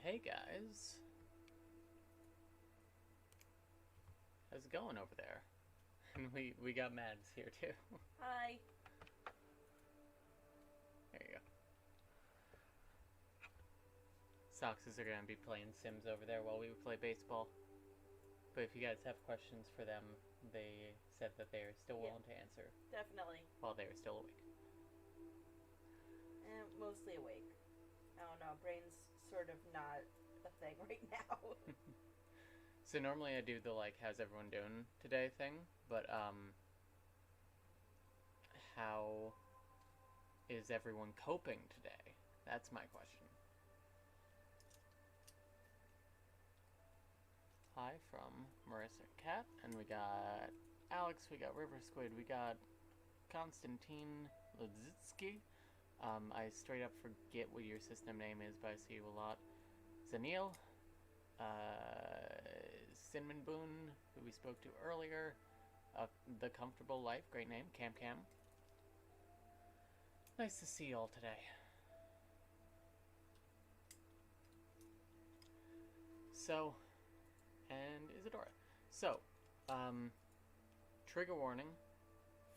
Hey guys, how's it going over there? And we got Mads here too. Hi. There you go. Soxes are gonna be playing Sims over there while we play baseball. But if you guys have questions for them, they said that they are still willing to answer Definitely. while they are still awake. Mostly awake. I don't know. Brain's sort of not a thing right now. So normally I do the how's everyone doing today thing, but how is everyone coping today? That's my question. Hi from Marissa and Kat, and we got Alex, we got River Squid, we got Konstantin Ludzitsky. I straight up forget what your system name is, but I see you a lot. Zanil, Cinnamon Boone, who we spoke to earlier. The Comfortable Life, great name. Cam Cam. Nice to see you all today. So, and Isadora. So, trigger warning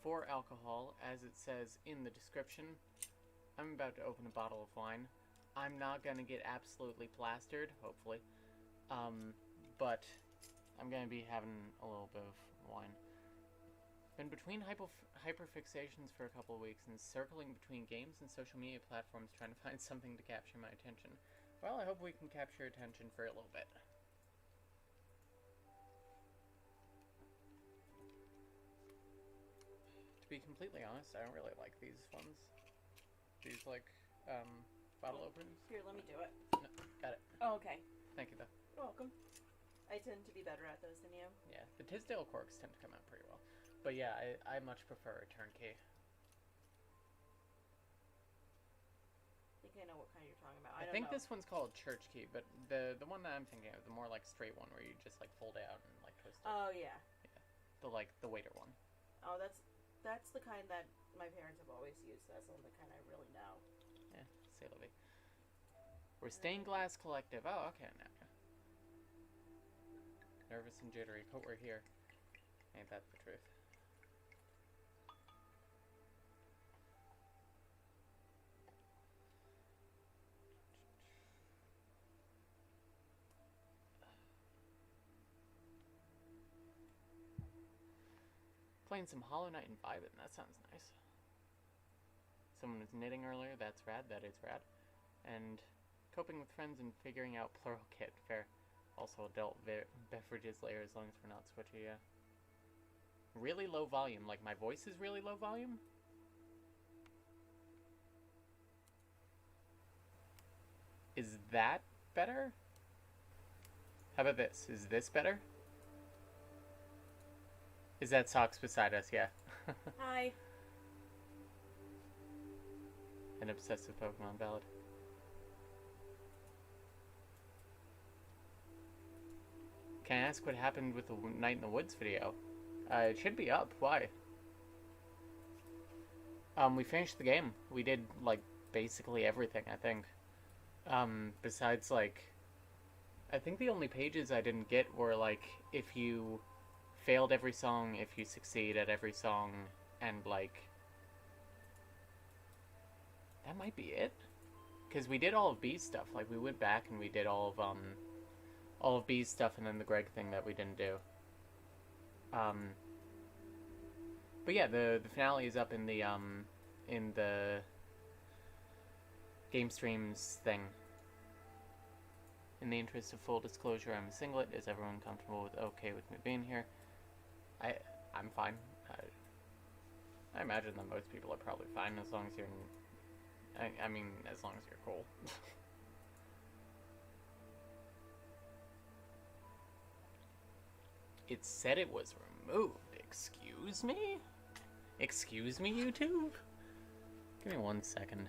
for alcohol, as it says in the description. I'm about to open a bottle of wine. I'm not gonna get absolutely plastered, hopefully. But I'm gonna be having a little bit of wine. Been between hyperfixations for a couple of weeks and circling between games and social media platforms trying to find something to capture my attention. Well, I hope we can capture attention for a little bit. To be completely honest, I don't really like these ones. These, bottle openers. Here, let me do it. No, got it. Oh, okay. Thank you, though. You're welcome. I tend to be better at those than you. Yeah, the Tisdale corks tend to come out pretty well. But yeah, I much prefer a turnkey. I think I know what kind you're talking about. I think this one's called church key, but the one that I'm thinking of, the more straight one where you just pull it out and twist it. Oh yeah. Yeah, the waiter one. Oh, that's the kind that my parents have always used. That's the only kind I really know. Yeah, c'est la vie. We're Stained Glass Collective. Oh, okay, now. Nervous and jittery, but we're here. Ain't that the truth? Playing some Hollow Knight and vibing, that sounds nice. Someone was knitting earlier, that's rad, that is rad. And coping with friends and figuring out plural kit, fair. Also adult beverages later as long as we're not switchy, yeah. Really low volume, like my voice is really low volume? Is that better? How about this? Is this better? Is that Socks beside us? Yeah. Hi. An obsessive Pokemon ballad. Can I ask what happened with the Night in the Woods video? It should be up. Why? We finished the game. We did, basically everything, I think. Besides, I think the only pages I didn't get were, if you failed every song, if you succeed at every song, and, that might be it? Because we did all of B's stuff. We went back and we did all of B's stuff and then the Greg thing that we didn't do. But yeah, the finale is up in the game streams thing. In the interest of full disclosure, I'm a singlet. Is everyone comfortable with okay with me being here? I'm fine. I imagine that most people are probably fine as long as you're... I mean, as long as you're cool. It said it was removed. Excuse me? Excuse me, YouTube? Give me 1 second.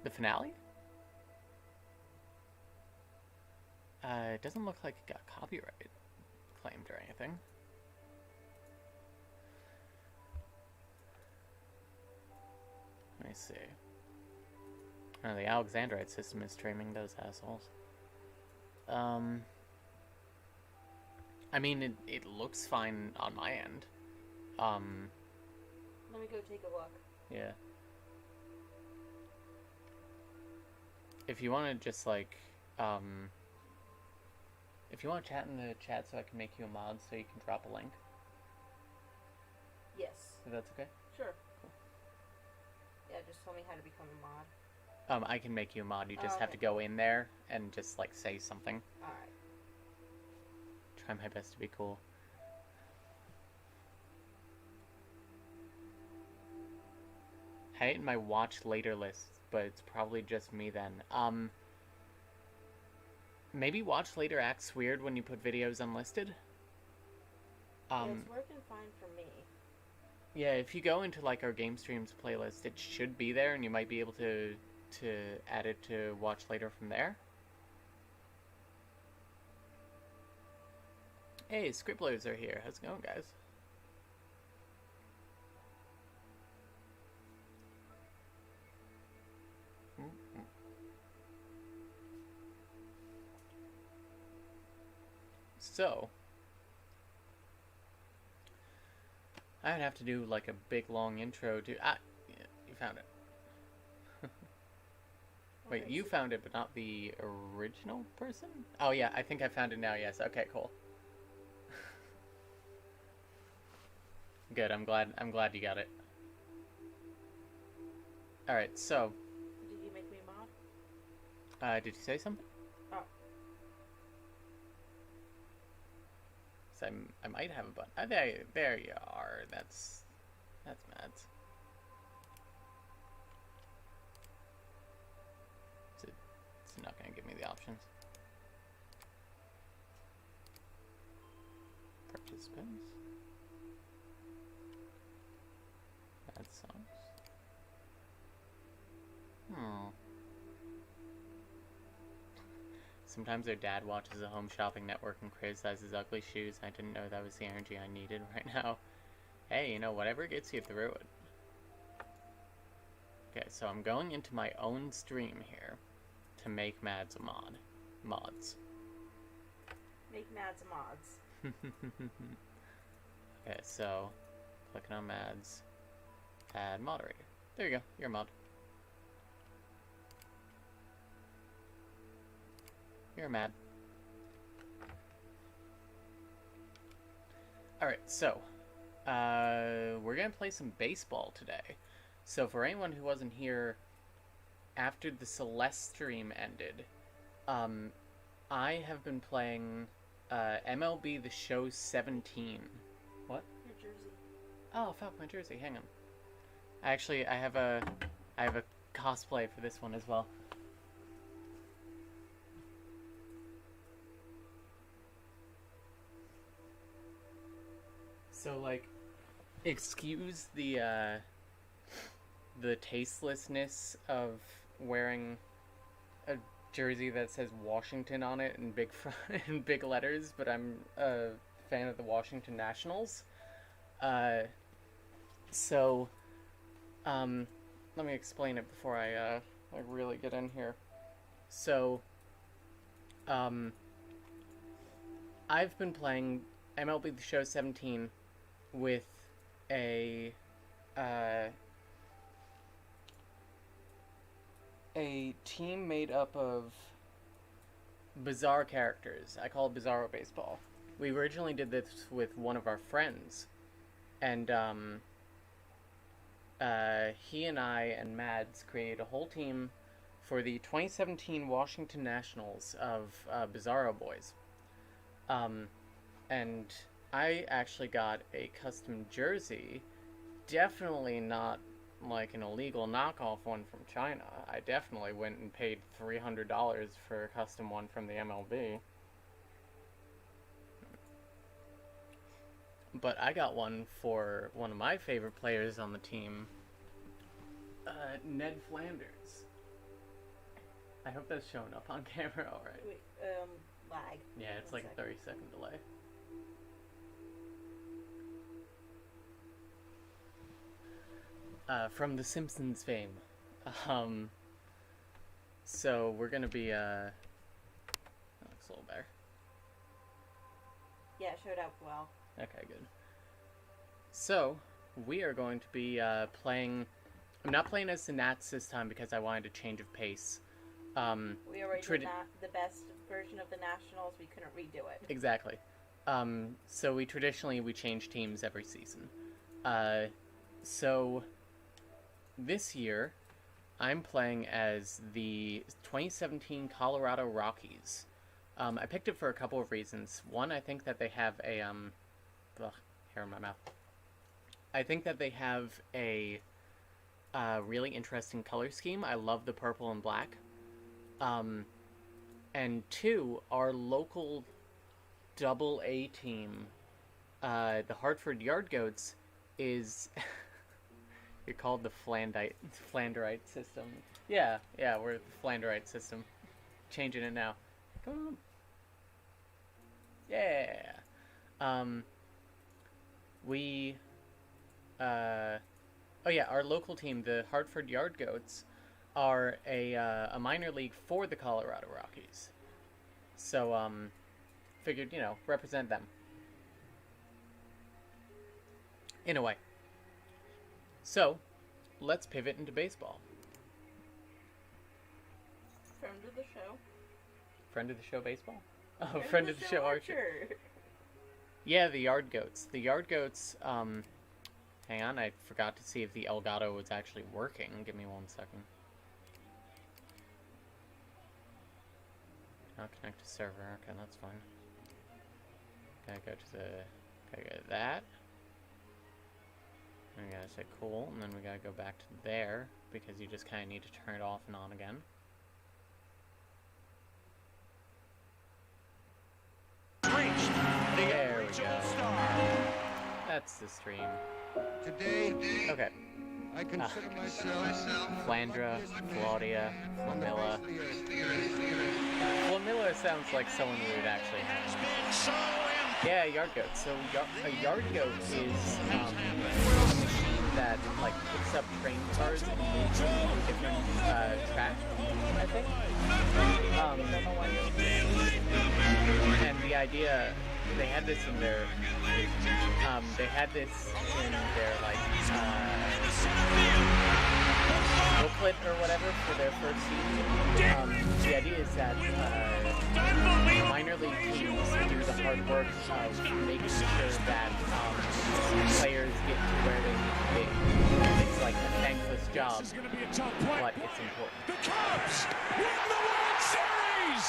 The finale? It doesn't look like it got copyright claimed or anything. Let me see. No, the Alexandrite system is streaming, those assholes. I mean, it looks fine on my end. Let me go take a look. Yeah. If you want to just, like, if you want to chat in the chat so I can make you a mod so you can drop a link. Yes. If that's okay? Sure. Cool. Yeah, just tell me how to become a mod. I can make you a mod. You just okay. have to go in there and just, like, say something. Alright. Try my best to be cool. I hate my watch later list, but it's probably just me then. Maybe watch later acts weird when you put videos unlisted? Yeah, it's working fine for me. Yeah, if you go into, like, our game streams playlist, it should be there, and you might be able to add it to watch later from there. Hey, Scribblers are here. How's it going, guys? So, I would have to do, like, a big, long intro to... Ah, yeah, you found it. Wait, you found it, but not the original person? Oh, yeah, I think I found it now, yes. Okay, cool. Good, I'm glad you got it. Alright, so... Did you make me a mod? Did you say something? Oh. So I might have a button. There you are. That's Mads. It's not gonna give me the options. Participants. Add songs. Sometimes their dad watches the Home Shopping Network and criticizes ugly shoes. I didn't know that was the energy I needed right now. Hey, you know, whatever gets you through it. Okay, so I'm going into my own stream here to make Mads a mod. Mods. Make Mads a mods. Okay, so clicking on Mads. Add moderator. There you go. You're a mod. You're mad. Alright, so we're gonna play some baseball today. So for anyone who wasn't here after the Celeste stream ended, I have been playing MLB The Show 17. What? Your jersey. Oh, fuck, my jersey. Hang on. Actually, I have a cosplay for this one as well. So, like, excuse the tastelessness of wearing a jersey that says Washington on it in in big letters, but I'm a fan of the Washington Nationals. So, let me explain it before I really get in here. So, I've been playing MLB The Show 17 with a team made up of bizarre characters. I call it Bizarro Baseball. We originally did this with one of our friends, and he and I and Mads created a whole team for the 2017 Washington Nationals of Bizarro Boys. And I actually got a custom jersey, definitely not like an illegal knockoff one from China. I definitely went and paid $300 for a custom one from the MLB. But I got one for one of my favorite players on the team, Ned Flanders. I hope that's showing up on camera alright. Wait, lag. Yeah, it's like a 30-second delay. From The Simpsons fame. So we're gonna be that looks a little better. Yeah, it showed up well. Okay, good. So we are going to be playing. I'm not playing as the Nats this time because I wanted a change of pace. We already did the best version of the Nationals. We couldn't redo it. Exactly. So we change teams every season. So this year, I'm playing as the 2017 Colorado Rockies. I picked it for a couple of reasons. One, I think that they have a hair in my mouth. I think that they have a really interesting color scheme. I love the purple and black. And two, our local AA team, the Hartford Yard Goats, is you're called the Flanderite system. Yeah, we're the Flanderite system. Changing it now. Come on. Yeah. Our local team, the Hartford Yard Goats, are a minor league for the Colorado Rockies. So, figured, represent them. In a way. So, let's pivot into baseball. Friend of the show. Friend of the show baseball? Oh, friend of the show Archer. Archer. Yeah, the Yard Goats. The Yard Goats, hang on, I forgot to see if the Elgato was actually working. Give me 1 second. Now connect to server. Okay, that's fine. Gotta go to that. And we gotta say cool, and then we gotta go back to there, because you just kinda need to turn it off and on again. There we go. That's the stream. Today, Okay. I consider myself Flandra, Claudia, Flamilla. Flamilla sounds like someone we would actually have. Yeah, yard goat. So a yard goat is a machine that picks up train cars and moves them to different tracks, I think. And the idea, they had this in their booklet or whatever for their first season. The idea is that minor league teams do the hard work of making sure that players get to where they need to be. It's like a thankless job, but it's important. The Cubs win the World Series!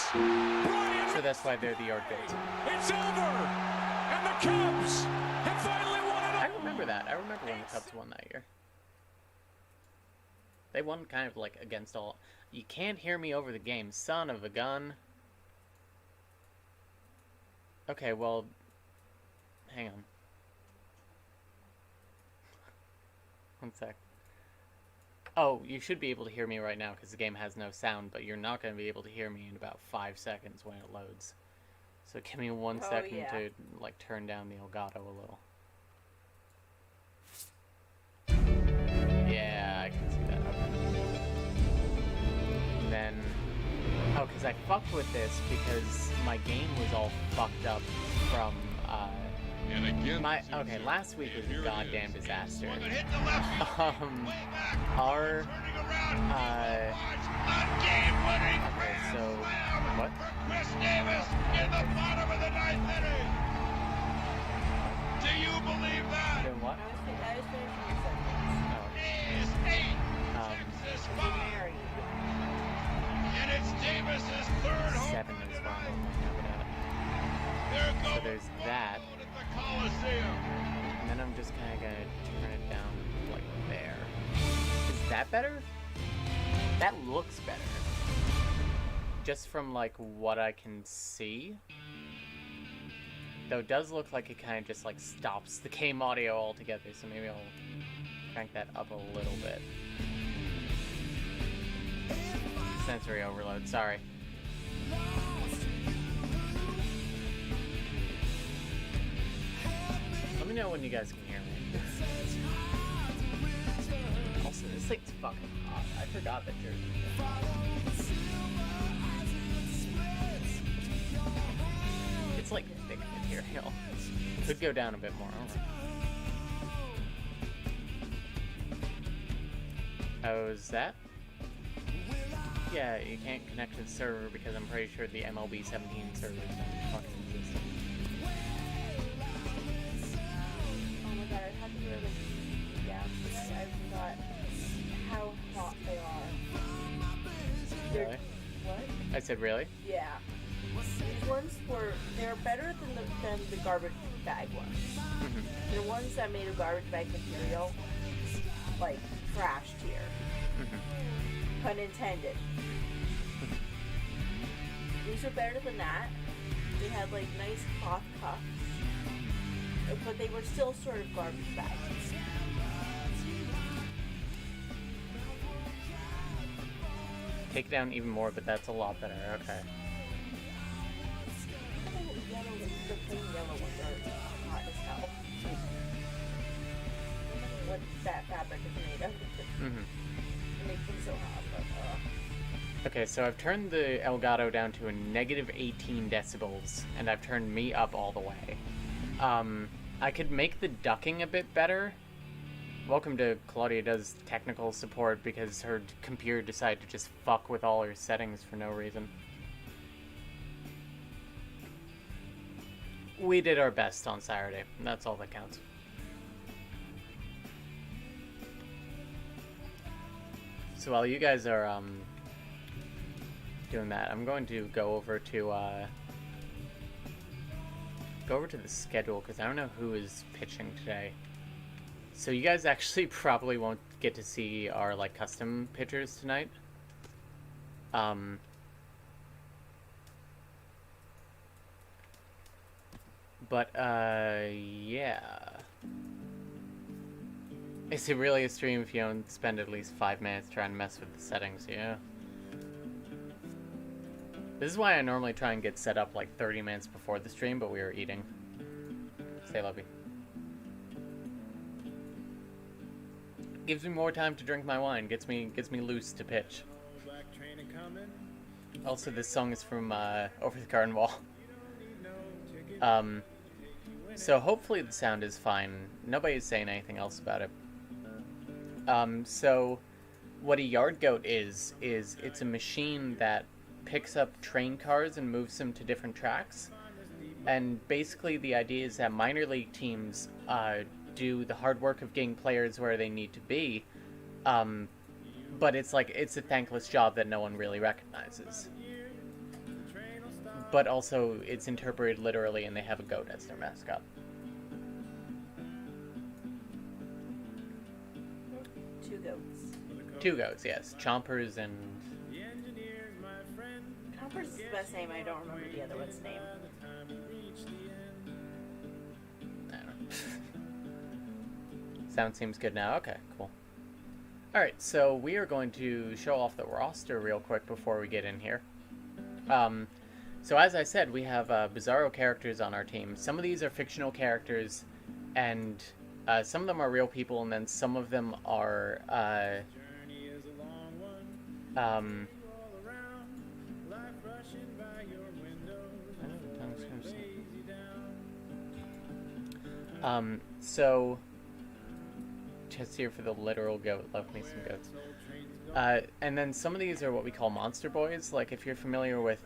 So that's why they're the Yard Goats. It's over! And the Cubs have finally won it all! I remember that. I remember when the Cubs won that year. They won kind of against all... You can't hear me over the game, son of a gun. Okay, well... Hang on. 1 sec. Oh, you should be able to hear me right now because the game has no sound, but you're not going to be able to hear me in about 5 seconds when it loads. So give me 1 second to, turn down the Elgato a little. Yeah, I can see that. Okay. Then... Oh, because I fucked with this because my game was all fucked up from, and again, okay, last week was a goddamn disaster. Okay, so... What? Chris Davis in the bottom of the 9th inning. Do you believe that? Doing what? I was finishing your sentence. Oh. Is 8, Texas 5. Married. And it's Davis's third home 7 run is what tonight. I'm looking at. They're So going there's that. at the Coliseum. And then I'm just kind of going to turn it down, there. Is that better? That looks better. Just from, what I can see. Though it does look like it kind of just, stops the game audio altogether, so maybe I'll crank that up a little bit. Sensory overload, sorry. Let me know when you guys can hear me. Also, this This thing's fucking hot. I forgot that you're... It's like thick material. Could go down a bit more. How's that? Yeah, you can't connect to the server because I'm pretty sure the MLB 17 servers don't fucking exist. Oh my god, I had to hear this. Yeah, I forgot how hot they are. Really? What? I said really? Yeah. These ones they're better than the garbage bag ones. Mm-hmm. The ones that made of garbage bag material, like trash tier. Mm-hmm. Pun intended. These are better than that. They had like nice cloth cuffs, but they were still sort of garbage bags. Take down even more, but that's a lot better. Okay. The plain yellow ones are hot as hell. What that fabric is made of. Mm-hmm. It makes them so hot, but Okay, so I've turned the Elgato down to a negative 18 decibels, and I've turned me up all the way. I could make the ducking a bit better. Welcome to Claudia Does Technical Support because her computer decided to just fuck with all her settings for no reason. We did our best on Saturday, and that's all that counts. So while you guys are doing that, I'm going to go over to the schedule because I don't know who is pitching today. So you guys actually probably won't get to see our like custom pitchers tonight. But yeah. Is it really a stream if you don't spend at least 5 minutes trying to mess with the settings? Yeah. This is why I normally try and get set up like 30 minutes before the stream, but we were eating. Say lovey. Gives me more time to drink my wine. Gets me loose to pitch. Also, this song is from Over the Garden Wall. So hopefully the sound is fine. Nobody's saying anything else about it. So what a yard goat is it's a machine that picks up train cars and moves them to different tracks. And basically the idea is that minor league teams do the hard work of getting players where they need to be. But it's a thankless job that no one really recognizes. But also it's interpreted literally and they have a goat as their mascot. Two goats, yes. Chompers and... Chompers is the best name. I don't remember the other one's name. I don't know. Sound seems good now. Okay, cool. Alright, so we are going to show off the roster real quick before we get in here. So as I said, we have Bizarro characters on our team. Some of these are fictional characters, and some of them are real people, and then some of them are... so just here for the literal goat, love me some goats. And then some of these are what we call monster boys. Like if you're familiar with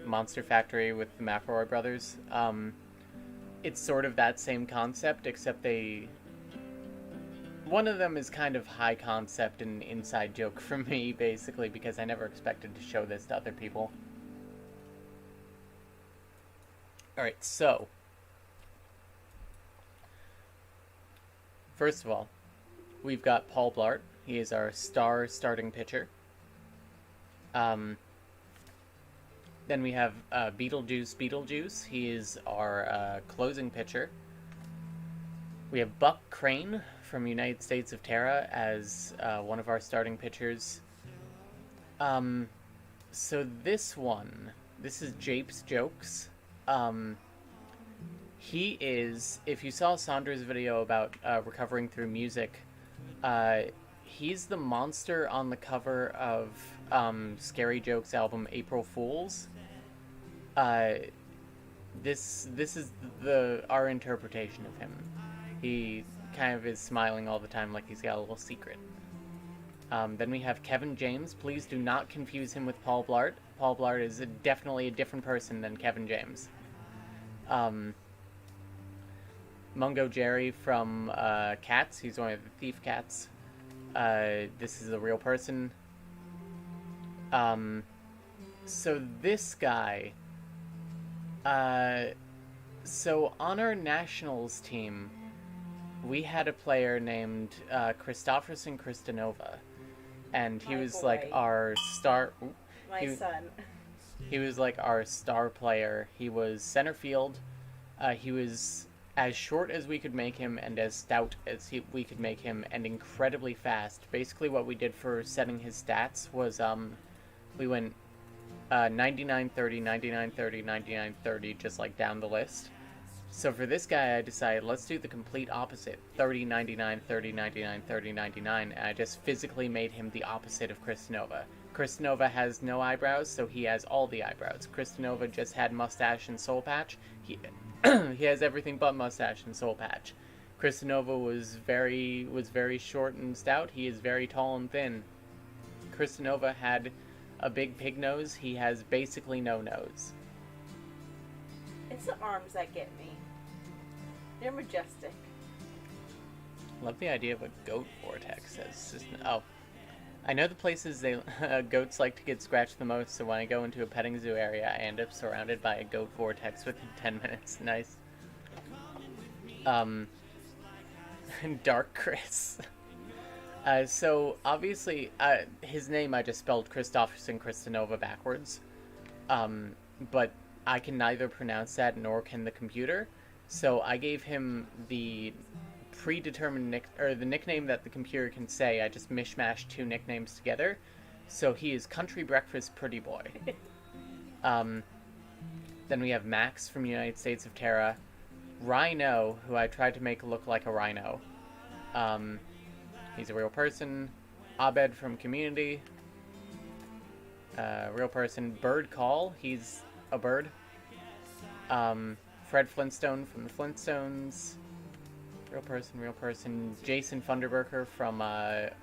Monster Factory with the McElroy brothers, it's sort of that same concept, except one of them is kind of high concept and inside joke for me, basically, because I never expected to show this to other people. Alright, so first of all, we've got Paul Blart. He is our star starting pitcher. Then we have Beetlejuice. He is our closing pitcher. We have Buck Crane from United States of Terra as one of our starting pitchers. So this is Japes Jokes. He is, if you saw Sandra's video about recovering through music, He's the monster on the cover of Scary Joke's album April Fools. This is our interpretation of him. He kind of is smiling all the time like he's got a little secret. Then we have Kevin James. Please do not confuse him with Paul Blart. Paul Blart is definitely a different person than Kevin James. Mungo Jerry from Cats. He's one of the thief cats. This is a real person. So this guy... so on our nationals team, we had a player named Christofferson Christanova. And he was like our star... My son. He was like our star player. He was center field. He was as short as we could make him and as stout as we could make him and incredibly fast. Basically what we did for setting his stats was we went 99-30, 99-30, 99-30, just like down the list. So for this guy I decided let's do the complete opposite. 30-99, 30-99, 30-99, and I just physically made him the opposite of Christanova. Christanova has no eyebrows, so he has all the eyebrows. Christanova just had mustache and soul patch. He has everything but mustache and soul patch. Christanova was very short and stout. He is very tall and thin. Christanova had a big pig nose. He has basically no nose. It's the arms that get me. They're majestic. Love the idea of a goat vortex as oh. I know the places goats like to get scratched the most, so when I go into a petting zoo area, I end up surrounded by a goat vortex within 10 minutes. Nice. Dark Chris. So, obviously, his name I just spelled Christofferson Christanova backwards. But I can neither pronounce that nor can the computer, so I gave him the predetermined the nickname that the computer can say. I just mishmashed two nicknames together, so he is Country Breakfast Pretty Boy. Then we have Max from United States of Terra, Rhino, who I tried to make look like a rhino. He's a real person. Abed from Community, real person. Bird Call, he's a bird. Fred Flintstone from the Flintstones, real person. Jason Funderburker from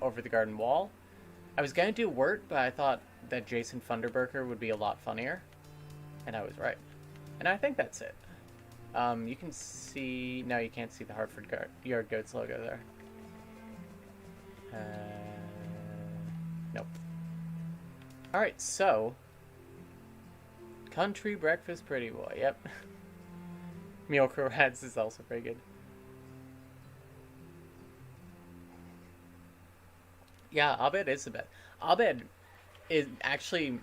Over the Garden Wall. I was gonna do Wirt, but I thought that Jason Funderburker would be a lot funnier, and I was right. And I think that's it. You can see... No, you can't see the Hartford Yard Goats logo there. Nope. Alright, so... Country Breakfast Pretty Boy, yep. Meal Crow Rats is also very good. Yeah, Abed is the best. Abed is actually...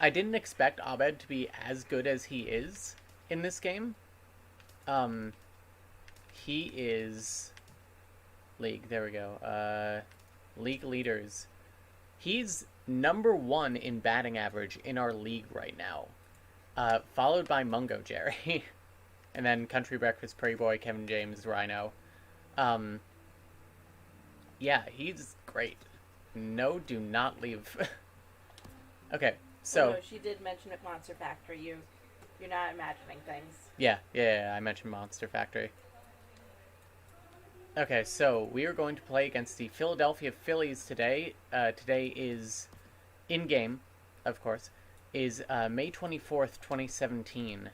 I didn't expect Abed to be as good as he is in this game. He is... League, there we go. League leaders. He's #1 in batting average in our league right now. Followed by Mungo Jerry. And then Country Breakfast Pretty Boy, Kevin James, Rhino. Yeah, he's great. No, do not leave. Okay, so... Oh, no, she did mention it, Monster Factory. You're not imagining things. Yeah, I mentioned Monster Factory. Okay, so we are going to play against the Philadelphia Phillies today. Today is in-game, of course, is May 24th, 2017.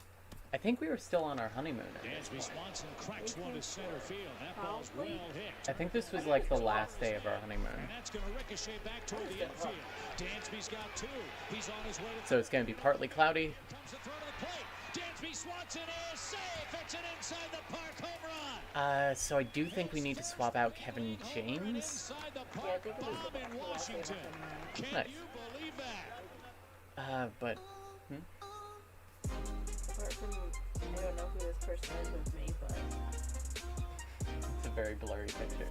I think we were still on our honeymoon. Swanson cracks one to center field. That ball's well hit. I think this was like the last day of our honeymoon. And that's going to ricochet back toward the infield. Dansby's got two. He's on his way to... So it's going to be partly cloudy. Comes the throw to the plate. Dansby Swanson is safe. It's an inside the park home run. So I do think we need to swap out Kevin James. Inside the Yeah, I park think it was bomb in Washington. Can Nice. you believe that? But... Apart from, I don't know who this person is with me, but It's a very blurry picture.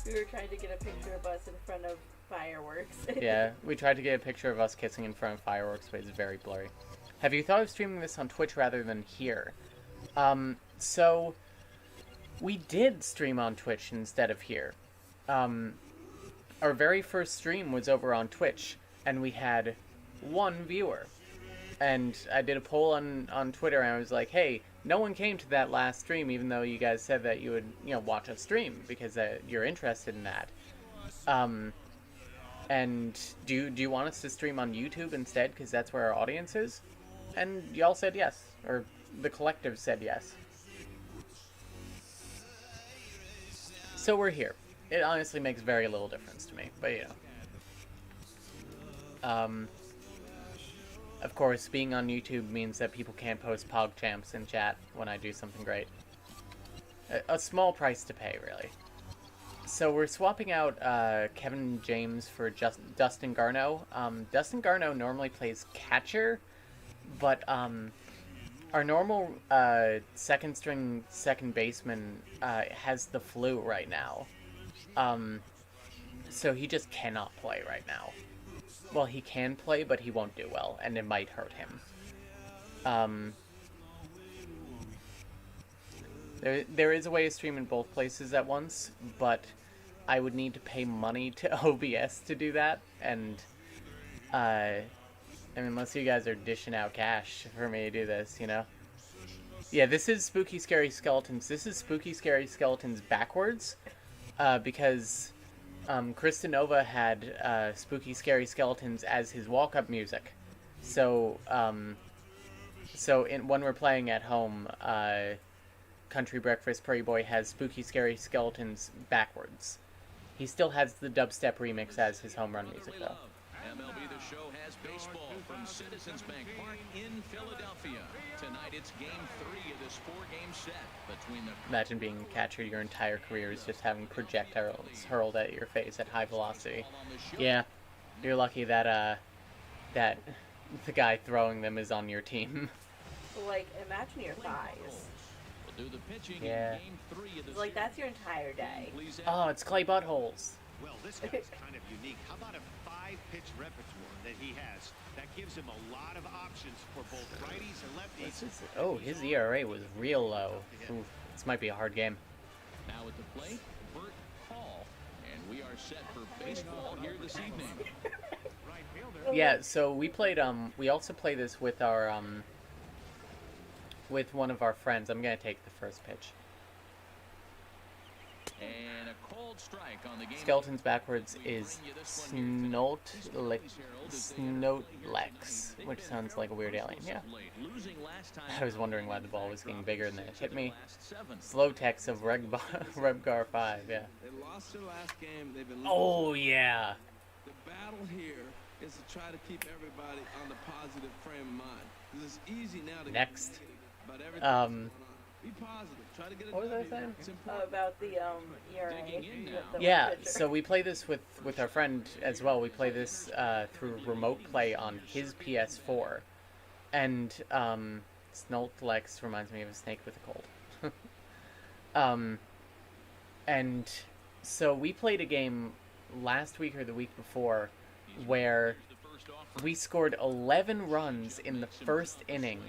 we were trying to get a picture of us in front of fireworks. Yeah, we tried to get a picture of us kissing in front of fireworks, but it's very blurry. Have you thought of streaming this on Twitch rather than here? So... We did stream on Twitch instead of here. our very first stream was over on Twitch, and we had 1 viewer. And I did a poll on Twitter, and I was like, hey, no one came to that last stream, even though you guys said that you would, watch a stream, because you're interested in that. And do you want us to stream on YouTube instead, because that's where our audience is? And y'all said yes, or the collective said yes. So we're here. It honestly makes very little difference to me, but of course, being on YouTube means that people can't post PogChamps in chat when I do something great. A small price to pay, really. So we're swapping out Kevin James for Dustin Garneau. Dustin Garneau normally plays catcher, but our normal second string second baseman has the flu right now. So he just cannot play right now. Well, he can play, but he won't do well, and it might hurt him. There is a way to stream in both places at once, but I would need to pay money to OBS to do that, and I mean, unless you guys are dishing out cash for me to do this, Yeah, this is Spooky Scary Skeletons. This is Spooky Scary Skeletons backwards, because Chris Nova had Spooky Scary Skeletons as his walk-up music. So, when we're playing at home, Country Breakfast Prairie Boy has Spooky Scary Skeletons backwards. He still has the dubstep remix as his home run music, though. MLB The Show has baseball from Citizens Bank Park in Philadelphia. Tonight it's Game 3 of this 4-game set between the... Imagine being a catcher your entire career is just having projectiles hurled at your face at high velocity. Yeah, you're lucky that that the guy throwing them is on your team. Like, imagine your thighs. Yeah. Like, that's your entire day. Oh, it's clay buttholes. Well, this guy's kind of unique. How about a 5-pitch repertoire that he has? That gives him a lot of options for both righties and lefties. His ERA was real low. Ooh, this might be a hard game. Now at the plate, Bert Hall, and we are set for baseball here this evening. Yeah, so we played. We also play this with our with one of our friends. I'm gonna take the first pitch. And a cold strike on the game. Skeletons backwards is Snotlex, which sounds like a weird alien. Yeah. I was wondering why the ball was getting bigger and then it hit me. Slow text of Rebgar 5. Yeah. They lost their last game. They've been Oh yeah. The battle here is to try to keep everybody on the positive frame of mind. It's easy now to Next. but everything be positive. Try to get it what was I done. saying? It's important. About the ERA. Yeah, so we play this with our friend as well. We play this through remote play on his PS4. And Snotlex reminds me of a snake with a cold. And so we played a game last week or the week before where we scored 11 runs in the first inning,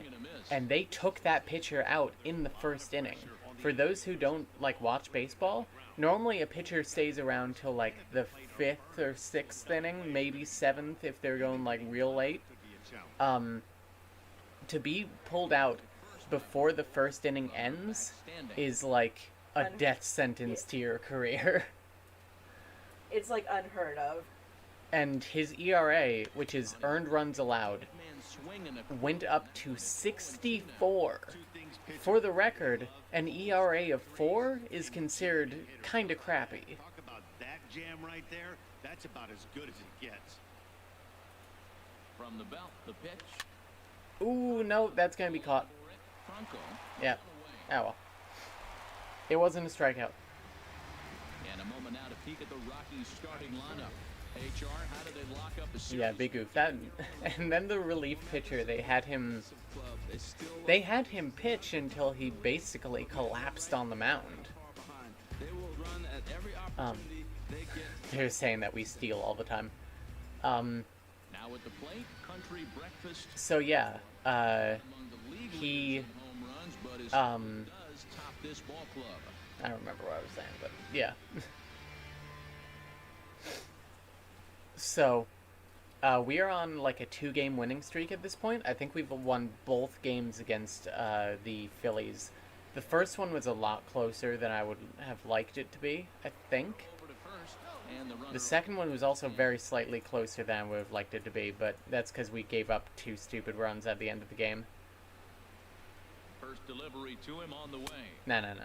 and they took that pitcher out in the first inning. For those who don't watch baseball, normally a pitcher stays around till the 5th or 6th inning, maybe 7th if they're going real late. To be pulled out before the first inning ends is like a death sentence to your career. It's unheard of. And his ERA, which is earned runs allowed, went up to 64. For the record, an ERA of 4 is considered kind of crappy. Talk about that jam right there. That's about as good as it gets. From the belt, the pitch. Ooh, no, that's going to be caught. Yeah. Oh well. It wasn't a strikeout. And a moment now to peek at the Rockies starting lineup. HR, how do they lock up the series? Yeah, big oof. That, and then the relief pitcher, they had him pitch until he basically collapsed on the mound. They're saying that we steal all the time. Now at the plate, Country Breakfast. So yeah, he does top this ball club. I don't remember what I was saying, but yeah. So, we are on like a 2-game winning streak at this point. I think we've won both games against the Phillies. The first one was a lot closer than I would have liked it to be, I think. The second one was also very slightly closer than I would have liked it to be, but that's because we gave up 2 stupid runs at the end of the game. First delivery to him on the way. No. And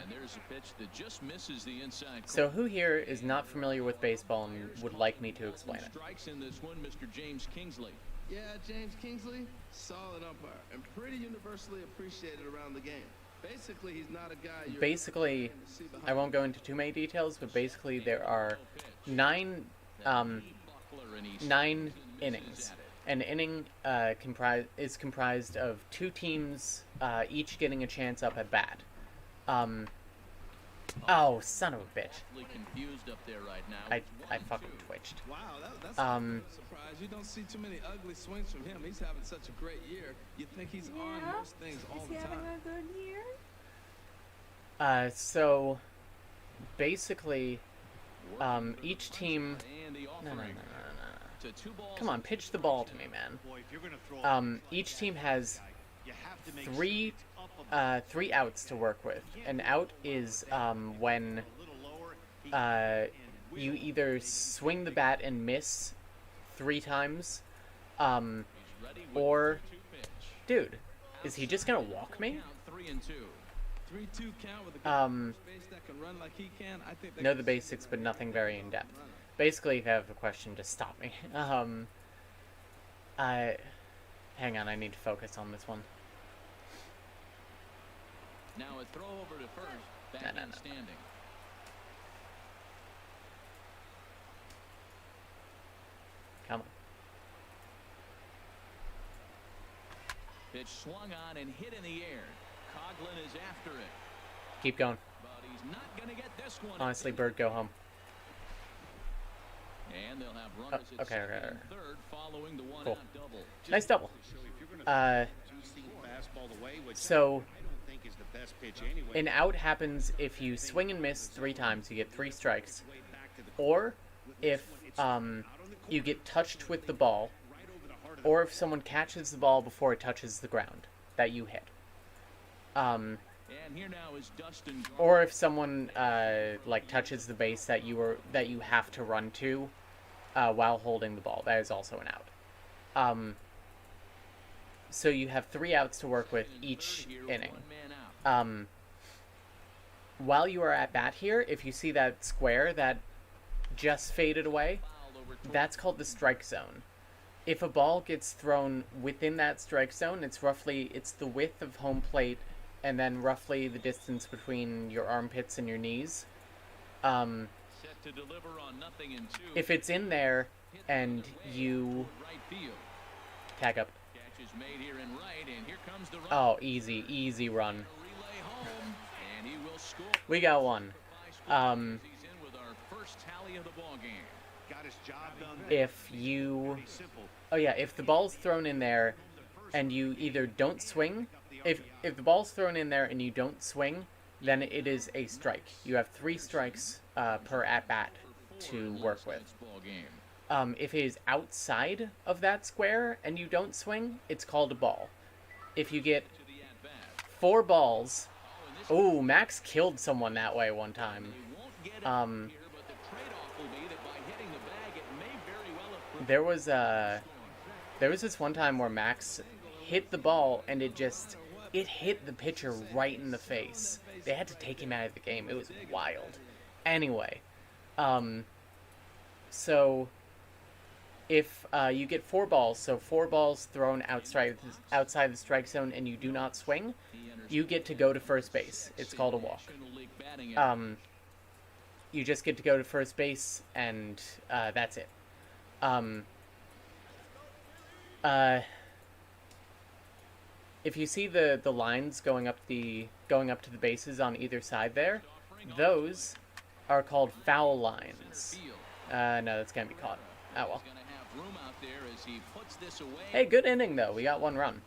there's a pitch that just misses the inside. So who here is not familiar with baseball and would like me to explain it? Strikes in this one, Mr. James Kingsley. Yeah, James Kingsley, solid umpire, and pretty universally appreciated around the game. Basically, he's not a guy you're Basically, I won't go into too many details, but basically there are 9 innings. An inning is comprised of 2 teams, each getting a chance up at bat. Oh, son of a bitch! Confused up there right now. I fucking twitched. Wow, that's a surprise. You don't see too many ugly swings from him. He's having such a great year. You think he's on most things all the Is he time. having a good year? So basically, each team. No. Come on, pitch the ball to me, man. Each team has 3 outs to work with. An out is when you either swing the bat and miss 3 times, or, dude, is he just gonna walk me? 3-2 count with a guy space that can run like he can. I think Know the basics, but nothing very in depth. Basically, if you have a question, just stop me. Hang on, I need to focus on this one. Now a throw over to first. Back in standing. Come on. Pitch swung on and hit in the air. Coughlin is after it. Keep going. But he's not going to get this one. Honestly, Bird, go home. And they'll have runners at Okay. and third following the one Cool. out double. Nice double. So an out happens if you swing and miss 3 times, you get 3 strikes, or if you get touched with the ball, or if someone catches the ball before it touches the ground that you hit. And here now is Dustin. Or if someone like touches the base that you have to run to while holding the ball, that is also an out. So you have 3 outs to work with each inning. While you are at bat here, if you see that square that just faded away, that's called the strike zone. If a ball gets thrown within that strike zone, it's the width of home plate and then roughly the distance between your armpits and your knees. If it's in there and you tag up. Oh, easy run. We got one. If the ball's thrown in there and you either don't swing, if the ball's thrown in there and you don't swing, then it is a strike. You have 3 strikes per at-bat to work with. If it is outside of that square and you don't swing, it's called a ball. If you get 4 balls... Ooh, Max killed someone that way one time. There was this one time where Max hit the ball and it hit the pitcher right in the face. They had to take him out of the game. It was wild. Anyway, so if you get 4 balls, so 4 balls thrown outside the strike zone and you do not swing, you get to go to first base. It's called a walk. You just get to go to first base and that's it. If you see the lines going up to the bases on either side there, those are called foul lines. No, that's gonna be caught. Oh well. Hey, good inning though. We got 1 run.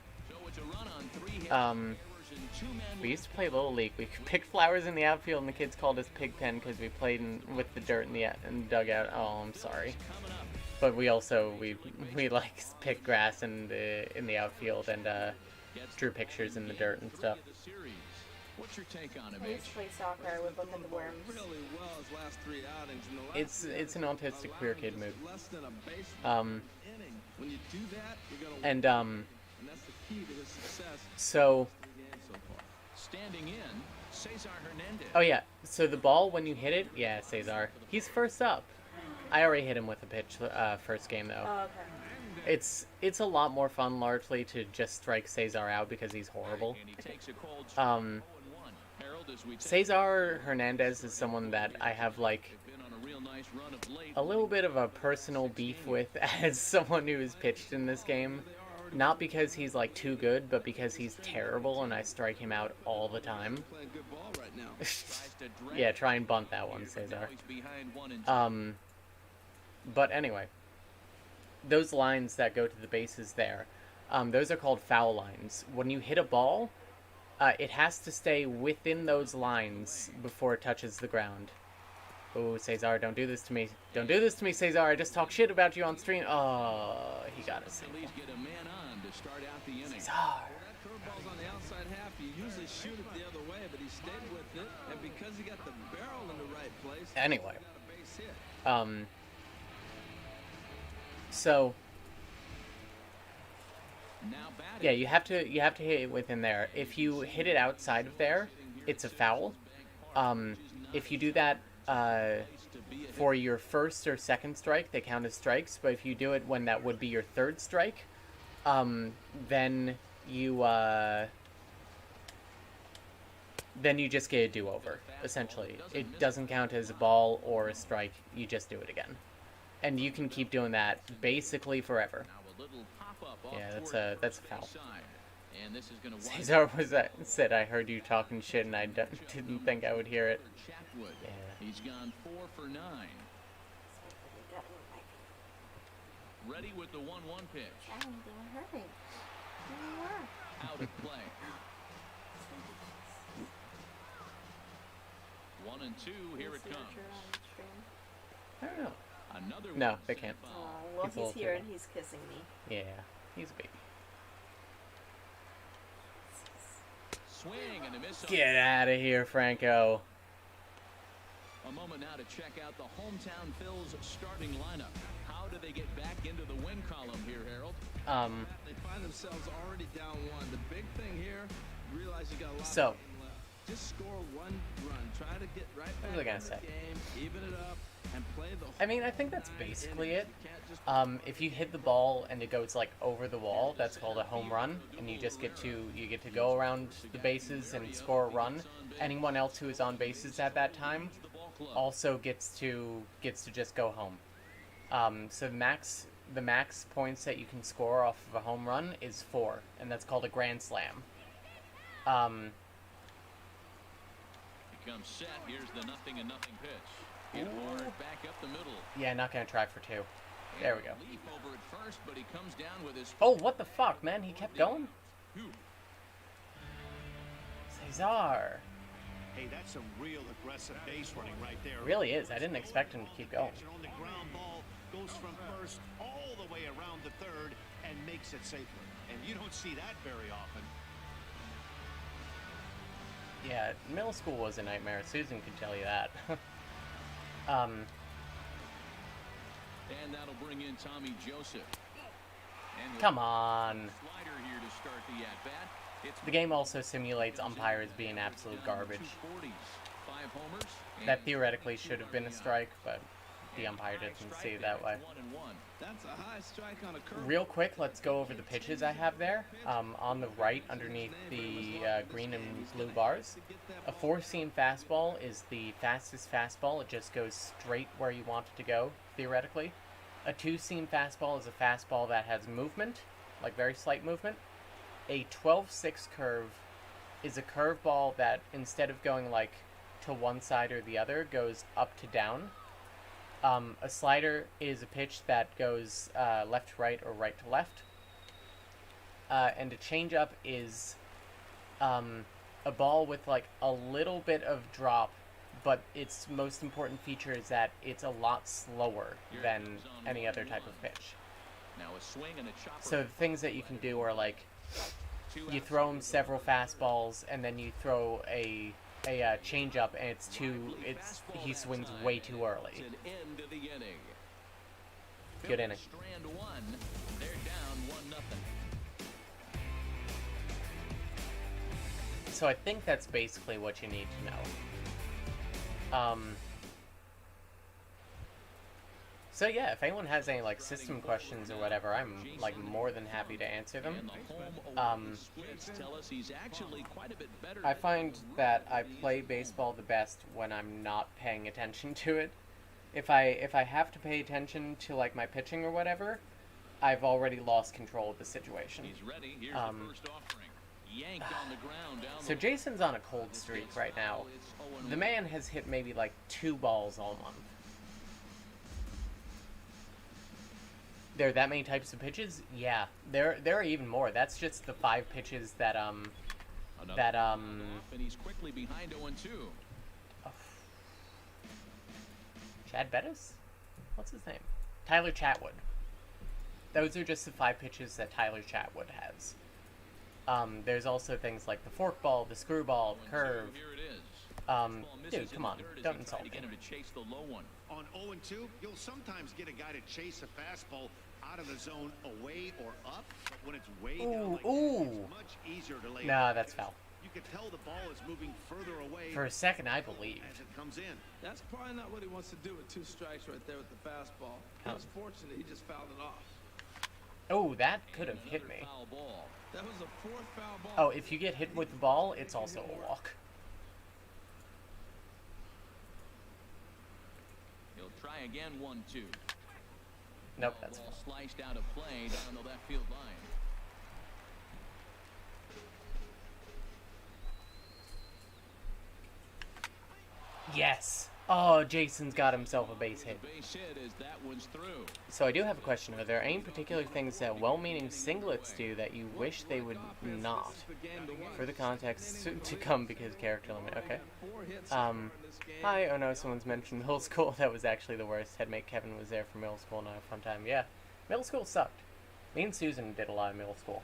We used to play Little League. We picked flowers in the outfield, and the kids called us Pigpen because we played with the dirt in the dugout. Oh, I'm sorry. But we also we like pick grass in the outfield and drew pictures in the dirt and stuff. What's your take on him, I used to play soccer. I would look at the worms. Really well his last 3 outings. In the last It's an autistic queer kid move. less than a baseball inning. When you do that, you're gonna And and that's the key to his success so in the game so far. Standing in, Cesar Hernandez. oh yeah, so the ball when you hit it, yeah, Cesar, he's first up. I already hit him with a pitch first game though. Oh, okay. It's a lot more fun largely to just strike Cesar out because he's horrible. And he takes a cold strike, 0-1. Harold, as we take Cesar Hernandez is someone that I have like been on a real nice run of late. a little bit of a personal beef with as someone who has pitched in this game. Not because he's like too good, but because he's terrible and I strike him out all the time. Playing good ball right now. Tries to drag Yeah, try and bunt that one, Now Cesar. he's behind 1-2. But anyway, those lines that go to the bases there, those are called foul lines. When you hit a ball, it has to stay within those lines before it touches the ground. Oh, Cesar, don't do this to me. Don't do this to me, Cesar. I just talked shit about you on stream. Oh, he got us. Phillies get a man on to start out the inning. Cesar. That curveball's on the outside half. You usually shoot it the other way, but he stayed with it, and because he got the barrel in the right place, Anyway. he got a base hit. So Now batting. yeah, you have to hit it within there. If you hit it outside of there, it's a foul. If you do that for your first or second strike, they count as strikes. But if you do it when that would be your third strike, then you just get a do-over. Essentially, it doesn't count as a ball or a strike. You just do it again, and you can keep doing that basically forever. Now a little pop-up off Yeah, that's toward a the foul. right side. And this is going to Cesar said I heard you talking shit and I didn't think I would hear it. Chatwood. Yeah. He's gone 4 for 9. Ready with the 1-1 pitch. Dang, they were hurting. They were. Out of play. 1-2. Here it Is he comes. Archer on the stream? I don't know. Another No, one they sent can't. foul. Oh, well, He's a he's little here too- and he's kissing me. Yeah, he's a baby. Swing and a miss. on- Get out of here, Franco. A moment now to check out the hometown Phils starting lineup. How do they get back into the win column here, Harold? They find themselves already down 1. The big thing here, realize you got a lot So- of game left. Just score 1 run. Try to get right What back was I in gonna the say? game, even it up, and play the I mean, I think that's whole 9 basically innings. it. You can't just If you hit the ball and it goes like over the wall, that's called a home run, and you just get to go around the bases and score a run. Anyone else who is on bases at that time also gets to just go home. So the max points that you can score off of a home run is 4, and that's called a grand slam. Becomes set. Here's the 0-0 pitch. Hit hard back up the middle. Yeah, not gonna try for 2. There we go. Leap over at first, but he comes down with his. Oh, what the fuck, man? He kept going. Cesar. Hey, that's some real aggressive base running right there. Really is. I didn't expect him to keep going. On the ground ball goes from first all the way around the third and makes it safely. And you don't see that very often. Yeah, middle school was a nightmare. Susan could tell you that. And that'll bring in Tommy Joseph. And Come on. slider here to start the at-bat. It's The game also simulates umpires being absolute garbage. 240s, 5 homers. That and theoretically should have been a strike, but the umpire didn't see it that way. 1-1. That's a high strike on a curve. Real quick, let's go over the pitches I have there. On the right, underneath the green and blue bars, a 4-seam fastball is the fastest fastball. It just goes straight where you want it to go, theoretically. A 2-seam fastball is a fastball that has movement, like very slight movement. A 12-6 curve is a curveball that, instead of going like to one side or the other, goes up to down. A slider is a pitch that goes left to right or right to left. And a changeup is a ball with like a little bit of drop but its most important feature is that it's a lot slower than any other type of pitch. Now a swing and a chopper. So the things that you can do are like, you throw him several fastballs, and then you throw a changeup, and he swings way too early. Good inning. Strand one. They're down 1-0. So I think that's basically what you need to know. So yeah, if anyone has any like system questions or whatever, I'm like more than happy to answer them. I find that I play baseball the best when I'm not paying attention to it. If I have to pay attention to like my pitching or whatever, I've already lost control of the situation. He's ready. Here's the first offering. Yanked on the ground down So Jason's on a cold streak right now. The man has hit maybe like 2 balls all month. There are that many types of pitches? Yeah. There are even more. That's just the 5 pitches that and he's quickly behind 0-2. Chad Bettis? What's his name? Tyler Chatwood. Those are just the 5 pitches that Tyler Chatwood has. There's also things like the forkball, the screwball, the curve. Here it is. Dude, come on. Don't insult me. On 0-2, you'll sometimes get a guy to chase a fastball out of the zone away or up, but when it's way down like that, it's much easier to lay. Nah, that's foul. You can tell the ball is moving further away. For a second, I believed. As it comes in. That's probably not what he wants to do with 2 strikes right there with the fastball. He was fortunate he just fouled it off. Oh, that could have hit me. That was a 4th foul ball. Oh, if you get hit with the ball, it's also a walk. He'll try again 1-2. Nope, that's ball fine. sliced out of play down the left field line. Yes. Oh, Jason's got himself a base hit. Base hit as that one's through. So I do have a question. Are there any particular things that well-meaning singlets do that you wish they would not? For the context to come because character limit. Okay. Hi, oh no, someone's mentioned middle school. That was actually the worst. Headmate Kevin was there for middle school, not a fun time. Yeah. Middle school sucked. Me and Susan did a lot of middle school.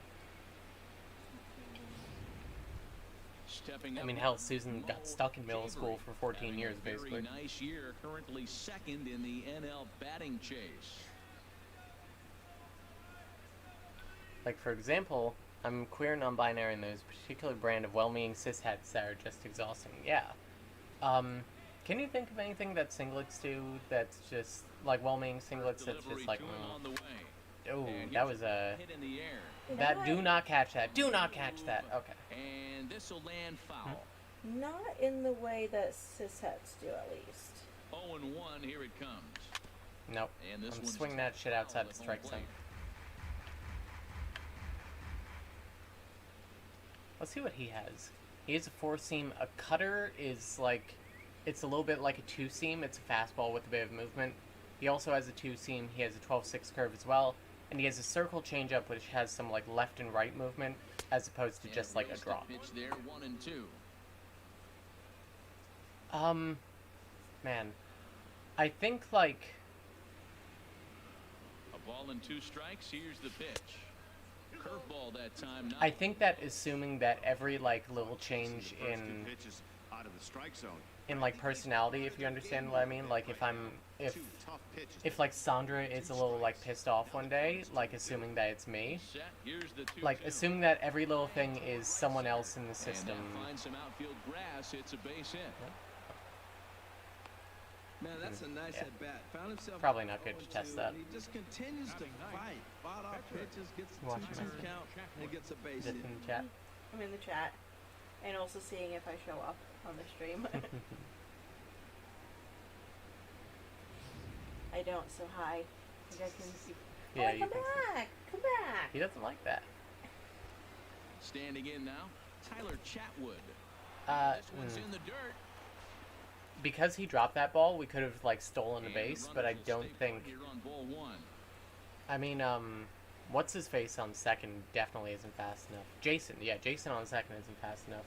I mean, hell, Susan got stuck in middle school for 14 years, basically. Very nice year, currently 2nd in the NL batting chase. Like, for example, I'm queer non-binary, and there's a particular brand of well-meaning cis-hats that are just exhausting. Yeah. Can you think of anything that singlets do that's just, like, well-meaning singlets that's just like, oh, that was a... Hit in the air. That, do not catch that. Do not catch that. Okay. And this will land foul. Not in the way that cishets do, at least. 0-1, here it comes. Nope. And this I'm one's swinging that shit outside the strike zone. Let's see what he has. He has a 4-seam. A cutter is like... It's a little bit like a 2-seam. It's a fastball with a bit of movement. He also has a 2-seam. He has a 12-6 curve as well. And he has a circle changeup which has some like left and right movement as opposed to just like a drop. Pitch there, 1-2. Man. I think like... A ball and 2 strikes, here's the pitch. Curveball that time. I think that assuming that every like little change in out of the strike zone. In like personality, if you understand what I mean, like if like Sandra is a little like pissed off one day, like assuming that it's me, like assuming that every little thing is someone else in the system. Find some outfield grass, it's a base hit. Man, that's a nice at bat. Found himself probably not good to test that. He just continues to fight. Bought off pitches, gets a 2-2 count, and gets a base hit. Just in the chat. I'm in the chat, and also seeing if I show up on the stream. I don't, so hi. You guys can see. Yeah, oh, come back! Come back! He doesn't like that. Standing in now, Tyler Chatwood. This one's in the dirt. Because he dropped that ball, we could have like stolen a base, but I don't think. I mean, what's his face on second definitely isn't fast enough. Jason, yeah, Jason on second isn't fast enough.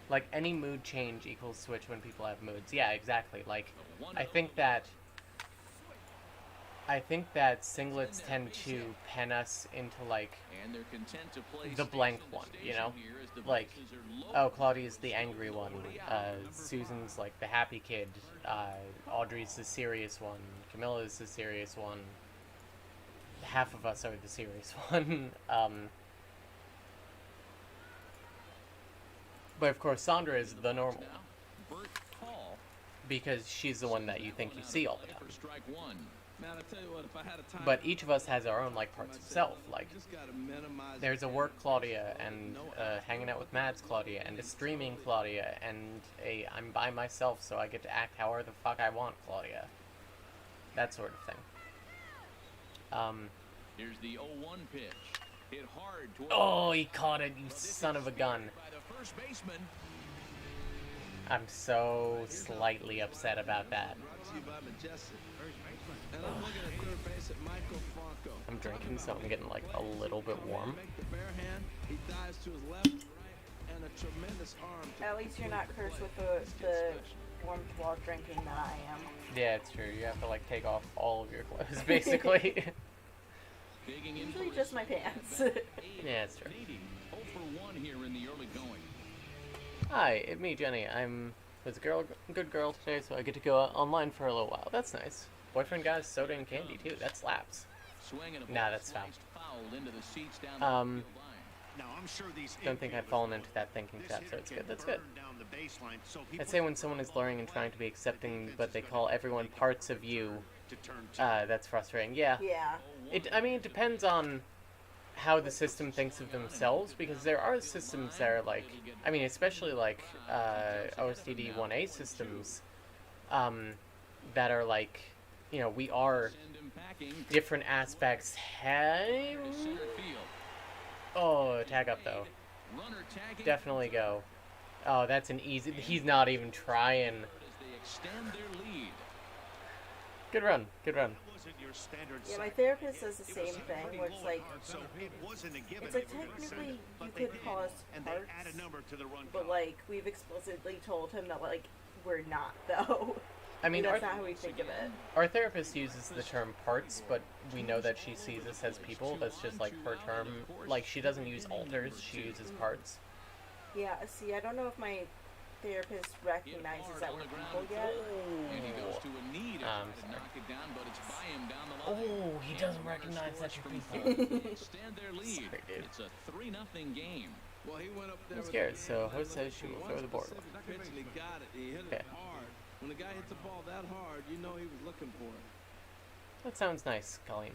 Like, any mood change equals switch when people have moods. Yeah, exactly. Like, I think that singlets tend to pen us into, like, the blank one, you know? Like, oh, Claudia's the angry one, Susan's, like, the happy kid, Audrey's the serious one, Camilla's the serious one, half of us are the serious one, but of course Sandra is the normal one, because she's the one that you think you see all the time. Man, I tell you what, if I had a time, But each of us has our own, like, parts of self. Like, there's a work Claudia, and hanging out with Mads Claudia, and a streaming Claudia, and a I'm by myself, so I get to act however the fuck I want Claudia. That sort of thing. Here's the 0-1 pitch. Hit hard toward Oh, he caught it, you son of a gun. by the first baseman. I'm so slightly upset about that. brought to you by Majestic. And I'm looking at third base at Michael Franco. I'm drinking, so I'm getting, like, a little bit warm. Make the bare hand, he dives to his left, right, and a tremendous arm. At least you're not cursed with the warmth while drinking that I am. Yeah, it's true. You have to, like, take off all of your clothes, basically. Digging in Usually for just his my pants. Yeah, it's true. 0 for 1 here in the early going. Hi, it's me, Jenny. I'm with a good girl today, so I get to go online for a little while. That's nice. Boyfriend got us soda and candy, too. That slaps. Swinging a Nah, ball that's foul. sliced foul into the seats down the field line. Now, I'm sure these Don't think I've fallen into that thinking trap, so it's good. That's good. I'd say when someone is luring and trying to be accepting, but they call everyone parts of you, that's frustrating. Yeah. Yeah. I mean, it depends on how the system thinks of themselves, because there are systems that are like, I mean, especially like OSTD 1A systems, that are like, you know, we are Send him packing. different aspects. Hey, To center field. oh, tag up though. Runner tagging Definitely go. Oh, that's an easy. He's not even trying. as they extend their lead. Good run. Good run. Yeah, my therapist says the same thing, where it's like, So it wasn't a given. it's like technically you could call us and they add parts, a number to the run but count. like we've explicitly told him that like we're not though. I mean, That's not how we think of it. our therapist uses the term parts, but we know that she sees us as people. That's just like her term. Like, she doesn't use alters, she uses parts. Yeah, see, I don't know if my therapist recognizes that we're people yet. And he goes to a knee to try to sorry. knock it down, but it's by him down the line. Oh, he doesn't recognize that you're people. They extend their lead. Sorry, dude. It's a 3-0 game. Well, he went up there I'm with scared, the so hand, host says she will one throw the board. specific pitch, and he got it. He hit Okay. it hard. When the guy hits the ball that hard, you know he was looking for it. That sounds nice, Colleen.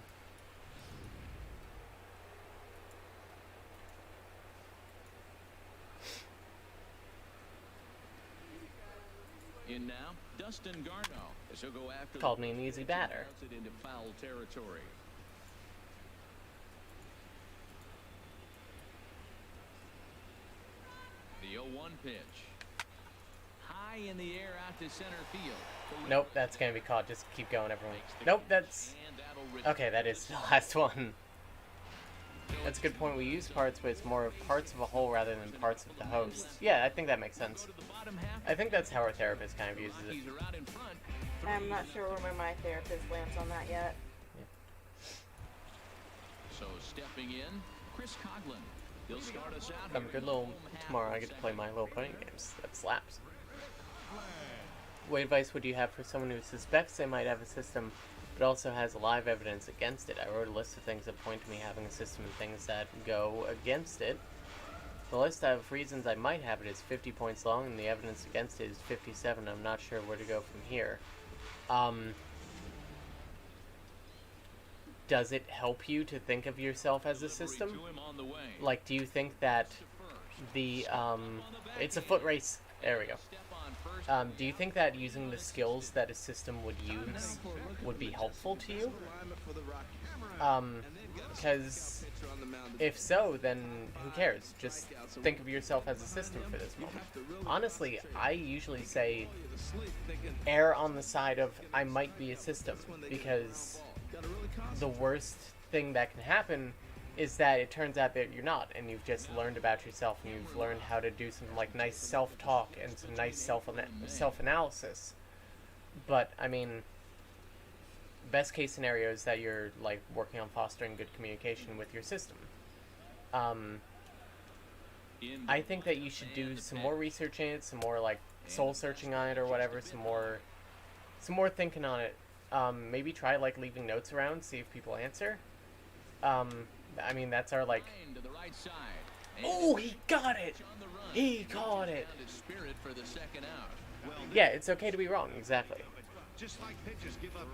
In now, Dustin Garno, as he'll go after Called the me an easy pitch and batter. routes it into foul territory. The 0-1 pitch. High in the air out to center field. Nope, that's gonna be caught. Just keep going, everyone. Nope, that's... And that'll Okay, that is the last one. That's a good point. We use parts, but it's more of parts of a whole rather than parts of the host. Yeah, I think that makes sense. go to the bottom half. I think that's how our therapist kind of uses it. Rockies are out in front. I'm not sure where my therapist lands on that yet. So stepping in, Chris Coughlin. He'll start us out. I'm here good in the little... home half Tomorrow of I get to the play second. my little playing games. That slaps. What advice would you have for someone who suspects they might have a system, but also has live evidence against it? I wrote a list of things that point to me having a system and things that go against it. The list of reasons I might have it is 50 points long, and the evidence against it is 57. I'm not sure where to go from here. Does it help you to think of yourself as a system? To him on the way. Like, do you think that the, it's a foot race. There we go. Step on first. Do you think that using the skills that a system would use would be helpful to you? Alignment for the Rockies. Because Pitcher on the mound. if so, then who cares? Just think of yourself as a system for this moment. Honestly, I usually say err on the side of I might be a system, because the worst thing that can happen is that it turns out that you're not, and you've just learned about yourself, and you've learned how to do some like nice self-talk and some nice self-analysis. But I mean, best case scenario is that you're like working on fostering good communication with your system. I think that you should do some more research in it, some more like soul searching on it or whatever, some more thinking on it. Maybe try like leaving notes around, see if people answer. I mean, that's our like. Oh, he got it! He caught it! Yeah, it's okay to be wrong, exactly.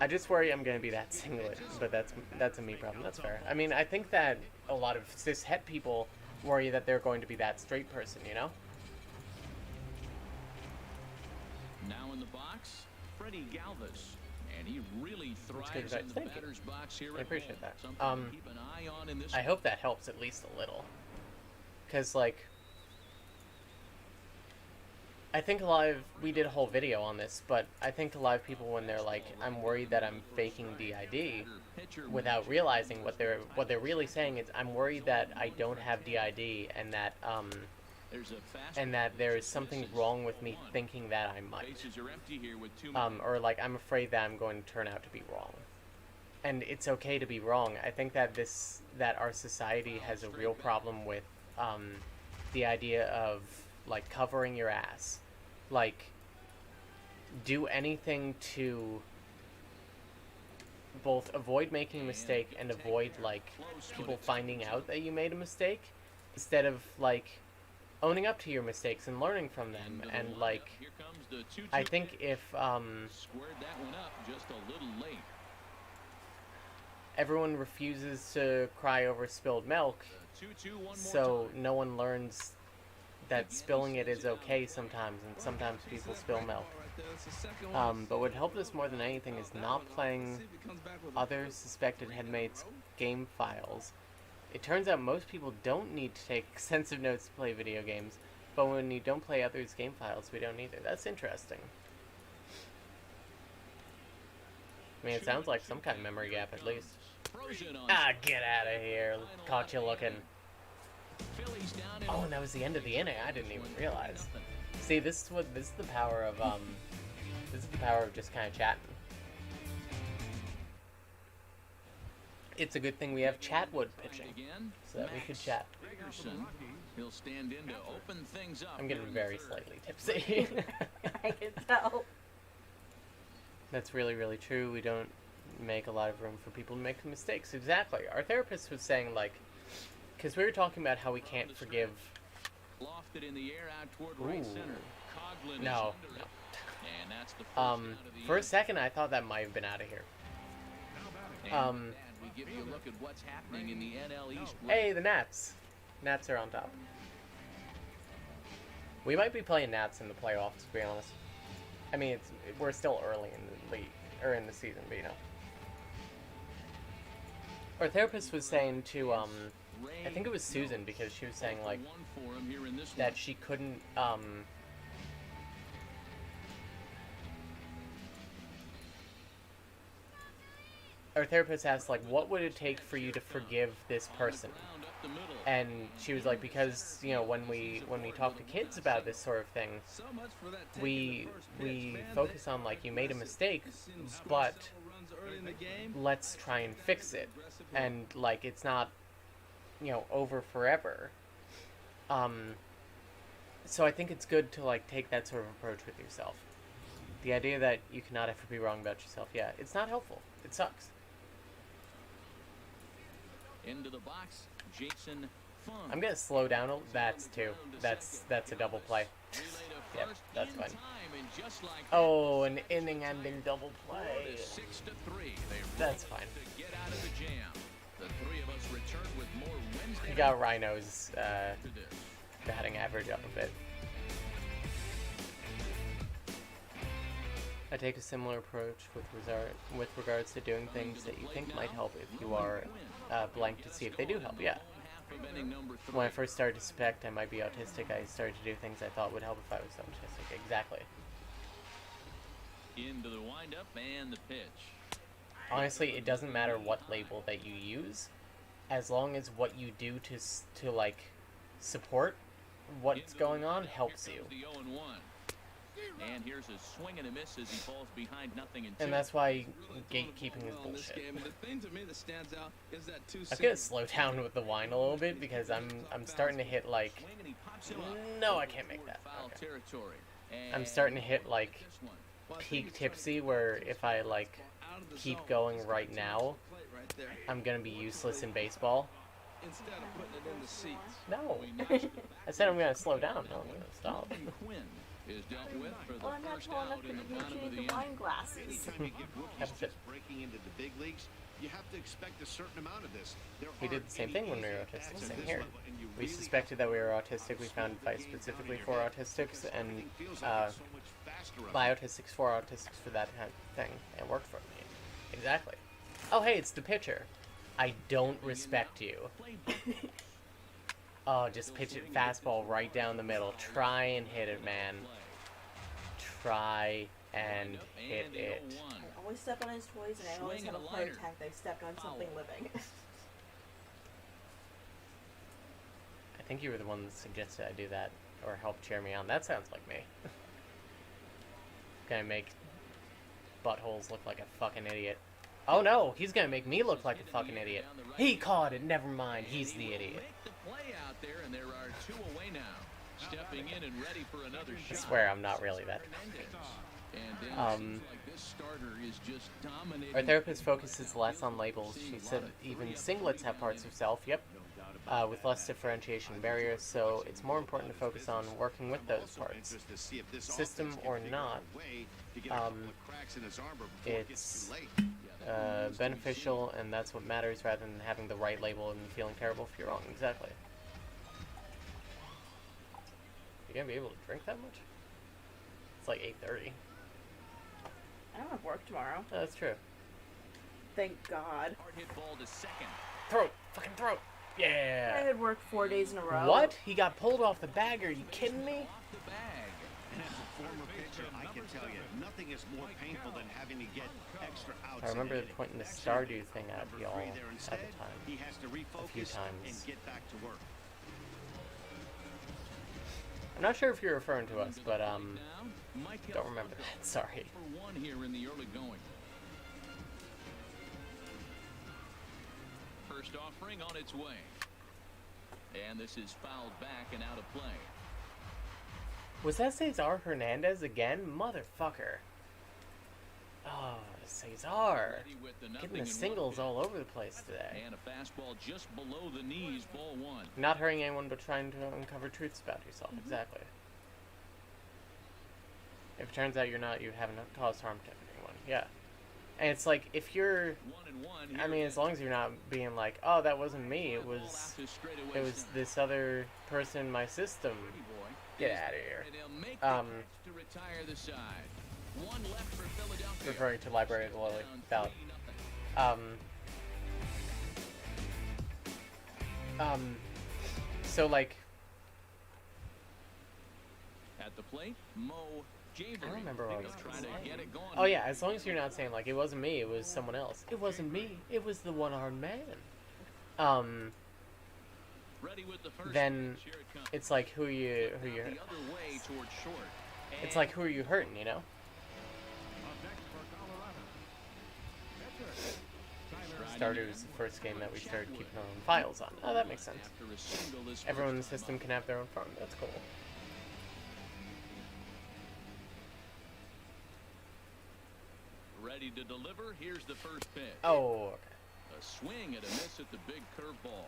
I just worry I'm gonna be that singlet, but that's a me problem. That's fair. I mean, I think that a lot of cis-het people worry that they're going to be that straight person, you know? Now in the box, Freddie Galvis. And he really thrives in the batter's box here. I appreciate that. Keep an eye on in this I hope that helps at least a little. Because, like, I think we did a whole video on this, but I think a lot of people, when they're like, I'm worried that I'm faking DID, without realizing what they're really saying is, I'm worried that I don't have DID, and that there is something wrong with me thinking that I might. Or like, I'm afraid that I'm going to turn out to be wrong. And it's okay to be wrong. I think that our society has a real problem with the idea of like covering your ass. Like, do anything to both avoid making a mistake and avoid like people finding out that you made a mistake, instead of like owning up to your mistakes and learning from them. And like, I think if everyone refuses to cry over spilled milk, so no one learns that spilling it is okay sometimes, and sometimes people spill milk. But what helped us more than anything is not playing other suspected headmates' game files. It turns out most people don't need to take extensive notes to play video games, but when you don't play others' game files, we don't either. That's interesting. I mean, it sounds like some kind of memory gap at least. Ah, get out of here. Caught you looking. Oh, and that was the end of the inning. I didn't even realize. See, this is the power of just kind of chatting. It's a good thing we have Chatwood pitching, so that we could chat. He'll stand in to open things up. I'm getting very slightly tipsy. I can tell. That's really, really true. We don't make a lot of room for people to make mistakes. Exactly. Our therapist was saying, like, because we were talking about how we can't forgive. Lofted in the air out toward right center. Coughlin No. And that's the first out of the For a second, I thought that might have been out of here. And we give you a look at what's happening in the NL East. Hey, the Nats. Nats are on top. We might be playing Nats in the playoffs, to be honest. I mean, we're still early in the league, or in the season, but you know. Our therapist was saying to, I think it was Susan, because she was saying, like, that she couldn't, our therapist asked, like, what would it take for you to forgive this person? And she was like, because, you know, when we talk to kids about this sort of thing, we focus on, like, you made a mistake, but let's try and fix it. And, like, it's not, you know, over forever. So I think it's good to, like, take that sort of approach with yourself. The idea that you cannot ever be wrong about yourself, yeah, it's not helpful. It sucks. Into the box, Jason Fung. I'm gonna slow down. That's two. That's a double play. Yep, that's fine. Oh, an inning-ending double play. That's fine. He got Rhino's batting average up a bit. I take a similar approach with regards to doing things that you think might help if you are blank to see if they do help. Yeah. When I first started to suspect I might be autistic, I started to do things I thought would help if I was autistic. Exactly. Into the windup and the pitch. Honestly, it doesn't matter what label that you use. as long as what you do to like support what's going on helps you. And here's a swing and a miss as he falls behind 0-2. And that's why gatekeeping is bullshit. The thing to me that stands out is that I'm gonna slow down with the wine a little bit because I'm starting to hit like. No, I can't make that. Okay. I'm starting to hit like peak tipsy where if I like keep going right now, I'm gonna be useless in baseball. Instead of putting it in the seats. No, I said I'm gonna slow down. No, I'm gonna stop. Is dealt with for the Well, I'm not first tall out enough in to the be bottom of the the inning. wine glasses. Anytime you get rookies That's it. just breaking into the big leagues, you have to expect a certain amount of this. We did the same thing when we were autistic. Same here. We suspected that we were autistic. We found advice specifically for autistics and by autistics for autistics for that kind of thing. It worked for me. Exactly. Oh, hey, it's the pitcher. I don't respect you. Oh, just pitch it fastball right down the middle. Try and hit it, man. Try and hit it. I always step on his toys, and I always have a heart attack that I stepped on something living. I think you were the one that suggested I do that, or helped cheer me on. That sounds like me. Gonna make buttholes look like a fucking idiot. Oh no, he's gonna make me look like a fucking idiot. He caught it, never mind, he's the idiot. Play out there, and there are 2 away now. Stepping in and ready for another I shot. swear I'm not really that. And like this starter is just dominating. Our therapist focuses less on labels. She said even singlets have parts of self, yep, with less differentiation barriers, so it's more important to focus on working with those parts. System or not, it's beneficial, and that's what matters rather than having the right label and feeling terrible if you're wrong. Exactly. You gonna be able to drink that much? It's like 8:30. I don't have work tomorrow. Oh, that's true. Thank God. Hard hit ball to second. Throat! Fucking throat! I Yeah! had work 4 days in a row. What? He got pulled off the bag? Are you kidding me? Off the bag. And as a former pitcher, I can tell you, nothing is more painful than having to get extra outs. I remember in an inning. pointing the Actually, Stardew thing at number y'all 3 there at instead, the time. he has to refocus few times. and get back to work. I'm not sure if you're referring to us, but Down, Mike don't remember that. Sorry. for 1 here in the early going. First offering on its way. And this is fouled back and out of play. Was that Cesar Hernandez again? Motherfucker. Oh, Cesar. Ready with the Getting nothing the and singles 1 all over the place today. And a fastball just below the knees, ball 1. Not hurting anyone, but trying to uncover truths about yourself. Exactly. If it turns out you're not, you haven't caused harm to anyone. Yeah. And it's like, if you're... 1-1. I mean, as long as you're not being like, oh, that wasn't me. It was this other person in my system. Get out of here. To retire the side. 1 left for Philadelphia. Referring to Library of the Lily. Valid. So like, At the plate, Mo Javery. I don't remember what I was trying to get it going. oh yeah, as long as you're not saying like, it wasn't me, it was someone else. It wasn't me, it was the one-armed man. Ready with the first Then pitch. Here it comes. it's like, who you The other way towards short. it's like, who are you hurting, you know? Starter was the first game that we started keeping our own files on. Oh, that makes sense. After a single this Everyone in the first time system up. can have their own phone. That's cool. Ready to deliver. Here's the first pitch. Oh, okay. A swing and a miss at the big curveball.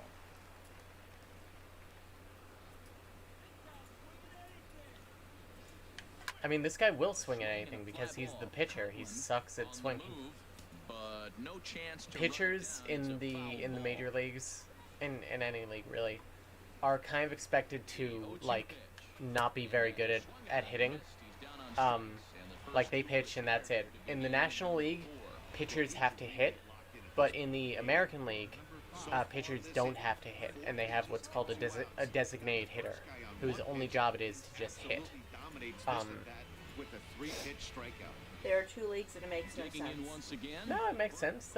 I mean, this guy will swing at anything because he's the pitcher. He sucks at On the swinging. move, but no chance to Pitchers run it down. in It's a foul the ball. major leagues, in any league really, are kind of expected to like not be very good at hitting. Like they pitch and that's it. In the National League, pitchers have to hit, but in the American League, pitchers don't have to hit, and they have what's called a designated hitter, whose only job it is to just hit. Absolutely dominates this at bat with a 3-pitch strikeout. There are 2 leagues and it makes no Digging in sense. once again. No, it makes sense.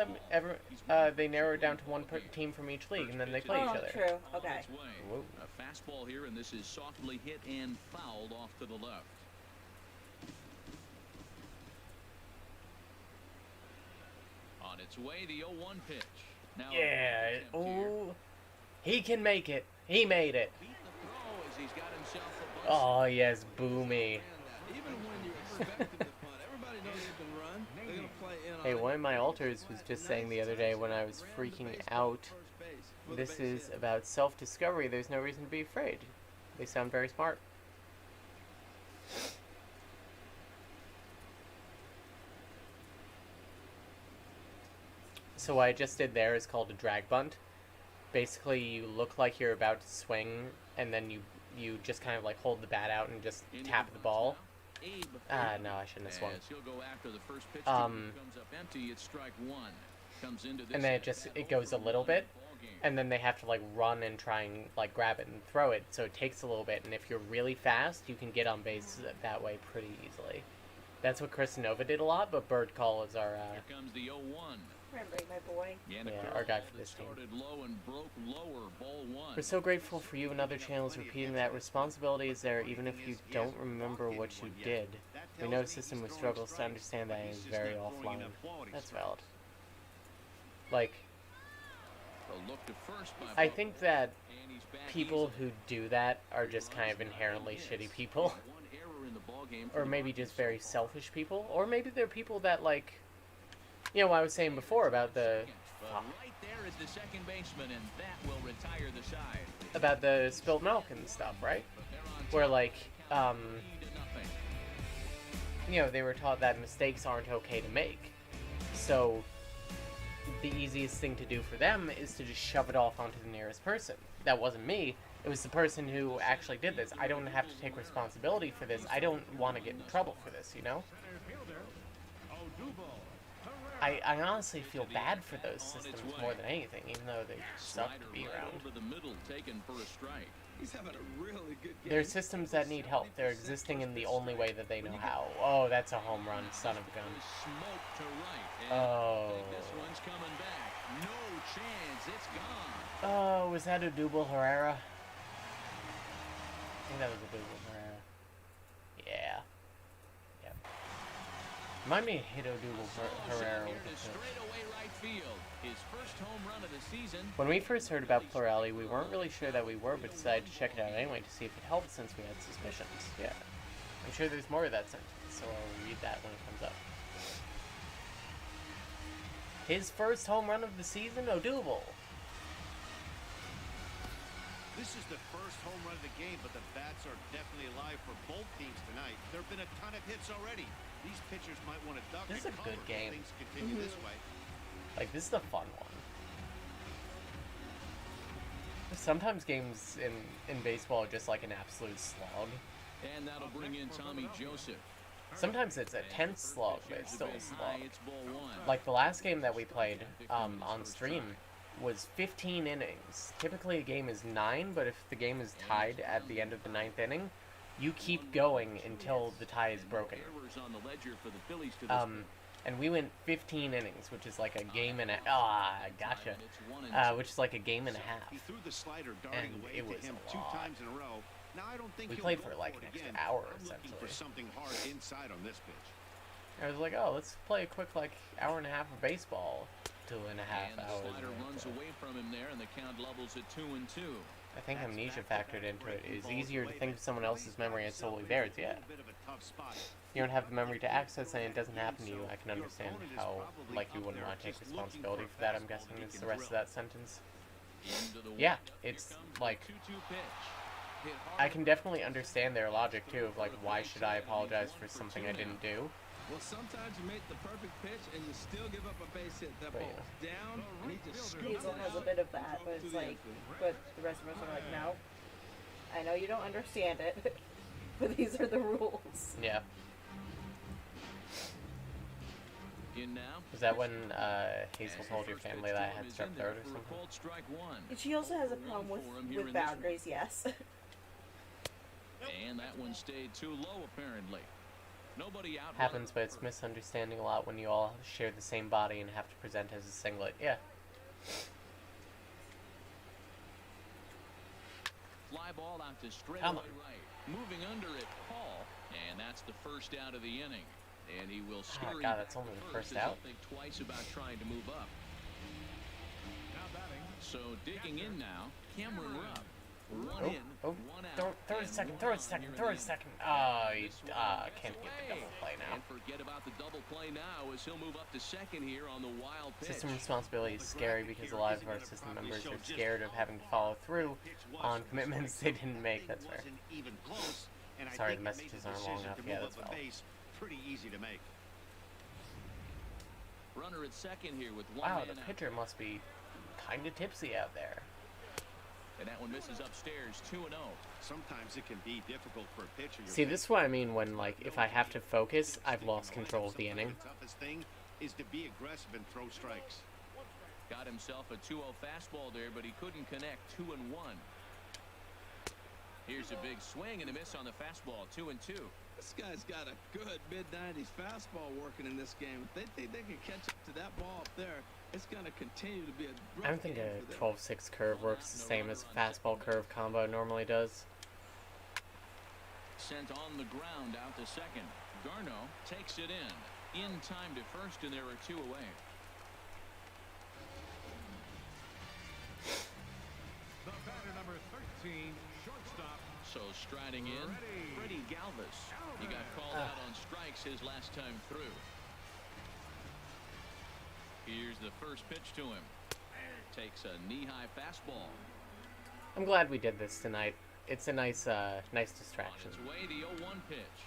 They narrow it down to one team from each league, and then they play each Oh, other. true. Okay. Its way. Whoa. A fastball here, and this is softly hit and fouled off to the left. On its way, the 0-1 pitch. Now Yeah. a attempt here. Oh, he can make it. He made it. Beat the throw as he's got himself a bunt. Oh yes, boomy. Even when you're expecting the punt, everybody knows they can run. They're gonna play in Hey, on one it. of my alters was just saying the other day when I was freaking out, this is about self-discovery. There's no reason to be afraid. They sound very smart. So what I just did there is called a drag bunt. Basically, you look like you're about to swing, and then you just kind of like hold the bat out and just tap the ball. Abe. No, I shouldn't have swung. As he'll go after the first pitch. Um, Comes up empty. It's strike 1. Comes into this And then it goes a little bit, and then they have to like run and try and like grab it and throw it. So it takes a little bit, and if you're really fast, you can get on base that way pretty easily. That's what Chris Nova did a lot, but Bird Call is our Here comes the 0-1. Remember my boy. And a Yeah, curveball our guy for that this team. started low and broke lower. Ball 1. We're so grateful for you and other channels repeating that responsibility is there even if you don't remember what you did. We know a system with struggles to understand that is very offline. That's valid. Like, A look to first by I Bubba. think that And he's back people easily. who do that are just kind of inherently shitty people. One error in the ballgame for Or the maybe Rockies just very so far. selfish people. Or maybe they're people that like, you know what I was saying before about the But right there is the second baseman, and that will retire the side. about the spilt milk and stuff, right? But they're on Where top. like, 3-0. you know, they were taught that mistakes aren't okay to make. So the easiest thing to do for them is to just shove it off onto the nearest person. That wasn't me. It was the person who actually did this. I don't have to take responsibility for this. I don't want to get in trouble for this, you know? I honestly feel bad for those systems more than anything, even though they suck to be Slider right around. over the middle, taken for a strike. He's having a really good game. They're systems that need help. They're existing in the only way that they know how. Oh, that's a home run, son of a gun. Smoke to right. And Oh. I think this one's coming back. No chance. It's gone. Oh, was that a double Herrera? I think that was a double Herrera. Yeah. Yep. Remind me of Hito double Herrera with Here the to pitch. straightaway right field. His first home run of the season. When we first heard about plurality, we weren't really sure that we were, but decided to check it out anyway to see if it helped since we had suspicions. Yeah. I'm sure there's more of that sentence, so I'll read that when it comes up. His first home run of the season, Odubel. This is the first home run of the game, but the bats are definitely alive for both teams tonight. There have been a ton of hits already. These pitchers might want to duck This is and a cover good if game. things continue this way. Like, this is a fun one. Sometimes games in baseball are just like an absolute slog. And that'll bring in Tommy Joseph. Sometimes it's a tense slog, but it's still a slog. It's ball 1. Like the last game that we played on stream was 15 innings. Typically a game is 9, but if the game is tied at the end of the 9th inning, you keep going until the tie is broken. Errors on the ledger for the Phillies to this point. And we went 15 innings, which is like a game and a gotcha. It's 1-2. Which is like a game and a half. He threw the slider darting And away it to was him a 2 lot. times in a row. Now I don't think We he'll played go for like it an extra again. hour, I'm looking for essentially. something hard inside on this pitch. I was like, oh, let's play a quick like hour and a half of baseball. 2.5 And the hours. slider runs away from him there, and the count levels at 2-2. I think amnesia factored into it. It is easier to think of someone else's memory as solely theirs, yeah. You don't have the memory to access and it doesn't happen to you. I can understand how, like, you wouldn't want to take responsibility for that, I'm guessing is the rest of that sentence. Into the Yeah, wind. it's Here comes like, the 2-2 pitch. Hit hard. I can definitely understand their logic too, of like, why should I apologize for something I didn't do? Well, sometimes you make the perfect pitch and you still give up a base hit. That But, ball's down, and he just scoops Hazel it has a out bit of that, but to it's the like, outfield. but the rest of us are like, no. I know you don't understand it, but these are the rules. Yeah. In now. Was that when Hazel As the told your first family pitch that I to him had is struck in there third or for a something? called strike 1. And she also has a problem for him here with in this one. boundaries, yes. And that one stayed too low, apparently. Nobody out. Happens, but it's misunderstanding a lot when you all share the same body and have to present as a singlet. Yeah. Fly ball out to straight Come away on. right. Moving under it, Paul, and that's the first out of the inning. And he will scurry. God, that's only the first out. Think twice about trying to move up. So digging in now, Cameron Rupp. One in, one out. Throw it a second. Oh, you can't get the double play now. And forget about the double play now as he'll move up to second here on the wild pitch. System responsibility is scary because a lot of our system members are scared of having to follow through on commitments they didn't make. That's fair. Sorry, the messages aren't long enough. Yeah, that's valid. Pretty easy to make. Runner at second here with one Wow, man the out. pitcher must be kind of tipsy out there. And that one misses upstairs, 2-0. Sometimes it can be difficult for a pitcher. See, this is what I mean when, like, if I have to focus, I've lost control of the inning. The toughest thing is to be aggressive and throw strikes. Got himself a 2-0 fastball there, but he couldn't connect. 2-1. Here's a big swing and a miss on the fastball. 2-2. This guy's got a good mid-90s fastball working in this game. If they think they can catch up to that ball up there, it's going to continue to be a rough I don't think game a for them. 12-6 curve works the same as a fastball curve combo normally does. Sent on the ground out to second. Garno takes it in time to first, and there are 2 away. The batter number 13, shortstop. So striding in, Freddie Galvis. He got called out on strikes his last time through. Here's the first pitch to him. Takes a knee-high fastball. I'm glad we did this tonight. It's a nice, nice distraction. On its way, the 0-1 pitch.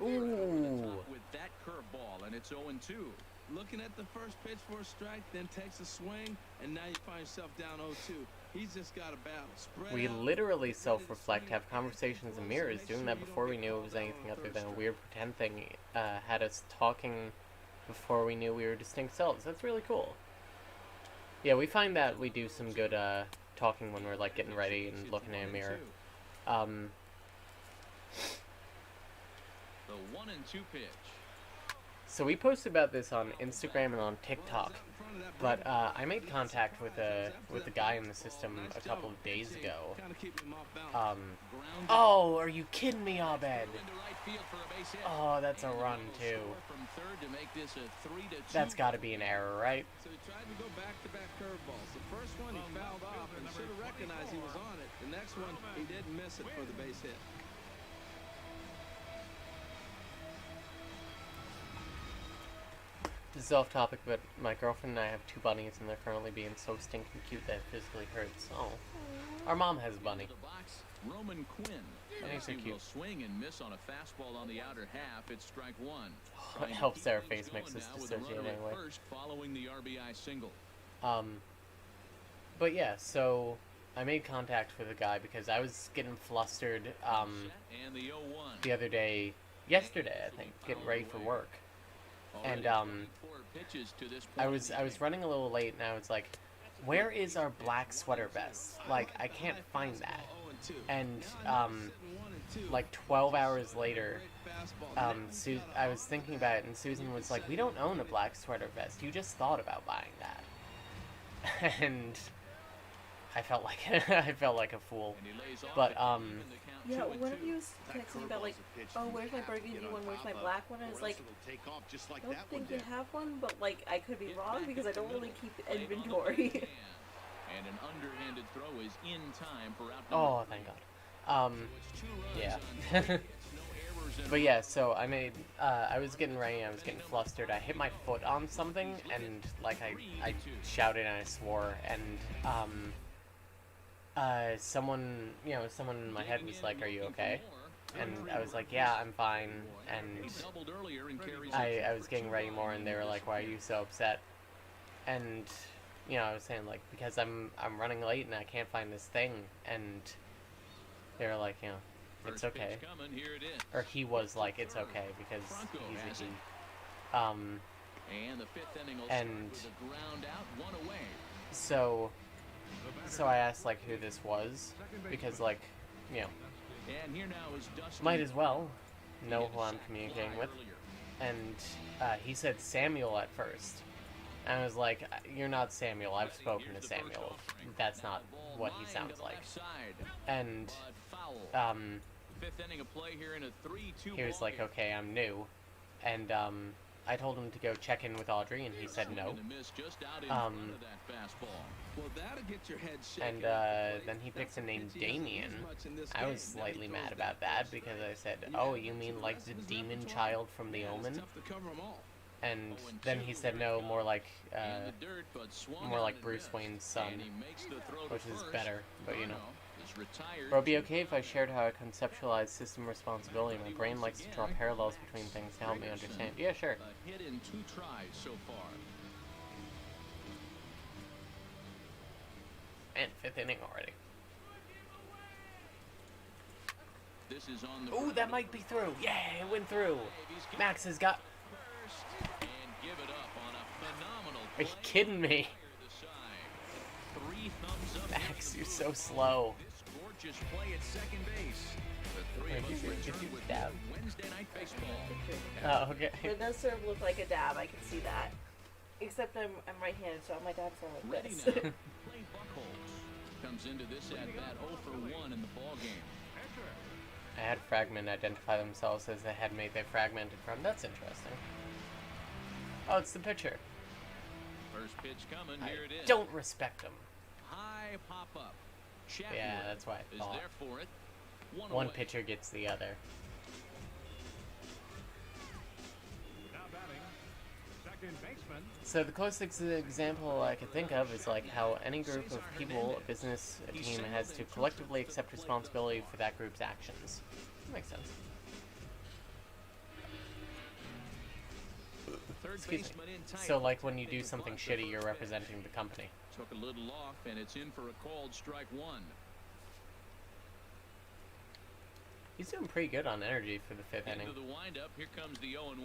Ooh. With that curveball, and it's 0-2. Looking at the first pitch for a strike, then takes a swing, and now you find yourself down 0-2. He's just got a battle. Spread We out, literally ready to self-reflect, swing. have conversations in mirrors. Doing that before we knew it was anything other than a weird pretend thing had us talking before we knew we were distinct selves. That's really cool. Yeah, we find that we do some good talking when we're like getting ready and looking in a mirror. The 1-2 pitch. So we posted about this on Instagram and on TikTok, but I made contact with a guy in the system a couple of days ago. Oh, are you kidding me, Abed? Oh, that's a run too. That's got to be an error, right? So he tried to go back-to-back curveballs. The first one he fouled off and should have recognized he was on it. The next one, he didn't miss it for the base hit. This is off topic, but my girlfriend and I have 2 bunnies, and they're currently being so stinking cute that it physically hurts. Oh, our mom has a bunny. The box, Roman Quinn. Bunnies are He will cute. swing and miss on a fastball on the outer half. It's strike 1. It helps Trying our to keep face things mix going is now with a dissociated runner at anyway. first following the RBI single. But yeah, so I made contact with a guy because I was getting flustered And the 0-1. the other day, yesterday I think, getting ready for work. And Already 4 pitches to this I point was in the running a little late, and I was like, where is our black sweater vest? Like, I can't find that. And like 12 hours later, I was thinking about it, and Susan was like, we don't own a black sweater vest. You just thought about buying that. And I felt like I felt like a fool. And he lays off But it, even the count Yeah, 2-2. one of you was texting me about like, oh, where's my burgundy one, where's my black one? And it's like, Take off just like I don't that one think you did. have one, but like, I could be Hit wrong back because at I don't the really middle, keep played on the inventory. backhand. And an underhanded throw is in time for out Oh, number thank 3. God. So it's 2 runs Yeah. on 3 hits, no errors in But yeah, so I made, I was getting ready, I was getting flustered, I hit my foot on something, and, like, I shouted and I swore, and, someone in my head was like, are you okay? And I was like, yeah, I'm fine, and He doubled earlier and carries I was getting ready more, and they were like, why are you so upset? And, you know, I was saying, like, because I'm running late and I can't find this thing, and they were like, you know, it's First pitch okay. coming, here it is. Or he was like, it's okay, because Franco has he's a it. he. And the 5th inning will And- start with a ground out, 1 away. So I asked, like, who this was, because, like, you know, And here now is Dusty. might as well. know who I'm communicating with. And he said Samuel at first. And I was like, you're not Samuel. I've spoken to Samuel. That's not what he sounds like. And he was like, okay, I'm new. And I told him to go check in with Audrey, and he said no. And then he picked a name Damien. I was slightly mad about that because I said, oh, you mean like the demon child from The Omen? And then he said no, more like Bruce Wayne's son, which is better, but you know. But it'd be okay if I shared how I conceptualize system responsibility. My brain likes to draw parallels between things to help me understand. Yeah, sure. Hit in 2 tries so far. And 5th inning already. This is on the Ooh, that might be through. Yeah, it went through. Max has got... and give it up on a phenomenal Are you kidding me? 3 thumbs up. Max, you're so slow. Gorgeous play at second base. The 3 of us return with dab. Wednesday Night Baseball. Oh, okay. It does sort of look like a dab. I can see that. Except I'm right-handed, so my dabs are like Ready this. now. Clay Buchholz comes into this at bat 0 for 1 in the ball game. I had Fragment identify themselves as the headmate they fragmented from. That's interesting. Oh, it's the pitcher. First pitch coming. Here it is. Don't respect him. High pop up. Yeah, that's why I is thought. there for it. One away. pitcher gets the other. So the closest example I could think of is like how any group of people, a business, a team has to collectively accept responsibility for that group's actions. That makes sense. Excuse me. So like when you do something shitty, you're representing the company. Took a little off, and it's in for a called strike 1. He's doing pretty good on energy for the 5th inning. Into the windup, here comes the 0-1.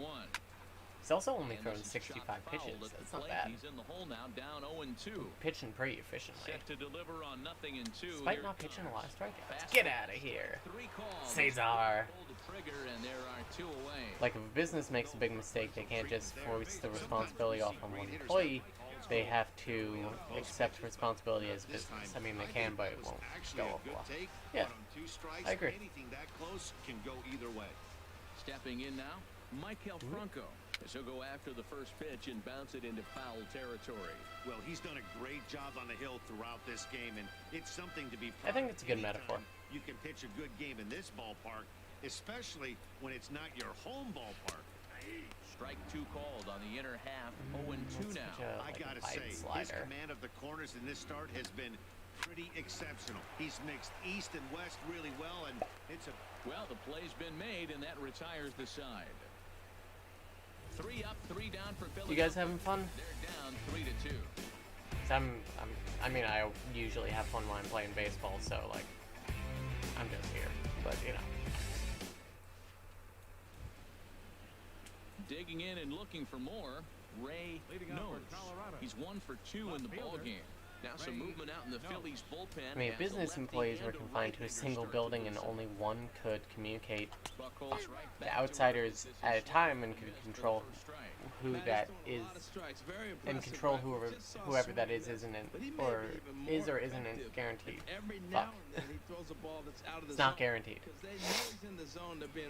He's also only thrown 65 pitches. That's not bad. He's in the hole now, down 0-2. Pitching pretty efficiently. Set to deliver on 0-2. Despite not pitching a lot of strikeouts. Get out of here. 3 calls. Cesar. Pulled the trigger, and there are 2 away. Like if a business makes a big mistake, they can't just force the responsibility off on one employee. They have to accept responsibility as a business. I mean, they can, but it won't go over well. Yeah, I agree. Anything that close can go either way. Stepping in now, Michael Franco. As he'll go after the first pitch and bounce it into foul territory. Well, he's done a great job on the hill throughout this game, and it's something to be proud I think it's a good Anytime metaphor. You can pitch a good game in this ballpark, especially when it's not your home ballpark. Strike 2 called on the inner half. 0-2 now. I gotta say, his command of the corners in this start has been pretty exceptional. He's mixed east and west really well, and it's a... Well, the play's been made, and that retires the side. 3 up, 3 down for Philadelphia. You guys having fun? They're down 3-2. I mean, I usually have fun when I'm playing baseball, so like, I'm just here. But you know. Digging in and looking for more, Ray knows. He's 1 for 2 in the ball game. Now some movement out in the Phillies bullpen. I mean, if business employees were confined to a single building and only one could communicate to outsiders at a time and could control who that is, and control whoever that is isn't or isn't guaranteed. Fuck. It's not guaranteed. That'd be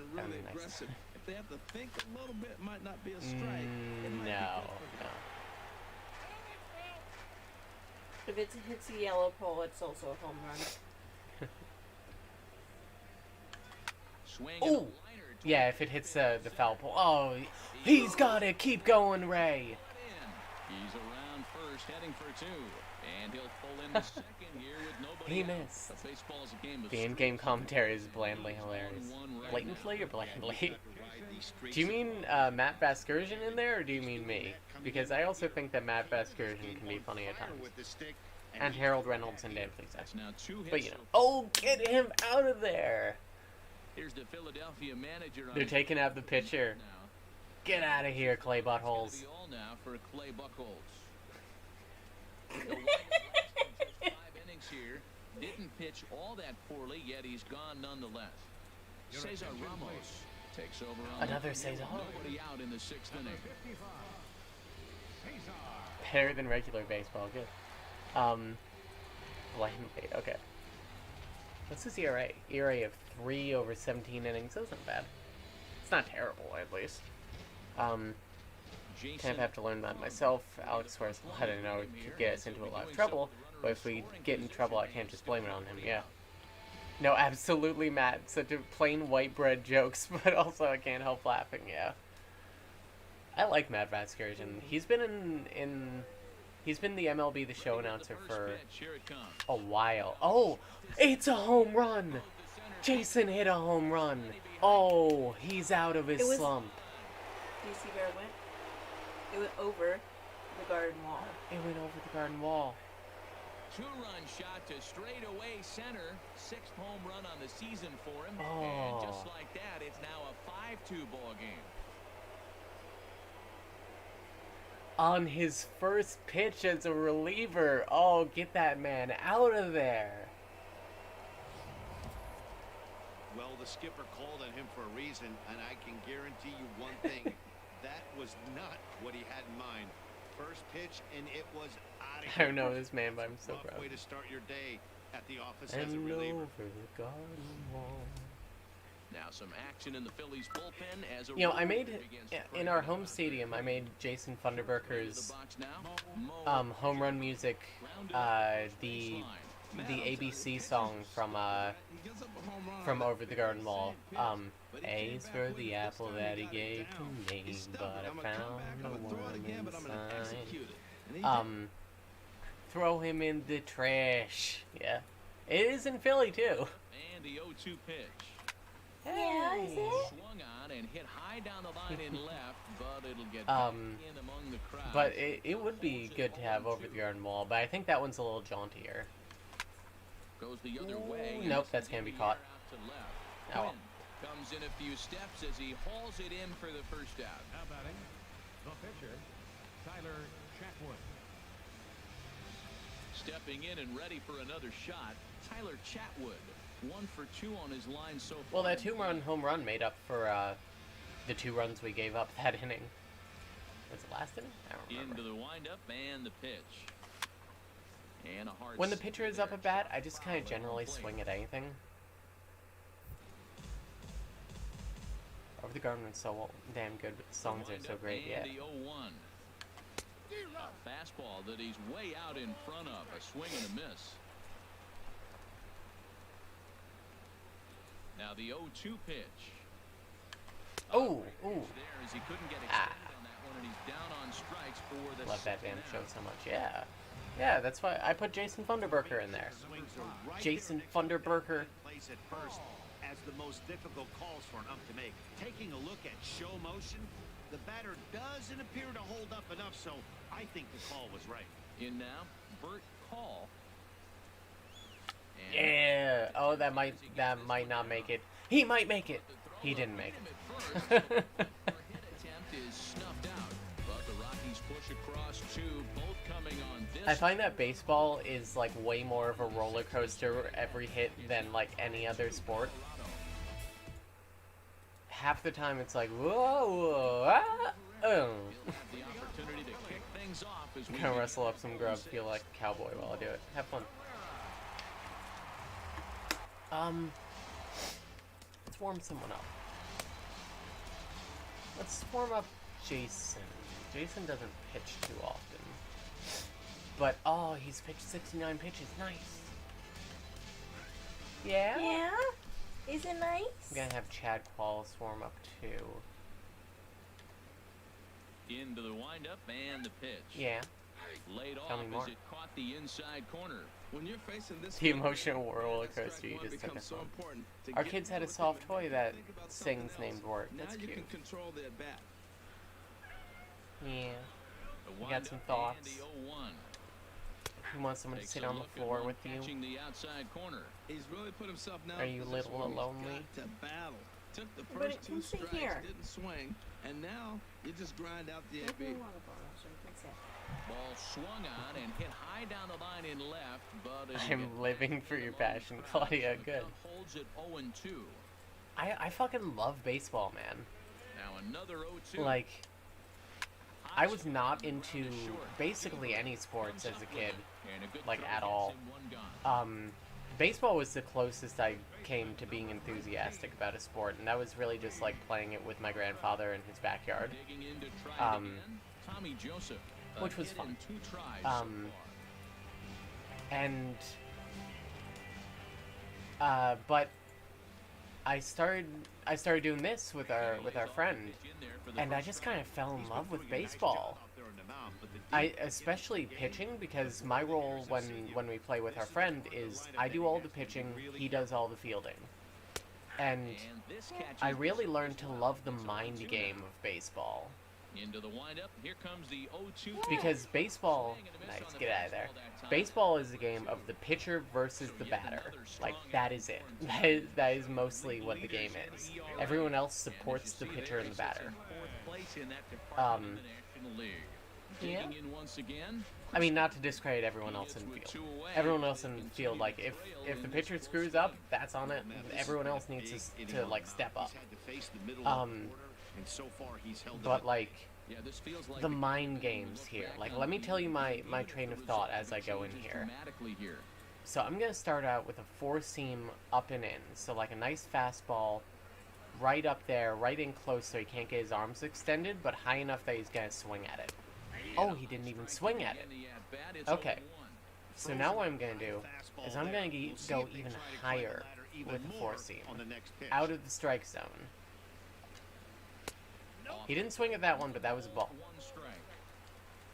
nice. If they have to think a little bit, it might not be a strike. No. If it hits a yellow pole, it's also a home run. Oh! Yeah, if it hits the foul pole. Oh, he's got it. Keep going, Ray. He's around first, heading for 2. And he'll pull into second here with nobody. He out. missed. Baseball's a game of The in-game commentary is blandly hilarious. Blatantly or blandly? Do you mean Matt Vasgersian in there, or do you mean me? Because I also think that Matt Vasgersian can be funny at times. And Harold Reynolds and Dan Pleasant. But you know. Oh, get him out of there! Here's the Philadelphia manager. They're taking out the pitcher. Get out of here, Clay Buttholes. The all now for Clay Buchholz. 5 innings here. Didn't pitch all that poorly, yet he's gone nonetheless. Cesar Ramos Takes over on Another the field, Cesar. nobody out in the 6th inning. Better than regular baseball. Good. Lightweight. Okay. What's his ERA? ERA of 3 over 17 innings. That's not bad. It's not terrible, at least. Kind of have to learn that myself. Alex swears I don't know, it could get us into a lot of trouble, but if we get in trouble, I can't just blame it on him. Yeah. No, absolutely, Matt. Such a plain white bread jokes, but also I can't help laughing. Yeah. I like Matt Vasgersian. He's been he's been the MLB The Show announcer for a while. Oh, it's a home run! Jason hit a home run. Oh, he's out of his slump. Do you see where it went? It went over the garden wall. It went over the garden wall. 2-run shot to straightaway center. 6th home run on the season for him. Oh. And just like that, it's now a 5-2 ball game. On his first pitch as a reliever. Oh, get that man out of there. Well, the skipper called on him for a reason, and I can guarantee you one thing. That was not what he had in mind. First pitch, and it was out of I here. don't know this man, but I'm so Rough proud. way to start your day at the office as a And reliever. over the garden wall. Now some action in the Phillies bullpen as a You know, I made reliever begins to in pray our for home the stadium. I made Jason Funderburker's the box now. home run music, the ABC song from Over the Garden Wall. A's for the apple that he gave to me, but I found the worm inside. Throw him in the trash. Yeah, it is in Philly too. And the 0-2 pitch. Yeah, is it? Swung on and hit high down the line in left, but it'll get back in among the crowd. But it would be good to have Over the Garden Wall, but I think that one's a little jauntier. Goes the other way. Nope, that's gonna be caught. Out to left. Oh well. Quinn comes in a few steps as he hauls it in for the first out. Now batting, the pitcher, Tyler Chatwood. Stepping in and ready for another shot, Tyler Chatwood. 1 for 2 on his line so far. Well, that 2-run home run made up for the 2 runs we gave up that inning. Was it last inning? I don't remember. Into the windup and the pitch. And a hard When the single pitcher is there. up at bat, I just kind of generally swing at anything. Over the Garden is so damn good, but the songs are so great. Yeah. And the 0-1. A fastball that he's way out in front of. A swing and a miss. Now the 0-2 pitch. Oh, ooh. There as he couldn't get extended on that one, and he's down on strikes for the Love that damn second show out. so much. Yeah. Yeah, that's why I put Jason Funderburker in there. Swings are right Jason there. Funderburker. Place at first as the most difficult calls for an ump to make. Taking a look at show motion, the batter doesn't appear to hold up enough, so I think the call was right. In now, Bert Call. And Yeah. Oh, that might not make it. He might make it. He didn't make it. Her hit attempt is snuffed out, but the Rockies push across 2, both coming on this. I find that baseball is like way more of a roller coaster every hit than like any other sport. Half the time it's like whoa, whoa ah, oh. He'll have the opportunity to kick things off as we Gonna wrestle up some grub, feel like a cowboy while I do it. Have fun. Let's warm someone up. Let's warm up Jason. Jason doesn't pitch too often. But, oh, he's pitched 69 pitches. Nice. Yeah? Yeah? Is it nice? I'm gonna have Chad Qualls warm up too. into the windup and the pitch. Yeah. Laid Tell off me more. as it caught the inside corner. When you're facing this The kind of emotional pressure, roller that's coaster you why it just took becomes us so on. important to Our get kids had a to it soft and toy that think about something sings else. named Wart. Now That's you cute. can control the at bat. Yeah. The You got some windup thoughts? and the 0-1. You want someone to Takes sit a on the look at floor one with you? catching the outside corner. He's really put himself now. Are in a you position little where he's lonely? got to battle. Took the But first it two can sit strikes, here. didn't swing, and now you just grind out the at bat. Ball swung on and hit high down the line in left, but it'll I'm get living back for in your among the passion, crowd. Claudia. The Good. count holds at 0-2. I fucking love baseball, man. Now another 0-2. Like, I was not into basically any sports as a kid, like, at all. Baseball was the closest I came to being enthusiastic about a sport, and that was really just, like, playing it with my grandfather in his backyard. Which was fun. But I started doing this with our friend, and I just kind of fell in love with baseball. Especially pitching, because my role when we play with our friend is I do all the pitching, he does all the fielding. And I really learned to love the mind game of baseball. Into the windup. Here comes the 0-2. Because baseball, nice, get out of there. Baseball is a game of the pitcher versus the batter. Like, that is it. That is mostly what the game is. Everyone else supports the pitcher and the batter. Yeah. I mean, not to discredit everyone else in the field. Everyone else in the field, like, if the pitcher screws up, that's on it. Everyone else needs to like, step up. But, like, the mind games here. Like, let me tell you my train of thought as I go in here. So I'm going to start out with a 4-seam up and in. So, like, a nice fastball right up there, right in close so he can't get his arms extended, but high enough that he's going to swing at it. Oh, he didn't even swing at it. Okay. So now what I'm going to do is I'm going to go even higher with the 4-seam. Out of the strike zone. He didn't swing at that one, but that was a ball.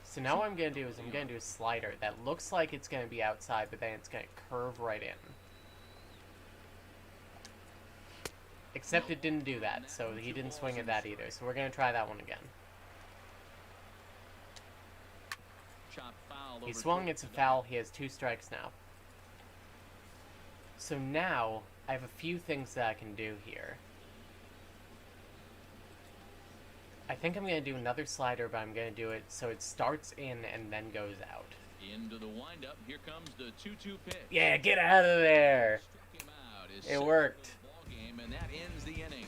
So now what I'm going to do is I'm going to do a slider that looks like it's going to be outside, but then it's going to curve right in. Except it didn't do that, so he didn't swing at that either. So we're going to try that one again. He swung, it's a foul, he has 2 strikes now. So now, I have a few things that I can do here. I think I'm going to do another slider, but I'm going to do it so it starts in and then goes out. Into the windup, here comes the 2-2 pitch. Yeah, get out of there! It worked. And that ends the inning.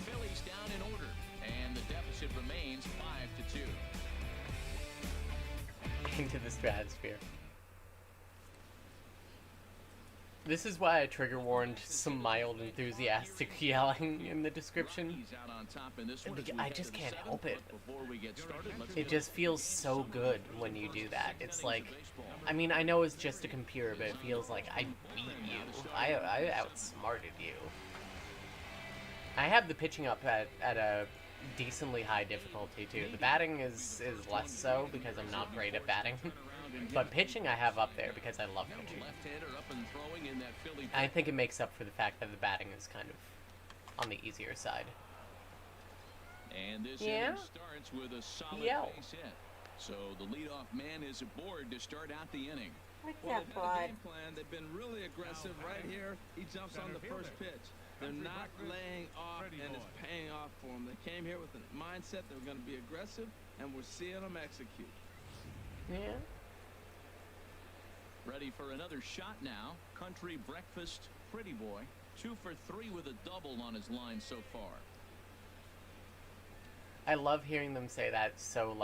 Phillies down in order, and the deficit remains 5-2. Into the stratosphere. This is why I trigger warned some mild enthusiastic yelling in the description. I just can't help it. It just feels so good when you do that. It's like, I mean, I know it's just a computer, but it feels like I beat you. I outsmarted you. I have the pitching up at a decently high difficulty too. The batting is less so because I'm not great at batting. But pitching I have up there because I love pitching. I think it makes up for the fact that the batting is kind of on the easier side. And this inning starts with a solid base hit. So the leadoff man is aboard to start out the inning. Well, they've had a game plan. They've been really aggressive right here. He jumps on the first pitch. They're not laying off, and it's paying off for them. They came here with a mindset they were going to be aggressive, and we're seeing them execute. Yeah. Ready for another shot now. Country breakfast, pretty boy. 2 for 3 with a double on his line so far. I love hearing them say that so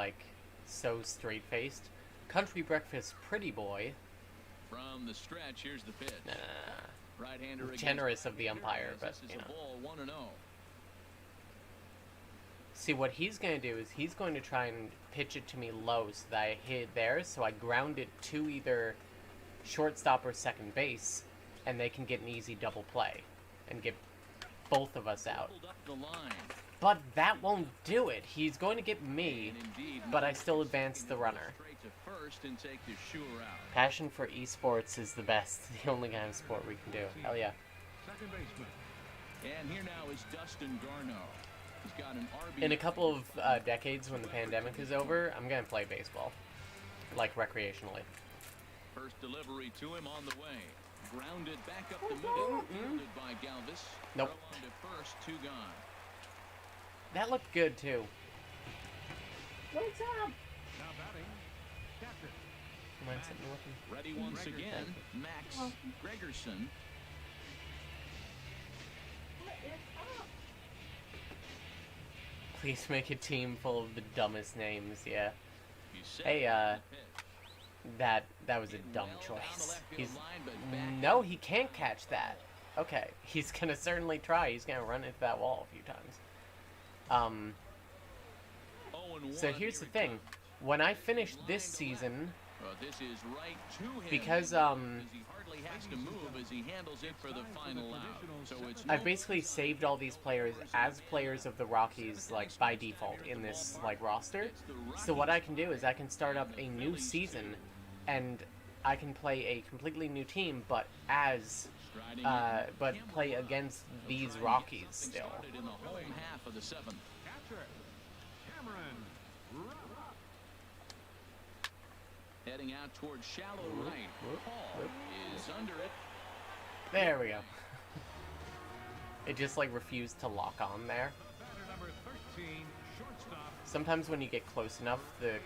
straight-faced. Country breakfast, pretty boy. From the stretch, here's the pitch. Nah. Right-hander Generous of the umpire, but, you know. Ball 1-0. See, what he's going to do is he's going to try and pitch it to me low so that I hit it there, so I ground it to either shortstop or second base, and they can get an easy double play and get both of us out. But that won't do it. He's going to get me, but I still advance the runner. Passion for esports is the best. The only kind of sport we can do. Hell yeah. And here now is Dustin Garneau. He's got an RB. In a couple of decades, when the pandemic is over, I'm gonna play baseball, like recreationally. First delivery to him on the way. Grounded back up the middle. Fielded by Galvis. Nope. On to first, 2 gone. That looked good too. What's up? Now batting, captain. Ready once again, Max Gregerson. Please make a team full of the dumbest names, yeah. He's set Hey, on the pitch. that was a dumb choice. No, he can't catch that. Okay, he's gonna certainly try. He's gonna run into that wall a few times. So here's the thing. When I finish this season, This is right to him. because, He hardly has to move as he handles it for the final out. So it's I've basically saved all these players as players of the Rockies, like, by default in this, like, roster. So what I can do is I can start up a new season, and I can play a completely new team, but but play against these Rockies still. started in the home half of the seventh. Heading out towards shallow right. Paul is under it. There we go. It just, like, refused to lock on there. Sometimes when you get close enough, the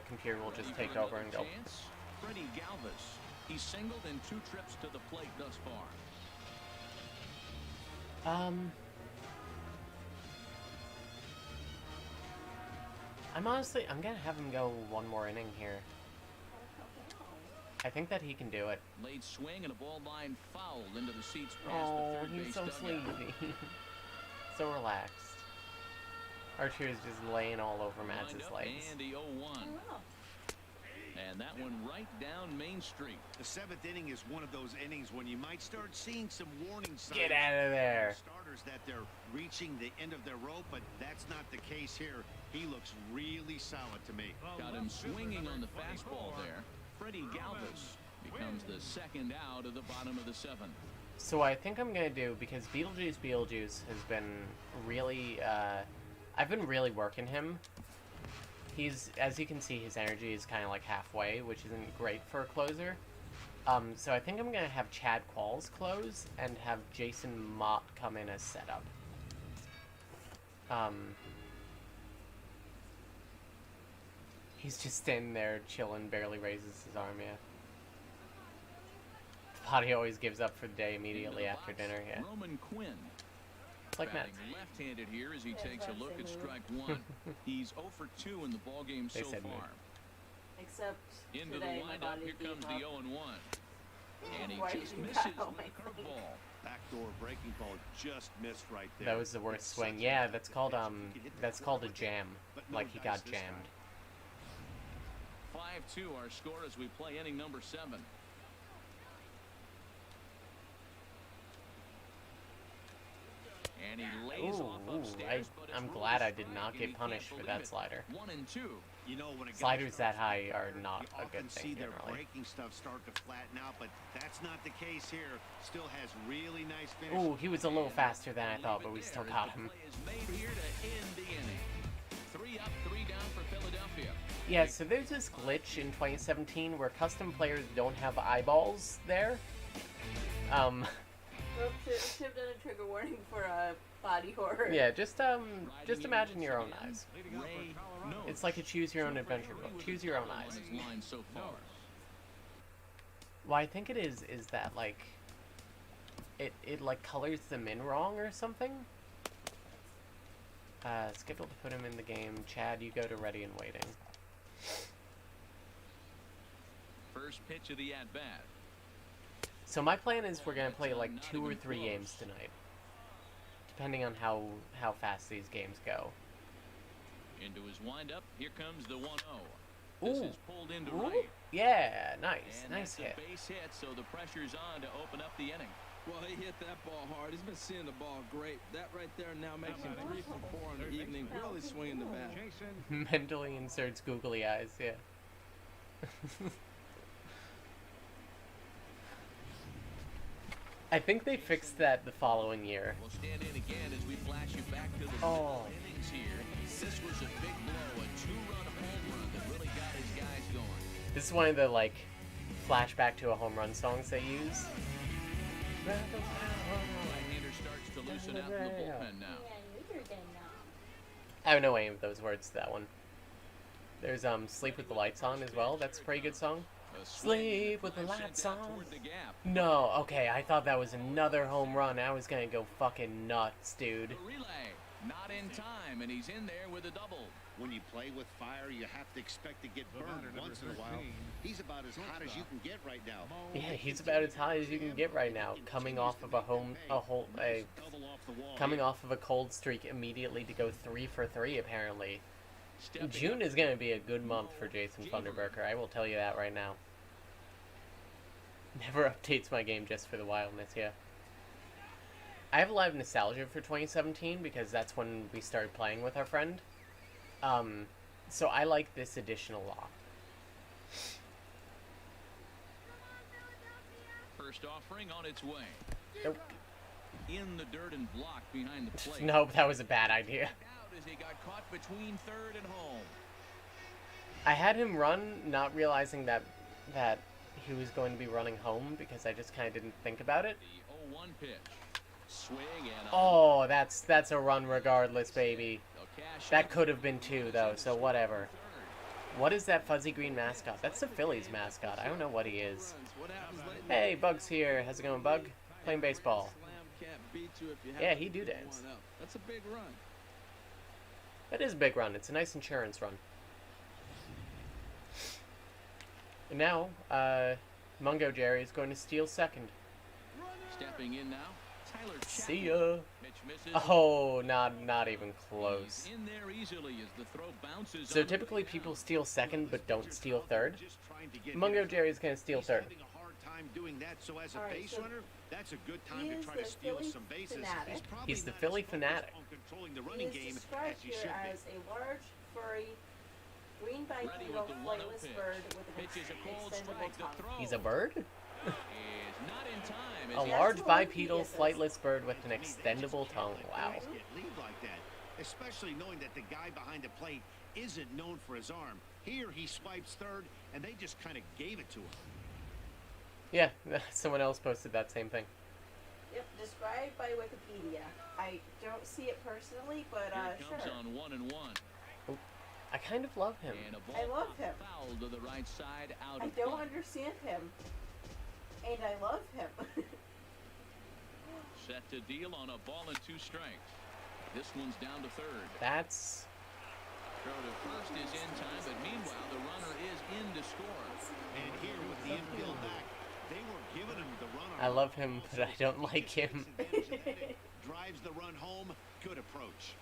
computer will just take over and go. Freddie Galvis. He's singled in 2 trips to the plate thus far. I'm gonna have him go one more inning here. I think that he can do it. Late swing and a ball line fouled into the seats past Oh, the third he's base so dugout. sleepy. So relaxed. Archer is just laying all over Matt's Lined up, legs. and the 0-1. And that one right down Main Street. The 7th inning is one of those innings when you might start seeing some warning signs. Get out of there. Starters that they're reaching the end of their rope, but that's not the case here. He looks really solid to me. Got him swinging on the fastball there. Freddie Galvis becomes the second out of the bottom of the 7th. So what I think I'm gonna do, because Beetlejuice has been really, I've been really working him. He's, as you can see, his energy is kind of like halfway, which isn't great for a closer. So I think I'm gonna have Chad Qualls close and have Jason Mott come in as setup. He's just standing there chilling, barely raises his arm, yeah. The body always gives up for the day immediately Into the after box, dinner, yeah. Roman Quinn. It's like Matt. Batting left-handed here as he Yeah, takes a that's look at the move. strike one. He's 0 for 2 in the ballgame They so said far. move. Except Into the today, my windup, body here comes the 0-1. And he Why just did you misses go? with a curveball. Backdoor breaking ball just missed right there. That was the worst It's swing. such Yeah, a that's good called pitch. If you could hit the that's floor called a with it, jam. but no Like he dice got this time. jammed. 5-2 our score as we play inning number 7. And he lays off upstairs, but his I'm rule glad is I did strike, not and get he punished can't for believe that it. slider. 1-2. You know, when a guy Sliders that starts high to are hit, not you a often good see thing their generally. breaking stuff start to flatten out, but that's not the case here. Still has really nice finish. Ooh, he was a little faster than I thought, but we still caught him. The play is made here to end the inning. 3 up, 3 down for Philadelphia. Yeah, so there's this glitch in 2017 where custom players don't have eyeballs there. Well, should have done a trigger warning for a body horror. Yeah, just imagine your own eyes. Ray knows. It's like a choose your own adventure book. Choose your own On eyes. his line so far. What I think it is that like it like colors them in wrong or something. Scheduled to put him in the game. Chad, you go to ready and waiting. First pitch of the at-bat. So my plan is we're gonna play like 2 or 3 games tonight, depending on how fast these games go. Into his windup, here comes the 1-0. This Ooh. is pulled into Ooh. right. Yeah, nice, And nice that's hit. a base hit, so the pressure's on to open up the inning. Well, he hit that ball hard. He's been seeing the ball great. That right there now makes him 3 from 4 in the evening. Really swinging the bat. Mentally inserts googly eyes. Yeah. I think they fixed that the following year. We'll stand in again as we flash you back to the Oh. middle innings here. This was a big blow, a 2-run home run that really got his guys going. This is one of the like flashback to a home run songs they use. Right-hander starts to loosen out in the bullpen now. I don't know any of those words to that one. There's Sleep with the Lights On as well. That's a pretty good song. A swing, Sleep with the drive lights sent out on. toward the gap. No, okay, I thought that was another home run. I was gonna go fucking nuts, dude. The relay. Not in time, and he's in there with a double. When you play with fire, you have to expect to get burned once in a while. He's about as hot as you can get right now. Yeah, he's about as hot as you can get right now, coming off of coming off of a cold streak immediately to go 3 for 3 apparently. June is going to be a good month for Jason Funderburker, I will tell you that right now. Never updates my game just for the wildness, yeah. I have a lot of nostalgia for 2017 because that's when we started playing with our friend. So I like this edition a lot. First offering on its way. Nope. In the dirt and blocked behind the plate. Nope, that was a bad idea. Out as he got caught between third and home. I had him run, not realizing that he was going to be running home because I just kind of didn't think about it. The 0-1 pitch. Swing and oh, that's a run regardless, baby. That could have been 2 though, so whatever. What is that fuzzy green mascot? That's the Phillies mascot. I don't know what he is. Hey, Bug's here. How's it going, Bug? Playing baseball. Yeah, he do dance. That's a big run. That is a big run. It's a nice insurance run. And now, Mungo Jerry is going to steal second. Stepping in now. Tyler See ya. Mitch misses. Oh, not even close. In there easily as the throw bounces. So typically people steal second but don't steal third. Mungo Jerry's going to steal third. Doing that, so as a Alright, base so runner, that's a good time he to is try the to steal Philly some bases. fanatic. He's the Philly fanatic. On controlling the He running is game described as he here should be. as a large, furry, green bipedal with the 1-0 flightless pitch. bird with an Pitches a cold extendable strike to tongue. throw. He's a bird? Is not in time as A he- large That's what bipedal Wikipedia says. flightless bird with an extendable tongue. Wow. Guys get lead like that, especially knowing that the guy behind the plate isn't known for his arm. Here he swipes third, and they just kind of gave it to him. Yeah, someone else posted that same thing. Yep, described by Wikipedia. I don't see it personally, but Here it comes sure. on 1-1. I kind of love him. And a I ball love him. foul to the right side out I of don't play. understand him. And I love him. Set to deal on a ball and 2 strikes. This one's down to third. That's... Throw to first is in time, but meanwhile the runner is in to score. And here with the infield back, they were giving him the run. I love him, but I don't like him. Drives the run home. Good approach.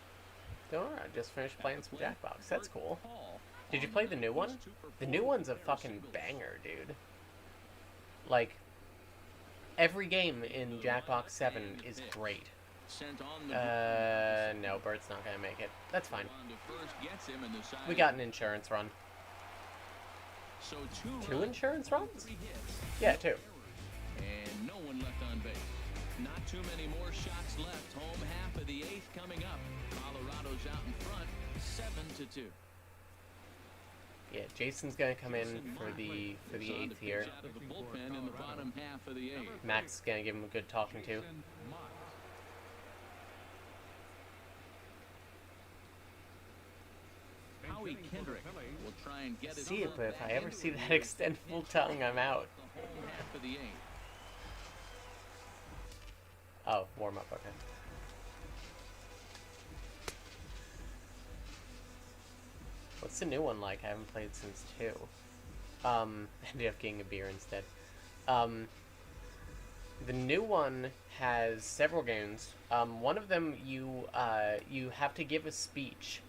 Alright, I just finished playing some Jackbox. That's cool. Paul Did you play the new one? The new one's a fucking banger, dude. Like, every game in Jackbox 7 is great. sent on the No, Bert's not gonna make it. That's fine. on to first, gets him in the side. We got an insurance run. So 2 runs, insurance runs? 3 hits, Yeah, 2. and no one left on base. Not too many more shots left. Home half of the 8th coming up. Colorado's out in front, 7-2. Yeah, Jason's gonna come in for the On to 8th pitch here. out of the bullpen in the bottom half of the 8th. Max is gonna give him a good talking to. Howie Kendrick will try and get his See it, club but if I back ever into see it. that extendable tongue, I'm out. The home half of the 8th. Oh, warm up, okay. What's the new one like? I haven't played since 2. Ended up getting a beer instead. The new one has several games. One of them you have to give a speech,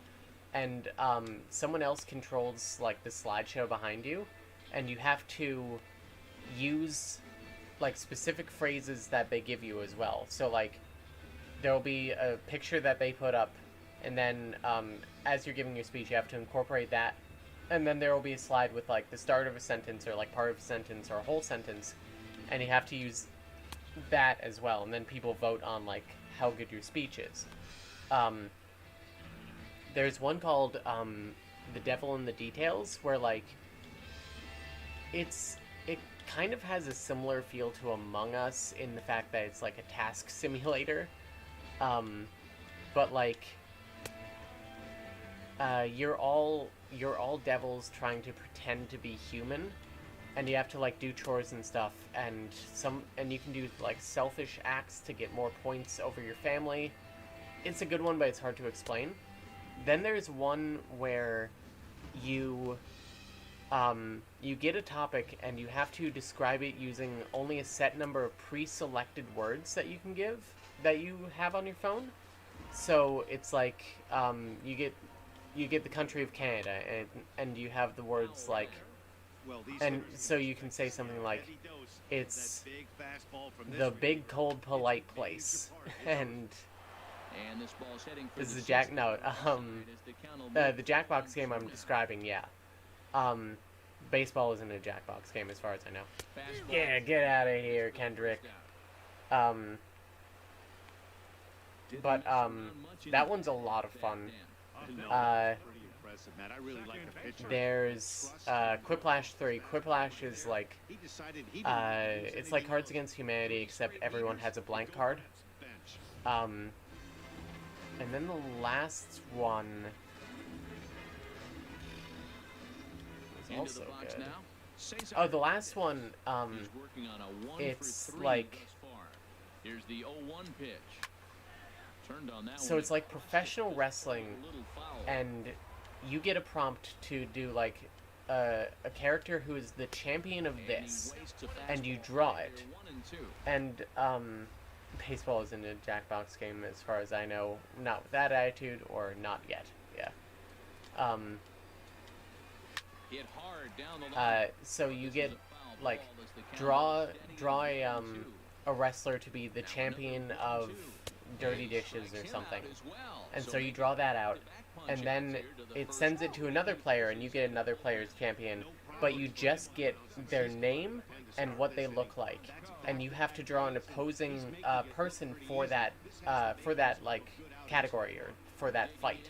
and someone else controls like the slideshow behind you, and you have to use like specific phrases that they give you as well. So like there'll be a picture that they put up, and then as you're giving your speech, you have to incorporate that, and then there will be a slide with like the start of a sentence or like part of a sentence or a whole sentence, and you have to use that as well, and then people vote on like how good your speech is. There's one called The Devil in the Details, where like it kind of has a similar feel to Among Us in the fact that it's like a task simulator, but like you're all devils trying to pretend to be human, and you have to like do chores and stuff, and you can do like selfish acts to get more points over your family, it's a good one, but it's hard to explain. Then there's one where you you get a topic and you have to describe it using only a set number of pre-selected words that you have on your phone. So it's like you get the country of Canada, and you have the words like, and so you can say something like, it's the big cold polite place, and this ball's heading for this is the the Jackbox game I'm describing, yeah. Baseball isn't a Jackbox game as far as I know. Yeah, get out of here, Kendrick. But that one's a lot of fun. There's Quiplash 3. Quiplash is like it's like Cards Against Humanity, except everyone has a blank card. And then the last one was also good. Oh, the last one, it's like, here's the 0-1 pitch. Turned on that so one. it's like professional wrestling, and you get a prompt to do like a character who is the champion of this, and you draw it. And baseball isn't a Jackbox game as far as I know, not with that attitude, or not yet. Yeah. Hit hard down the line. So you get like draw a wrestler to be the champion of Dirty Dishes or something, and so you draw that out, and then it sends it to another player, and you get another player's champion, but you just get their name and what they look like, and you have to draw an opposing person for that like category or for that fight.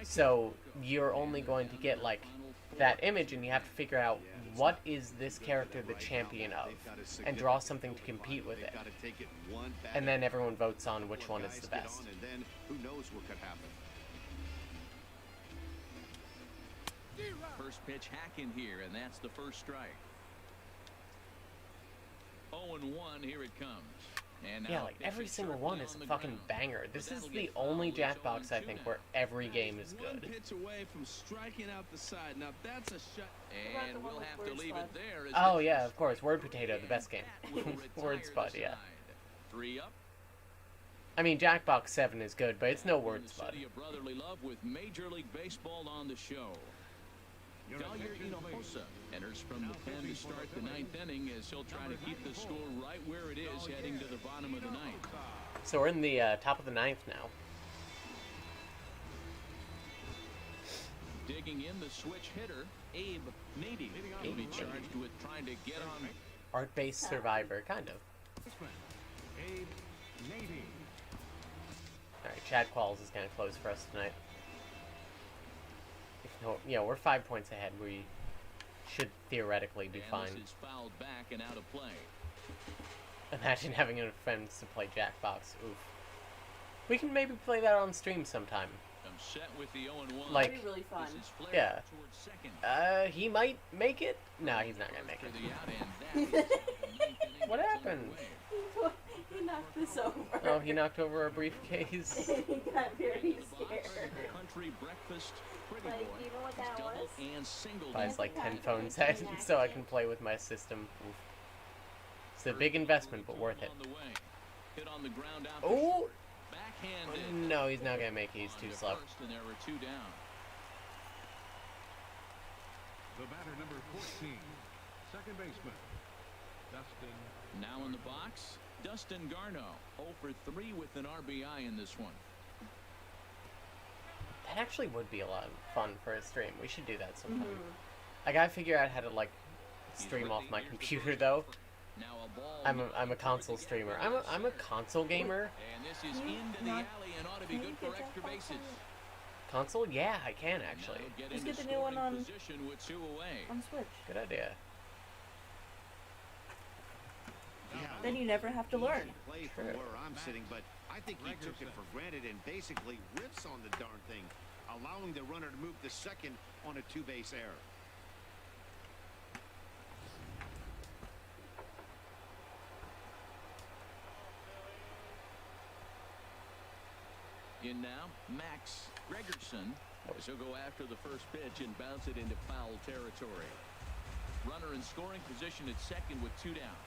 So you're only going to get like that image, and you have to figure out what is this character the champion of, and draw something to compete with it. And then everyone votes on which one is the best. First pitch hack in here, and that's the first strike. 0-1, here it comes. And yeah, like every single one is a fucking banger. This is the only Jackbox I think where every game is good. Pitch away from striking out the side. Now that's a shot. And we'll have to leave it there. Oh yeah, of course. Word Potato, the best game. Word Spud, yeah. 3 up. I mean, Jackbox 7 is good, but it's no Word Spud. City of brotherly love with Major League Baseball on the show. Dahlia Hinojosa enters from the pen to start the 9th inning as he'll try to keep the score right where it is heading to the bottom of the 9th. So we're in the top of the 9th now. Digging in the switch hitter, Abe Nady. He'll be charged with trying to get on. Art-based survivor, kind of. Abe Nady. Alright, Chad Qualls is going to close for us tonight. Yeah, we're 5 points ahead. We should theoretically be fine. This is fouled back and out of play. Imagine having enough friends to play Jackbox. Oof. We can maybe play that on stream sometime. I'm set with the 0-1. Like, That'd be really fun. Yeah. He might make it. No, he's not gonna make it. What happened? He knocked this over. Oh, he knocked over a briefcase. And he got very scared. Country breakfast. Like, you know what that was? And single Buys like 10 phone sets so I can play with my system. Oof. It's a big investment, but worth it. Oh! No, he's not gonna make it. He's too slow. And there were 2 down. The batter number 14, second baseman, Dustin. Now in the box, Dustin Garno, 0 for 3 with an RBI in this one. That actually would be a lot of fun for a stream. We should do that sometime. I gotta figure out how to like stream off my computer though. I'm a console streamer. I'm a console gamer. And this is into the alley and ought to be good for extra bases. Console? Yeah, I can actually. Just get the new one on Switch. Good idea. Then you never have to learn. Play from where I'm sitting, but I think he took it for granted and basically rips on the darn thing, allowing the runner to move to second on a 2-base error. In now, Max Gregerson, as he'll go after the first pitch and bounce it into foul territory. Runner in scoring position at second with 2 down.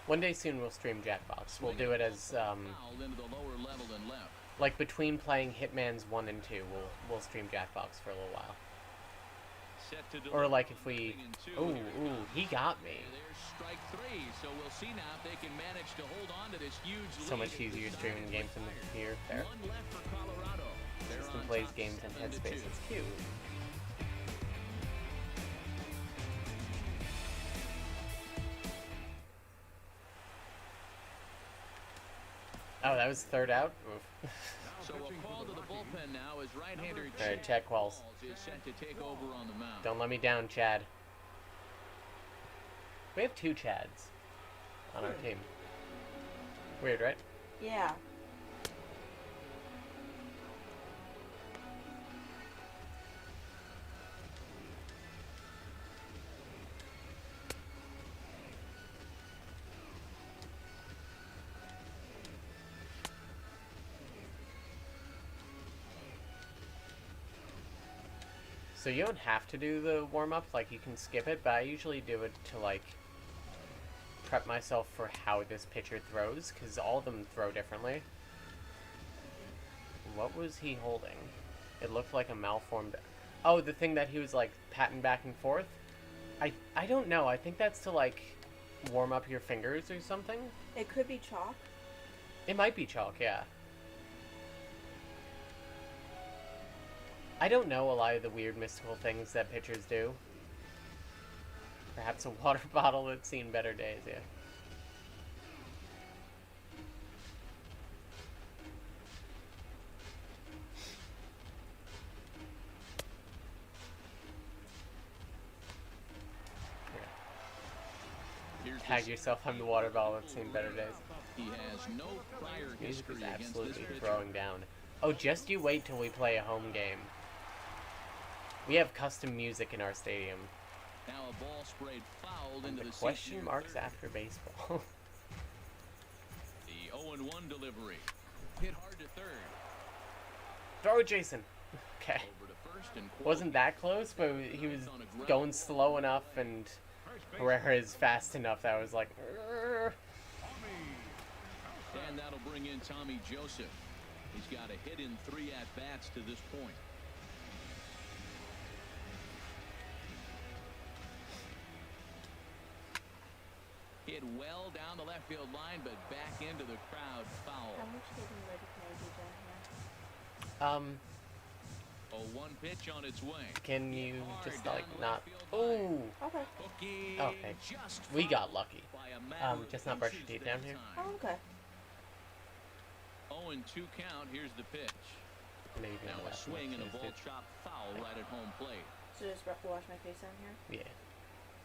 One day soon we'll stream Jackbox. We'll do it as Into the lower level and left. like between playing Hitman's 1 and 2. We'll stream Jackbox for a little while. Set to Or like if we, deliver 2 and 2. ooh, he got me. There's strike 3, so we'll see now if they can manage to hold on to this huge lead. So much easier streaming games from here. Fair. 1 left for Colorado. They're System on plays top, games in 7-2. Headspace. It's cute. Oh, that was third out? Oof. So a call to the bullpen now as right-hander Alright, Chad Qualls. is set to take over on the mound. Don't let me down, Chad. We have 2 Chads on our team. Weird, right? Yeah. So you don't have to do the warm-up, like you can skip it, but I usually do it to like prep myself for how this pitcher throws, because all of them throw differently. What was he holding? It looked like a malformed... Oh, the thing that he was like patting back and forth? I don't know, I think that's to like warm up your fingers or something? It could be chalk. It might be chalk, yeah. I don't know a lot of the weird mystical things that pitchers do. Perhaps a water bottle that's seen better days, yeah. Tag yourself, I'm the water bottle that's seen better days. He has no prior Music history is against this absolutely pitcher. throwing down. Oh, just you wait till we play a home game. We have custom music in our stadium. Now a ball sprayed fouled into The the question seat. marks after baseball. The 0-1 delivery. Hit hard to third. Throw it, Jason. Okay. Over to first and Wasn't that close, but he was going slow enough and Herrera is fast enough that I was like, "Urgh." And that'll bring in Tommy Joseph. He's got a hit in 3 at-bats to this point. Hit well down the left field line, but back into the crowd foul. How much getting ready can I do down here? 0-1 pitch on its way. Can you Hit hard just down like the not? left field line. Ooh. Okay. Hooking Okay. just We got fouled lucky. by a matter of Just not brush your inches teeth that down here. time. Oh, okay. 0-2 count. Here's the pitch. Maybe Now a not. swing and a Just ball it. chop foul right at home plate. So just wash my face down here. Yeah.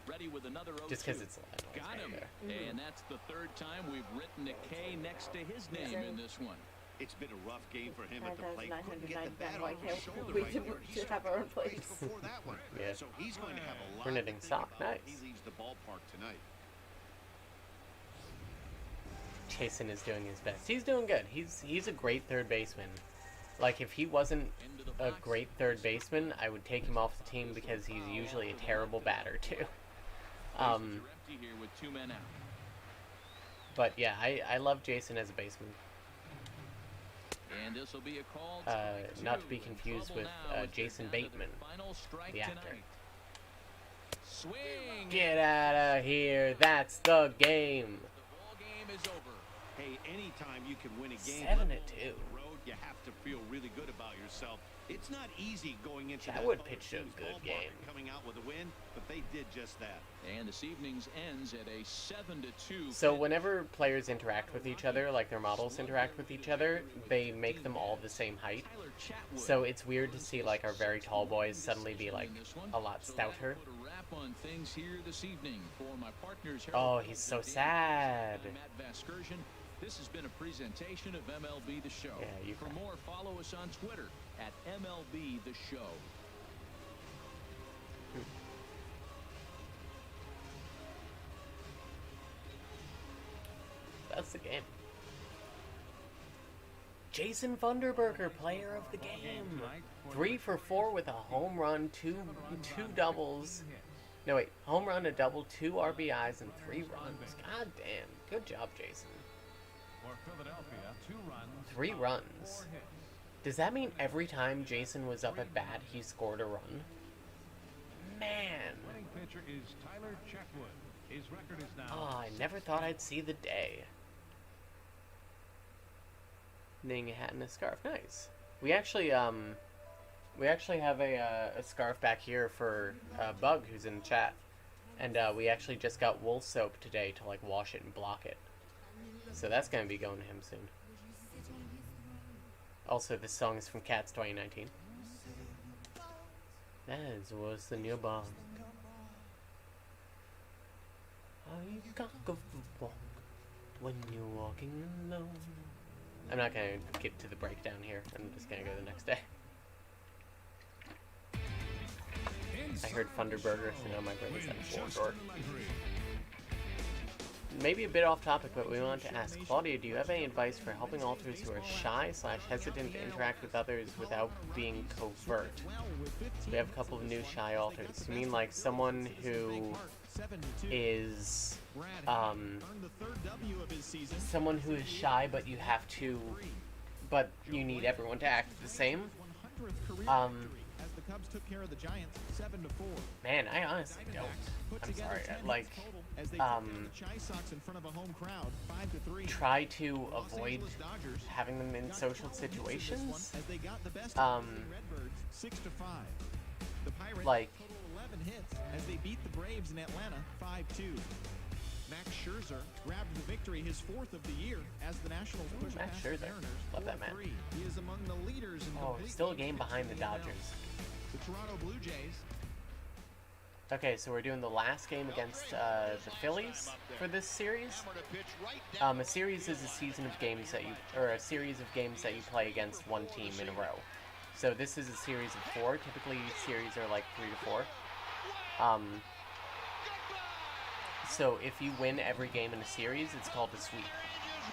Ready with another 0-2. Just because it's a lot Got him. there. And that's the 3rd time we've written a K next to his name in this one. It's been a rough game for him at the plate. Couldn't get the 9,909 bat why on his can't shoulder we right to- there. He to have our own struggled twice place? before that one. Yeah. So he's going to have a lot We're knitting to think sock. about Nice. when he leaves the ballpark tonight. Jason is doing his best. He's doing good. He's a great third baseman. Like, if he wasn't a great third baseman, I would take him off the team because he's usually a terrible batter, too. Bases are empty here with 2 men out. But yeah, I love Jason as a baseman. And this will be a call. Not to be confused with Jason Bateman, Final strike the actor. tonight. Swing. Get out of here. That's the game. The ball game is over. Hey, anytime you can win a game 7-2. on the road, you have to feel really good about yourself. It's not easy going into that Chatwood other pitched a team's good ballpark game. and coming out with a win, but they did just that. And this evening's ends at a 7-2. So whenever players interact with each other, like their models interact with each other, they make them all the same height. Tyler Chatwood So it's weird to see like our very tall boys suddenly be like a lot stouter. Put a wrap on things here this evening for my partners. Oh, he's so sad. I'm Matt Vasgersian. This has been a presentation of MLB The Show. Yeah, you For cry. more, follow us on Twitter at MLB The Show. That's the game. Jason Funderburker, player of the game. 3 for 4 with a home run, two doubles. No, wait. Home run, a double, 2 RBIs, and 3 runs. God damn. Good job, Jason. 3 runs. Does that mean every time Jason was up at bat, he scored a run? Man. Oh, I never thought I'd see the day. Knitting a hat and a scarf. Nice. We actually have a scarf back here for Bug, who's in the chat. And we actually just got wool soap today to like wash it and block it. So that's going to be going to him soon. Also, this song is from Cats 2019. That is worse than your bomb. Are you cock of the walk when you're walking alone? I'm not going to get to the breakdown here. I'm just going to go the next day. I heard Funderburger, so now my brain is at a door. Maybe a bit off topic, but we wanted to ask Claudia, do you have any advice for helping authors who are shy/hesitant to interact with others without being covert? We have a couple of new shy authors. You mean like someone who is someone who is shy, but you need everyone to act the same? Man, I honestly don't. I'm sorry. Try to avoid having them in social situations. Like, as they beat the Braves in Atlanta 5-2. Max Scherzer grabbed the victory, his 4th of the year, as the Nationals push past the Mariners. Love that man. 4-3. He is among the leaders in complete still a game behind the Dodgers. The Toronto Blue Jays. Okay, so we're doing the last game against the Phillies for this series. A series is a season of games that a series of games that you play against one team in a row. So this is a series of 4. Typically, series are like 3 to 4. So if you win every game in a series, it's called a sweep.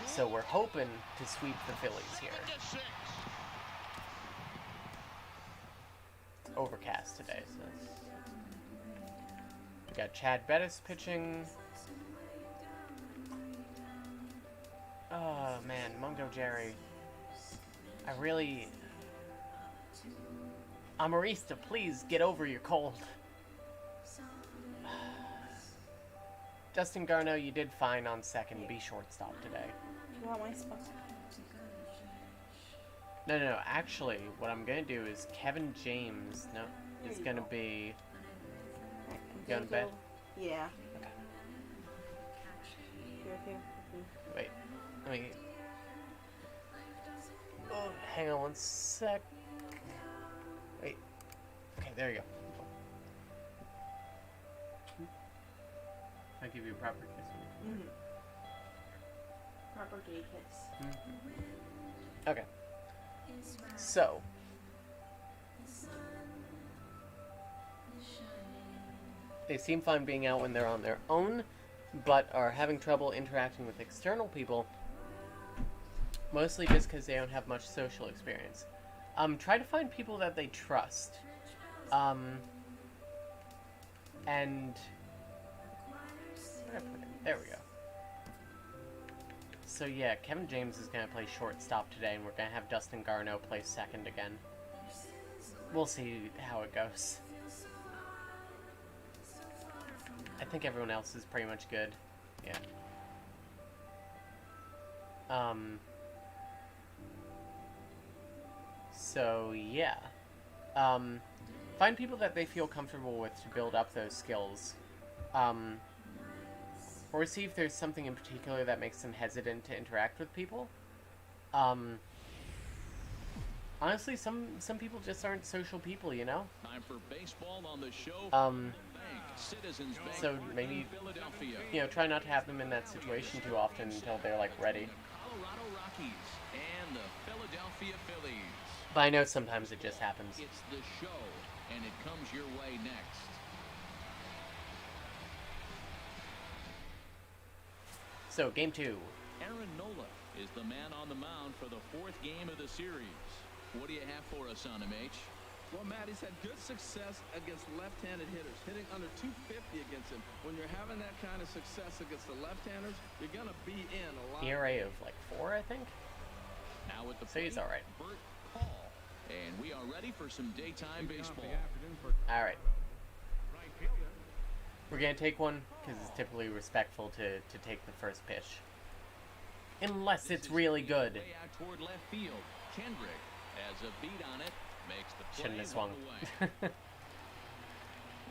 So we're hoping to sweep the Phillies here. It's overcast today, so we got Chad Bettis pitching. Oh man, Mungo Jerry. Amarista, please get over your cold. Dustin Garneau, you did fine on second. Be shortstop today. You want my spot? No. Actually, what I'm gonna do is Kevin James. No, is gonna be. Going to bed? Yeah. Okay. Here. Wait. Let me. Oh, hang on one sec. Wait. Okay, there you go. I'll give you a proper kiss. Mm-hmm. Proper gay kiss. Mm-hmm. Okay. So. They seem fine being out when they're on their own, but are having trouble interacting with external people, mostly just because they don't have much social experience. Try to find people that they trust. And... where did I put it? There we go. So yeah, Kevin James is going to play shortstop today, and we're going to have Dustin Garneau play second again. We'll see how it goes. I think everyone else is pretty much good. Yeah. So, yeah. Find people that they feel comfortable with to build up those skills. Or see if there's something in particular that makes them hesitant to interact with people. Honestly, some people just aren't social people, you know? Time for baseball on the show. Citizens Bank, so maybe, you know, try not to have them in that situation too often until they're, like, ready. Colorado Rockies and the Philadelphia Phillies. But I know sometimes it just happens. It's the show, and it comes your way next. So, game 2. Aaron Nola is the man on the mound for the 4th game of the series. What do you have for us on him, H? Well, Matt, he's had good success against left-handed hitters, hitting under 250 against him. When you're having that kind of success against the left-handers, you're going to be in a lot. ERA of like 4, I think. Now with the So he's all right. Bert Paul. And we are ready for some daytime baseball. All right. We're going to take one because it's typically respectful to take the first pitch. Unless it's really good. Way out toward left field. Kendrick has a beat on it. Makes the play. Shouldn't have swung.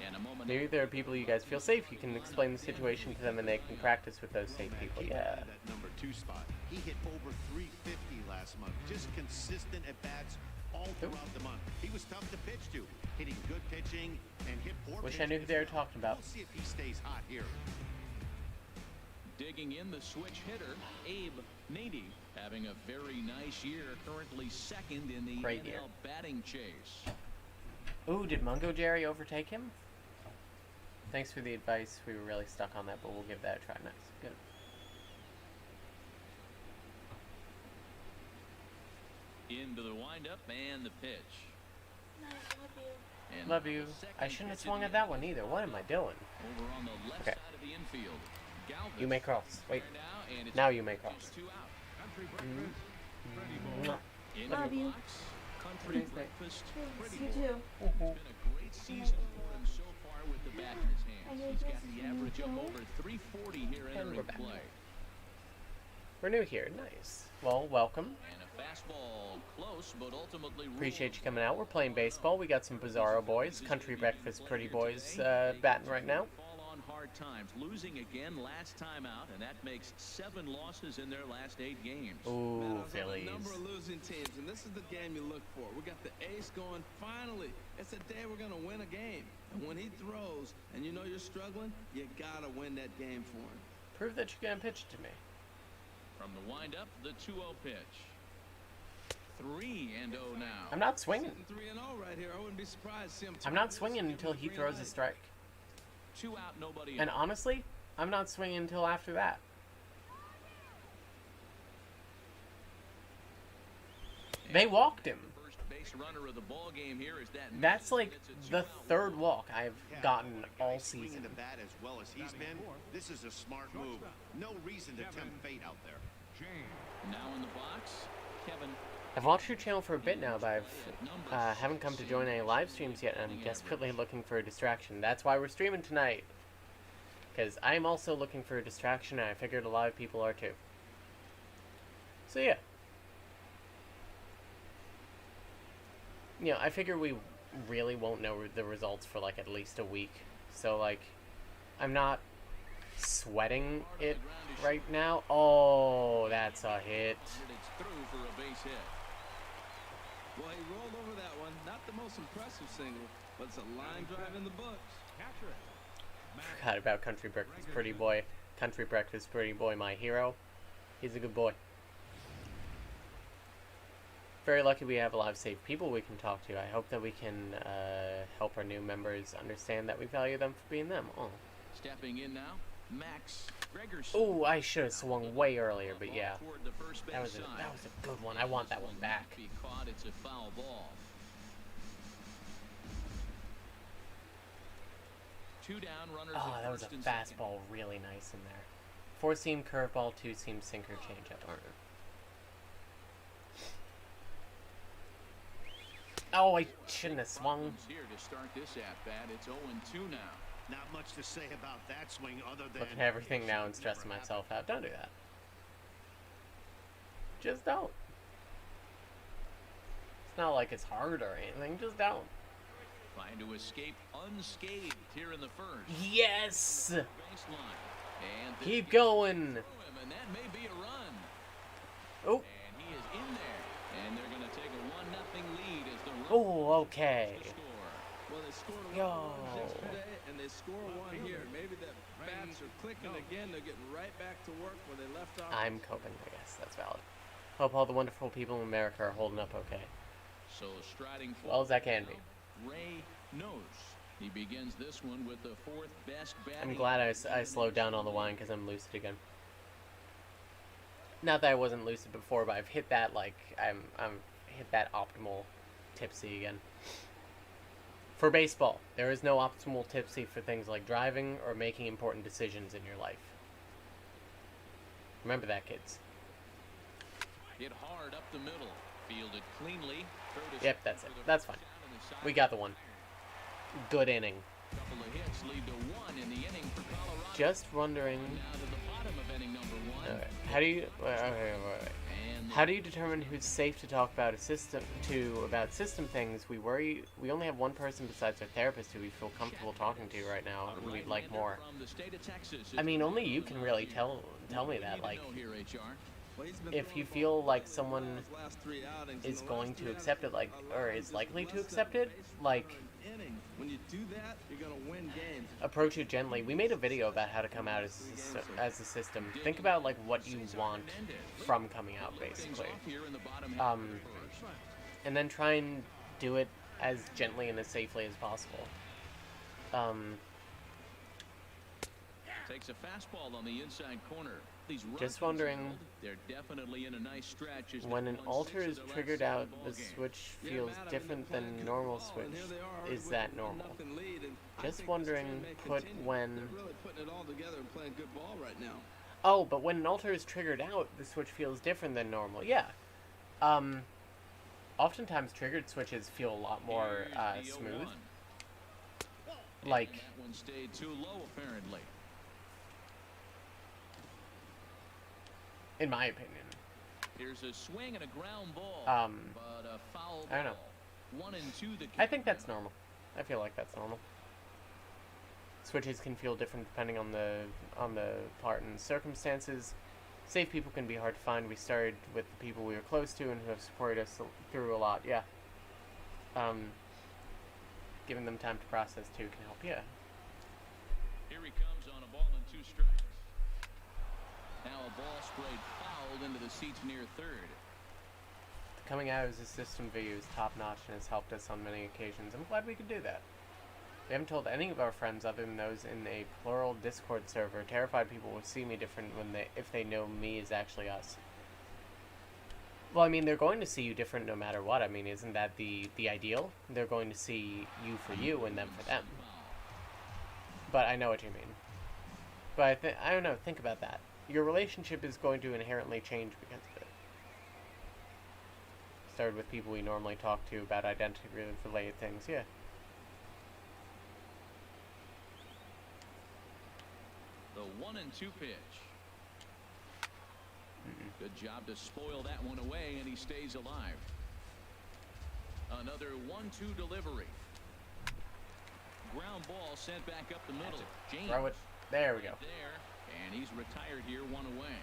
And a moment Maybe there are people you guys feel safe. You can explain the situation to them and they can practice with those safe people. Yeah. That number 2 spot. He hit over 350 last month. Just consistent at bats all throughout the month. He was tough to pitch to, hitting good pitching and hit poor Wish I knew who they were talking about. We'll see if he stays hot here. digging in the switch hitter, Abe Nady, having a very nice year, currently 2nd in the Great NL year. batting chase. Ooh, did Mungo Jerry overtake him? Thanks for the advice. We were really stuck on that, but we'll give that a try. Nice. Good. Into the windup and the pitch. Nice, love you. And Love you. the I second shouldn't have pitch swung of at the that one either. What am I doing? Over on the left Okay. side of the infield. Galvis You may cross. Wait. there now, and it's Now you may cross. just 2 out. Mwah. In Love the you. box, Country Nice day. Breakfast. Thanks, Pretty you Boy. too. It's been a great season for him so far with the bat in his hands. He's got the average up over 340 here And we're entering back. play. We're new here. Nice. Well, welcome. And a fastball close, but ultimately Appreciate you coming out. We're playing baseball. We got some Bizarro boys, Country Breakfast Pretty Boys batting right now. Fall on hard times, losing again last time out, and that makes 7 losses in their last 8 games. Ooh, Man, I was on a Phillies. number of losing teams, and this is the game you look for. We got the ace going. Finally, it's a day we're going to win a game. And when he throws, and you know you're struggling, you got to win that game for him. Prove that you're going to pitch it to me. From the windup, the 2-0 pitch. 3-0 now. I'm not swinging. Sitting 3-0 right here. I wouldn't be surprised to see him. I'm not swinging until he throws a strike. 2 out, nobody And out. honestly, I'm not swinging until after that. They walked him. First base runner of the ball game here is that. That's like It's a the 2-out. 3rd walk I've Yeah, gotten when a all guy's swinging season. the bat as well as he's been, this is a smart move. No reason to tempt fate out there. Now in the box, Kevin. I've watched your channel for a bit now, but I haven't come to join any live streams yet, and I'm desperately looking for a distraction. That's why we're streaming tonight. Because I'm also looking for a distraction, and I figured a lot of people are too. So yeah. You know, I figure we really won't know the results for like at least a week. So like, I'm not sweating it right now. Oh, that's a hit. It's through for a base hit. Well, he rolled over that one. Not the most impressive single, but it's a line drive in the books. Forgot about Country Breakfast Pretty Boy. Country Breakfast Pretty Boy, my hero. He's a good boy. Very lucky we have a lot of safe people we can talk to. I hope that we can help our new members understand that we value them for being them. Oh, Stepping in now, Max Gregerson. oh, I should have swung way earlier, but yeah, Toward the first that was base side. a good one. I want that one back. Be caught, it's a foul ball. 2 down, runners Oh, at that was a first and second. fastball, really nice in there. 4-seam curveball, 2-seam sinker changeup. Aren't it? Oh, I shouldn't have swung. Here to start this at bat, it's 0-2 now. Not much to say about that swing other than Looking at everything now and stressing myself out. Don't do that. Just don't. It's not like it's hard or anything. Just don't. Trying to escape unscathed here in the first. Yes! Baseline. And this Keep gets going. through him, and that may be a run. Oh. And he is in there. And they're going to take a 1-0 lead as the run Oh, okay. to score. Well, they scored a Yo. lot of runs yesterday, and they score one here. Maybe the bats are clicking again. They're getting right back to work where they left off. I'm coping, I guess. That's valid. Hope all the wonderful people in America are holding up okay. So striding forward. Well as that can be. Ray knows. He begins this one with the 4th best batting. I'm glad I slowed down on the line because I'm lucid again. Not that I wasn't lucid before, but I've hit that, like, I'm hit that optimal tipsy again. For baseball, there is no optimal tipsy for things like driving or making important decisions in your life. Remember that, kids. Hit hard up the middle. Fielded cleanly. Yep, that's it. That's fine. We got the one. Good inning. Couple of hits lead to one in the inning for Colorado. Just wondering. Now to the bottom of inning number one. Okay. How do you? Okay. How do you determine who's safe to talk about about system things? We only have one person besides our therapist who we feel comfortable talking to right now, and we'd like more. I mean, only you can really tell me that. Like, if you feel like someone is going to accept it, like, or is likely to accept it, like, when you do that, you're gonna win games. approach it gently. We made a video about how to come out as a system. Think about, like, what you want from coming out, basically. And then try and do it as gently and as safely as possible. Takes a fastball on the inside corner. Just wondering, they're definitely in a nice stretch. when an alter is triggered out, the switch feels different than normal switch. Is that normal? Just wondering, put when... They're really putting it all together and playing good ball right now. Oh, but when an alter is triggered out, the switch feels different than normal. Yeah. Oftentimes triggered switches feel a lot more smooth. Like... That one stayed too low, apparently. In my opinion. Here's a swing and a ground ball. But a foul ball. I don't know. 1 and 2 the I think that's normal. I feel like that's normal. Switches can feel different depending on the part and circumstances. Safe people can be hard to find. We started with the people we were close to and who have supported us through a lot. Yeah. Giving them time to process too can help. Yeah. Here he comes on a ball and 2 strikes. Now a ball sprayed fouled into the seats near third. Coming out as a system video is top-notch and has helped us on many occasions. I'm glad we could do that. We haven't told any of our friends other than those in a plural Discord server. Terrified people will see me different if they know me is actually us. Well, I mean, they're going to see you different no matter what. I mean, isn't that the ideal? They're going to see you for you and them for them. But I know what you mean. But I don't know, think about that. Your relationship is going to inherently change because of it. Started with people we normally talk to about identity-related things, yeah. The 1 and 2 pitch. Good job to spoil that one away, and he stays alive. Another 1-2 delivery. Ground ball sent back up the middle. James. Throw it. There we go. There, and he's retired here, 1 away.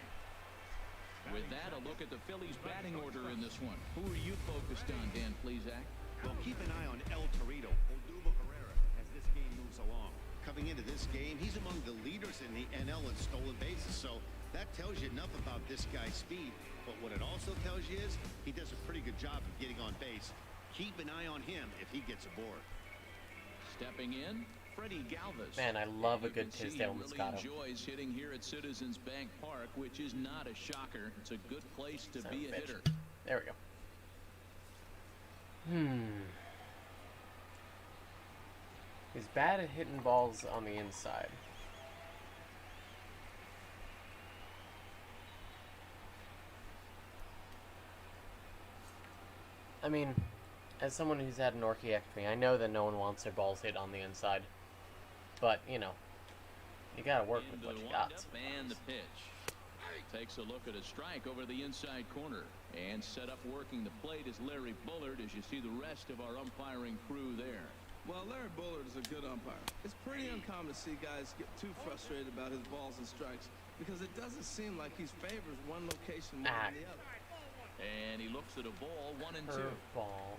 With that, a look at the Phillies' batting order in this one. Who are you focused on, Dan Plesac? Well, keep an eye on El Torito, Odubel Herrera, as this game moves along. Coming into this game, he's among the leaders in the NL in stolen bases, so that tells you enough about this guy's speed. But what it also tells you is he does a pretty good job of getting on base. Keep an eye on him if he gets aboard. Stepping in, Freddie Galvis. Man, I love a good Tisdale Moscato. He really enjoys hitting here at Citizens Bank Park, which is not a shocker. It's a good place to be a hitter. There we go. He's bad at hitting balls on the inside. I mean, as someone who's had an orchiectomy, I know that no one wants their balls hit on the inside. But, you know, you gotta work with what you got. And the pitch. Takes a look at a strike over the inside corner. And set up working the plate is Larry Bullard, as you see the rest of our umpiring crew there. Well, Larry Bullard is a good umpire. It's pretty uncommon to see guys get too frustrated about his balls and strikes because it doesn't seem like he favors one location more than the other. And he looks at a ball, 1 and 2. Ball.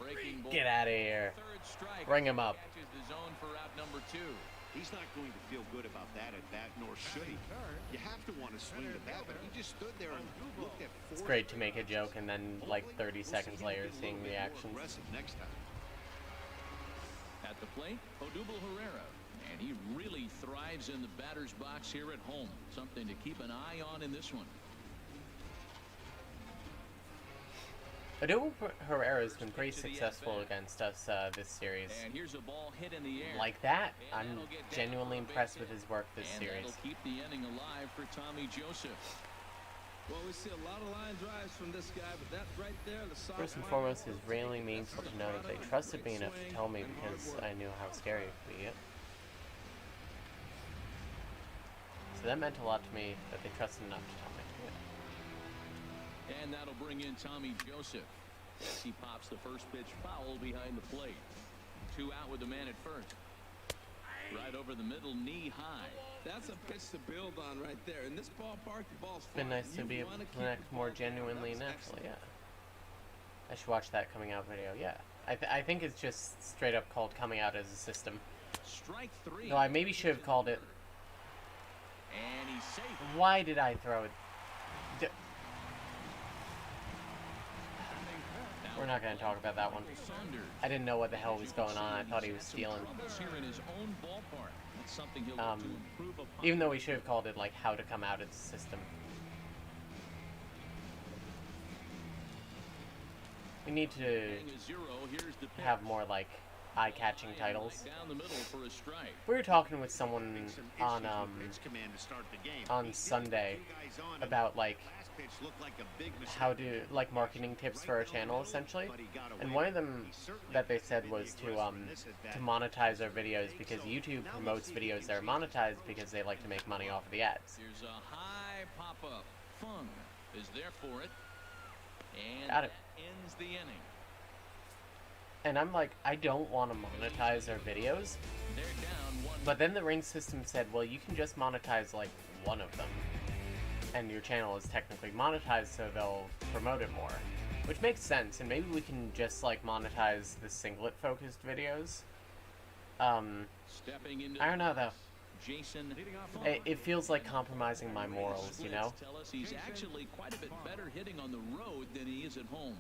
Breaking ball. Get out of here. Third strike. Bring him up. Catches the zone for out number 2. He's not going to feel good about that at bat, nor should he. You have to want to swing the bat, but he just stood there and looked at 4. It's great to make a joke and then, like, 30 seconds later, seeing reactions. Next time. At the plate, Odubel Herrera. And he really thrives in the batter's box here at home. Something to keep an eye on in this one. Odubel Herrera's been pretty successful against us this series. And here's a ball hit in the air. Like that, I'm genuinely impressed with his work this series. That'll keep the inning alive for Tommy Joseph. Well, we see a lot of line drives from this guy, but that right there, the soft First and foremost, it's really meaningful to know that they trusted me enough to tell me because I knew how scary it could be. So that meant a lot to me that they trusted enough to tell me. And that'll bring in Tommy Joseph as he pops the first pitch foul behind the plate. 2 out with the man at first. Right over the middle, knee high. That's a pitch to build on right there. In this ballpark, the ball's It's been nice to be able to connect more genuinely and naturally, yeah. I should watch that coming out video, yeah. I think it's just straight up called coming out as a system. Strike 3. No, I maybe should have called it. And he's safe. Why did I throw it? We're not going to talk about that one. I didn't know what the hell was going on. I thought he was stealing. Even though we should have called it like how to come out of the system. We need to have more like eye-catching titles. We were talking with someone on Sunday about like how to like marketing tips for our channel essentially, and one of them that they said was to monetize our videos because YouTube promotes videos that are monetized because they like to make money off of the ads. Here's a high pop-up. Fung is there for it, and Got it. that ends the inning. And I'm like, I don't want to monetize our videos, They're down 1. but then the ring system said, well, you can just monetize like one of them. And your channel is technically monetized, so they'll promote it more. Which makes sense, and maybe we can just, like, monetize the singlet-focused videos. Stepping into I don't know, though. Jason It feels like compromising my morals, you know? Tell us he's actually quite a bit better hitting on the road than he is at home.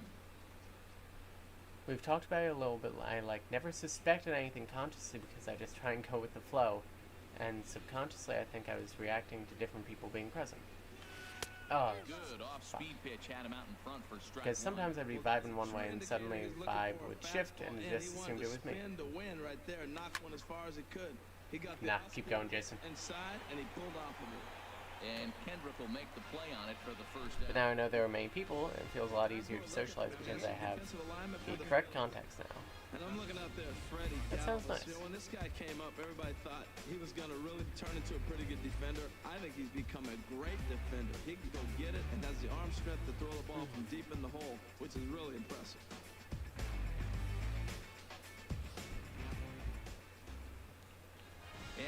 We've talked about it a little bit. I, like, never suspected anything consciously because I just try and go with the flow. And subconsciously, I think I was reacting to different people being present. Oh, Good off-speed pitch had him out in front for strike because sometimes I'd be vibing one way and suddenly the vibe would shift and just assumed it was me. To win right there, knocked one as far as he could. He got Nah, keep going, Jason. inside and he pulled off of it. And Kendrick will make the play on it for the first But out. now I know there are many people, and it feels a lot easier to socialize because I have the correct context now. And I'm looking out there at Freddie. That sounds Galvis. nice. You know, when this guy came up, everybody thought he was going to really turn into a pretty good defender. I think he's become a great defender. He can go get it and has the arm strength to throw the ball from deep in the hole, which is really impressive.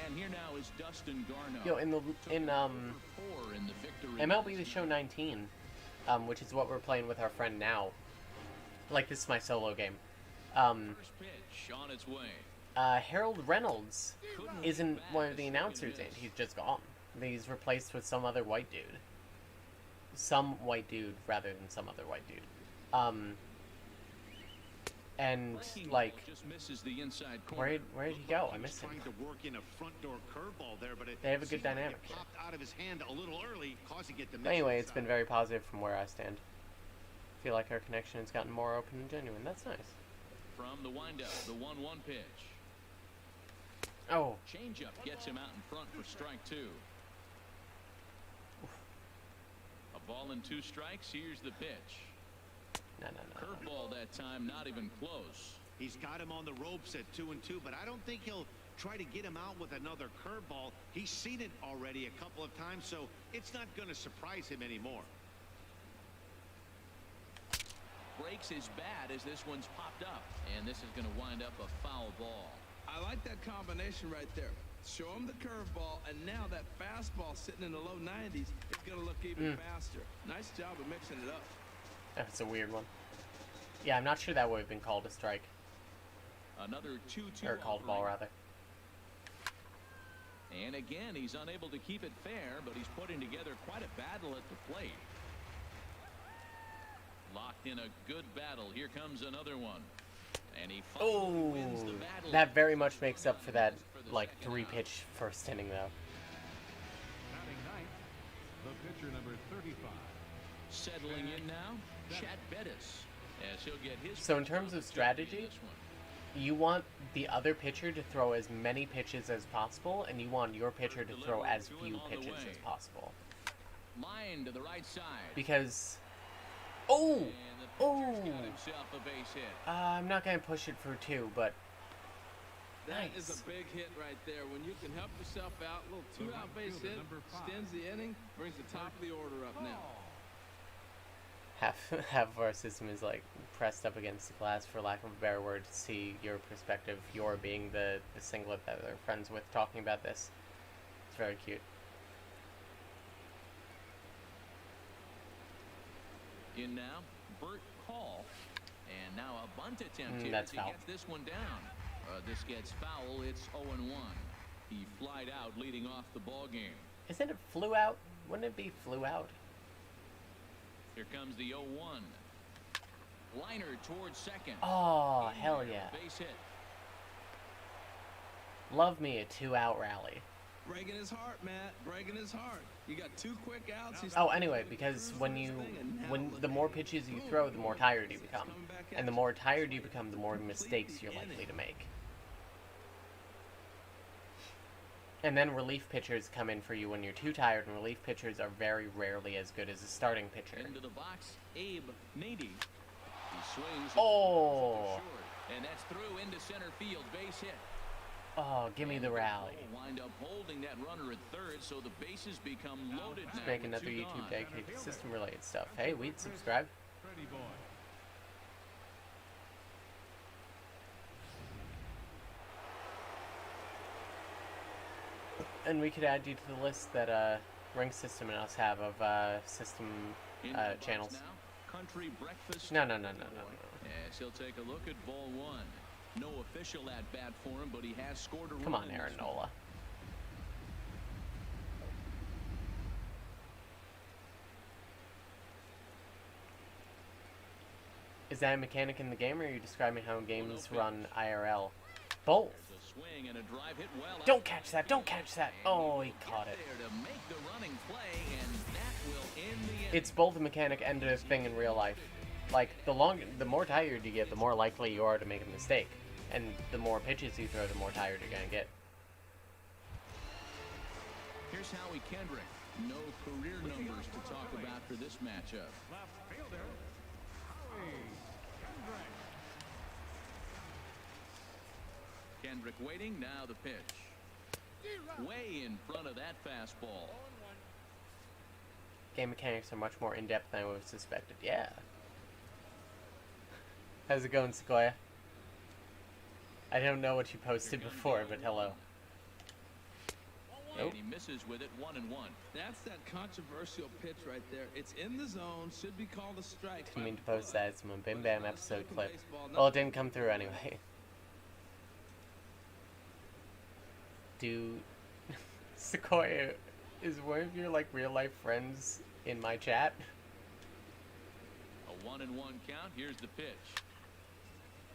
And here now is Dustin Garneau. Yo, in Four in the victory. MLB The Show 19, which is what we're playing with our friend now. Like, this is my solo game. First pitch on its way. Harold Reynolds isn't one of the announcers, and he's just gone. He's replaced with some other white dude. Some white dude rather than some other white dude. And like, Just misses the inside corner. where did he go? I missed him. Trying to work in a front door curveball there, but it They have a good seemed like dynamic it here. popped out of his hand a little early, causing it to miss But anyway, it's been inside. very positive from where I stand. I feel like our connection has gotten more open and genuine. That's nice. From the windup, the 1-1 pitch. Oh, Changeup gets him out in front for strike 2. A ball and 2 strikes. Here's the pitch. no. Curveball that time, not even close. He's got him on the ropes at 2-2, but I don't think he'll try to get him out with another curveball. He's seen it already a couple of times, so it's not going to surprise him anymore. Breaks his bat as this one's popped up, and this is going to wind up a foul ball. I like that combination right there. Show him the curveball, and now that fastball sitting in the low 90s is going to look even faster. Nice job of mixing it up. That's a weird one. Yeah, I'm not sure that would have been called a strike. Another 2-2 Or called ball, rather. And again, he's unable to keep it fair, but he's putting together quite a battle at the plate. Locked in a good battle. Here comes another one. And he finally wins the battle. That very much makes up for that like 3-pitch first inning though. Batting ninth, the pitcher number 35. Settling in now, Chad Bettis, as he'll get his. So in terms of strategy, you want the other pitcher to throw as many pitches as possible, and you want your pitcher to throw as few pitches as possible. Line to the right side. Because, I'm not gonna push it for 2, but that nice. is a big hit right there. When you can help yourself out, a little 2-out base hit, extends the inning, brings the top of the order up now. Half of our system is like pressed up against the glass, for lack of a better word, to see your perspective. Your being the singlet that they're friends with, talking about this. It's very cute. In now, Bert Call, and now a bunt attempt here. That's he foul. gets this one down. This gets foul. It's 0-1. He flied out, leading off the ball game. Isn't it flew out? Wouldn't it be flew out? Here comes the 0-1. Liner towards second. Oh, hell yeah. Base hit. Love me a 2-out rally. Breaking his heart, Matt. Breaking his heart. You got 2 quick outs. Oh, anyway, because when the more pitches you throw, the more tired you become. And the more tired you become, the more mistakes you're likely to make. And then relief pitchers come in for you when you're too tired, and relief pitchers are very rarely as good as a starting pitcher. Into the box, Abe Nady. He swings. Oh! And that's through into center field. Base hit. Oh, give me the rally. Wind up holding that runner at third, so the bases become loaded now. Let's make another YouTube dedicated to system-related stuff. Hey, we'd subscribe. Pretty boy. And we could add you to the list that Ring System and us have of system channels. Country breakfast. No. As he'll take a look at ball 1. No official at bat for him, but he has scored a run. Come on, Aaron Nola. Is that a mechanic in the game, or are you describing how games run IRL? Both. Swing and a drive hit well. Don't catch that! Don't catch that! Oh, he caught it. It's both a mechanic and a thing in real life. Like, the more tired you get, the more likely you are to make a mistake. And the more pitches you throw, the more tired you're gonna get. Here's Howie Kendrick. No career numbers to talk about for this matchup. Left fielder, Howie Kendrick. Kendrick waiting, now the pitch. Way in front of that fastball. Game mechanics are much more in-depth than I would have suspected. Yeah. How's it going, Sequoia? I don't know what you posted before, but hello. And he misses with it, 1-1. That's that controversial pitch right there. It's in the zone, should be called a strike. Didn't mean to post that. It's my Bim Bam episode clip. Well, it didn't come through anyway. Dude, Sequoia, is one of your like real life friends in my chat? A 1-1 count. Here's the pitch.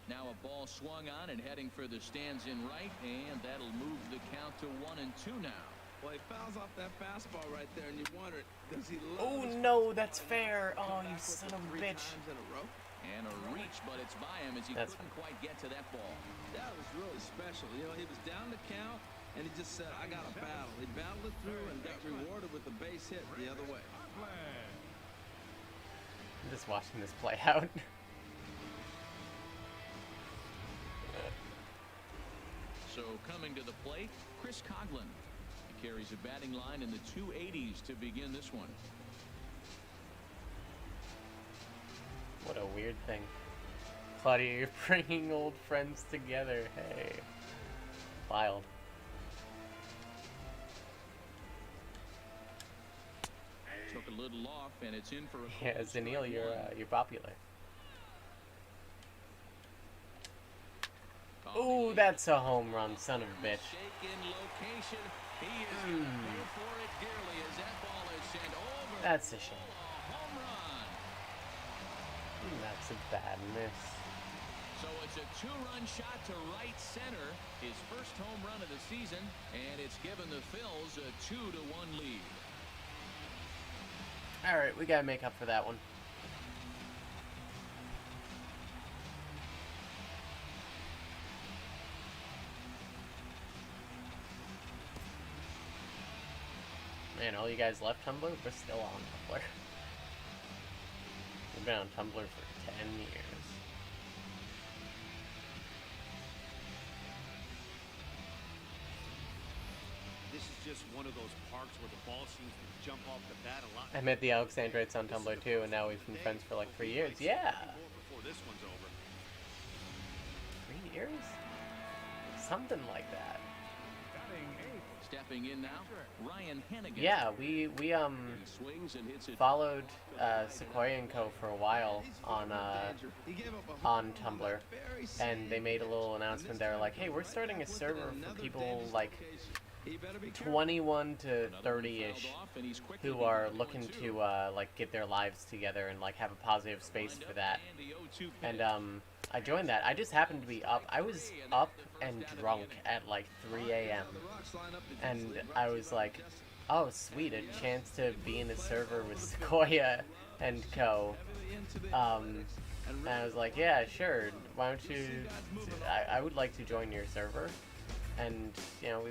Now a ball swung on and heading for the stands in right, and that'll move the count to 1-2 now. Well, he fouls off that fastball right there, and you wonder, does he love Oh no, that's fair. Oh, you son of a bitch. And a reach, but it's by him as he couldn't quite get to that ball. That was really special. You know, he was down the count, and he just said, I got a battle. He battled it through and got rewarded with a base hit the other way. I'm just watching this play out. So coming to the plate, Chris Coughlin. He carries a batting line in the 280s to begin this one. What a weird thing. Claudia, you're bringing old friends together. Hey. Wild. Took a little off, and it's in for a Yeah, Zanil, you're popular. Ooh, that's a home run, son of a bitch. That's a shame. That's a bad miss. So it's a 2-run shot to right center. His first home run of the season, and it's given the Phils a 2-1 lead. All right, we gotta make up for that one. Man, all you guys left Tumblr? We're still on Tumblr. We've been on Tumblr for 10 years. This is just one of those parks where the ball seems to jump off the bat a lot. I met the Alexandrites on Tumblr too, and now we've been friends for like 3 years. Yeah! Before this one's over. 3 years? Something like that. Stepping in now, Ryan Hennigan. Yeah, we Swings and hits it. followed Sequoia & Co. for a while on Tumblr, and they made a little announcement. They were like, hey, we're starting a server for people like 21 to 30-ish who are looking to like get their lives together and like have a positive space for that. And I joined that. I just happened to be up. I was up and drunk at like 3 a.m. and I was like, oh sweet, a chance to be in a server with Sequoia and Co. And I was like, yeah, sure, why don't you, I would like to join your server. And, you know,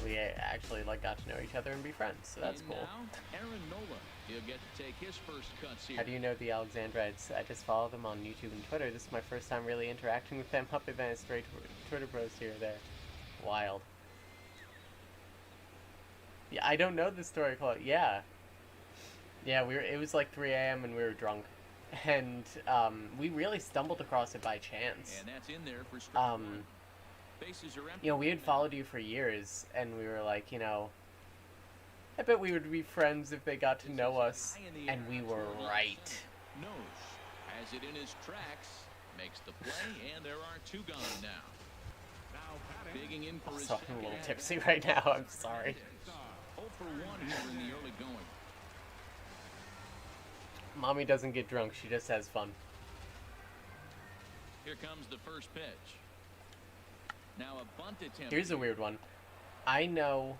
we actually like got to know each other and be friends, so that's cool. Aaron Nola, he'll get to take his first cuts here. How do you know the Alexandrites? I just follow them on YouTube and Twitter. This is my first time really interacting with them other than a straight Twitter post here or there. Wild. Yeah, I don't know the story, Claudia. Yeah. Yeah, it was like 3 a.m. and we were drunk. And we really stumbled across it by chance. And that's in there for you know, we had followed you for years, and we were like, you know, I bet we would be friends if they got to know us, and we were right. Nose has it in his tracks, makes the play, and there are two gone now. Digging in for his Also, I'm a little tipsy right now, I'm sorry. 0 for 1 here in the early going. Mommy doesn't get drunk, she just has fun. Here comes the first pitch. Now a bunt attempt. Here's a weird one. I know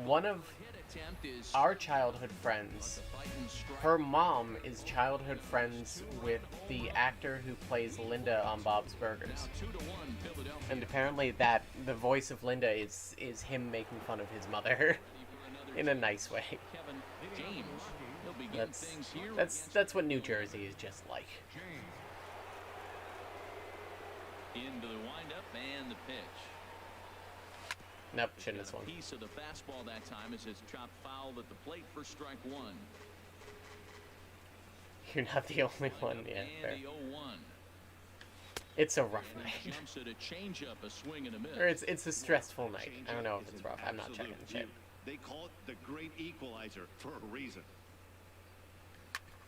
one of our childhood friends, her mom is childhood friends with the actor who plays Linda on Bob's Burgers. And apparently that the voice of Linda is him making fun of his mother in a nice way. That's what New Jersey is just like. Into the windup and the pitch. Nope, shouldn't have swung. Piece of the fastball that time as it's chopped foul at the plate for strike one. You're not the only one, yeah. Fair. The 0-1. It's a rough night. Jumps at a changeup, a swing and a miss. Or it's a stressful night. I don't know if it's rough. I'm not checking the shit. They call it the great equalizer for a reason.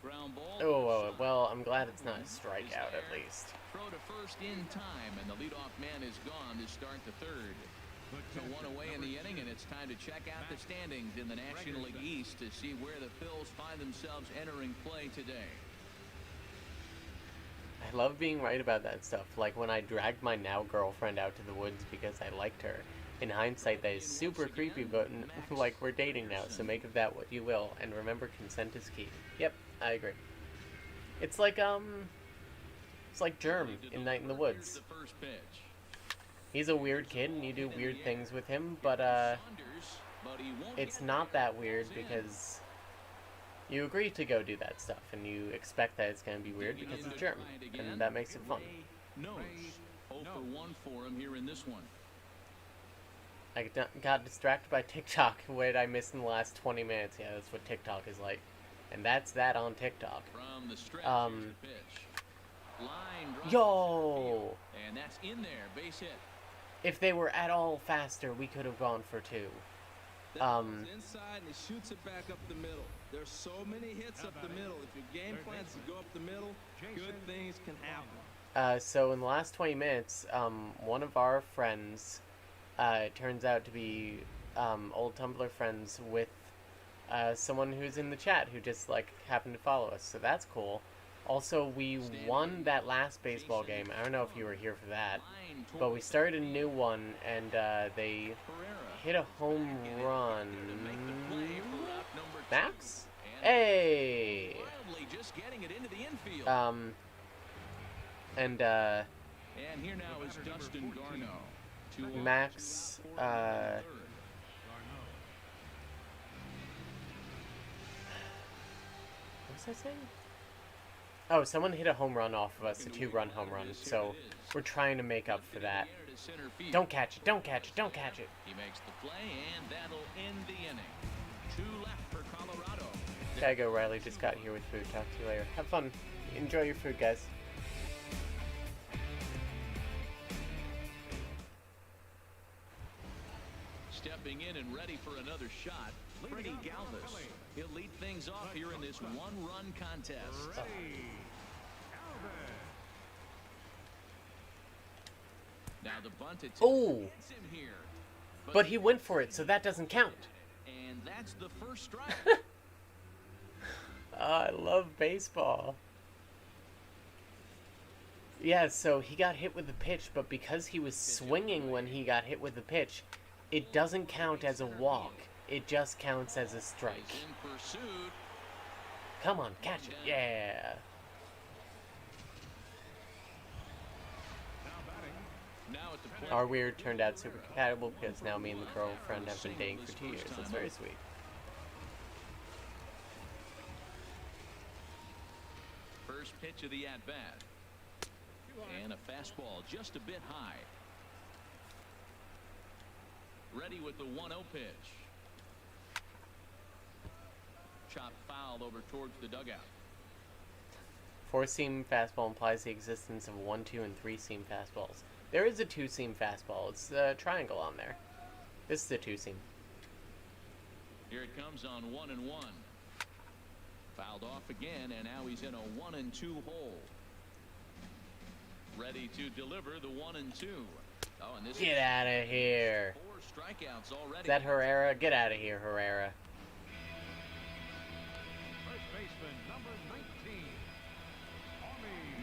Ground ball. Oh, well, I'm glad it's not a strikeout at least. Throw to first in time, and the leadoff man is gone to start the third. So one away in the inning, and it's time to check out the standings in the National League East to see where the Phils find themselves entering play today. I love being right about that stuff. Like when I dragged my now girlfriend out to the woods because I liked her. In hindsight, that is super creepy, but like we're dating now, so make of that what you will. And remember, consent is key. Yep, I agree. It's like Germ in Night in the Woods. He's a weird kid, and you do weird things with him, but it's not that weird because you agree to go do that stuff, and you expect that it's going to be weird because it's Germ, and that makes it fun. No. 0 for 1 for him here in this one. I got distracted by TikTok. What did I miss in the last 20 minutes? Yeah, that's what TikTok is like. And that's that on TikTok. From the stretch, yo! And that's in there, base hit. If they were at all faster, we could have gone for 2. Inside and he shoots it back up the middle. There's so many hits up the middle. If your game plans to go up the middle, good things can happen. So in the last 20 minutes, one of our friends turns out to be old Tumblr friends with someone who's in the chat who just like happened to follow us. So that's cool. Also, we won that last baseball game. I don't know if you were here for that, but we started a new one, and they hit a home run. Max? Hey! And here now is Dustin Garneau. Max, what was I saying? Oh, someone hit a home run off of us, a 2-run home run, so we're trying to make up for that. Don't catch it, don't catch it, don't catch it. He makes the play, and that'll end the inning. 2 left for Colorado. Gotta go, Riley just got here with food. Talk to you later. Have fun. Enjoy your food, guys. Stepping in and ready for another shot, Freddie Galvis. He'll lead things off here in this 1-run contest. Now the bunt attempt hits him here. But he went for it, so that doesn't count. And that's the first strike. I love baseball. Yeah, so he got hit with the pitch, but because he was swinging when he got hit with the pitch, it doesn't count as a walk. It just counts as a strike. Come on, catch it. Yeah. Our weird turned out super compatible because now me and the girlfriend have been dating for 2 years. That's very sweet. First pitch of the at-bat. And a fastball just a bit high. Ready with the 1-0 pitch. Chop foul over towards the dugout. 4-seam fastball implies the existence of 1, 2, and 3-seam fastballs. There is a 2-seam fastball. It's a triangle on there. This is a 2-seam. Here it comes on 1-1. Fouled off again, and now he's in a 1-2 hole. Ready to deliver the 1-2. Oh, and this Get out of here. 4 strikeouts already. Is that Herrera? Get out of here, Herrera. First baseman, number 19.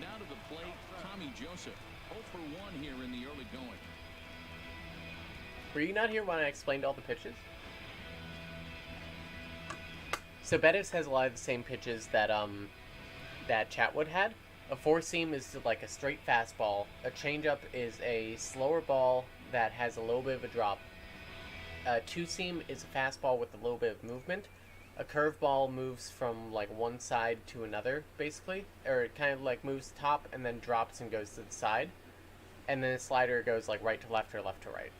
Now to the plate, Tommy Joseph. 0 for 1 here in the early going. Were you not here when I explained all the pitches? So Bettis has a lot of the same pitches that that Chatwood had. A 4-seam is like a straight fastball. A changeup is a slower ball that has a little bit of a drop. A 2-seam is a fastball with a little bit of movement. A curveball moves from like one side to another, basically. Or it kind of like moves top and then drops and goes to the side. And then a slider goes like right to left or left to right.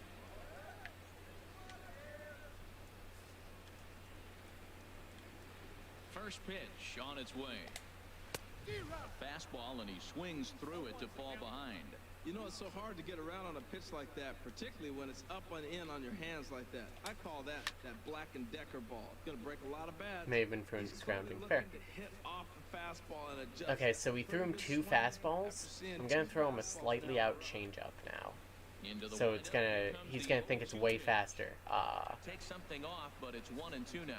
First pitch on its way. A fastball, and he swings through it to fall behind. You know, it's so hard to get around on a pitch like that, particularly when it's up and in on your hands like that. I call that Black and Decker ball. It's going to break a lot of bats. May have been through scrounging. Fair. Hit off the fastball and adjust. Okay, so we threw him 2 fastballs. I'm going to throw him a slightly out changeup now. So it's gonna, he's going to think it's way faster. Take something off, but it's 1-2 now.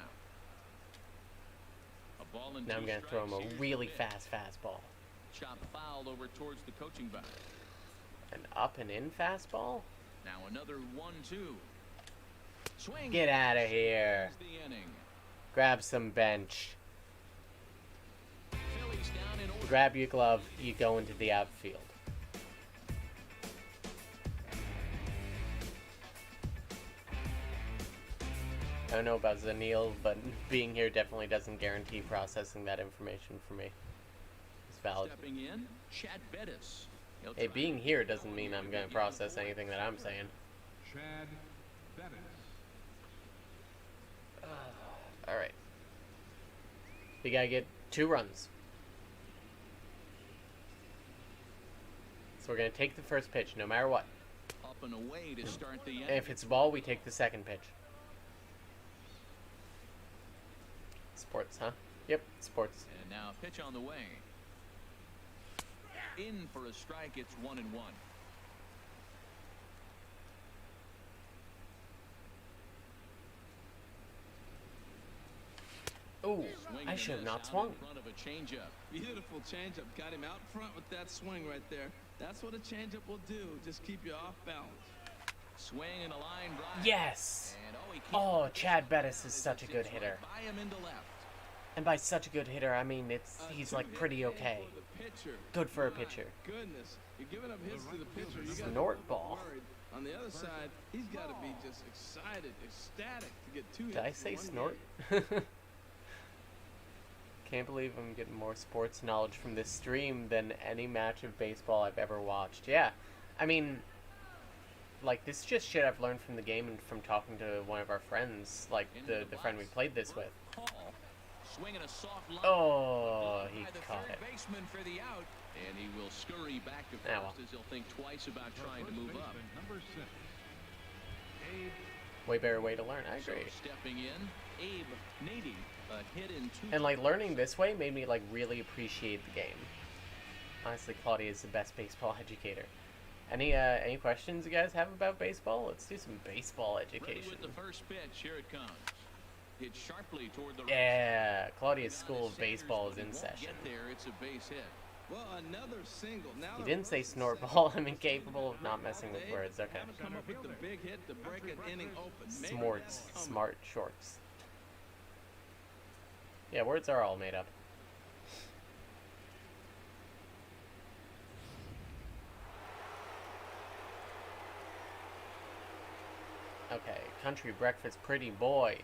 A ball and now I'm going to throw him a really fast fastball. Chop foul over towards the coaching box. An up and in fastball? Now another 1-2. Swing. Get out of here. Grab some bench. Grab your glove, you go into the outfield. I don't know about Zanil, but being here definitely doesn't guarantee processing that information for me. It's valid. Stepping in, Chad Bettis. Hey, being here doesn't mean I'm going to process anything that I'm saying. Chad Bettis. Alright. We gotta get 2 runs. So we're going to take the first pitch, no matter what. Up and away to start the And if it's a ball, we take the second pitch. Sports, huh? Yep, sports. And now a pitch on the way. In for a strike, it's 1-1. Ooh, Swinging I and should have miss not out swung. in front of a changeup. Beautiful changeup. Got him out front with that swing right there. That's what a changeup will do. Just keep you off balance. Swing and a line drive. Yes! And he can't Oh, put this Chad one Bettis down is as such a it good zips hitter. right by him into left. And by such a good hitter, I mean he's like pretty okay. Good for a pitcher. Goodness, you're giving up hits to the pitcher. You Snort ball. On the other side, he's got to be just excited, ecstatic to get 2 hits. Did I in say one snort? game. Can't believe I'm getting more sports knowledge from this stream than any match of baseball I've ever watched. Yeah, I mean, like, this is just shit I've learned from the game and from talking to one of our friends, like the friend we played this with. Swinging a soft line. Oh, he By the caught third it. baseman for the out, and he will scurry back to first well. as he'll think twice about trying to move up. Number 6. Abe. Way better way to learn, I So agree. stepping in, Abe Nady, a hit in 2. And like learning this way made me like really appreciate the game. Honestly, Claudia is the best baseball educator. Any questions you guys have about baseball? Let's do some baseball Ready education. with the first pitch. Here it comes. Hit sharply toward the right. Yeah, Claudia's school of baseball is in session. Get there, it's a base hit. Well, another single. Now He the didn't say runs snort second. ball. I'm incapable of not messing with words. Okay. Gotta come up with the big hit to break an inning open. Maybe Smorts. that's coming. Smart shorts. Yeah, words are all made up. Okay, country breakfast pretty boy.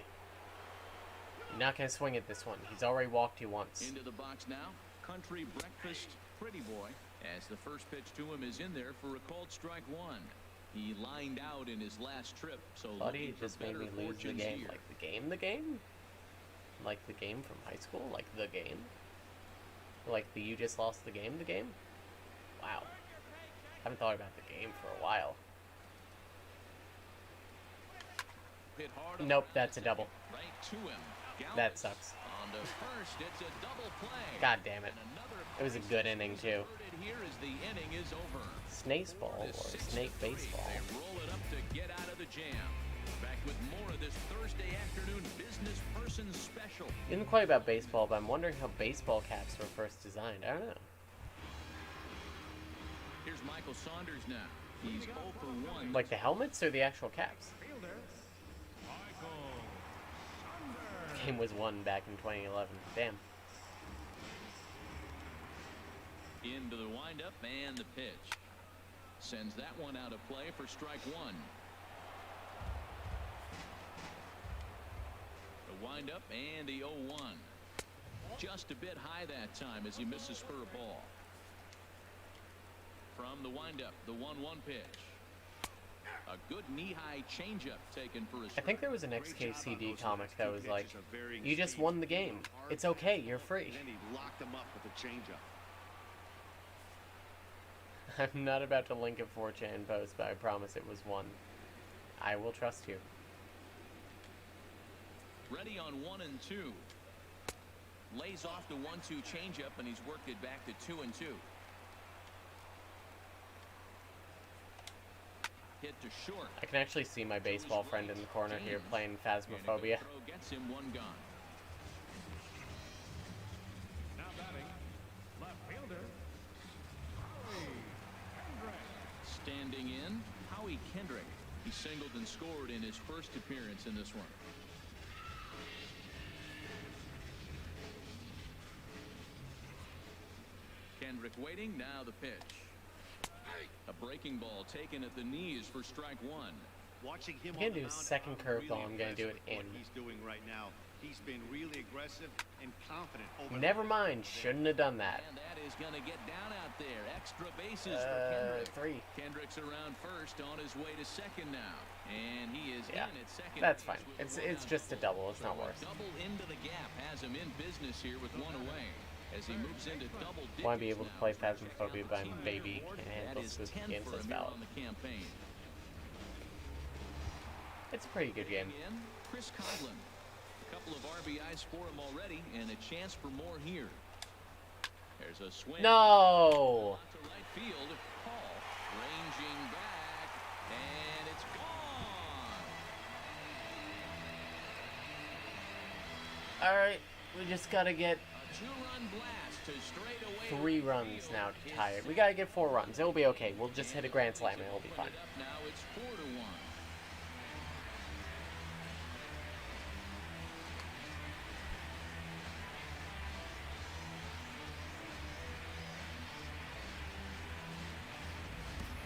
You're not gonna swing at this one. He's already walked you once. Into the box now. Country breakfast pretty boy. As the first pitch to him is in there for a called strike 1. He lined out in his last trip, so Claudia looking for just made better me lose the fortunes game. here. Like the game? The game? Like the game from high school? Like the game? Like the you just lost the game? The game? Wow. Haven't thought about the game for a while. Hit hard on Nope, the that's a double. right to him. Galvis That sucks. On to first, it's a double play. God damn it. And another It was a base good hit inning, is too. averted here as the inning is over. Snake ball The or 6-3, snake baseball. They roll it up to get out of the jam. Back with more of this Thursday afternoon business person special. Isn't quite about baseball, but I'm wondering how baseball caps were first designed. I don't know. Here's Michael Saunders now. He's 0 for 1. Like the helmets or the actual caps? Fielder. Michael Saunders. Game was won back in 2011. Damn. Into the windup and the pitch. Sends that one out of play for strike 1. The windup and the 0-1. Just a bit high that time as he misses for a ball. From the windup, the 1-1 pitch. A good knee-high changeup taken for a I strike. think there was an XKCD comic that was like, you just won the game. It's okay, you're free. And then he locked him up with a changeup. I'm not about to link a 4chan post, but I promise it was one. I will trust you. Ready on 1 and 2. Lays off the 1-2 changeup, and he's worked it back to 2 and 2. Hit to short. I can actually see my baseball friend in the corner here playing Phasmophobia. Throw gets him 1 gone. Now batting. Left fielder. Howie Kendrick. Standing in, Howie Kendrick. He singled and scored in his first appearance in this one. Kendrick waiting, now the pitch. A breaking ball taken at the knees for strike 1. Watching him I'm gonna on the do mound, second I'm curveball, really I'm gonna do it impressed with in. what he's doing right now. He's been really aggressive and confident. Over Never mind, shouldn't have done that. And that is going to get down out there. Extra bases for Kendrick. 3. Kendrick's around first, on his way to second now. And he is Yeah, in at second. that's base fine. with It's one just a double, it's out. not So a worse. double into the gap has him in business here with 1 away. As he moves into double digits. Want to be able to now. play Check out Phasmophobia, the but I'm team baby leaderboard. can't That handle is spooky 10 games for as him here valid. on the campaign. It's a pretty good game. In, Chris Coughlin. A couple of RBIs for him already, and a chance for more here. There's a swing. No! To right field. Paul ranging back, and it's gone. Alright, We just gotta get A two-run blast to straightaway 3 runs now to tie it. We gotta get 4 runs. It'll be okay. We'll just hit a grand slam and it'll be fine. Now it's 4-1.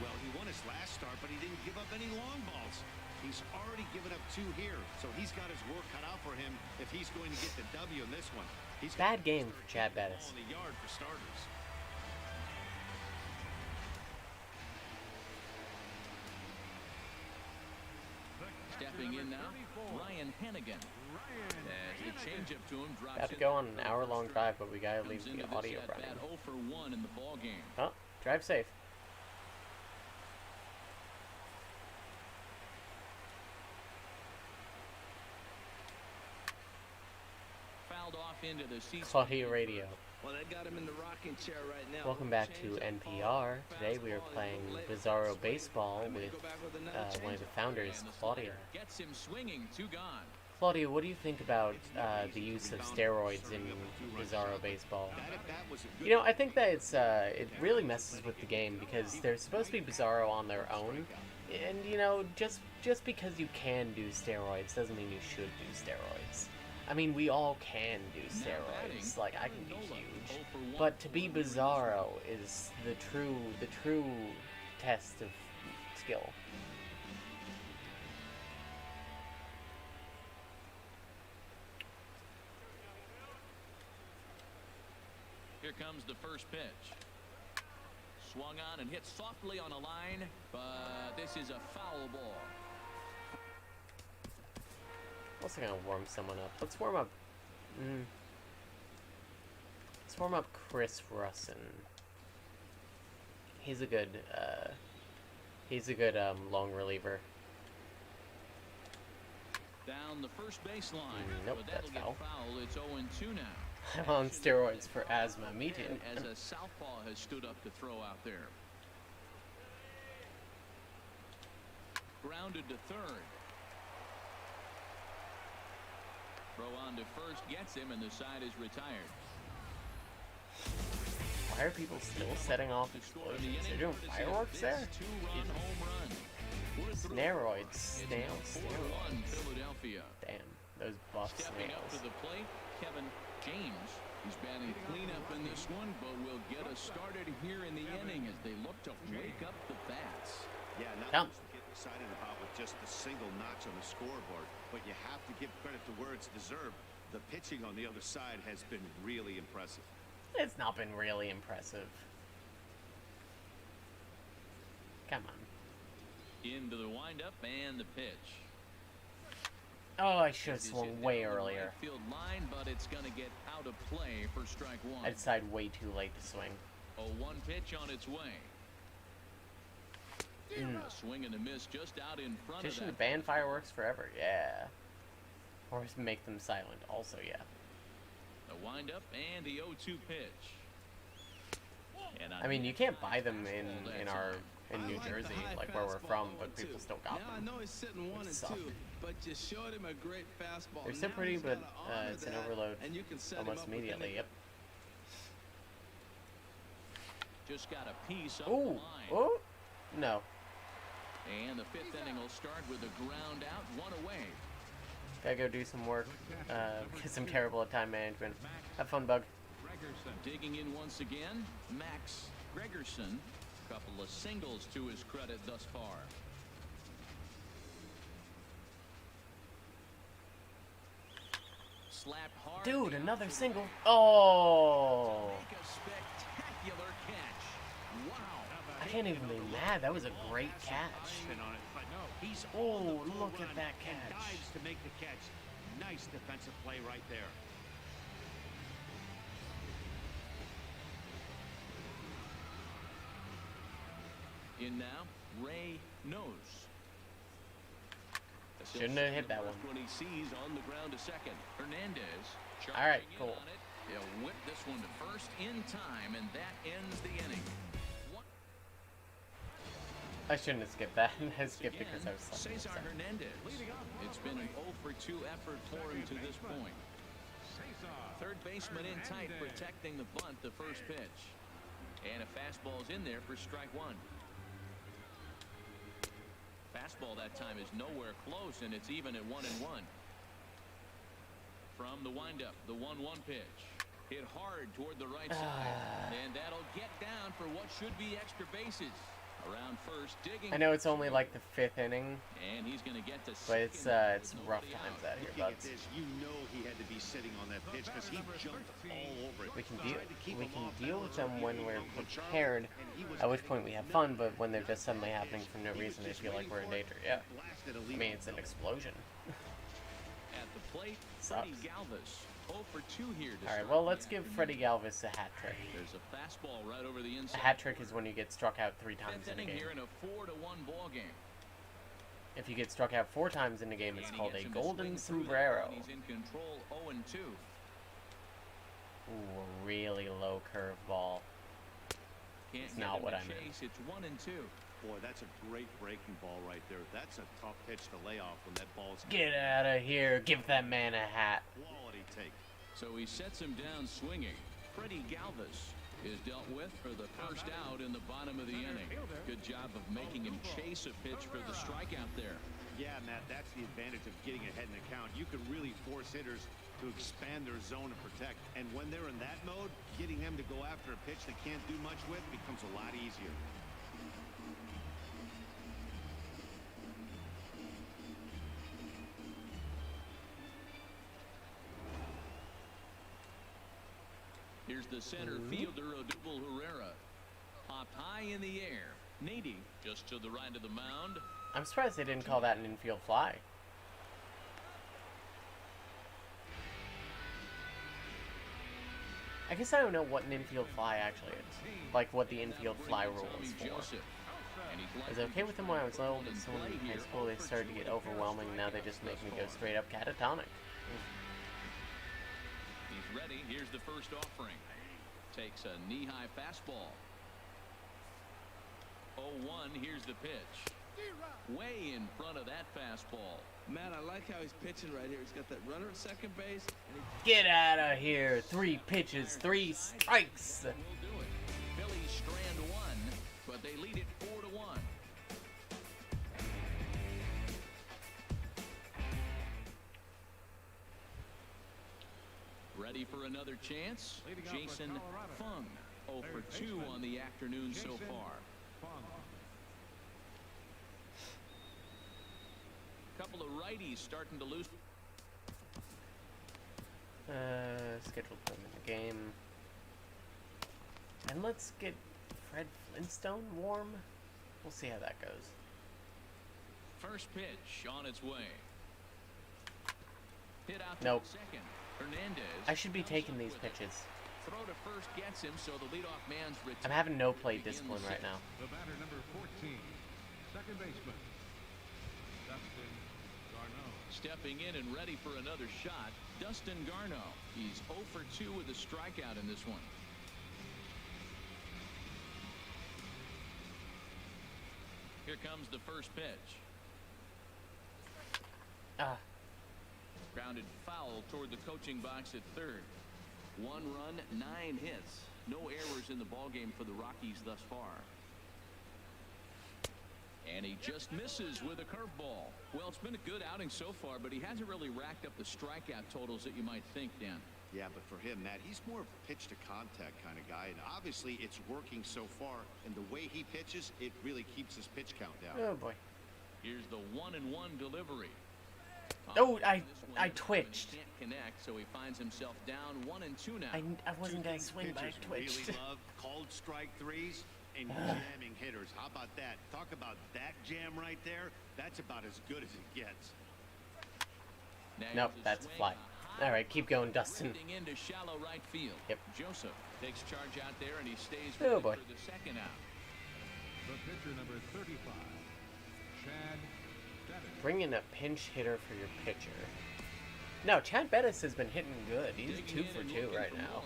Well, he won his last start, but he didn't give up any long balls. He's already given up 2 here, so he's got his work cut out for him if he's going to get the W in this one. He's Bad game for Chad Bettis. in the yard for starters. Stepping in now, Ryan Hennigan. As the changeup to him drops Got to in. go on an hour-long drive, but we gotta leave Comes into the this audio at-bat running. 0 for 1 in the ball game. Oh, drive safe. Fouled off into the seats. Claudia Radio. Well, they got him in the rocking chair right now. Welcome back to NPR. Today we are playing Bizarro Baseball with one of the founders, Claudia. Gets him swinging, 2 gone. Claudia, what do you think about the use of steroids in Bizarro Baseball? You know, I think that it really messes with the game because they're supposed to be Bizarro on their own, and you know, just because you can do steroids doesn't mean you should do steroids. I mean, we all can do steroids. Like, I can be huge, but to be Bizarro is the true test of skill. Here comes the first pitch. Swung on and hit softly on a line, but this is a foul ball. Also gonna warm someone up. Let's warm up. Let's warm up Chris Russin. He's a good long reliever. Down the first baseline. Nope, but that'll that's get foul. It's 0-2 now. I'm on steroids for asthma. Me too. As a southpaw has stood up to throw out there. Grounded to third. Throw on to first gets him, and the side is retired. Why are people still setting off explosions? They're doing fireworks there? Two-run home run. Steroids. Snail 4-1 steroids. Philadelphia. Damn, those buff Stepping up to snails. the plate, Kevin James. He's batting cleanup in this one, but will get us started here in the inning as they look to wake up the bats. Yeah, Come. nothing to get excited about with just a single notch on the scoreboard, but you have to give credit to where it's deserved. The pitching on the other side has been really impressive. It's not been really impressive. Come on. Into the windup and the pitch. Oh, I should have This is swung hit way down the earlier. right field line, but it's going to get out of play for strike one. I decided way too late to swing. A 1 pitch on its way. A swing and a miss just out in front Just of should that. ban fireworks forever, yeah. Or just make them silent, also, yeah. The windup and the 0-2 pitch. And I mean, you can't buy them in New Jersey, like where we're from, but people still got Now I them. know he's sitting 1 and suck. 2, but you showed him a great fastball. They're still Now pretty, he's but gotta honor it's an that, overload and you can set him almost up with immediately, any- yep. just got a piece up Ooh, the line. oh, no. And the 5th inning will start with a ground out, 1 away. Gotta go do some work, because I'm terrible at time management. Have fun, Bug. Digging in once again, Max Gregerson. Couple of singles to his credit thus far. Slapped hard. Dude, another single. Oh! Make a spectacular catch. Wow. I can't even be mad. That was a great catch. He's Oh, look at that and catch. dives to make the catch. Nice defensive play right there. In now, Ray Nose. Shouldn't have hit that one. When he sees on the ground to second, Hernandez. All right, charging in cool. on it. He'll whip this one to first in time, and that ends the inning. I shouldn't have skipped that. I skipped it because I was Cesar slugging. Hernandez. It's been an 0 for 2 effort for him to this point. third baseman in tight, protecting the bunt, the first pitch. And a fastball's in there for strike one. Fastball that time is nowhere close, and it's even at 1-1. From the windup, the 1-1 pitch. Hit hard toward the right side. And that'll get down for what should be extra bases. Around first, digging. I know it's only like the 5th inning. And he's going to get to but it's rough times out here, buds. This, you know he had to be sitting on that pitch because he jumped all over it. We can deal with them when we're prepared, at which point we have fun, but when they're just suddenly happening for no reason, I feel like we're in danger. Yeah. I mean, it's an explosion. At the plate, Freddie Galvis. 0 for 2 here. Alright, well, let's give Freddie Galvis a hat trick. There's a fastball right over the inside. A hat trick is when you get struck out 3 times in a game. Here in a 4-1 ball game. If you get struck out 4 times in a game, it's called a golden sombrero. He's in control, 0-2. Ooh, a really low curveball. It's not what I meant. It's 1-2. Boy, that's a great breaking ball right there. That's a tough pitch to lay off when that ball's... Get out of here. Give that man a hat. Quality take. So he sets him down swinging. Freddie Galvis is dealt with for the first out in the bottom of the inning. Good job of making him chase a pitch for the strikeout there. Yeah, Matt, that's the advantage of getting ahead in the count. You can really force hitters to expand their zone and protect. And when they're in that mode, getting them to go after a pitch they can't do much with becomes a lot easier. Here's the center fielder, Odubel Herrera. Popped high in the air. Nady just to the right of the mound. I'm surprised they didn't call that an infield fly. I guess I don't know what an infield fly actually is. Like what the infield fly rule is for. I was okay with them when I was little, but someone in high school they started to get overwhelming. Now they just make me go straight up catatonic. He's ready. Here's the first offering. Takes a knee-high fastball. 0-1. Here's the pitch. Way in front of that fastball. Man, I like how he's pitching right here. He's got that runner at second base. Get out of here. 3 pitches, 3 strikes. We'll do it. Phillies strand 1, but they lead it 4-1. Ready for another chance? Jason Fung. 0 for 2 on the afternoon so far. Couple of righties starting to lose. Scheduled them in the game. And let's get Fred Flintstone warm. We'll see how that goes. First pitch on its way. Hit out to nope. second. Hernandez. I should be taking these pitches. Throw to first gets him, so the leadoff man's retired. I'm having no plate discipline right now. The batter number 14, second baseman, Dustin Garneau. Stepping in and ready for another shot, Dustin Garneau. He's 0 for 2 with a strikeout in this one. Here comes the first pitch. Grounded foul toward the coaching box at third. 1 run, 9 hits. No errors in the ballgame for the Rockies thus far. And he just misses with a curveball. Well, it's been a good outing so far, but he hasn't really racked up the strikeout totals that you might think, Dan. Yeah, but for him, Matt, he's more of a pitch-to-contact kind of guy, and obviously it's working so far, and the way he pitches, it really keeps his pitch count down. Oh, boy. Here's the 1-1 delivery. Oh, I twitched. He can't connect, so he finds himself down 1-2 now. I wasn't going to swing, but I twitched. Really love called strike threes and jamming hitters. How about that? Talk about that jam right there. That's about as good as it gets. Nope, that's a fly. All right, keep going, Dustin. Into shallow right field. Yep. Joseph takes charge out there, and he stays oh, with boy. for the second out. The pitcher number 35, Chad Bettis. Bring in a pinch hitter for your pitcher. No, Chad Bettis has been hitting good. He's 2 for 2 right now.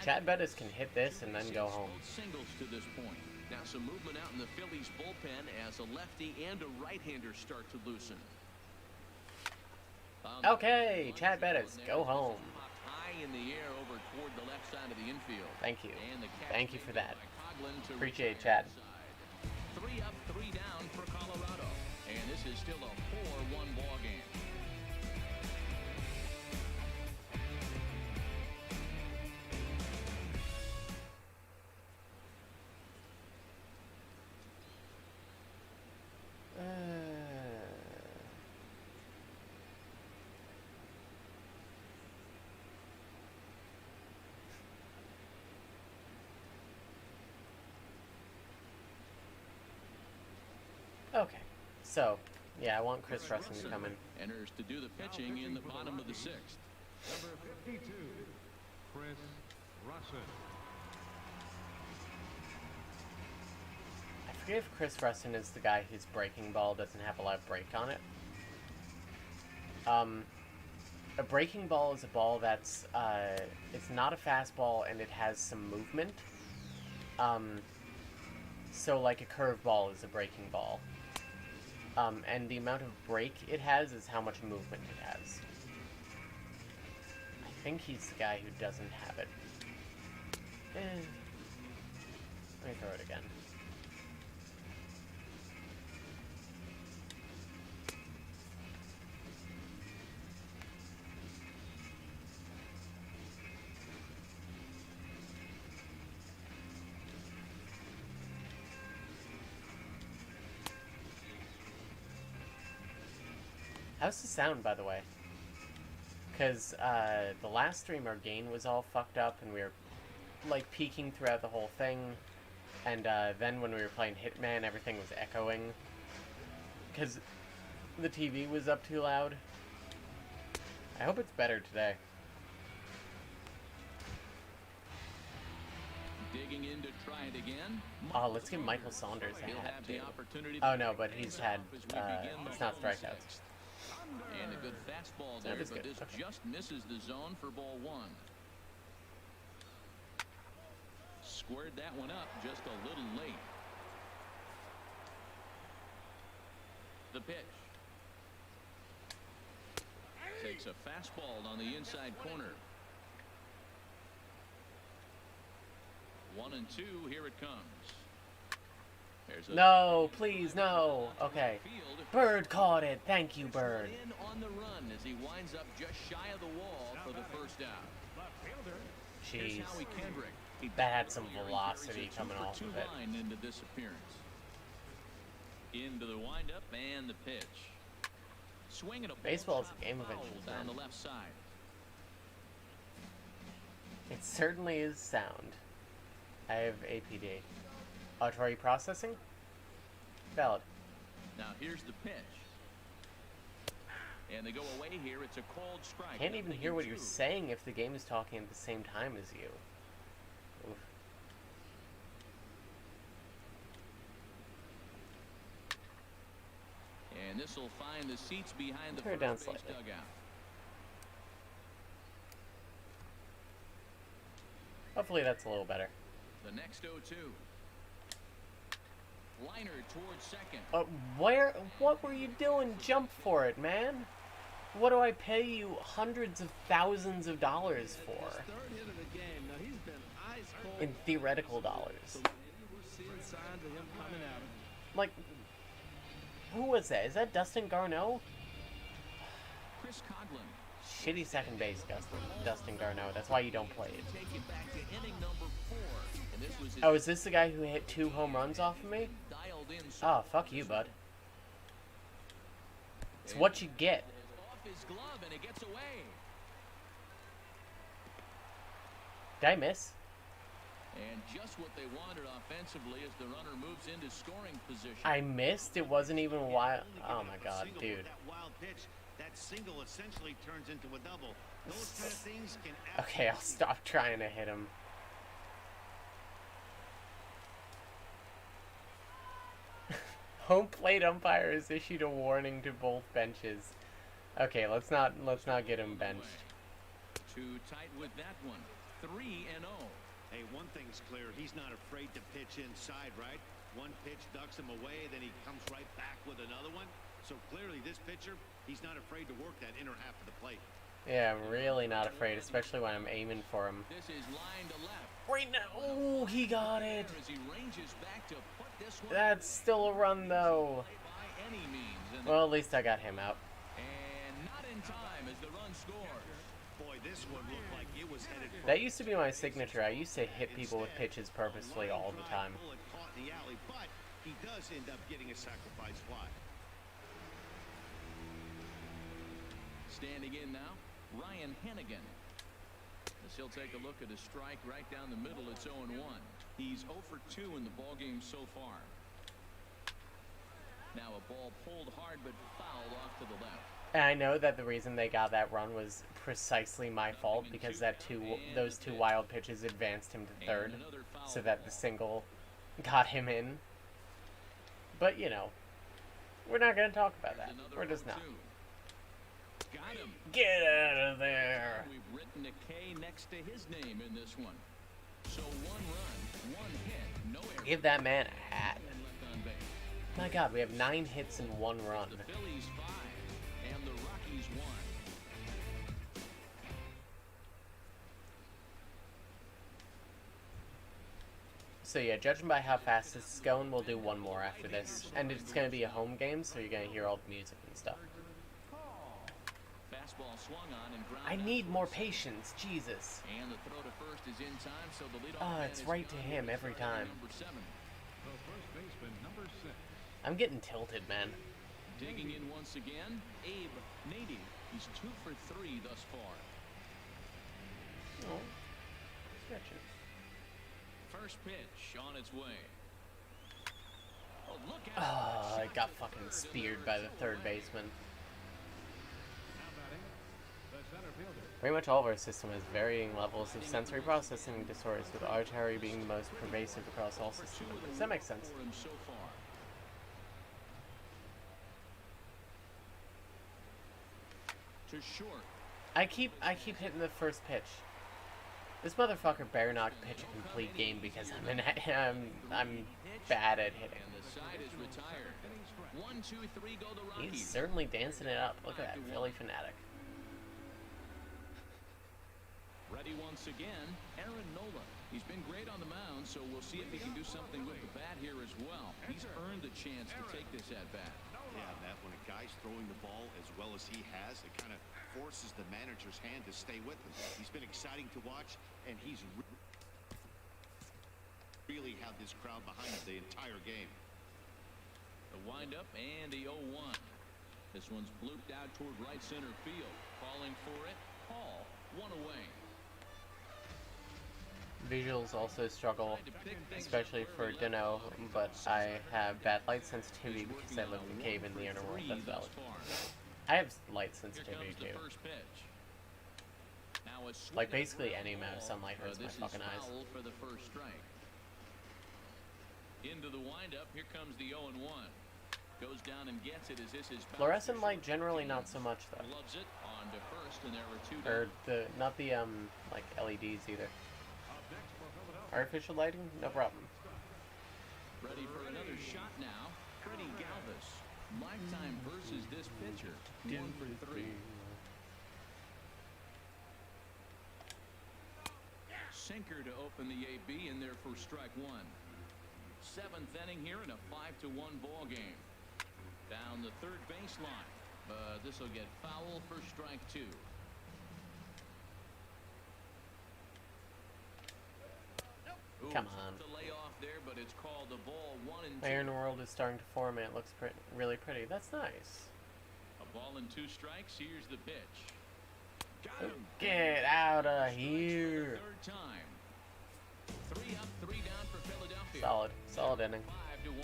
Chad Bettis can hit this and then go home. Singles to this point. Now some movement out in the Phillies bullpen as a lefty and a right-hander start to loosen. Okay, Chad Bettis, go home. High high in the air over toward the left side of the infield. Thank you. And the catch Thank you for made that. by Coughlin to Appreciate it, return Chad. inside. 3 up, 3 down for Colorado. And this is still a 4-1 ball game. Okay, so, yeah, I want Chris Russin to come in. Enters to do the pitching in the bottom of the 6th. Number 52, Chris Russin. I forget if Chris Russin is the guy whose breaking ball doesn't have a lot of break on it. A breaking ball is a ball that's, it's not a fastball and it has some movement. So like a curveball is a breaking ball. And the amount of break it has is how much movement it has. I think he's the guy who doesn't have it. Let me throw it again. How's the sound, by the way? Because the last stream, our gain was all fucked up, and we were, like, peaking throughout the whole thing. And then when we were playing Hitman, everything was echoing. Because the TV was up too loud. I hope it's better today. Digging in to try it again. Oh, let's give Michael Saunders a He'll hat, have too. the opportunity Oh, to no, pick but things he's had, up as we begin the it's not bottom strikeouts. 6th. And a good fastball That there, is but good. this Okay. just misses the zone for ball 1. Squared that one up just a little late. The pitch. Takes a fastball on the inside corner. 1-2, here it comes. There's a No, please, no. Okay. field. Bird caught it. Thank you, Bird. In on the run as he winds up just shy of the wall for the first out. Left fielder. Here's Jeez. Howie Kendrick. He That had some earlier, he velocity carries a coming off 2-for-2 of it. line into this appearance. Into the windup and the pitch. Swinging a ball Baseball is a shot game of foul inches, down man. the left side. It certainly is sound. I have APD. Auditory processing? Valid. Now here's the pitch. And they go away here. It's a called strike. Can't even Nothing hear what in you're two. saying if the game is talking at the same time as you. Oof. And this will find the seats behind the Turn it first down base slightly. dugout. Hopefully that's a little better. The next 0-2. Liner towards second. What were you doing? Jump for it, man. What do I pay you hundreds of thousands of dollars for? His third hit of the game. Now he's been ice cold. In theoretical dollars. So we're seeing signs of him coming at him. Like, who was that? Is that Dustin Garneau? Chris Coughlin. Shitty second base, Dustin Garneau. That's why you don't play it. Take you back to inning number 4. And this was his Oh, is this the guy who hit 2 home runs off of me? dialed in. Oh, fuck you, bud. It's what you get. Off his glove and it gets away. Did I miss? And just what they wanted offensively as the runner moves into scoring position. I missed? It wasn't even a while. Oh my god, Single dude. with that wild pitch, that single essentially turns into a double. Those kind of things can Okay, I'll stop trying to hit him. Home plate umpire has issued a warning to both benches. Okay, let's not get him benched. Too tight with that one. 3-0. Hey, one thing's clear. He's not afraid to pitch inside, right? One pitch ducks him away, then he comes right back with another one. So clearly this pitcher, he's not afraid to work that inner half of the plate. Yeah, I'm really not afraid, especially when I'm aiming for him. This is line to left. Right now. Oh, he got it. As he ranges back to put this one That's still a run, though. by any means. Well, at least I got him out. And not in time as the run scores. Boy, this one looked like it was headed for That used to be my signature. I used to hit people with pitches purposely all the time. bullet caught in the alley, but he does end up getting a sacrifice fly. Standing in now, Ryan Hennigan. As he'll take a look at a strike right down the middle, it's 0-1. He's 0 for 2 in the ballgame so far. Now a ball pulled hard but fouled off to the left. And I know that the reason they got that run was precisely my fault because those two wild pitches advanced him to third, so that the single got him in. But you know, we're not going to talk about that. We're just not. Got him. Get out of there! We've written a K next to his name in this one. So 1 run, 1 hit, no error. Give that man a hat. And left on base. My God, we have 9 hits in 1 run. The Phillies 5 and the Rockies 1. So yeah, judging by how fast this is going, we'll do 1 more after this. And it's going to be a home game, so you're going to hear all the music and stuff. Fastball swung on and ground I out need to more the side. patience, Jesus. And the throw to first is in time, so the leadoff Oh, man it's is right to gone him with every starting time. Number 7. The first baseman, number 6. I'm getting tilted, man. Digging in once again, Abe Nady. He's 2 for 3 thus far. Oh, stretching. First pitch on its way. Oh, look at Oh, I got fucking speared by the third baseman. Now batting, the center fielder. Pretty much all of our system has varying levels of sensory processing disorders, with auditory being the most pervasive across all system members. That makes sense. for him so far. To short. I keep hitting the first pitch. This motherfucker better not pitch a complete game because I'm bad at hitting. And the side is retired. 1, 2, 3 go the Rockies. He's certainly dancing it up. Look at that Philly fanatic. Ready once again, Aaron Nola. He's been great on the mound, so we'll see if he can do something with the bat here as well. He's earned the chance to take this at bat. Yeah, Matt, when a guy's throwing the ball as well as he has, it kind of forces the manager's hand to stay with him. He's been exciting to watch, and he's really had this crowd behind him the entire game. The windup and the 0-1. This one's blooped out toward right center field. Calling for it, Hall, 1 away. Visuals also struggle, especially for Dino, but I have bad light sensitivity because I live in a cave in the inner world. That's valid. I have light sensitivity too. Like basically any amount of sunlight hurts my fucking eyes. For the first strike. Into the windup, here comes the 0-1. Goes down and gets it as this is Fluorescent light generally not so much though. Loves it on to first, and there were 2 Or down. not the like LEDs either. Artificial lighting, no problem. Ready for another shot now. Freddie Galvis. Lifetime versus this pitcher. 1 for 3. Sinker to open the AB in there for strike 1. 7th inning here in a 5-1 ball game. Down the third baseline, but this will get foul for strike 2. Ooh, Come on. the layoff there, but it's called the ball 1 and 2. Iron World is starting to form and it looks really pretty. That's nice. A ball and 2 strikes. Here's the pitch. Got him. Get out of here. Third time. 3 up, 3 down for Philadelphia. Solid inning. 5-1.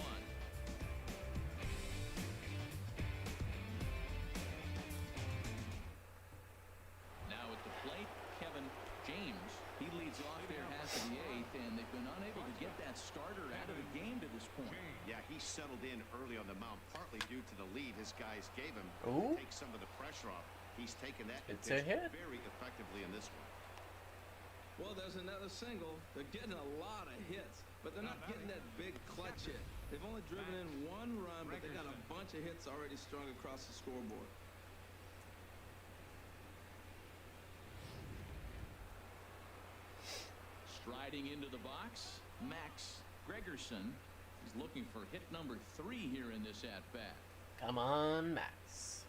Now at the plate, Kevin James. He leads off there, has the 8th, and they've been unable to get that starter out of the game to this point. Yeah, he settled in early on the mound, partly due to the lead his guys gave him. Ooh. Take some of the pressure off. He's taken that It's a hit. very effectively in this one. Well, there's another single. They're getting a lot of hits, but they're not getting that big clutch hit. They've only driven in 1 run, but they got a bunch of hits already strung across the scoreboard. Heading into the box, Max Gregerson is looking for hit number 3 here in this at-bat. Come on, Max.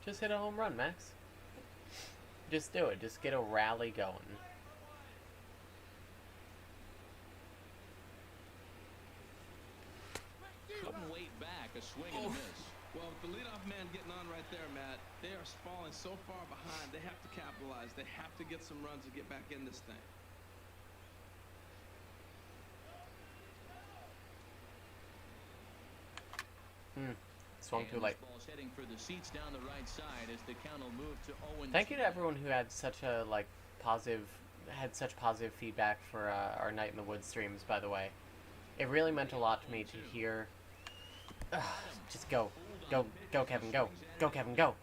Just hit a home run, Max. Just do it. Just get a rally going. Couldn't wait back. A swing and a miss. Well, with the leadoff man getting on right there, Matt, they are falling so far behind. They have to capitalize. They have to get some runs to get back in this thing. Swung too late. Ball's heading for the seats down the right side as the count will move to 0-2. Thank you to everyone who had such a had such positive feedback for our Night in the Woods streams. By the way, it really meant a lot to me to hear. Just go, Kevin, go, Kevin, go.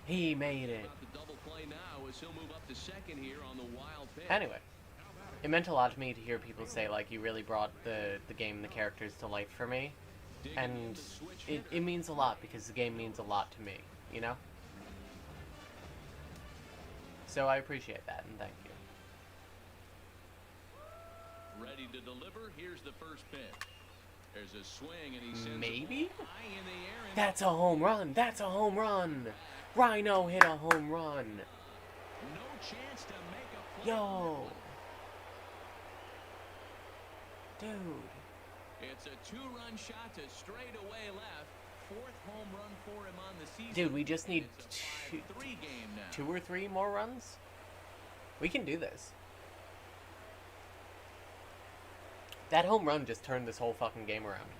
He made it. The double play now as he'll move up to second here on the wild pitch. Anyway, it meant a lot to me to hear people say, like, you really brought the game and the characters to life for me. And it means a lot because the game means a lot to me, you know? So I appreciate that, and thank you. Ready to deliver. Here's the first pitch. There's a swing, and he sends Maybe? it high in the air. That's a home run! That's a home run! Rhino hit a home run! No chance to make a play. Yo! Dude. It's a 2-run shot to straightaway left. 4th home run for him on the season. Dude, we just need It's a 5-3 game now. 2 or 3 more runs? We can do this. That home run just turned this whole fucking game around.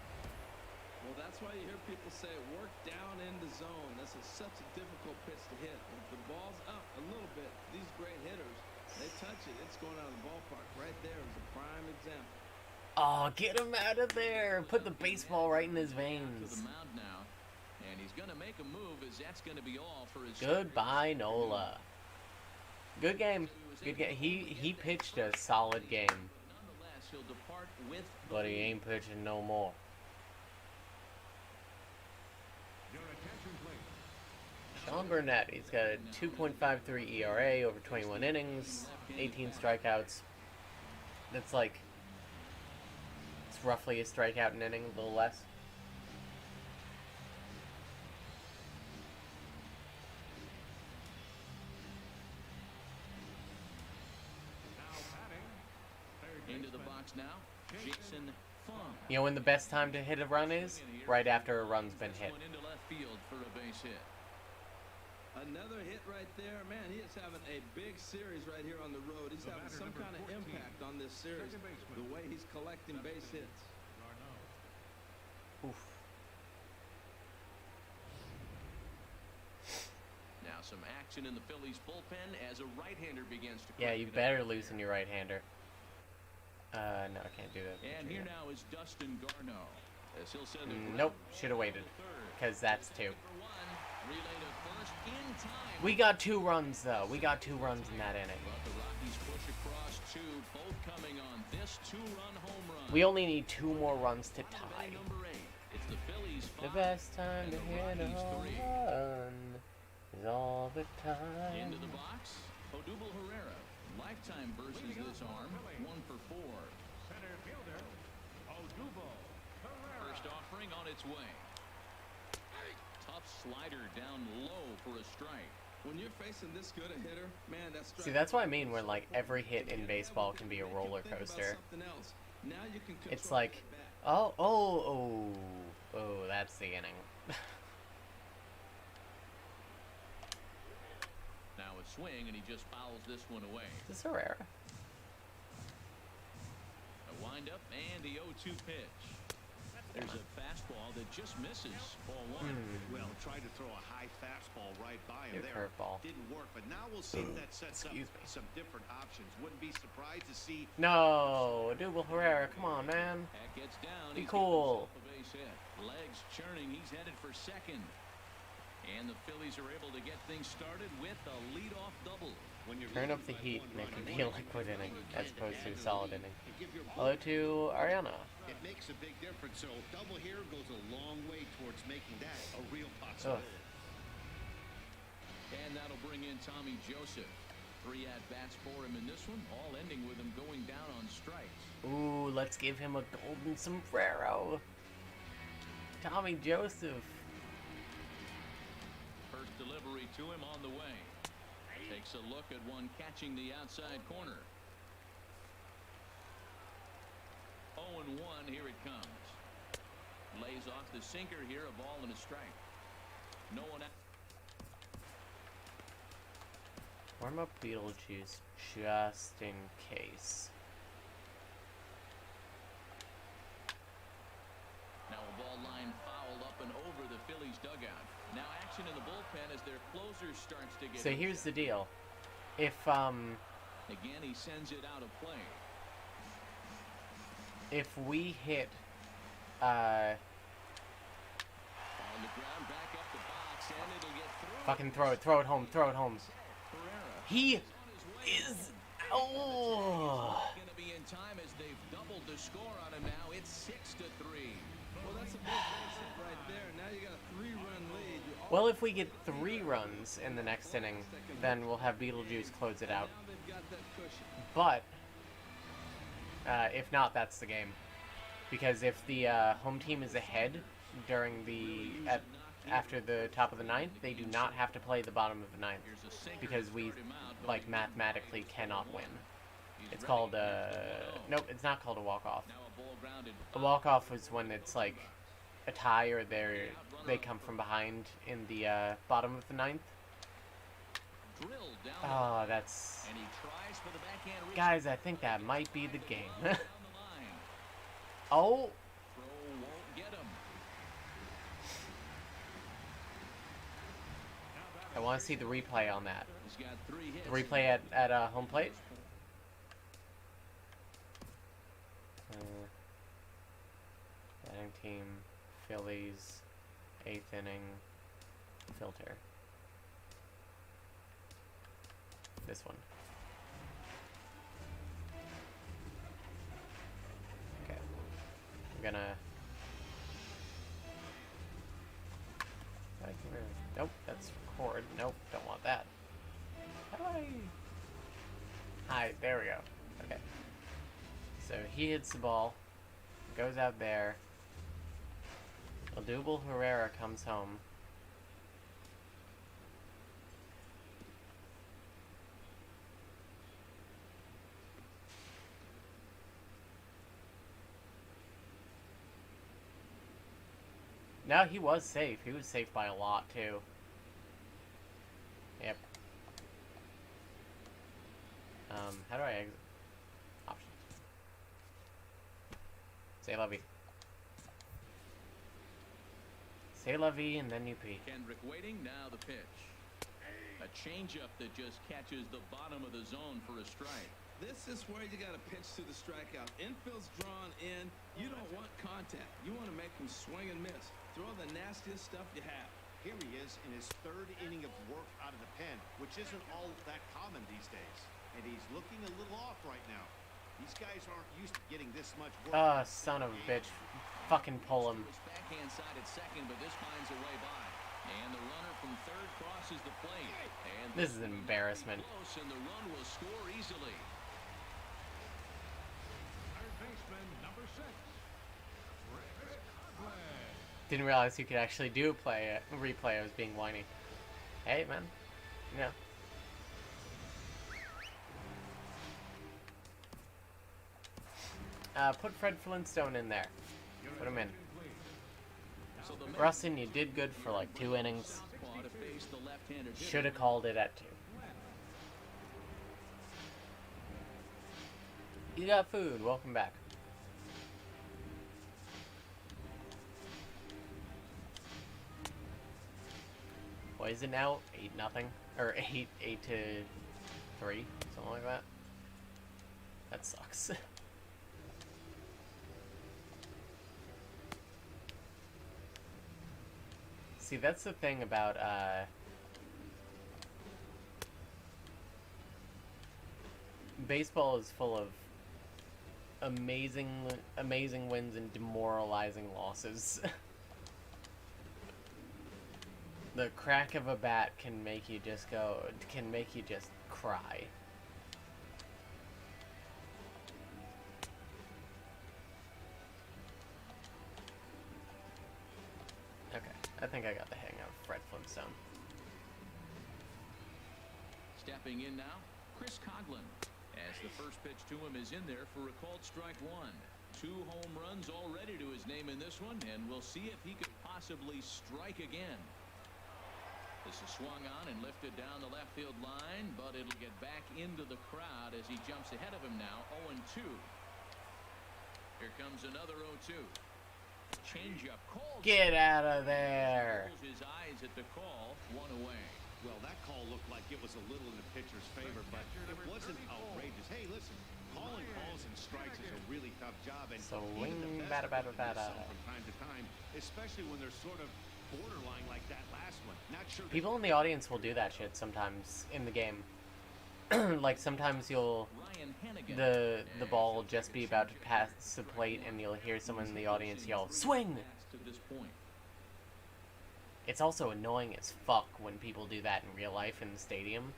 Well, that's why you hear people say work down in the zone. This is such a difficult pitch to hit. If the ball's up a little bit, these great hitters, they touch it, it's going out of the ballpark. Right there is a prime example. Oh, get him out of there! Put the baseball right in his To veins. the mound now, and he's going to make a move as that's going to be all for his. Goodbye, Nola. Good game. Good game. He pitched a solid game, Nonetheless, he'll depart with the but he lead. ain't pitching no more. Your attention, please. Sean Burnett, he's got a 2.53 ERA over 21 innings, 18 strikeouts. That's like, it's roughly a strikeout an inning, a little less. Now batting. Third Into the baseman, box now, Jason Fung. You know when the best time to hit a run is? Right after a run's been hit. One into left field for a base hit. Another hit right there. Man, he is having a big series right here on the road. He's having some kind of impact on this series. The way he's collecting base hits. Oof. Now some action in the Phillies bullpen as a right-hander begins to. Yeah, you crank it better up. loosen your right-hander. No, I can't do that. And here now is Dustin Garneau. As he'll send it Nope, ground should have waited. third. Because that's 2. For one, relay to first in time. We got 2 runs, though. We got 2 runs in that inning. But the Rockies push across 2, both coming on this 2-run home run. We only need 2 more runs to tie. Number 8. It's the Phillies The 5, best time and to the hit a Rockies home 3. run is all the time. Into the box, Odubel Herrera. Lifetime versus this arm, 1 for 4. Center fielder, Odubel Herrera. First offering on its way. Tough slider down low for a strike. When you're facing this good a hitter, man, that's. See, that's what I mean when, like, every hit in baseball can be a roller coaster. Now you can It's control like, the bat. oh, that's the inning. Now a swing, and he just fouls this one away. Is this Herrera? A windup and the 0-2 pitch. There's a fastball that just misses. Ball 1. Well, tried to throw a high fastball right by him Good there. curveball. Didn't work, but now we'll see if that sets up Excuse me. some different options. Wouldn't be surprised to see. No, Odubel Herrera, come on, man. That gets down. Be He's cool. getting himself a base hit. Legs churning. He's headed for second. And the Phillies are able to get things started with a leadoff double. When you're Turn up the heat and it can be a liquid inning as opposed to a solid inning. Hello to Ariana. It makes a big difference. So double here goes a long way towards making that a real possibility. And that'll bring in Tommy Joseph. 3 at-bats for him in this one, all ending with him going down on strikes. Ooh, let's give him a golden sombrero. Tommy Joseph. First delivery to him on the way. Takes a look at one catching the outside corner. 0-1, here it comes. Lays off the sinker here, a ball and a strike. No one out. Warm up Beetlejuice just in case. Now a ball line fouled up and over the Phillies dugout. Now action in the bullpen as their closer starts to get. So here's the deal. If again he sends it out of play. If we hit On the ground, back up the box, and it'll get through. fucking throw it home. Herrera He is gonna be in time as they've doubled the score on him now. It's 6-3. Well, that's a big base hit right there. Now you got a 3-run lead. well. If we get 3 runs in the next inning, then we'll have Beetlejuice close it out. Now they've got that cushion. But if not, that's the game. Because if the home team is ahead during after the top of the 9th, they do not have to play the bottom of the 9th because we like mathematically cannot win. It's called nope, it's not called a walk-off. A walk-off is when it's like a tie or they come from behind in the bottom of the 9th. Oh, that's... Guys, I think that might be the game. Oh! I want to see the replay on that. The replay at home plate. Batting team, Phillies, 8th inning, filter. This one. Okay. I'm gonna... Nope, that's record. Nope, don't want that. How do I... Hi, there we go. Okay. So he hits the ball, goes out there. Odubel Herrera comes home. No, he was safe. He was safe by a lot, too. Yep. How do I exit? Options. Say la vie. Say la vie, and then you pee. Kendrick waiting, now the pitch. A changeup that just catches the bottom of the zone for a strike. This is where you got to pitch to the strikeout. Infield's drawn in. You don't want contact. You want to make him swing and miss. Throw the nastiest stuff you have. Here he is in his 3rd inning of work out of the pen, which isn't all that common these days. And he's looking a little off right now. These guys aren't used to getting this much work. Ah, son of a bitch. Fucking pull him. Backhand side at second, but this finds a way by. And the runner from 3rd crosses the plate. And this is an embarrassment. Close, and the run will score easily. Third baseman, number 6. Didn't realize you could actually do a replay. I was being whiny. Hey, man. No. Put Fred Flintstone in there. Put him in. Rustin, you did good for like 2 innings. Should have called it at 2. You got food. Welcome back. What is it now? 8-0? Or 8-3? Something like that. That sucks. See, that's the thing about, baseball is full of amazing wins and demoralizing losses. The crack of a bat can make you just try. Okay, I think I got the hang of Fred Flintstone. Stepping in now, Chris Coughlin. As the first pitch to him is in there for a called strike one. 2 home runs already to his name in this one, and we'll see if he could possibly strike again. This is swung on and lifted down the left field line, but it'll get back into the crowd as he jumps ahead of him now, 0-2. Here comes another 0-2. Changeup called. Get out of there. His eyes at the call, 1 away. Well, that call looked like it was a little in the pitcher's favor, but it wasn't outrageous. Hey, listen, calling calls and strikes is a really tough job, and Swing, even the bada, best bada, bada. from time to time, especially when they're sort of borderline like that last one. Not sure. People in the audience will do that shit sometimes in the game. Like sometimes you'll the ball will just be about to pass the plate and you'll hear someone in the audience yell swing. It's also annoying as fuck when people do that in real life in the stadium.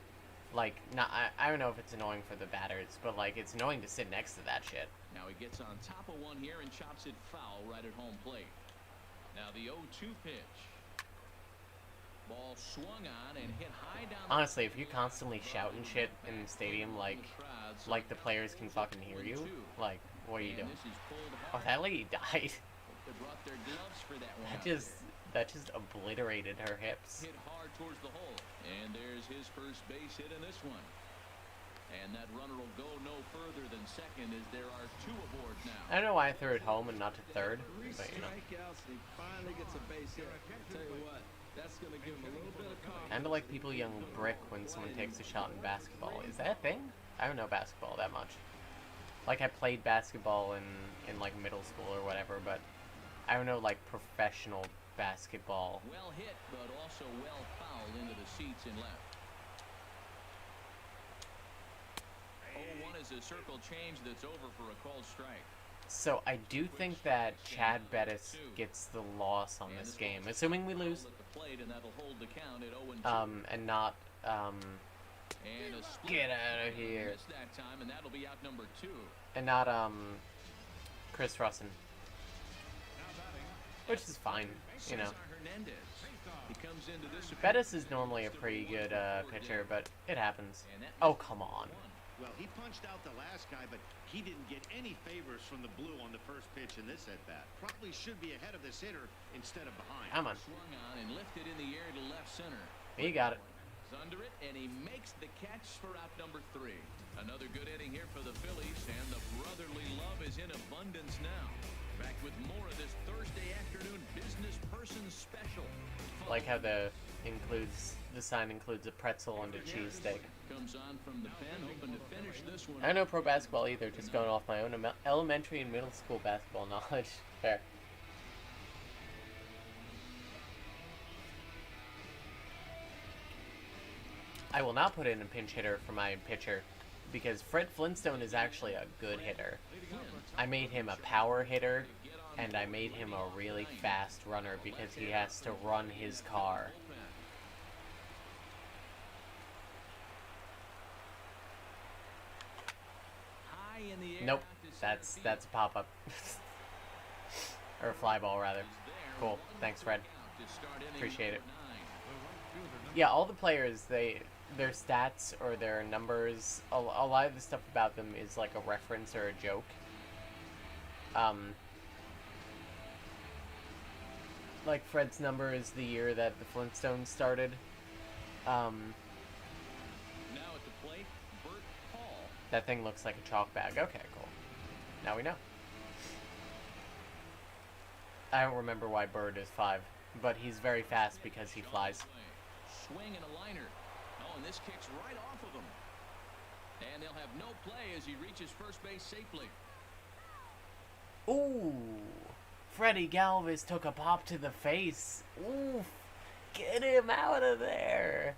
Like, not I don't know if it's annoying for the batters, but like it's annoying to sit next to that shit. Now he gets on top of one here and chops it foul right at home plate. Now the 0-2 pitch. Ball swung on and hit high down. Honestly, if you're constantly shouting shit in the stadium, like the players can fucking hear you, like, what are you doing? Oh, that lady died. That just obliterated her hips. Hit hard towards the hole, and there's his first base hit in this one. And that runner will go no further than second as there are 2 aboard now. I don't know why I threw it home and not to third, but you know. Strikeouts, and he finally gets a base hit. Tell you what, that's going to give him a little bit of confidence. Kind of like people young brick when someone takes a shot in basketball. Is that a thing? I don't know basketball that much. Like, I played basketball in like middle school or whatever, but I don't know like professional basketball. Well hit, but also well fouled into the seats in left. 0-1 is a circle change that's over for a called strike. So I do think that Chad Bettis gets the loss on this game, assuming we lose. And not get out of here. And not Chris Russin. Which is fine, you know. Bettis is normally a pretty good pitcher, but it happens. Oh, come on. Well, he punched out the last guy, but he didn't get any favors from the blue on the first pitch in this at-bat. Probably should be ahead of this hitter instead of behind. Come on. Swung on and lifted in the air to left center. He got it. He's under it, and he makes the catch for out number 3. Another good inning here for the Phillies, and the brotherly love is in abundance now. Back with more of this Thursday afternoon business person special. Like how the sign includes a pretzel and a cheesesteak. Comes on from the pen, hoping to finish this one. I don't know pro basketball either, just going off my own elementary and middle school basketball knowledge. Fair. I will not put in a pinch hitter for my pitcher because Fred Flintstone is actually a good hitter. I made him a power hitter and I made him a really fast runner because he has to run his car. Nope, that's a pop-up. Or a fly ball, rather. Cool, thanks, Fred. Appreciate it. Yeah, all the players, their stats or their numbers, a lot of the stuff about them is like a reference or a joke. Like Fred's number is the year that the Flintstones started. Now at the plate, Bert Hall. That thing looks like a chalk bag. Okay, cool. Now we know. I don't remember why Bird is 5, but he's very fast because he flies. Swing and a liner. Oh, and this kicks right off of him. And they'll have no play as he reaches first base safely. Ooh. Freddie Galvis took a pop to the face. Oof. Get him out of there.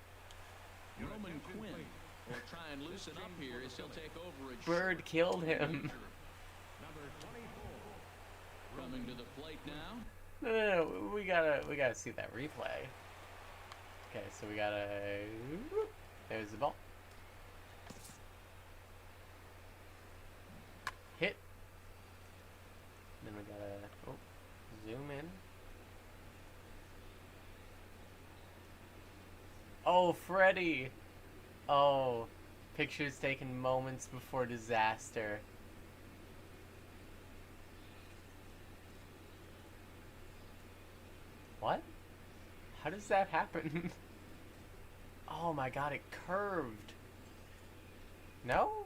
Roman Quinn will try and loosen up here as he'll take over a Bird killed him. Coming to the plate now. No, we gotta see that replay. Okay, so we gotta. There's the ball. Oh, Freddy! Oh, pictures taken moments before disaster. What? How does that happen? Oh my god, it curved. No?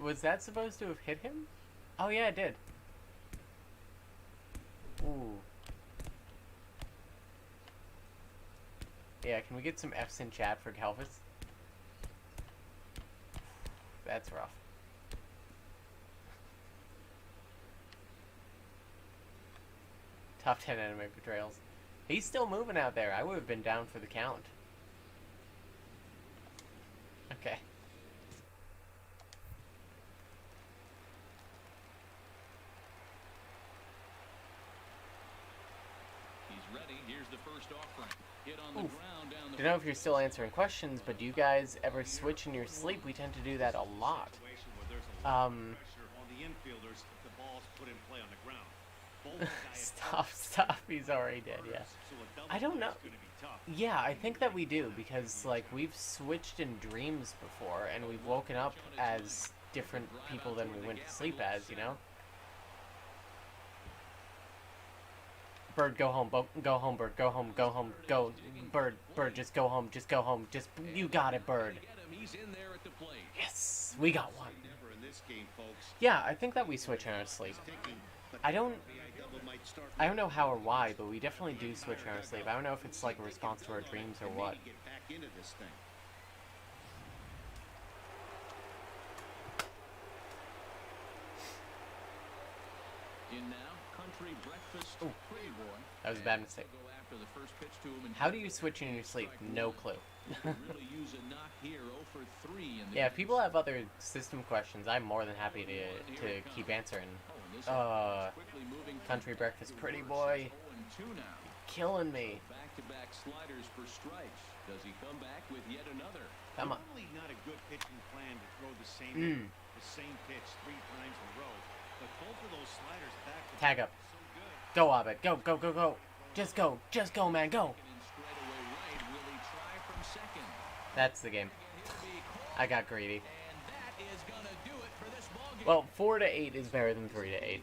Was that supposed to have hit him? Oh yeah, it did. Ooh. Yeah, can we get some F's in chat for Calvis? That's rough. Top 10 anime portrayals. He's still moving out there. I would have been down for the count. Okay. He's ready. Here's the first offering. Hit on the ground down the. Don't know if you're still answering questions, but do you guys ever switch in your sleep? We tend to do that a lot. Stop. He's already dead, yeah. I don't know. Yeah, I think that we do, because, like, we've switched in dreams before, and we've woken up as different people than we went to sleep as, you know? Bird, go home, go home, Bird, go home, go, Bird, just go home, just, you got it, Bird. Yes, we got one. Yeah, I think that we switch in our sleep. I don't know how or why, but we definitely do switch in our sleep. I don't know if it's like a response to our dreams or what. In now, country breakfast. Ooh. Pretty boy. That was a bad mistake. How do you switch in your sleep? No clue. Yeah, if people have other system questions, I'm more than happy to keep answering. Country breakfast, pretty boy. Killing me. Back-to-back sliders for strikes. Does he come back with yet another? Come on. Probably not a good pitching plan to throw the same pitch 3 times in a row. But both of those sliders back to Tag up. Go, Abed. Go. Just go, man. Go. That's the game. I got greedy. Well, 4 to 8 is better than 3 to 8.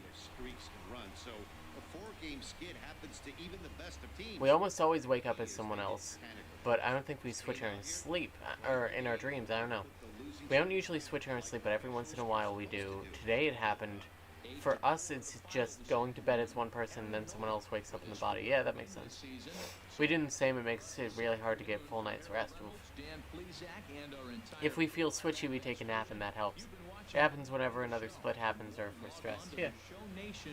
We almost always wake up as someone else, but I don't think we switch in our sleep or in our dreams. I don't know. We don't usually switch in our sleep, but every once in a while we do. Today it happened. For us, it's just going to bed as one person, and then someone else wakes up in the body. Yeah, that makes sense. We did the same. It makes it really hard to get full night's rest. If we feel switchy, we take a nap, and that helps. It happens whenever another split happens or if we're stressed. Yeah.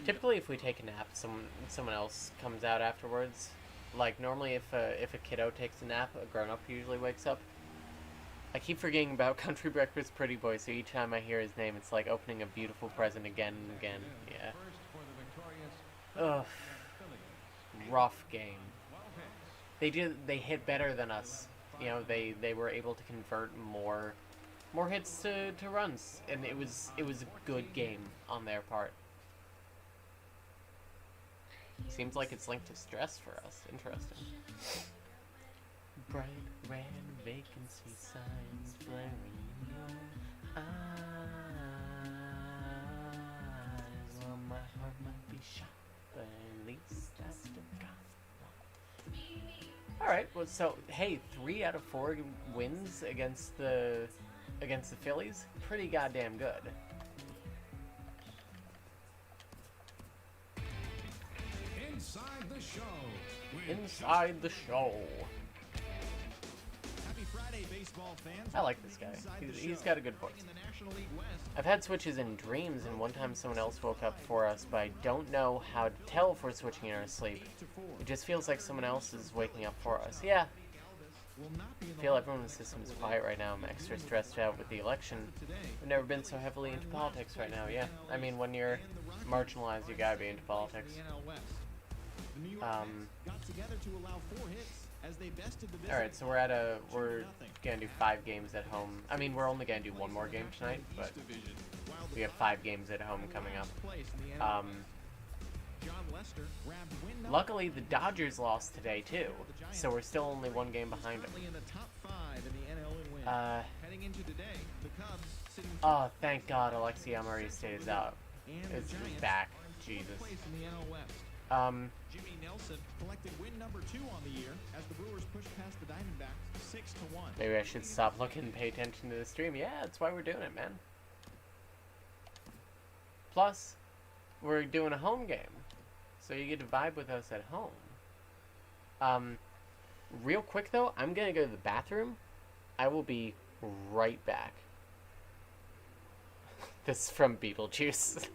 Typically, if we take a nap, someone else comes out afterwards. Like, normally if a kiddo takes a nap, a grown-up usually wakes up. I keep forgetting about Country Breakfast Pretty Boy, so each time I hear his name, it's like opening a beautiful present again and again. Yeah. Ugh. Rough game. They hit better than us. You know, they were able to convert more hits to runs, and it was a good game on their part. Seems like it's linked to stress for us. Interesting. Bright red vacancy signs flaring in your eyes. Well, my heart might be shot, but at least I still got one. Alright, well, so, hey, 3 out of 4 wins against the Phillies? Pretty goddamn good. Inside the show. Inside the show. Happy Friday, baseball fans. I like this guy. He's got a good voice. I've had switches in dreams, and one time someone else woke up for us, but I don't know how to tell if we're switching in our sleep. It just feels like someone else is waking up for us. Yeah. I feel everyone in the system is quiet right now. I'm extra stressed out with the election. I've never been so heavily into politics right now. Yeah. I mean, when you're marginalized, you gotta be into politics. Alright, so we're gonna do 5 games at home. I mean, we're only gonna do 1 more game tonight, but we have 5 games at home coming up. John Lester grabbed win number Luckily, the Dodgers lost today, too. So we're still only one game behind them. currently in the top 5 in the NL in wins. Heading into today, the Cubs sitting Oh, thank God Alexi Amari stays out. and It's the Giants back. are in Jesus. fourth place in the NL West. Jimmy Nelson collected win number 2 on the year as the Brewers pushed past the Diamondbacks 6-1. Maybe I should stop looking and pay attention to the stream. Yeah, that's why we're doing it, man. Plus, we're doing a home game. So you get to vibe with us at home. Real quick, though, I'm going to go to the bathroom. I will be right back. This is from Beetlejuice.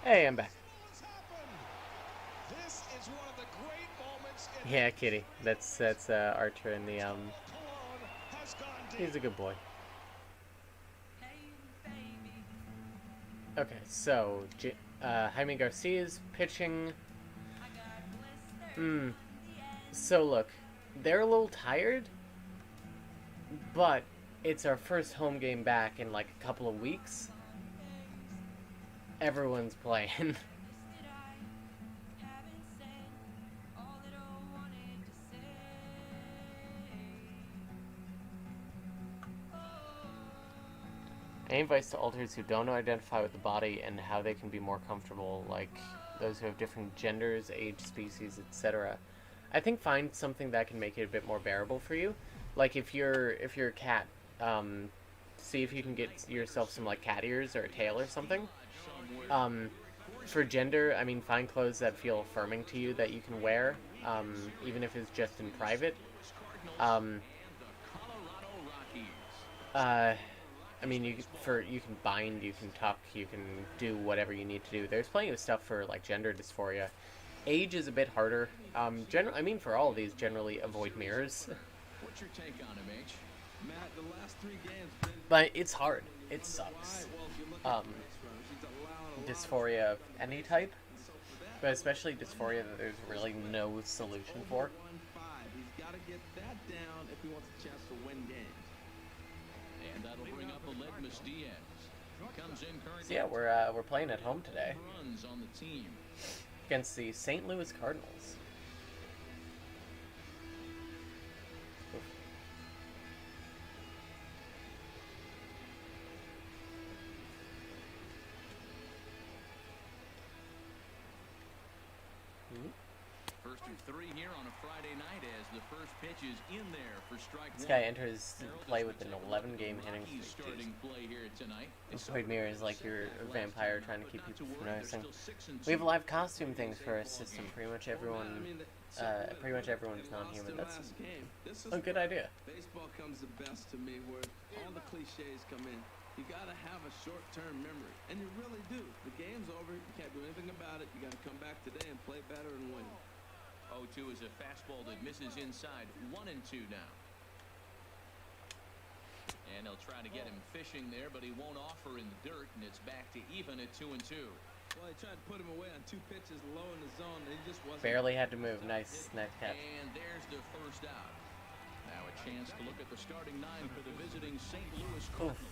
Hey, I'm back. This is one of the great moments in Yeah, Kitty. That's Archer in the He's a good boy. Okay, so Jaime Garcia's pitching. So look, they're a little tired, but it's our first home game back in like a couple of weeks. Everyone's playing. Any advice to alters who don't identify with the body and how they can be more comfortable, like those who have different genders, age, species, etc.? I think find something that can make it a bit more bearable for you. Like if you're a cat, see if you can get yourself some like cat ears or a tail or something. For gender, I mean, find clothes that feel affirming to you that you can wear, even if it's just in private. I mean, you can bind, you can tuck, you can do whatever you need to do. There's plenty of stuff for like gender dysphoria. Age is a bit harder. I mean, for all of these, generally avoid mirrors. What's your take on him, H? Matt, the last 3 games. But it's hard. It sucks. Dysphoria of any type, but especially dysphoria that there's really no solution for. He's got to get that down if he wants a chance to win games. And that'll bring up Aledmus Diaz. Comes in currently. So yeah, we're playing at home today Runs on the team. against the St. Louis Cardinals. after 3 here on a Friday night as the first pitch is in there for strike This one. guy enters play with an 11-game hitting streak. Starting play here tonight. Void Mirror is like your vampire trying to keep people from noticing. We have live costume things for our system. Pretty much everyone's non-human. That's a good idea. Baseball comes the best to me, where all the cliches come in. You gotta have a short-term memory, and you really do. The game's over. You can't do anything about it. You gotta come back today and play better and win. 0-2 is a fastball that misses inside. 1-2 now. And they'll try to get him fishing there, but he won't offer in the dirt, and it's back to even at 2-2. Well, he tried to put him away on 2 pitches low in the zone, and he just wasn't. Barely had to move. Nice catch. And there's the first out. Now a chance to look at the starting 9 for the visiting St. Louis Cardinals.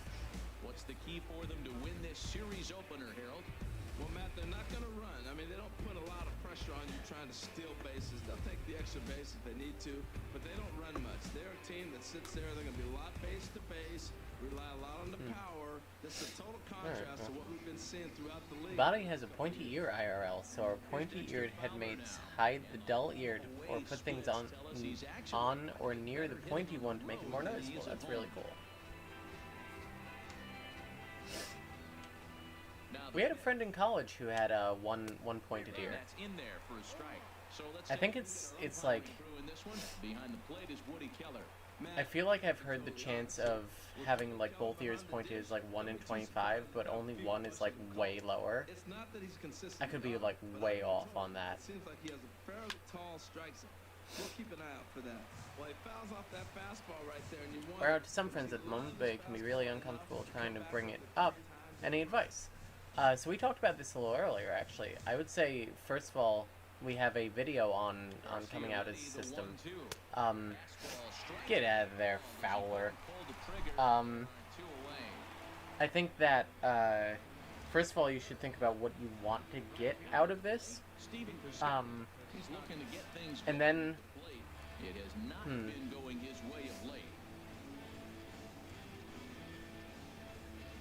What's the key for them to win this series opener, Harold? Well, Matt, they're not going to run. I mean, they don't put a lot of pressure on you trying to steal bases. They'll take the extra base if they need to, but they don't run much. They're a team that sits there. They're going to be a lot base to base, rely a lot on the power. This is a total contrast to what we've been seeing throughout the league. Body has a pointy ear IRL, so our pointy-eared headmates hide the dull-eared or put things on or near the pointy one to make it more noticeable. That's really cool. We had a friend in college who had a one pointed ear. I think it's like, I feel like I've heard the chance of having like both ears pointed is like 1 in 25, but only one is like way lower. I could be like way off on that. Seems like he has a fairly tall strike zone. We'll keep an eye out for that. Well, he fouls off that fastball right there, and you want. We're out to some friends at the moment, but it can be really uncomfortable trying to bring it up. Any advice? So we talked about this a little earlier, actually. I would say, first of all, we have a video on coming out as a system. Get out of there, Fowler. I think that, first of all, you should think about what you want to get out of this. And then, it has not been going his way of late.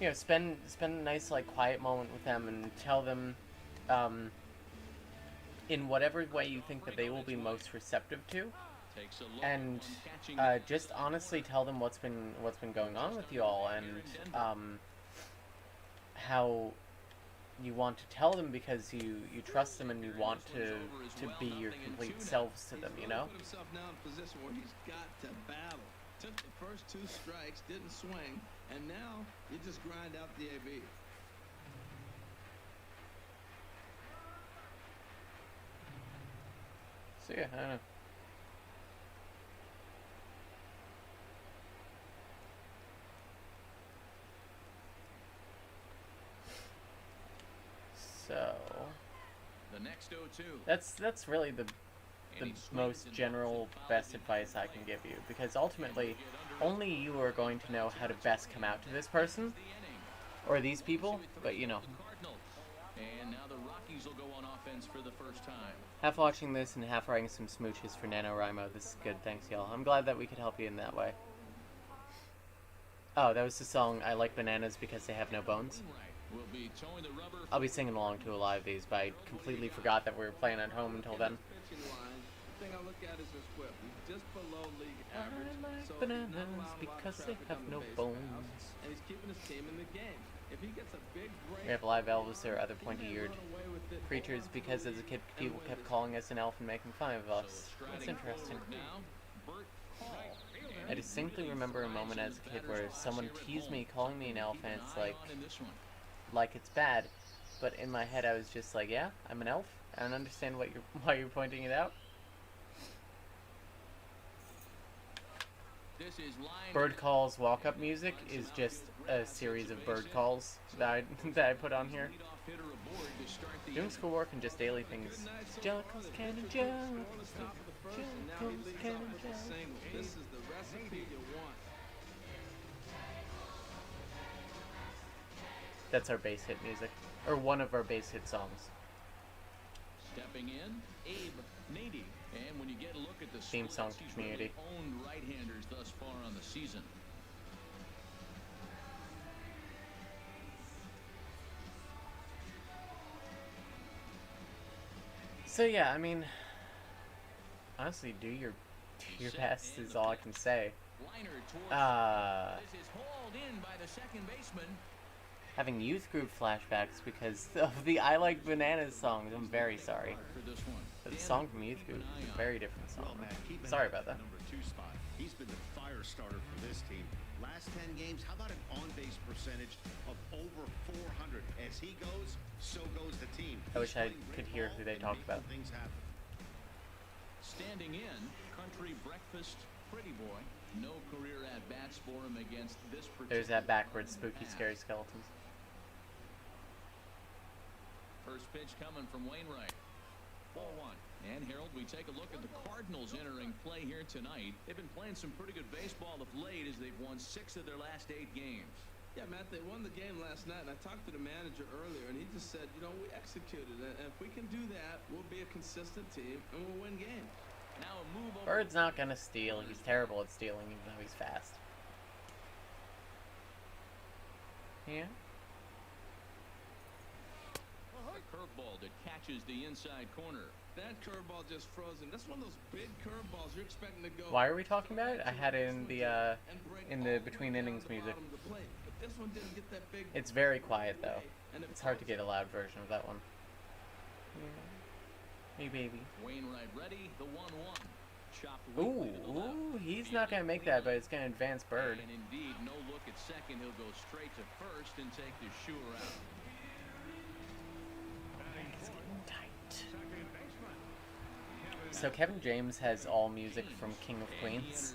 You know, spend a nice, like, quiet moment with them and tell them, in whatever way you think that they will be most receptive to, and just honestly tell them what's been going on with you all, and how you want to tell them because you trust them and you want to be your complete selves to them, you know? Put himself now in a position where he's got to battle. Took the first 2 strikes, didn't swing, and now you just grind out the AB. So yeah, I don't know. So the next 0-2. That's really the most general best advice I can give you, because ultimately only you are going to know how to best come out to this person or these people, but you know. And now the Rockies will go on offense for the first time. Half watching this and half writing some smooches for NaNoWriMo. This is good, thanks y'all. I'm glad that we could help you in that way. Oh, that was the song I Like Bananas Because They Have No Bones. I'll be singing along to a lot of these, but I completely forgot that we were playing at home until then. The thing I look at is his whip. He's just below league average. I like So bananas not a lot of because they traffic have coming no to base bones. paths, and he's keeping his team in the game. If he gets a big break, We have live Elvis or other he may pointy-eared run away with it creatures all because through as a the kid league people and kept win. calling us an elf and making fun of us. That's interesting. I distinctly remember a moment as a kid where someone teased me calling me an elf, and it's like it's bad, but in my head I was just like, yeah, I'm an elf. I don't understand why you're pointing it out. Bird calls walk-up music is just a series of bird calls that I put on here. Doing schoolwork and just daily things. Junkles, candy junkles, junkles, candy junkles. This is the recipe you want. That's our base hit music, or one of our base hit songs. Stepping in, Abe Nady. And when you get a look at the Theme song to he's Community. really owned right-handers thus far on the season. So yeah, I mean, Honestly, do your best is all I can say. This is hauled in by the second baseman. Having youth group flashbacks because of the I Like Bananas songs. I'm very sorry. The song from youth group is a very different song. Well, Matt, keep Sorry about that. Number 2 spot. He's been the fire starter for this team. Last 10 games, how about an on-base percentage of over 400? As he goes, so goes the team. I wish I could hear who they talked about. Things happen. Standing in, country breakfast, pretty boy. No career at bats for him against this particular. There's that backwards spooky scary skeletons. First pitch coming from Wainwright. Ball 1. And Harold, we take a look at the Cardinals entering play here tonight. They've been playing some pretty good baseball of late as they've won 6 of their last 8 games. Yeah, Matt, they won the game last night, and I talked to the manager earlier, and he just said, you know, we executed it, and if we can do that, we'll be a consistent team, and we'll win games. Now a move over. Bird's not gonna steal. He's terrible at stealing, even though he's fast. Yeah. A curveball that catches the inside corner. That curveball just frozen. That's one of those big curveballs you're expecting to go. Why are we talking about it? I had it in the between innings music. But this one didn't get that big. It's very quiet though. It's hard to get a loud version of that one. Hey baby. Wainwright ready. The 1-1. Chopped Ooh, weakly to the left. ooh, he's not gonna make that, but it's gonna advance Bird. And indeed, no look at second. He'll go straight to first and take the shooter out. So Kevin James has all music from King of Queens.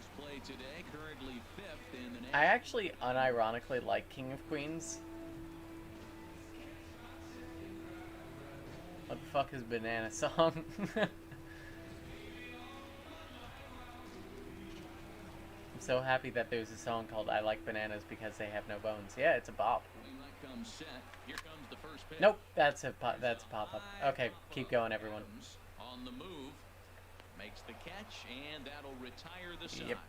I actually unironically like King of Queens. What the fuck is Banana Song? I'm so happy that there's a song called I Like Bananas Because They Have No Bones. Yeah, it's a bop. Nope, that's a pop-up. Okay, keep going, everyone. On the move, makes the catch, and that'll retire the side. Yep.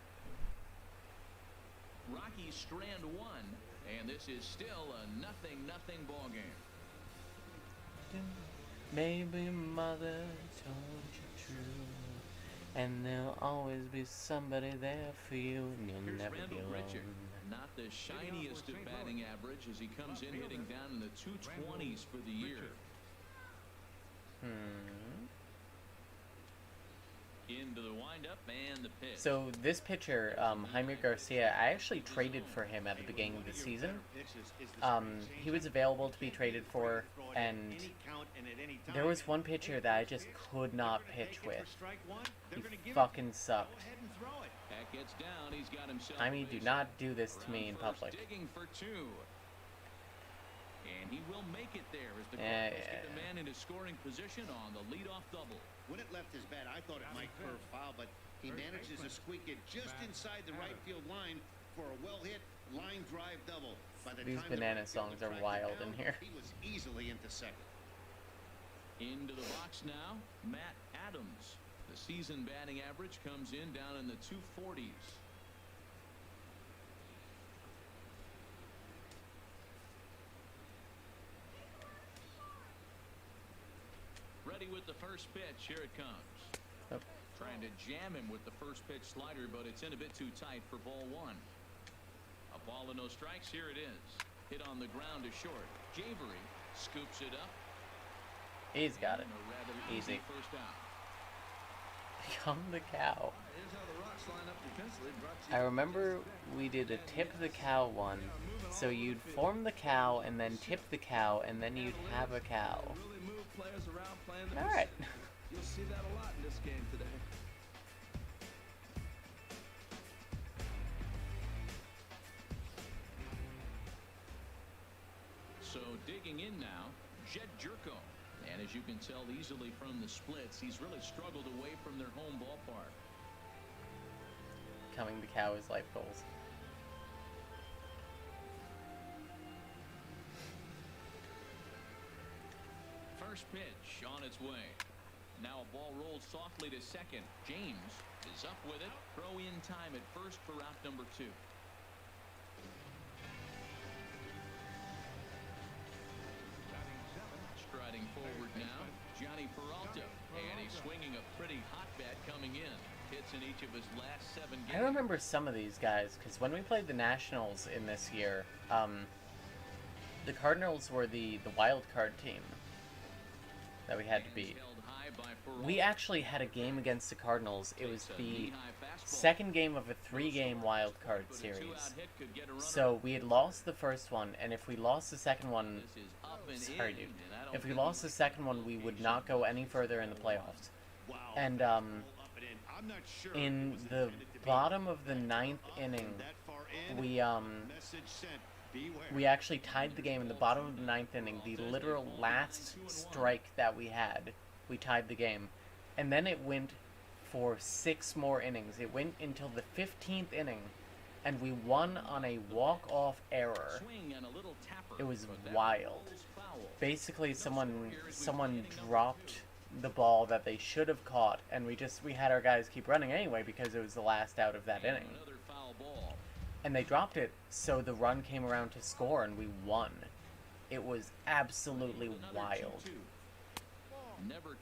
Rockies strand 1, and this is still a 0-0 ball game. Maybe mother told you true, and there'll always be somebody there for you, and you'll never be alone. Not the shiniest of batting average as he comes in hitting down in the 220s for the year. Into the windup and the pitch. So this pitcher, Jaime Garcia, I actually traded for him at the beginning of the season. He was available to be traded for, and there was one pitcher that I just could not pitch with. He fucking sucked. Jaime, do not do this to me in public. Digging for 2. And he will make it there as the Cardinals get the man into scoring position on the leadoff double. When it left his bat, I thought it might curve foul, but he manages to squeak it just inside the right field line for a well-hit line drive double. By the These time banana songs are wild in here. He was easily into second. Into the box now, Matt Adams. The season batting average comes in down in the 240s. Ready with the first pitch. Here it comes. Oh. Trying to jam him with the first pitch slider, but it's in a bit too tight for ball 1. A ball and no strikes. Here it is. Hit on the ground to short. Javery scoops it up. He's got it. Easy. First out. Become the cow. I remember we did a tip the cow one. So you'd form the cow and then tip the cow and then you'd have a cow. Alright. You'll see that a lot in this game today. So digging in now, Jed Jerko. And as you can tell easily from the splits, he's really struggled away from their home ballpark. Becoming the cow is life goals. First pitch on its way. Now a ball rolls softly to second. James is up with it. Throw in time at first for out number 2. Striding forward now, Johnny Peralta, and he's swinging a pretty hot bat coming in. Hits in each of his last 7 games. I remember some of these guys, because when we played the Nationals in this year, the Cardinals were the wild card team that we had to beat. We actually had a game against the Cardinals. It was the second game of a 3-game wild card series. So we had lost the first one, and if we lost the second one, sorry dude, if we lost the second one, we would not go any further in the playoffs. And in the bottom of the 9th inning, we actually tied the game in the bottom of the 9th inning. The literal last strike that we had, we tied the game. And then it went for 6 more innings. It went until the 15th inning, and we won on a walk-off error. It was wild. Basically, someone dropped the ball that they should have caught, and we had our guys keep running anyway because it was the last out of that inning. And they dropped it, so the run came around to score, and we won. It was absolutely wild.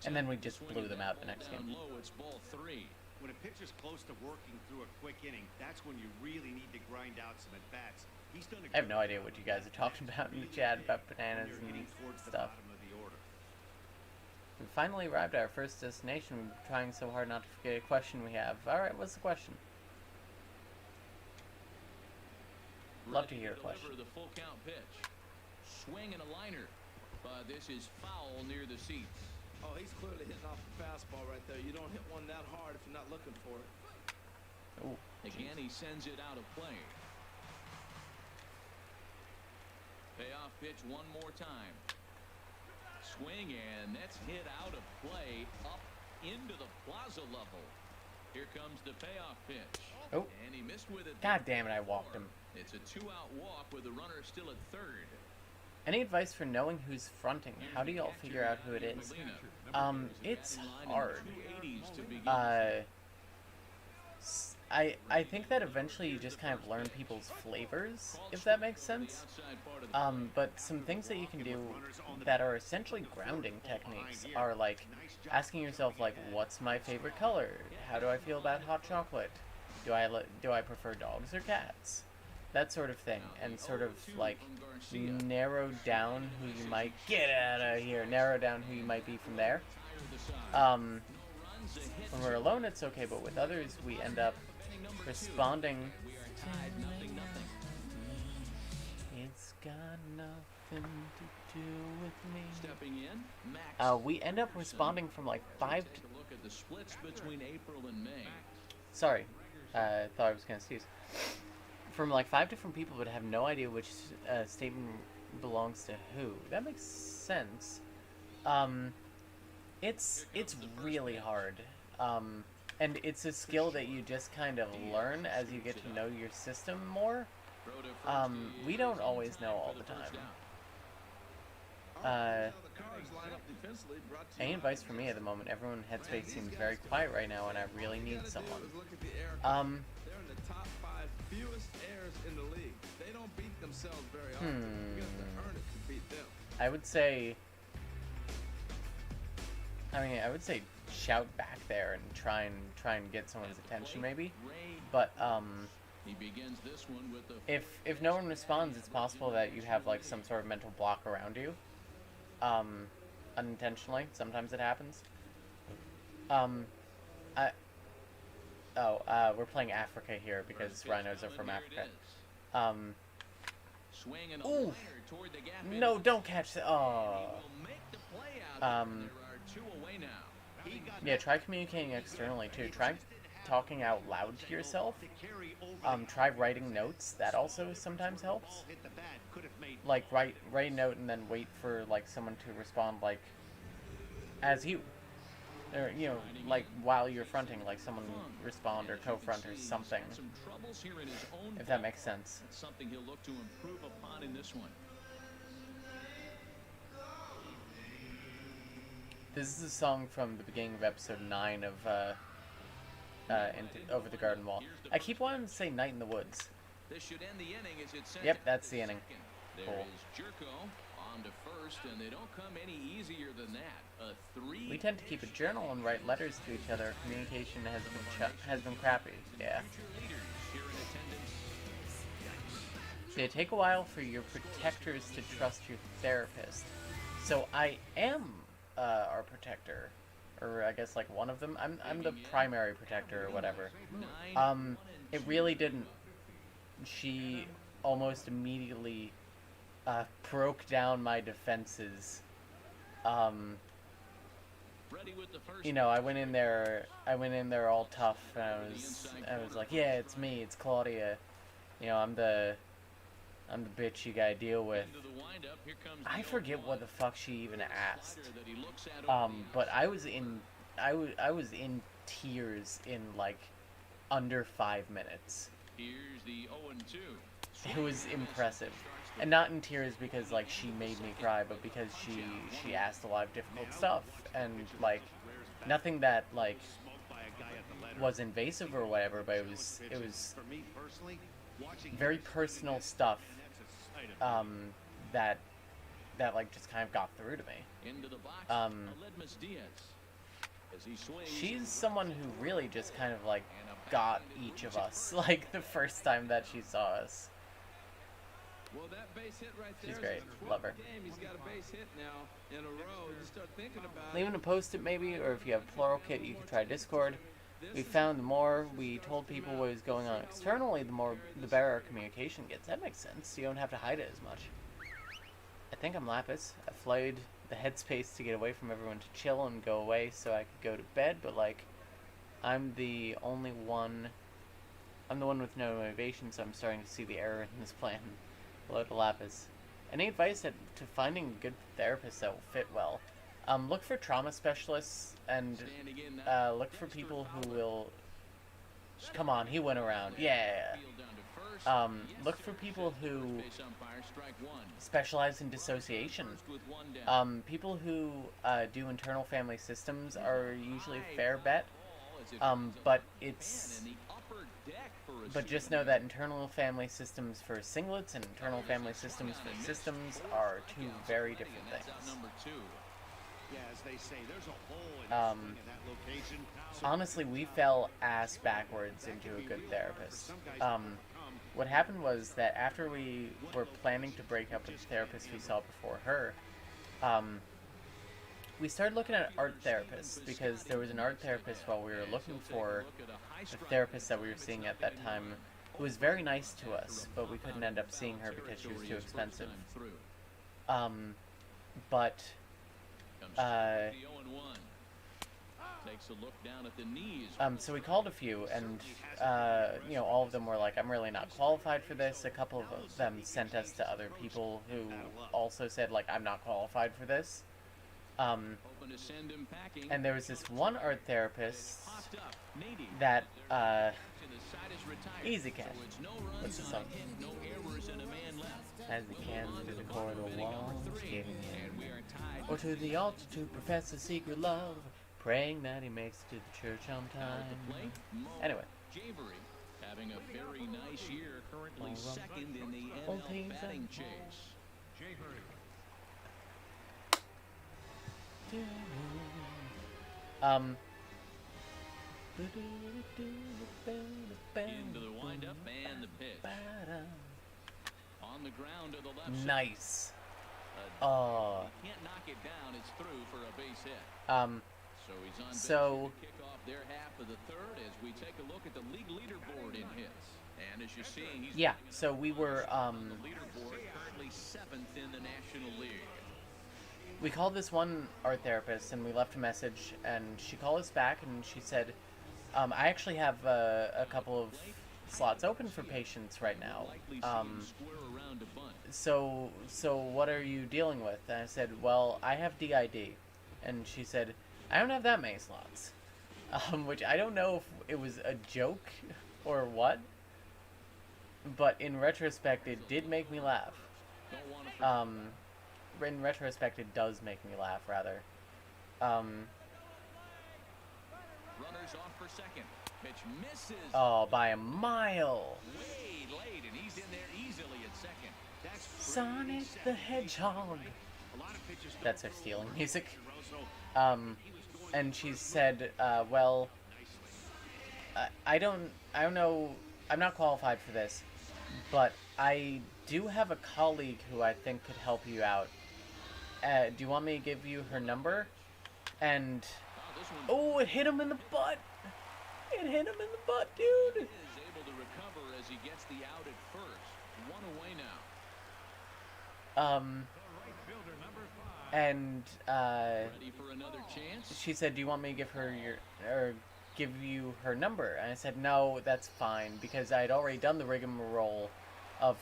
And then we just blew them out the next game. When a pitcher's close to working through a quick inning, that's when you really need to grind out some at-bats. I have no idea what you guys are talking about in the chat about bananas and stuff. We finally arrived at our first destination. We're trying so hard not to forget a question we have. Alright, what's the question? Love to hear a question. The full count pitch. Swing and a liner. This is foul near the seats. Oh, he's clearly hitting off the fastball right there. You don't hit one that hard if you're not looking for it. Ooh, again, he sends it out of play. Payoff pitch one more time. Swing, and that's hit out of play up into the plaza level. Here comes the payoff pitch. Oh. And he missed with it. God damn it, I walked him. It's a 2-out walk with the runner still at third. Any advice for knowing who's fronting? How do y'all figure out who it is? It's hard. I think that eventually you just kind of learn people's flavors, if that makes sense. But some things that you can do that are essentially grounding techniques are like asking yourself, like, what's my favorite color? How do I feel about hot chocolate? Do I prefer dogs or cats? That sort of thing, and sort of like narrow down who you might narrow down who you might be from there. When we're alone, it's okay, but with others, we end up responding. It's got nothing to do with me. Stepping in, we end up responding from like 5 to. Look at the splits between April and May. Sorry, thought I was gonna sneeze. From like 5 different people, but have no idea which statement belongs to who. That makes sense. It's really hard. And it's a skill that you just kind of learn as you get to know your system more. We don't always know all the time. Any advice for me at the moment? Everyone in Headspace seems very quiet right now, and I really need someone. They're in the top 5 fewest errors in the league. They don't beat themselves very often. You have to earn it to beat them. I would say shout back there and try and get someone's attention, maybe. But he begins this one with the if no one responds, it's possible that you have like some sort of mental block around you. Unintentionally, sometimes it happens. We're playing Africa here because rhinos are from Africa. Ooh! No, don't catch that. Oh. Yeah, try communicating externally too. Try talking out loud to yourself. Try writing notes. That also sometimes helps. Like write a note and then wait for like someone to respond, like as you. Or, you know, like while you're fronting, like someone respond or co-front or something. If that makes sense. That's something he'll look to improve upon in this one. This is a song from the beginning of episode 9 of Over the Garden Wall. I keep wanting to say Night in the Woods. This should end the inning as it's Yep, that's the inning. There Cool. is Jerko on down to first, and they don't come any easier than that. A 3. We tend to keep a journal and write letters to each other. Communication has been crappy. Yeah. It take a while for your protectors to trust your therapist. So I am our protector, or I guess like one of them. I'm the primary protector or whatever. It really didn't. She almost immediately broke down my defenses. You know, I went in there all tough, and I was like, yeah, it's me, it's Claudia. You know, I'm the bitch you gotta deal with. I forget what the fuck she even asked. But I was in tears in like under 5 minutes. Here's the 0-2. It was impressive. And not in tears because like she made me cry, but because she asked a lot of difficult stuff, and like nothing that like was invasive or whatever, but it was very personal stuff that like just kind of got through to me. She's someone who really just kind of like got each of us like the first time that she saw us. Well, that base hit right there. She's great. Love her. He's got a base hit now in a row. Just start thinking about Leaving a post-it maybe, or if you have plural kit, you can try Discord. We found the more we told people what was going on externally, the better our communication gets. That makes sense. You don't have to hide it as much. I think I'm Lapis. I flooded the headspace to get away from everyone to chill and go away so I could go to bed, but like, I'm the one with no motivation, so I'm starting to see the error in this plan. Hello to Lapis. Any advice to finding a good therapist that will fit well? Look for trauma specialists, and look for people who will... Come on, he went around. Yeah. Look for people who specialize in dissociation. People who do internal family systems are usually a fair bet. But just know that internal family systems for singlets and internal family systems for systems are two very different things. Honestly, we fell ass backwards into a good therapist. What happened was that after we were planning to break up with the therapist we saw before her, we started looking at art therapists, because there was an art therapist while we were looking for the therapist that we were seeing at that time, who was very nice to us, but we couldn't end up seeing her because she was too expensive. So we called a few, and you know, all of them were like, I'm really not qualified for this. A couple of them sent us to other people who also said, like, I'm not qualified for this. And there was this one art therapist that, Easy Cat. What's the song? As he can to the corridor walls, giving in, or to the altar to profess a secret love, praying that he makes it to the church on time. Anyway. Having a very nice year, currently second in the NL batting chase. Into the windup and the pitch. On the ground to the left. Nice. Oh. Can't knock it down. It's through for a base hit. So he's on base to kick off their half of the third as we take a look at the league leaderboard in hits. And as you see, he's so we were the leaderboard, currently 7th in the National League. We called this one art therapist, and we left a message, and she called us back, and she said, I actually have a couple of slots open for patients right now. So what are you dealing with? And I said, well, I have DID. And she said, I don't have that many slots. Which I don't know if it was a joke or what, but in retrospect, it did make me laugh. In retrospect, it does make me laugh, rather. Runners off for second. Pitch misses. Oh, by a mile. Way late, and he's in there easily at second. Sonic the Hedgehog. That's her stealing music. And she said, well, I don't know, I'm not qualified for this, but I do have a colleague who I think could help you out. Do you want me to give you her number? And, oh, it hit him in the butt. It hit him in the butt, dude. He is able to recover as he gets the out at first. One away now. And, Ready for another chance? she said, do you want me to give you her number? And I said, no, that's fine, because I had already done the rigmarole of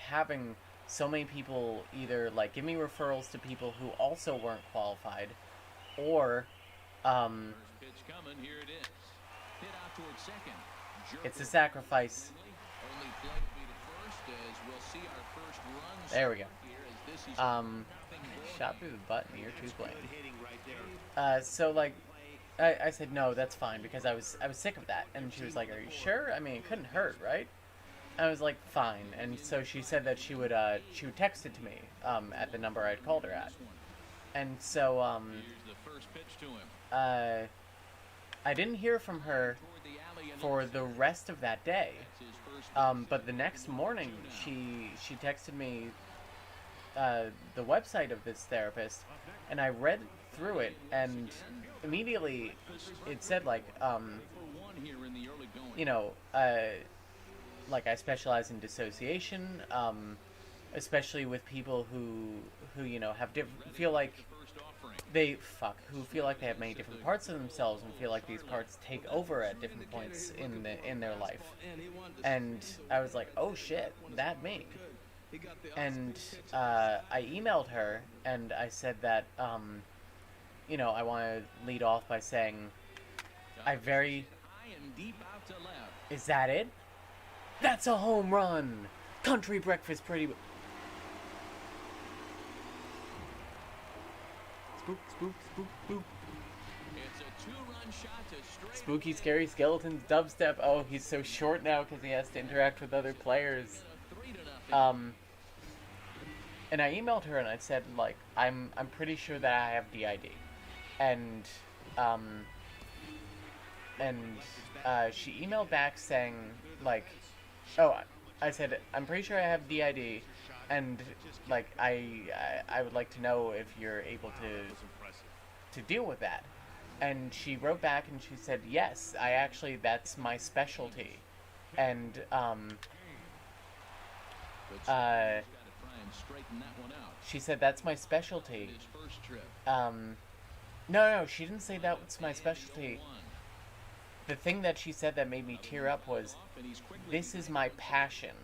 having so many people either, like, give me referrals to people who also weren't qualified, or, First pitch coming, here it is. Hit out towards second. it's a sacrifice. Only play will be the first as we'll see our first runs. There we go. Here as this is Shot through the butt near too late. So, like, I said, no, that's fine, because I was sick of that. And she was like, are you sure? I mean, it couldn't hurt, right? I was like, fine. And so she said that she would text it to me, at the number I'd called her at. And so, here's the first pitch to him. I didn't hear from her for the rest of that day. But the next morning, she texted me, the website of this therapist, and I read through it, and immediately it said, like, you know, like, I specialize in dissociation, especially with people who you know, feel like they have many different parts of themselves and feel like these parts take over at different points in their life. And I was like, oh shit, that me. And I emailed her and I said that, you know, I want to lead off by saying is that it? That's a home run! Country breakfast pretty... Spook, spook, spook, spook. It's a two-run shot to straight. Spooky, scary skeletons, dubstep. Oh, he's so short now because he has to interact with other players. And I emailed her and I said, like, I'm pretty sure that I have DID. And she emailed back saying, like, oh, I said, I'm pretty sure I have DID, and, like, I would like to know if you're able to deal with that. And she wrote back and she said, yes, that's my specialty. And, she said, that's my specialty. No, she didn't say that was my specialty. The thing that she said that made me tear up was, this is my passion.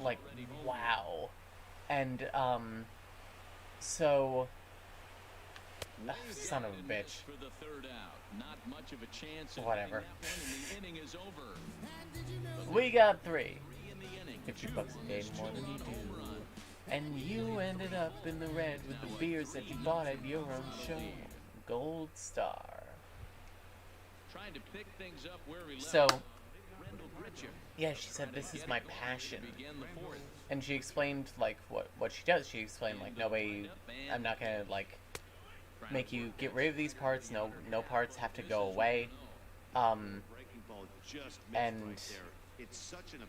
Like, wow. And, so... son of a bitch. Whatever. We got 3. $50 a game more than you do. And you ended up in the red with the beers that you bought at your own show. Gold star. So, yeah, she said, this is my passion. And she explained, like, what she does. She explained, like, I'm not gonna, like, make you get rid of these parts. No parts have to go away. And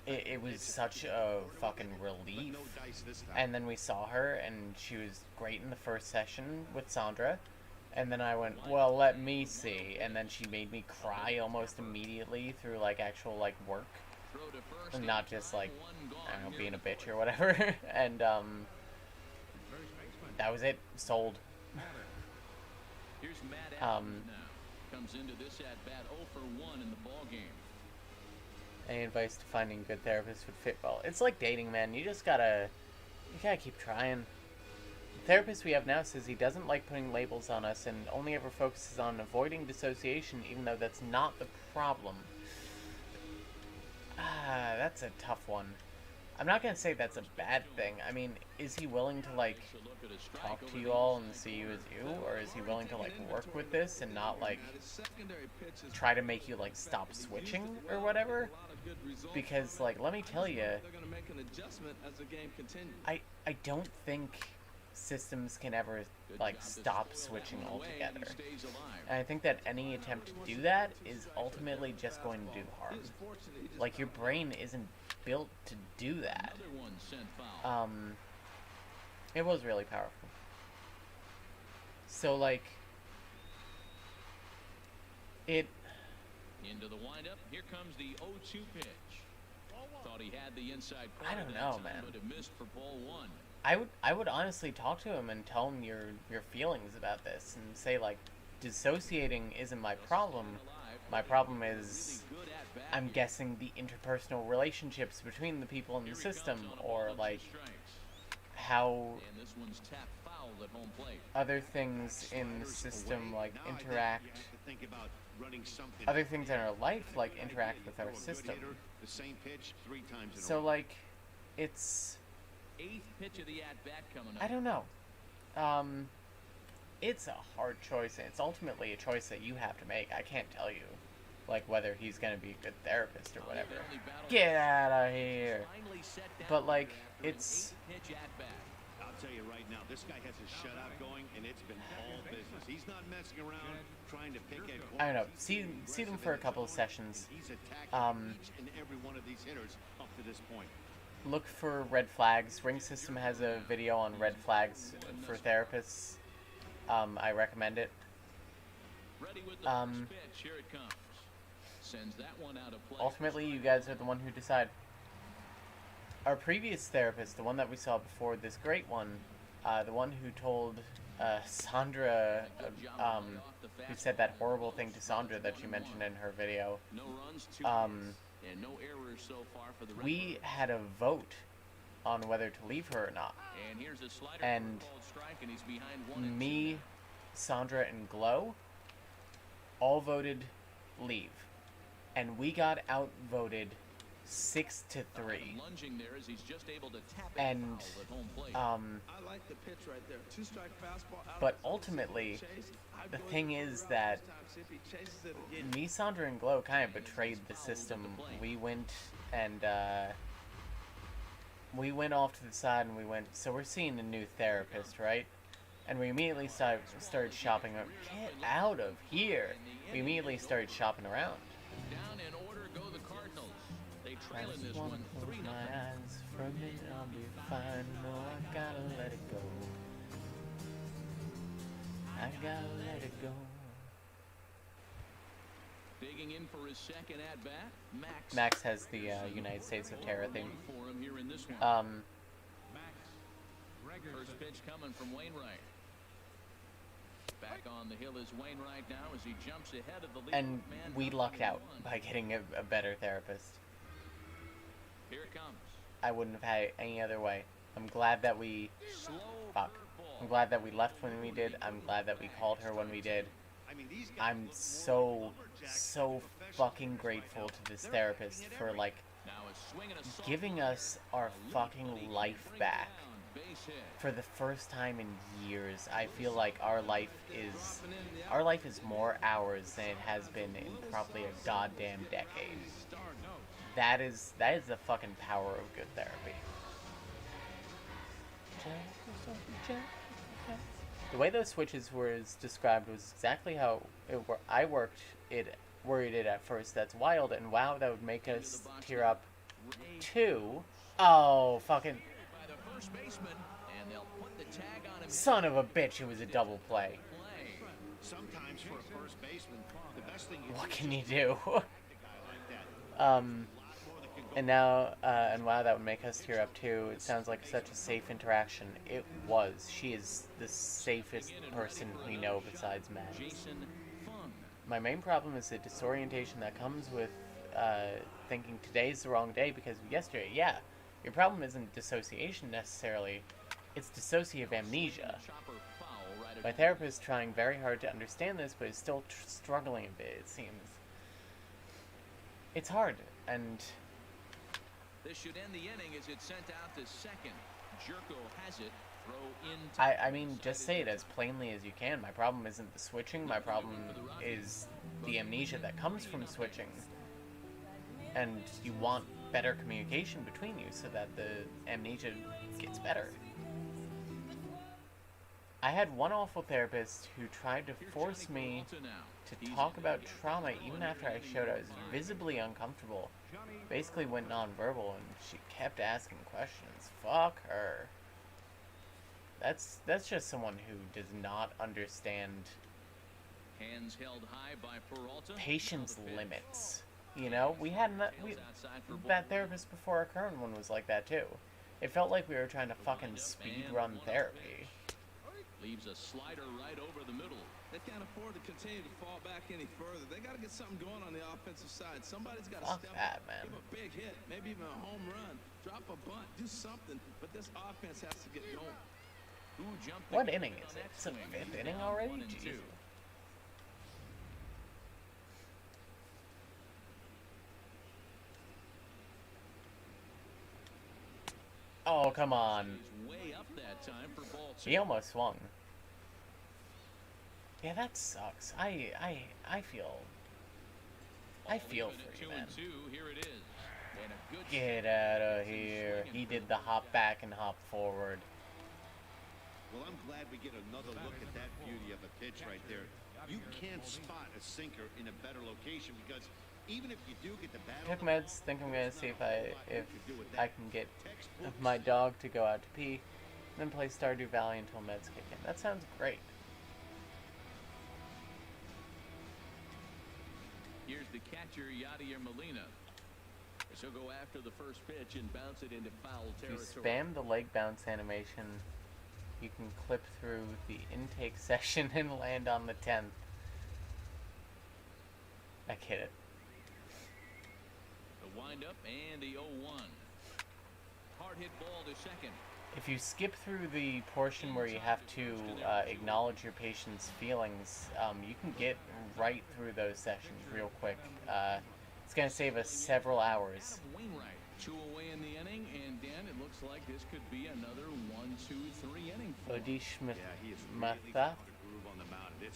it was such a fucking relief. And then we saw her, and she was great in the first session with Sandra. And then I went, well, let me see. And then she made me cry almost immediately through, like, actual, like, work. And not just, like, I don't know, being a bitch or whatever. And, that was it. Sold. Comes into this at bat 0 for 1 in the ball game. Any advice to finding good therapists would fit well? It's like dating, man. You gotta keep trying. The therapist we have now says he doesn't like putting labels on us and only ever focuses on avoiding dissociation, even though that's not the problem. That's a tough one. I'm not gonna say that's a bad thing. I mean, is he willing to, like, talk to you all and see you as you? Or is he willing to, like, work with this and not, like, try to make you, like, stop switching or whatever? good result. Because, like, let me tell you, They're going to make an adjustment as the game continues. I don't think systems can ever, like, stop switching altogether. And I think that any attempt to do that is ultimately just going to do harm. Like, your brain isn't built to do that. It was really powerful. So, like, it... Into the windup, here comes the 0-2 pitch. Thought he had the inside I don't know, man. But it missed for ball one. I would honestly talk to him and tell him your feelings about this and say, like, dissociating isn't my problem. My problem is, I'm guessing, the interpersonal relationships between the people in the system, or, like, how other things in the system, like, interact. Other things in our life, like, interact with our system. So, like, it's... Eighth pitch of the at-bat coming up. I don't know. It's a hard choice, and it's ultimately a choice that you have to make. I can't tell you, like, whether he's gonna be a good therapist or whatever. Get out of here! But, like, it's... I'll tell you right now, this guy has his shutout going, and it's been all business. He's not messing around, trying to pick at corners. I don't know. See them for a couple of sessions. He's attacking each and every one of these hitters up to this point. Look for red flags. Ring System has a video on red flags for therapists. I recommend it. Ultimately, you guys are the one who decide. Our previous therapist, the one that we saw before this great one, the one who told Sandra, who said that horrible thing to Sandra that she mentioned in her video, and no errors so far for the we had a vote on whether to leave her or not. And here's a slider and strike, and he's behind me, Sandra, and Glow all voted leave. And we got outvoted 6-3. Lunging there as he's just able to tap it and at home plate. I like the pitch right there. Two-strike fastball. But ultimately, the thing is that me, Sandra, and Glow kind of betrayed the system. We went and we went off to the side and we went, so we're seeing a new therapist, right? And we immediately started shopping. Get out of here! We immediately started shopping around. Down in order go the Cardinals. They trail in this I one 3-0. my eyes from it, I'll be fine. No, I gotta let it go. I gotta let it go. Digging in for his second at bat, Max has the United States of Terror thing. For him here in this one. Max, First pitch coming from Wainwright. Back on the hill is Wainwright now as he jumps ahead of the lead. And we lucked out by getting a better therapist. Here it comes. I wouldn't have had it any other way. I'm glad that we... I'm glad that we left when we did. I'm glad that we called her when we did. I'm so fucking grateful to this therapist for, like, giving us our fucking life back. For the first time in years, I feel like our life is more ours than it has been in probably a goddamn decade. That is the fucking power of good therapy. The way those switches was described was exactly how I worried it at first. That's wild, and wow, that would make us tear up too. Oh, fucking... Son of a bitch, it was a double play. Sometimes for a first baseman, the best thing what can you do? And now, and wow, that would make us tear up too. It sounds like such a safe interaction. It was. She is the safest person we know besides Max. My main problem is the disorientation that comes with thinking today's the wrong day because of yesterday. Yeah, your problem isn't dissociation necessarily. It's dissociative amnesia. My therapist is trying very hard to understand this, but is still struggling a bit, it seems. It's hard, and... This should end the inning as it's sent out to second. Jerko has it. Throw in. I mean, just say it as plainly as you can. My problem isn't the switching. My problem is the amnesia that comes from switching. and you want better communication between you so that the amnesia gets better. I had one awful therapist who tried to force me to talk about trauma even after I showed I was visibly uncomfortable. Basically went nonverbal, and she kept asking questions. Fuck her. That's just someone who does not understand Hands held high by Peralta. patience limits. You know, we had that therapist before our current one was like that too. It felt like we were trying to fucking speed run therapy. Leaves a slider right over the middle. They can't afford to continue to fall back any further. They got to get something going on the offensive side. Somebody's got to Fuck step that, up, man. give a big hit, maybe even a home run, drop a bunt, do something. But this offense has to get going. What inning is it? It's the 5th inning already? Jesus. Oh, come on. Way up that time for ball 2. He almost swung. Yeah, that sucks. I feel for you, man. Here it is. And a good Get out of here. He did the hop back and hop forward. Well, I'm glad we get another look at that beauty of a pitch right there. You can't spot a sinker in a better location because even if you do get the battle... Took meds, think I'm gonna see if I can get my dog to go out to pee, then play Stardew Valley until meds kick in. That sounds great. Here's the catcher, Yadier Molina. She'll go after the first pitch and bounce it into foul If you territory. spam the leg bounce animation, you can clip through the intake session and land on the 10th. I get it. The windup and the 0-1. Hard hit ball to second. If you skip through the portion where you have to acknowledge your patient's feelings, you can get right through those sessions real quick. It's going to save us several hours. Wainwright, 2 away in the inning, and Dan, it looks like this could be another 1-2-3 inning for him. Odishmatha.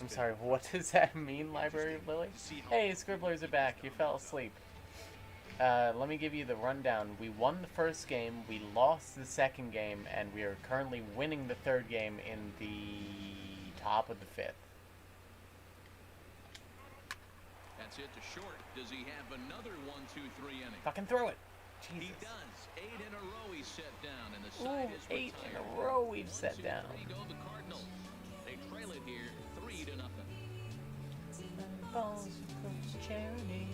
I'm sorry, what does that mean, Library of Lily? Hey, Scribblers are back. You fell asleep. Let me give you the rundown. We won the first game, we lost the second game, and we are currently winning the third game in the top of the 5th. That's hit to short. Does he have another 1-2-3 inning? Fucking throw it. Jesus. He does. 8 in a row he's set down, and the Ooh, side is 8 in retired. a row we've set down. Go the Cardinals. They trail it here, 3-0. Falls from charity.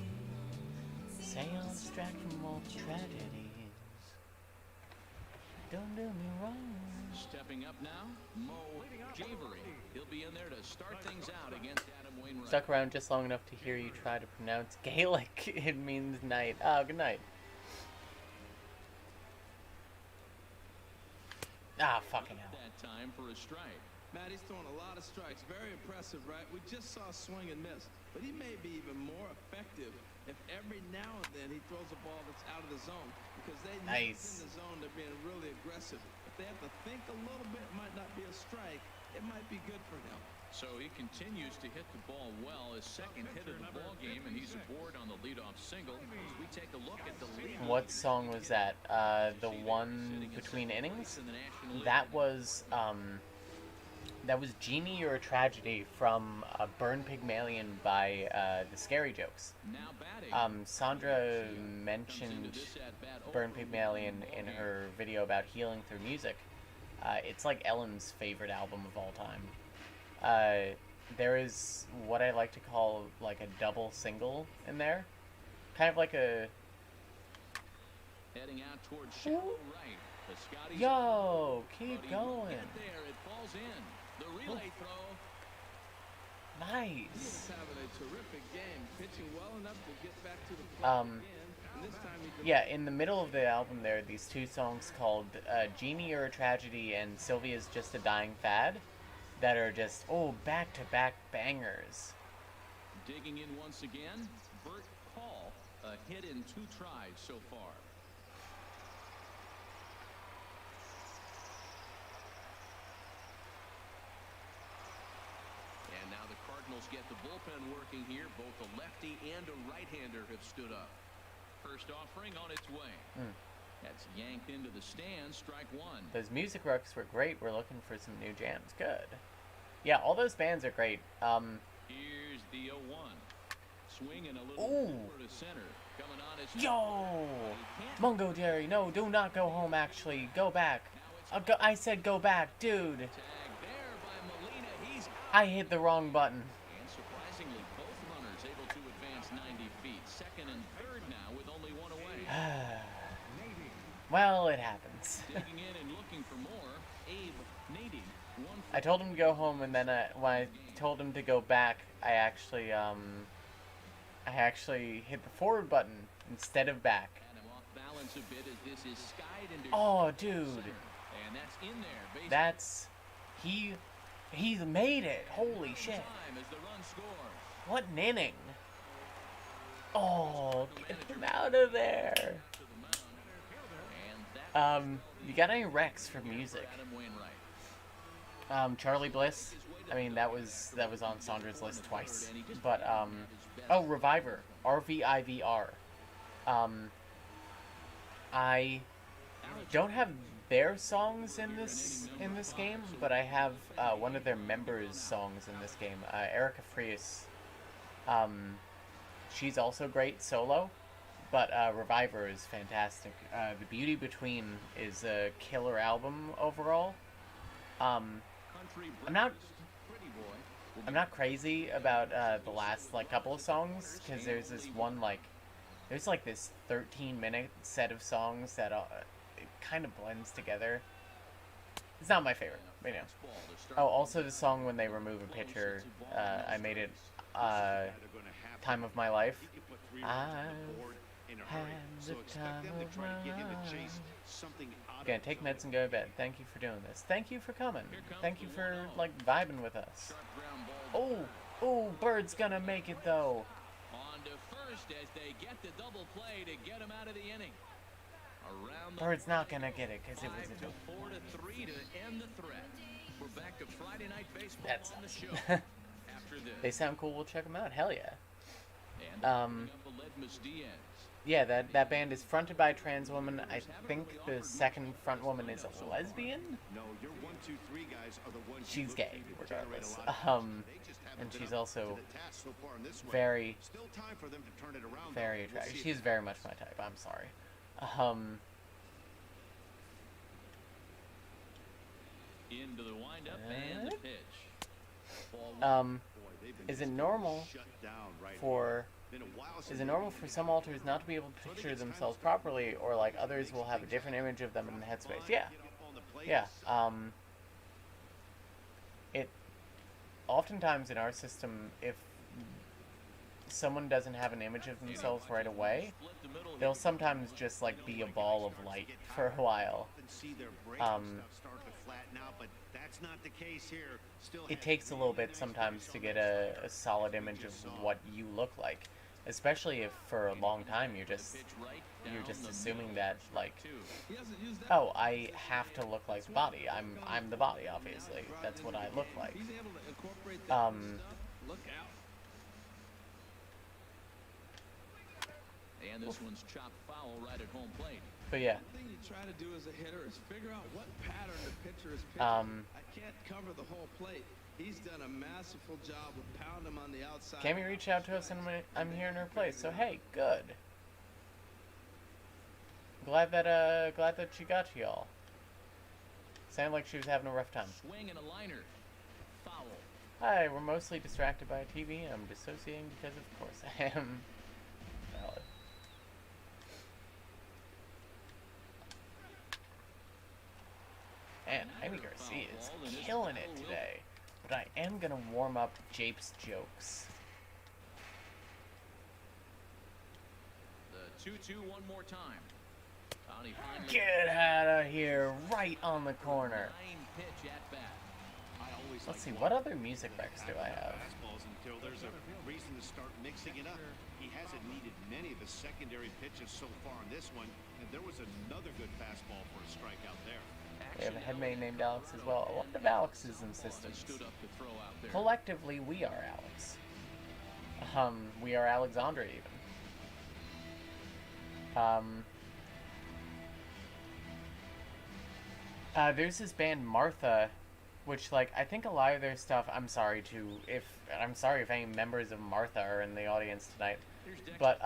Say I'll distract from all tragedies. Don't do me wrong. Stepping up now, Mo Javery. He'll be in there to start things out against Adam Wainwright. Stuck around just long enough to hear you try to pronounce Gaelic. It means night. Oh, good night. Ah, fucking hell. That time for a strike. Matt, he's throwing a lot of strikes. Very impressive, right? We just saw swing and miss. But he may be even more effective if every now and then he throws a ball that's out of the zone. Because they know it's in the zone, they're being really aggressive. If they have to think a little bit, it might not be a strike. It might be good for him. So he continues to hit the ball well. His second hit of the ball game, and he's aboard on the leadoff single. As we take a look at the lead. What song was that? The one between innings? That was Genie or a Tragedy from Burn Pygmalion by The Scary Jokes. Sandra mentioned Burn Pygmalion in her video about healing through music. It's like Ellen's favorite album of all time. There is what I like to call like a double single in there. Kind of like a... Heading out towards shallow right. The Scotties Yo, keep going. Get there, it falls in. The relay throw. Nice. He's having a terrific game, pitching well enough to get back to the plate again. And this time he Yeah, in the middle of the album there are these two songs called Genie or a Tragedy and Sylvia's Just a Dying Fad that are just, back-to-back bangers. Digging in once again, Bert Paul, a hit in 2 tries so far. And now the Cardinals get the bullpen working here. Both a lefty and a right-hander have stood up. First offering on its way. That's yanked into the stand. Strike one. Those music recs were great. We're looking for some new jams. Good. Yeah, all those bands are great. Here's the 0-1. Swinging a little over to center. Coming on his Yo! Mungo Jerry, no, do not go home, actually. Go back. I said go back, dude. tag there by Molina. He's I hit the wrong button. and surprisingly both runners able to advance 90 feet. Second and third now with only one away. Well, it happens. Digging in and looking for more. Abe Nady. One for I told him to go home, and then when I told him to go back, I actually hit the forward button instead of back. had him off balance a bit as this is skied into Oh, dude. center. And that's in there. Base That's... He's made it. Holy shit. time as the run scores. What an inning. Oh, get him out of there. To the mound. And that You got any recs for music? Adam Wainwright. Charlie Bliss. I mean, that was on Saunders' list twice. But oh, Reviver, RVIVR. I don't have their songs in this game, but I have one of their members' songs in this game. Erica Frias. She's also great solo, but Reviver is fantastic. The Beauty Between is a killer album overall. I'm not crazy about the last couple of songs, because there's this one there's this 13-minute set of songs that it kind of blends together. It's not my favorite, but you know. Oh, also the song when they remove a picture, I made it Time of My Life. I've had the time of my life. Gonna take meds and go to bed. Thank you for doing this. Thank you for coming. Thank you for vibing with us. Oh, Bird's gonna make it though. On to first as they get the double play to get him out of the inning. Around the Bird's not gonna get it because it was 5 to 4 to 3 to end the threat. We're back to Friday Night Baseball That's on the show. After this. They sound cool. We'll check them out. Hell yeah. And up Aledmus Diaz. Yeah, that band is fronted by a trans woman. I think the second front woman is a lesbian. No, your 1, 2, 3 guys are the ones She's you gay, look to generate a regardless. lot of attention. They just haven't And been she's up also to the task so far in this one. very, Still time for them to turn it around. very though. We'll attractive. see if She's it very much my type. I'm sorry. Into the windup and the pitch. Is it normal for some alters not to be able to picture themselves properly, or others will have a different image of them in the headspace? Yeah. It oftentimes in our system, if someone doesn't have an image of themselves right away, they'll sometimes just be a ball of light for a while. It takes a little bit sometimes to get a solid image of what you look like, especially if for a long time you're just assuming that oh, I have to look like the body. I'm the body, obviously. That's what I look like. He's able to incorporate that. Look out. And this one's chopped foul right at home plate. But yeah. The thing you try to do as a hitter is figure out what pattern the pitcher is pitching. I can't cover the whole plate. He's done a masterful job of pounding him on the outside. Cammy reached out to us and I'm here in her place. So hey, good. Glad that she got to y'all. Sounded like she was having a rough time. Swing and a liner. Foul. Hi, we're mostly distracted by a TV. I'm dissociating because of course I am. Valid. Man, Jaime Garcia is killing it today. But I am gonna warm up Jape's jokes. The 2-2 one more time. Tony finally Get out of here, right on the corner. 9-pitch at bat. Let's see, what other music recs do I have? Until there's a reason to start mixing it up. He hasn't needed many of his secondary pitches so far in this one, and there was another good fastball for a strikeout there. We have a headmate named Alex as well. A lot of Alexes in systems. Stood up to throw out there. Collectively, we are Alex. We are Alexandra even. There's this band Martha, which, like, I think a lot of their stuff, I'm sorry if any members of Martha are in the audience tonight, but,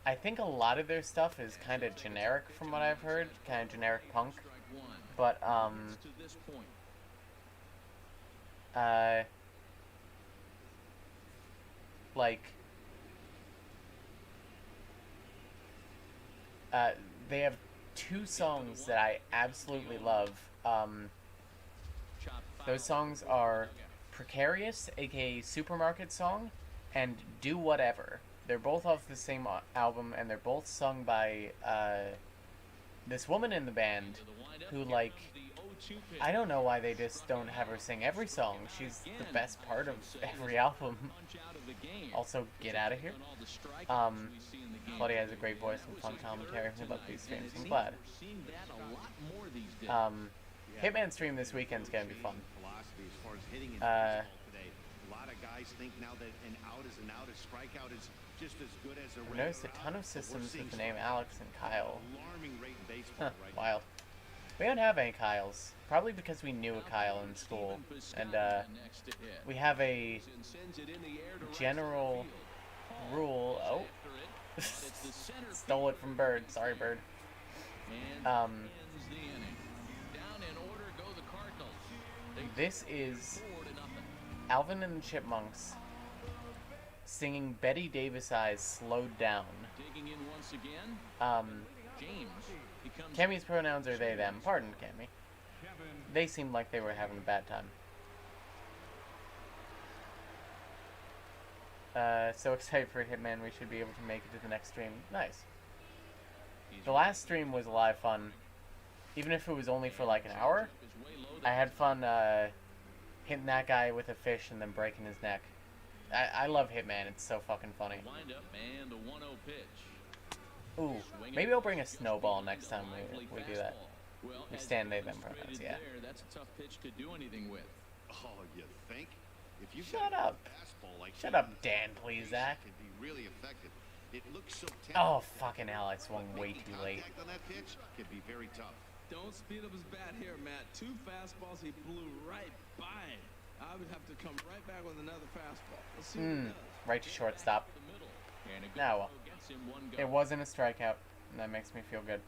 I think a lot of their stuff is kind of generic from what I've heard, kind of generic punk, but, like, they have two songs that I absolutely love. Those songs are Precarious, aka Supermarket Song, and Do Whatever. They're both off the same album, and they're both sung by this woman in the band who, like, I don't know why they just don't have her sing every song. She's the best part of every album. Also, get out of here. Claudia has a great voice and fun commentary about these streams. I'm glad. Hitman stream this weekend's gonna be fun. A lot of guys think now that an out is an out, a strikeout is just as good as a I noticed a ton of systems with the name Alex and Kyle. Huh, wild. We don't have any Kyles. Probably because we knew a Kyle in school. And, we have a general rule. Oh. Stole it from Bird. Sorry, Bird. This is Alvin and the Chipmunks singing Betty Davis Eyes Slowed Down. Cammy's pronouns are they, them. Pardon, Cammy. They seemed like they were having a bad time. So excited for Hitman, we should be able to make it to the next stream. Nice. The last stream was a lot of fun. Even if it was only for like an hour, I had fun hitting that guy with a fish and then breaking his neck. I love Hitman, it's so fucking funny. Ooh, maybe I'll bring a snowball next time we do that. We stand they them pronouns, yeah. Oh, you think? If you Shut up. Like Shut up, Dan, please, Zach. Can be really effective. It looks so Oh, fucking hell, I swung way too late. on that pitch can be very tough. Don't speed up his bat here, Matt. 2 fastballs, he blew right by it. I would have to come right back with another fastball. Let's see what he does. Right to shortstop. Now, it wasn't a strikeout, and that makes me feel good.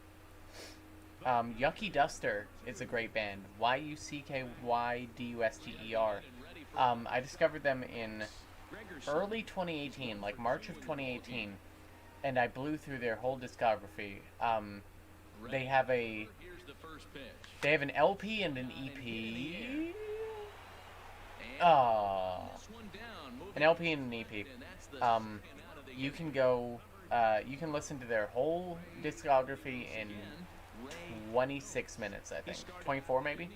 Yucky Duster is a great band. YuckydUster. I discovered them in early 2018, like March of 2018, and I blew through their whole discography. They have an LP and an EP. An LP and an EP. You can go. You can listen to their whole discography in 26 minutes, I think. 24 maybe?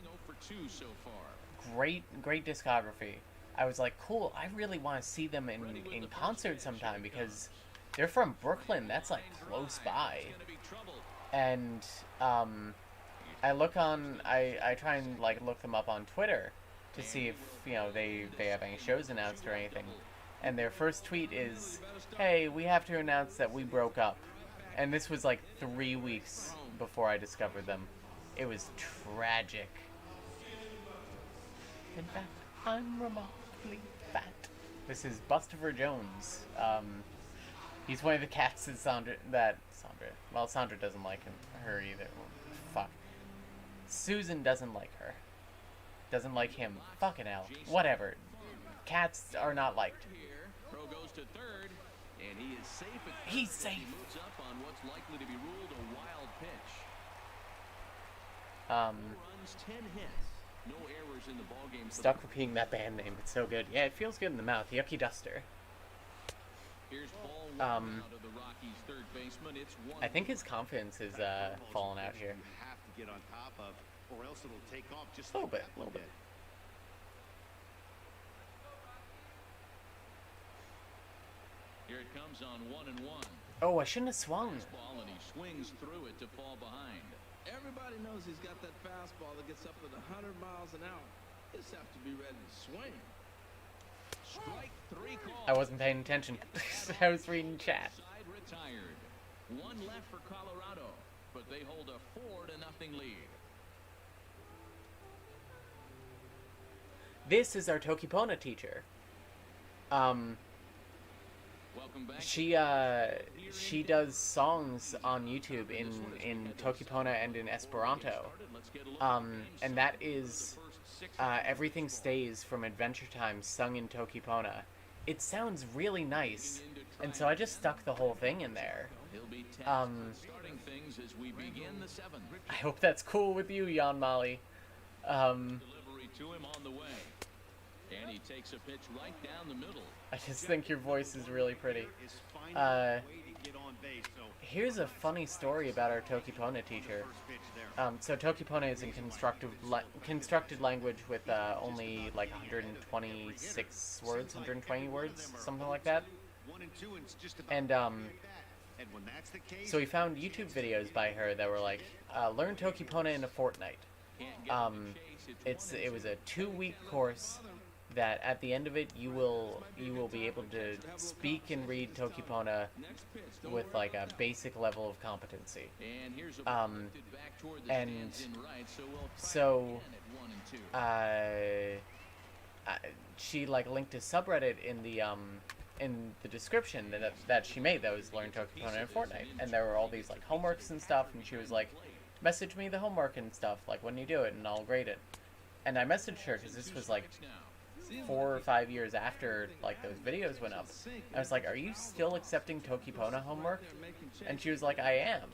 Great discography. I was like, cool, I really want to see them in concert sometime because they're from Brooklyn. That's like close by. And I try and like look them up on Twitter to see if, you know, they have any shows announced or anything. And their first tweet is, hey, we have to announce that we broke up. And this was like 3 weeks before I discovered them. It was tragic. In fact, I'm remarkably fat. This is Bustifer Jones. He's one of the cats that Sandra, well, Sandra doesn't like her either. Fuck. Susan doesn't like her. Doesn't like him. Fucking hell. Whatever. Cats are not liked. Throw goes to third, and he is safe. He's safe. He moves up on what's likely to be ruled a wild pitch. Runs, 10 hits. No errors in the ballgame. Stuck repeating that band name. It's so good. Yeah, it feels good in the mouth. Yucky Duster. Here's ball one out of the Rockies' third baseman. It's I think his confidence is falling out here. You have to get on top of, or else it'll take off just a little bit. Here it comes on 1-1. Oh, I shouldn't have swung. Ball, and he swings through it to fall behind. Everybody knows he's got that fastball that gets up at 100 miles an hour. Just have to be ready to swing. Strike 3 call. I wasn't paying attention. I was reading chat. Retired. One left for Colorado, but they hold a 4-0 lead. This is our Tokipona teacher. She does songs on YouTube in Tokipona and in Esperanto. And that is Everything Stays from Adventure Time sung in Tokipona. It sounds really nice, and so I just stuck the whole thing in there. I hope that's cool with you, Jan Mali. Delivery to him on the way. And he takes a pitch right down the middle. I just think your voice is really pretty. Here's a funny story about our Tokipona teacher. So Tokipona is in constructed language with only like 126 words, 120 words, something like that. And so we found YouTube videos by her that were like, learn Tokipona in a fortnight. It was a 2-week course that at the end of it you will be able to speak and read Tokipona with like a basic level of competency. And so she like linked a subreddit in the description that she made that was learn Tokipona in a fortnight, and there were all these like homeworks and stuff, and she was like, message me the homework and stuff, like when you do it, and I'll grade it. And I messaged her because this was like 4 or 5 years after like those videos went up. I was like, are you still accepting Tokipona homework? And she was like, I am.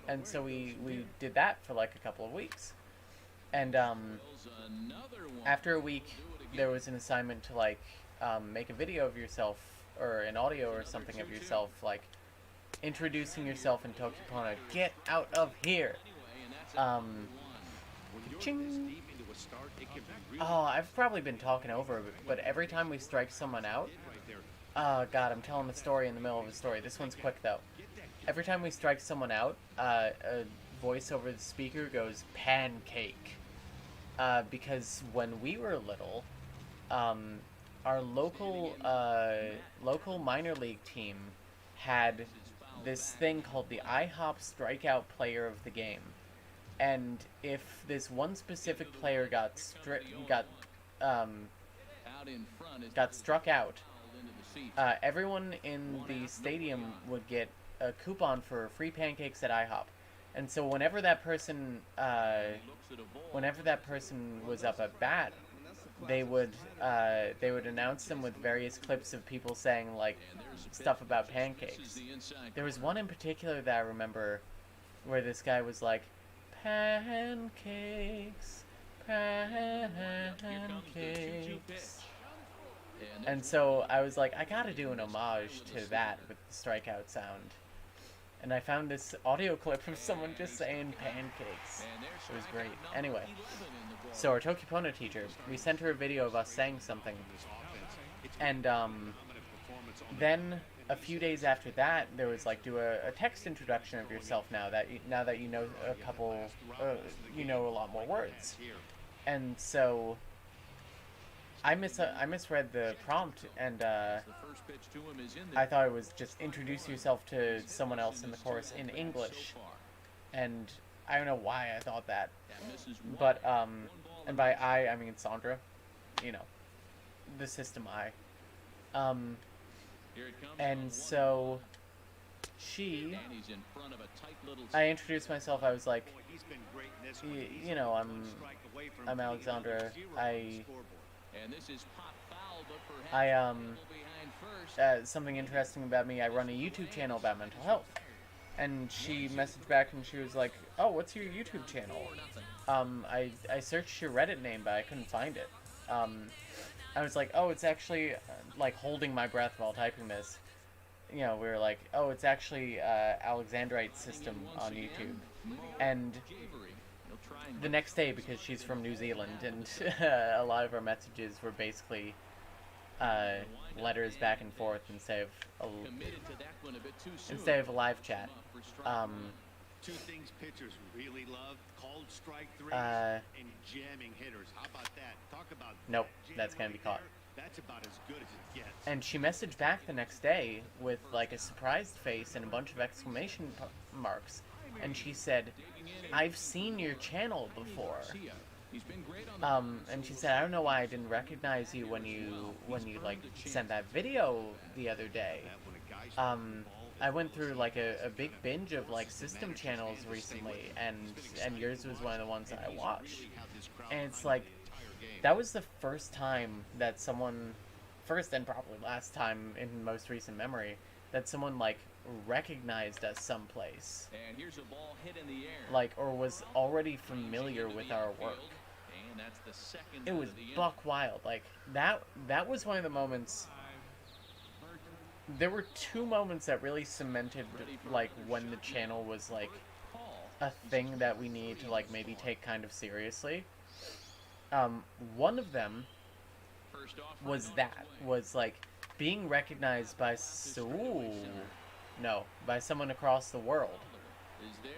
And so we did that for like a couple of weeks. And after a week there was an assignment to like make a video of yourself, or an audio or something of yourself, like introducing yourself in Tokipona. Get out of here. Ching. Oh, I've probably been talking over it, but every time we strike someone out... Oh, God, I'm telling the story in the middle of a story. This one's quick, though. Every time we strike someone out, a voice over the speaker goes, pancake. Because when we were little, our local minor league team had this thing called the IHOP Strikeout Player of the Game. And if this one specific player got struck out, everyone in the stadium would get a coupon for free pancakes at IHOP. And so whenever that person was up at bat, they would announce them with various clips of people saying like stuff about pancakes. There was one in particular that I remember where this guy was like, pancakes, pancakes. And so I was like, I gotta do an homage to that with the strikeout sound. And I found this audio clip of someone just saying pancakes. It was great. Anyway, so our Tokipona teacher, we sent her a video of us saying something. And then a few days after that, there was like, do a text introduction of yourself now that you know a couple, you know a lot more words. And so I misread the prompt, and I thought it was just introduce yourself to someone else in the course in English. And I don't know why I thought that. But and by I mean Sandra, you know, the system I. And so I introduced myself. I was like, you know, I'm Alexandra. Something interesting about me, I run a YouTube channel about mental health. And she messaged back and she was like, oh, what's your YouTube channel? I searched your Reddit name, but I couldn't find it. I was like, oh, it's actually, like, holding my breath while typing this. You know, we were like, oh, it's actually Alexandrite System on YouTube. And the next day, because she's from New Zealand, and a lot of our messages were basically letters back and forth instead of a live chat. Two things pitchers really love: called strike threes and jamming hitters. How about that? Talk about nope, that's gonna be caught. That's about as good as it gets. And she messaged back the next day with like a surprised face and a bunch of exclamation marks. And she said, "I've seen your channel before." And she said, "I don't know why I didn't recognize you when you like sent that video the other day. I went through like a big binge of like system channels recently, and yours was one of the ones that I watched." And it's like, that was the first time that someone, first and probably last time in most recent memory, that someone like recognized us someplace. And here's a ball hit in the air. Like, or was already familiar with our work. And that's the second It was buck wild. Like, that was one of the moments. There were two moments that really cemented like when the channel was like a thing that we need to like maybe take kind of seriously. One of them was like being recognized by by someone across the world.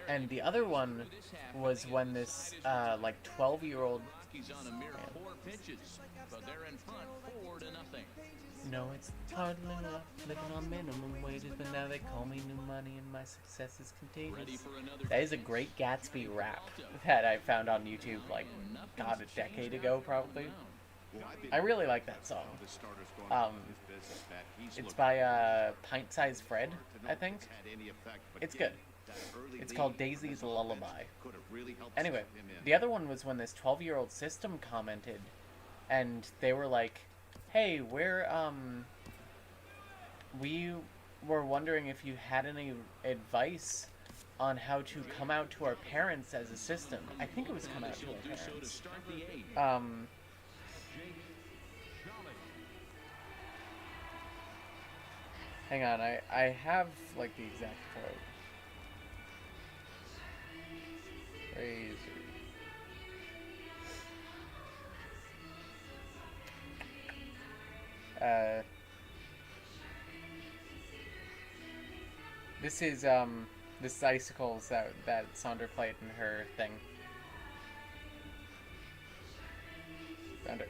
And the other one was when this like 12-year-old No, it's hardly enough, living on minimum wages, but now they call me new money and my success is contagious. That is a great Gatsby rap that I found on YouTube, like, God, a decade ago, probably. I really like that song. It's by Pint-Sized Fred, I think. It's good. It's called Daisy's Lullaby. Anyway, the other one was when this 12-year-old system commented, and they were like, "Hey, we were wondering if you had any advice on how to come out to our parents as a system." I think it was come out to our parents. Hang on, I have, like, the exact quote. Crazy. This is icicles that Sandra played in her thing. Found it.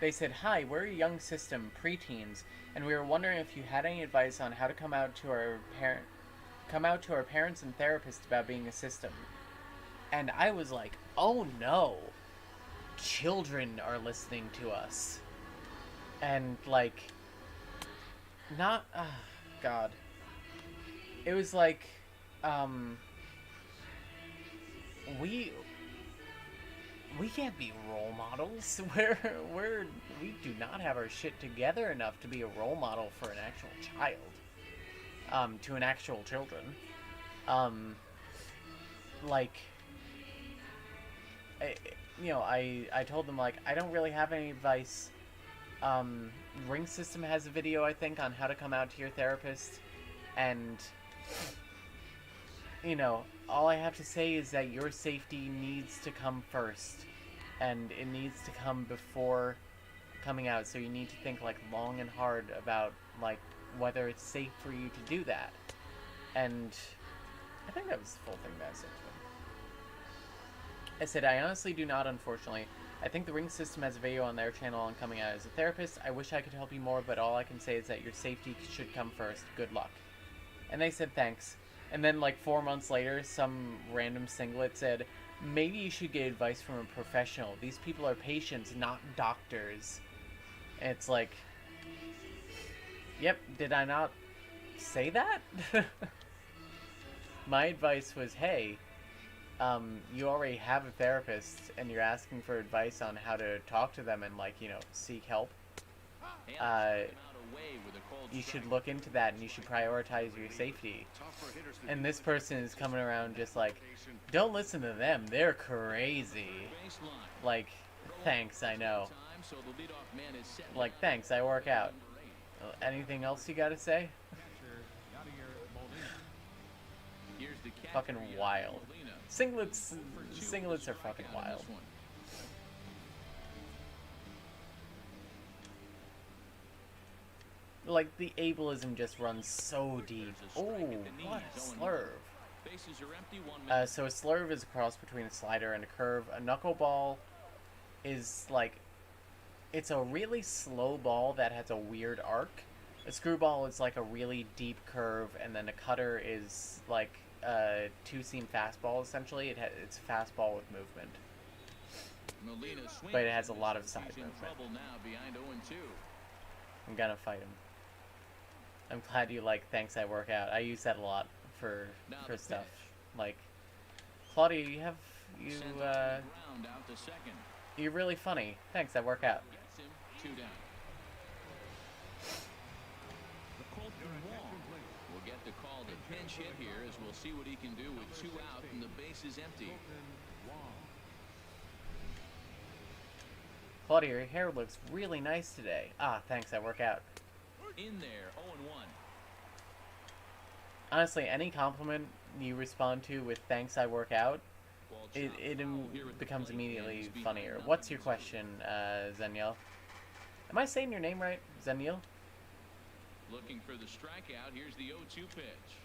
They said, "Hi, we're a young system, preteens, and we were wondering if you had any advice on how to come out to our parents and therapists about being a system." And I was like, "Oh no, children are listening to us." And like, not, God. It was like, we can't be role models. We do not have our shit together enough to be a role model for an actual child. To an actual children. Like, I told them, like, I don't really have any advice. Ring System has a video, I think, on how to come out to your therapist, and, all I have to say is that your safety needs to come first, and it needs to come before coming out, so you need to think, like, long and hard about, like, whether it's safe for you to do that. And I think that was the full thing that I said to them. I said, "I honestly do not, unfortunately. I think the Ring System has a video on their channel on coming out as a therapist. I wish I could help you more, but all I can say is that your safety should come first. Good luck." And they said thanks. And then, like, 4 months later, some random singlet said, "Maybe you should get advice from a professional. These people are patients, not doctors." And it's like, yep, did I not say that? My advice was, hey, you already have a therapist, and you're asking for advice on how to talk to them and, like, seek help. You should look into that, and you should prioritize your safety. And this person is coming around just like, "Don't listen to them, they're crazy." Like, thanks, I know. Like, thanks, I work out. Anything else you gotta say? Fucking wild. Singlets are fucking wild. Like, the ableism just runs so deep. Oh, what a slurve. So a slurve is a cross between a slider and a curve. A knuckleball is like, it's a really slow ball that has a weird arc. A screwball is like a really deep curve, and then a cutter is like a two-seam fastball, essentially. It's a fastball with movement. But it has a lot of side movement. I'm gonna fight him. I'm glad you like thanks I work out. I use that a lot for stuff. Like, Claudia, you're really funny. Thanks, I work out. Will get the call to pinch hit here, as we'll see what he can do with 2 out and the base is empty. Claudia, your hair looks really nice today. Ah, thanks, I work out. In there, 0-1. Honestly, any compliment you respond to with thanks I work out, it becomes immediately funnier. What's your question, Zeniel? Am I saying your name right, Zeniel? Looking for the strikeout. Here's the 0-2 pitch.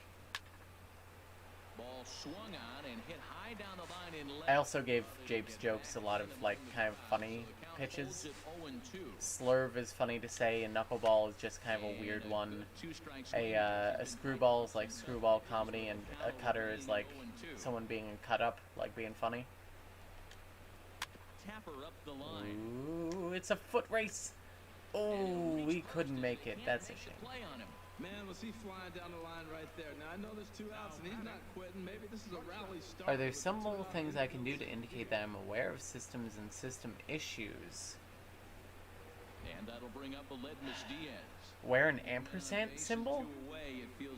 Ball swung on and hit high down the line in left. I also gave Japes jokes a lot of like kind of funny pitches. Slurve is funny to say, and knuckleball is just kind of a weird one. A screwball is like screwball comedy, and a cutter is like someone being cut up, like being funny. Ooh, it's a foot race. Oh, we couldn't make it. That's a shame. Man, was he flying down the line right there. Now, I know there's 2 outs, and he's not quitting. Maybe this is a rally start. Are there some little things I can do to indicate that I'm aware of systems and system issues? And that'll bring up a Ledmus Diaz. Wear an ampersand symbol?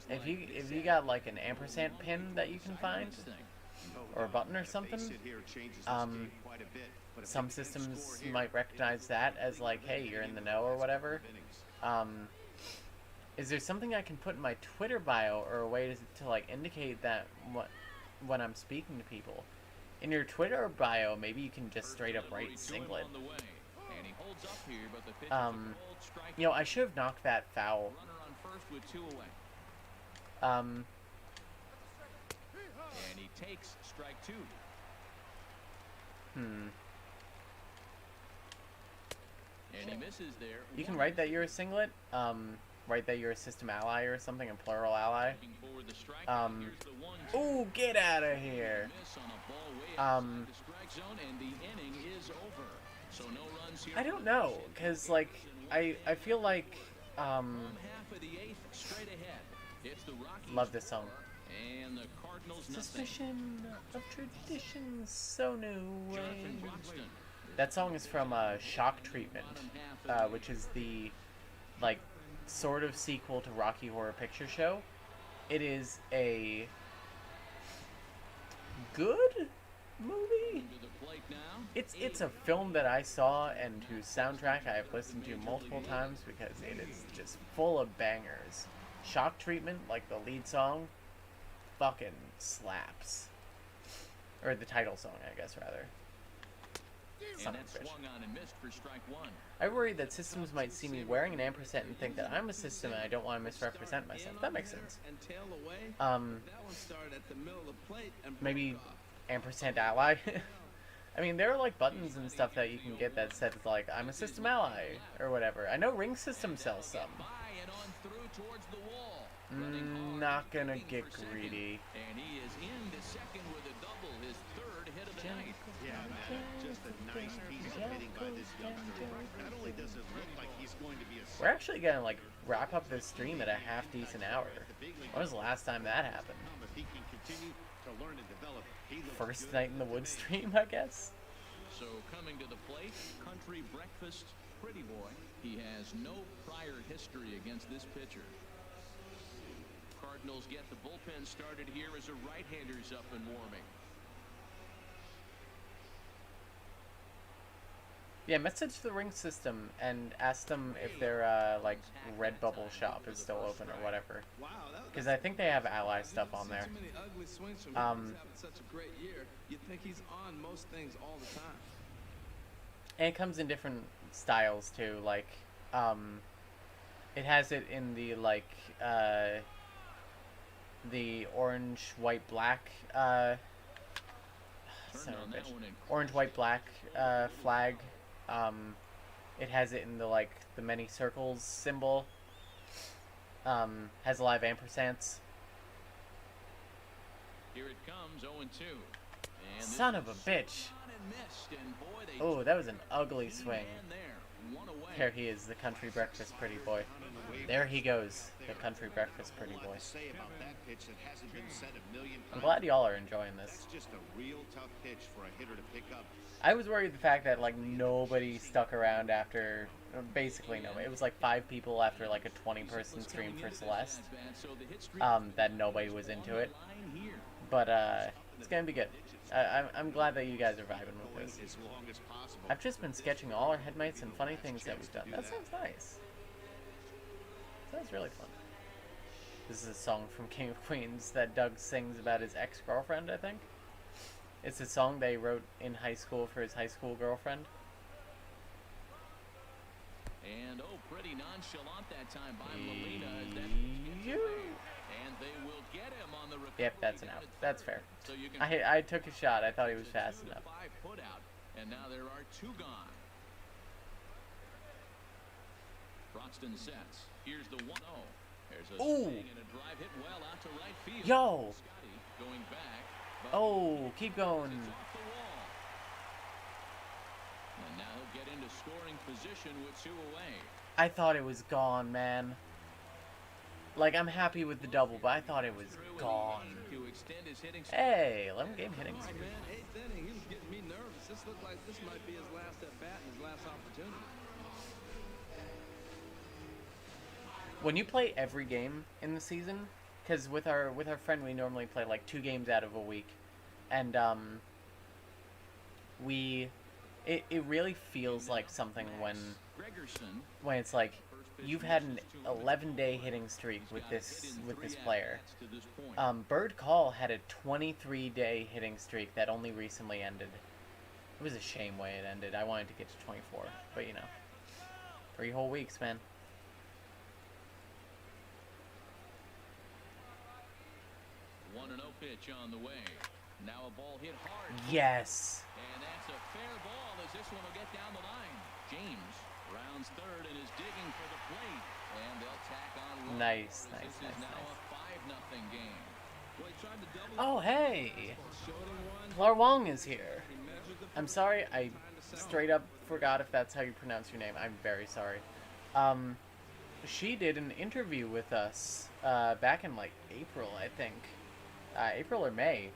If you got like an ampersand pin that you can find, or a button or something, some systems might recognize that as like, hey, you're in the know or whatever. Is there something I can put in my Twitter bio, or a way to like indicate that when I'm speaking to people? In your Twitter bio, maybe you can just straight up write singlet. You know, I should have knocked that foul. And he takes strike 2. And he misses there. You can write that you're a singlet. Write that you're a system ally or something, a plural ally. Ooh, get out of here. I don't know, cause like I feel like love this song. Suspicion of tradition, so new way. That song is from Shock Treatment, which is the like sort of sequel to Rocky Horror Picture Show. It is a good movie. It's a film that I saw and whose soundtrack I have listened to multiple times because it is just full of bangers. Shock Treatment, like the lead song, fucking slaps. Or the title song, I guess, rather. Son of a bitch. I worry that systems might see me wearing an ampersand and think that I'm a system and I don't want to misrepresent myself. That makes sense. Maybe ampersand ally. I mean, there are like buttons and stuff that you can get that says like I'm a system ally or whatever. I know Ring System sells some. Not gonna get greedy. And he is into second with a double, his 3rd hit of the night. Yeah, man, just a nice piece of hitting by this youngster. Not only does it look like he's going to be a... We're actually gonna like wrap up this stream at a half decent hour. When was the last time that happened? If he can continue to learn and develop, First night in the woods stream, I guess. So coming to the plate, country breakfast, pretty boy. He has no prior history against this pitcher. Cardinals get the bullpen started here as a right-hander's up and warming. Yeah, message the Ring System and ask them if their like Redbubble shop is still open or whatever. Because I think they have ally stuff on there. Such a great year. You'd think he's on most things all the time. And it comes in different styles too. Like, it has it in the like the orange, white, black son Turned of on a that bitch. one in Orange, white, black flag. It has it in the like the many circles symbol. Has a lot of ampersands. Here it comes, 0-2. And Son of a bitch. Oh, that was an ugly swing. There he is, the country breakfast pretty boy. There he goes, the country breakfast pretty boy. I'm glad y'all are enjoying this. That's just a real tough pitch for a hitter to pick up. I was worried the fact that like nobody stuck around after, basically no, it was like 5 people after like a 20-person stream for Celeste, that nobody was into it. But it's gonna be good. I'm glad that you guys are vibing with this. I've just been sketching all our headmates and funny things that we've done. That sounds nice. Sounds really fun. This is a song from King of Queens that Doug sings about his ex-girlfriend, I think. It's a song they wrote in high school for his high school girlfriend. And pretty nonchalant that time by Molina. And they will get him on the recovery. Yep, that's an out. That's fair. So you can I took a shot. I thought he was fast enough. 5 put out, and now there are 2 gone. Broxton sets. Here's the 1-0. There's a swing and a drive hit well out to right field. Yo! Scotty going back. Oh, keep going. It's off the wall. And now he'll get into scoring position with 2 away. I thought it was gone, man. Like, I'm happy with the double, but I thought it was gone. To extend his hitting Hey, 11 game hitting Oh, streak. man, 8th inning, he was getting me nervous. This looked like this might be his last at bat and his last opportunity. When you play every game in the season, because with our friend we normally play like 2 games out of a week, and it really feels like something when it's like you've had an 11-day hitting streak with this player. Bird Call had a 23-day hitting streak that only recently ended. It was a shame way it ended. I wanted to get to 24, but you know, 3 whole weeks, man. Pitch on the way. Now a ball hit hard. Yes. And that's a fair ball as this one will get down the line. James rounds third and is digging for the plate. And they'll tack on one. Nice. This is now a 5-0 game. Well, he tried to double Oh, hey. showed him one. Laura Wong is here. He measured the I'm sorry, I straight up forgot if that's how you pronounce your name. I'm very sorry. She did an interview with us back in like April, I think. April or May,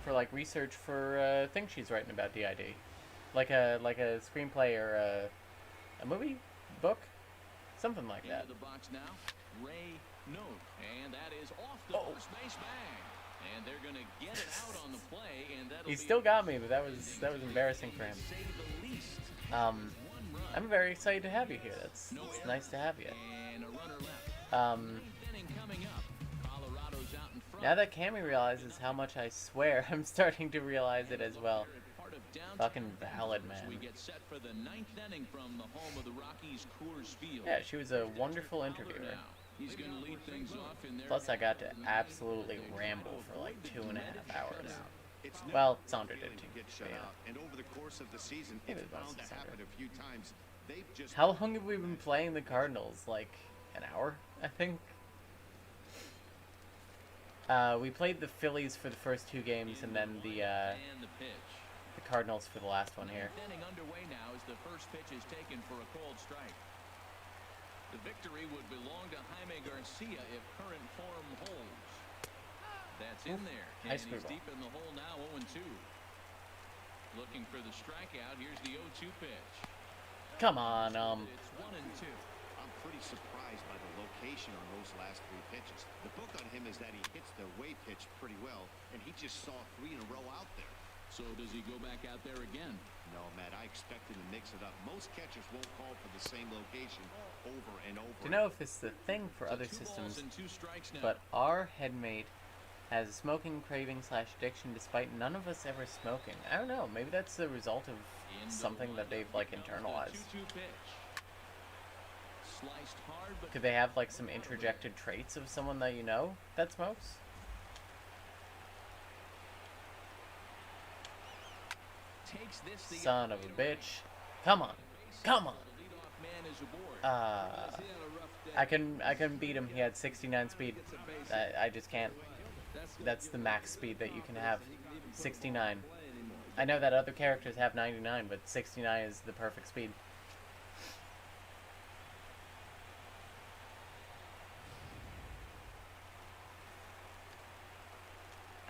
for like research for a thing she's writing about DID, like a screenplay or a movie, book, something like that. Into the box now, Ray Note, and that is off the first base bag, and they're gonna get it out on the play, and that'll He still got me, but that was embarrassing for him. I'm very excited to have you here. It's nice to have you. And a runner left. Inning coming up. Colorado's out in front. Now that Cammy realizes how much I swear, I'm starting to realize it as well. Fucking valid, man. We get set for the 9th inning from the home of the Rockies, Coors Field. Yeah, she was a wonderful interviewer. He's going to lead things off in there. Plus, I got to absolutely ramble for like 2.5 hours. Well, Sandra did too. Yeah. And over the course of the season, it's bound to happen a few times. They've just How long have we been playing the Cardinals? Like an hour, I think. We played the Phillies for the first 2 games, and then the Cardinals for the last one here. Inning underway now as the first pitch is taken for a called strike. The victory would belong to Jaime Garcia if current form holds. That's in there. And Nice he's screwball. deep in the hole now, 0-2. Looking for the strikeout. Here's the 0-2 pitch. Come on, It's 1-2. I'm pretty surprised by the location on those last 3 pitches. The book on him is that he hits the way pitch pretty well, and he just saw 3 in a row out there. So does he go back out there again? No, Matt, I expect him to mix it up. Most catchers won't call for the same location over and over. to know if it's the thing for other 2 systems, balls and 2 strikes now. but our headmate has a smoking craving / addiction despite none of us ever smoking. I don't know, maybe that's the result of something that they've like internalized. 2-2 pitch. Sliced hard, but Could they have like some interjected traits of someone that you know that smokes? takes this the Son of a bitch. Come on. Come on. The leadoff man is aboard. I couldn't beat him. He had 69 speed. I just can't. That's the max speed that you can have. 69. I know that other characters have 99, but 69 is the perfect speed.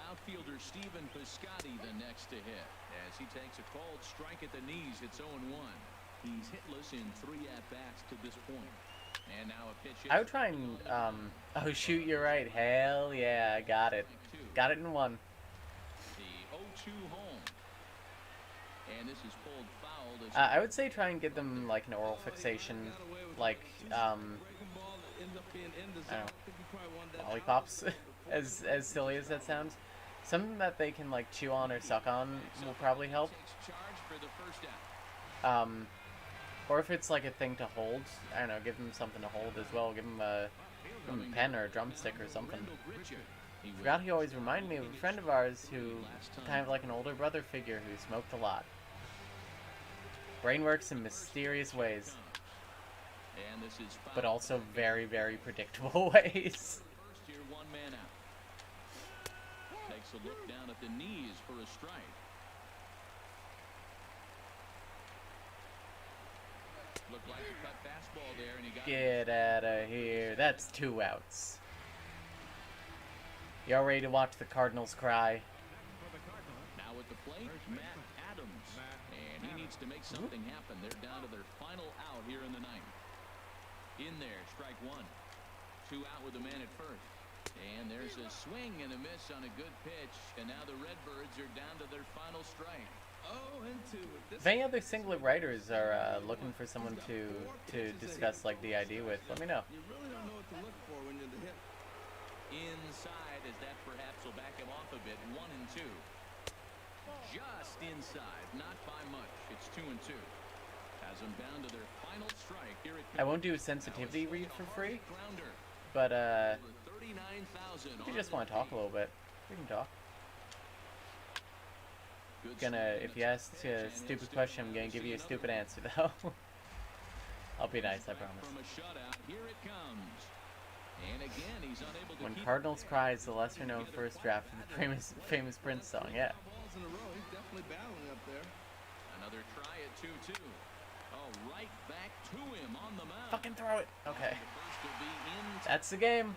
Outfielder Stephen Piscotty the next to hit as he takes a called strike at the knees. It's 0-1. He's hitless in 3 at-bats to this point. And now a pitch hit. I would try and, oh shoot, you're right. Hell yeah, I got it. Got it in 1. The 0-2 home. And this is pulled foul. I would say try and get them, like, an oral fixation, like, I don't know, lollipops, as silly as that sounds. Something that they can, like, chew on or suck on will probably help. Or if it's, like, a thing to hold, I don't know, give them something to hold as well. Give them a pen or a drumstick or something. Forgot he always reminded me of a friend of ours who, kind of like an older brother figure who smoked a lot. Brain works in mysterious ways, but also very, very predictable ways. Takes a look down at the knees for a strike. Looked like a cut fastball there, and he got Get out of here. That's 2 outs. Y'all ready to watch the Cardinals cry? Now at the plate, Matt Adams. And he needs to make something happen. They're down to their final out here in the 9th. In there, strike 1. 2 out with the man at first. And there's a swing and a miss on a good pitch. And now the Redbirds are down to their final strike. If any other singlet writers are looking for someone to discuss, like, DID with, let me know. You really don't know what to look for when you're the hit. Inside, as that perhaps will back him off a bit. 1-2. Just inside, not by much. It's 2-2. Has them down to their final strike. Here it comes. I won't do a sensitivity read for free, but if you just want to talk a little bit, we can talk. If you ask a stupid question, I'm gonna give you a stupid answer, though. I'll be nice, I promise. When Cardinals Cry is the lesser-known first draft of the famous Prince song, yeah. Balls in a row. He's definitely battling up there. Another try at 2-2. Oh, right back to him on the mound. Fucking throw it. Okay. That's the game.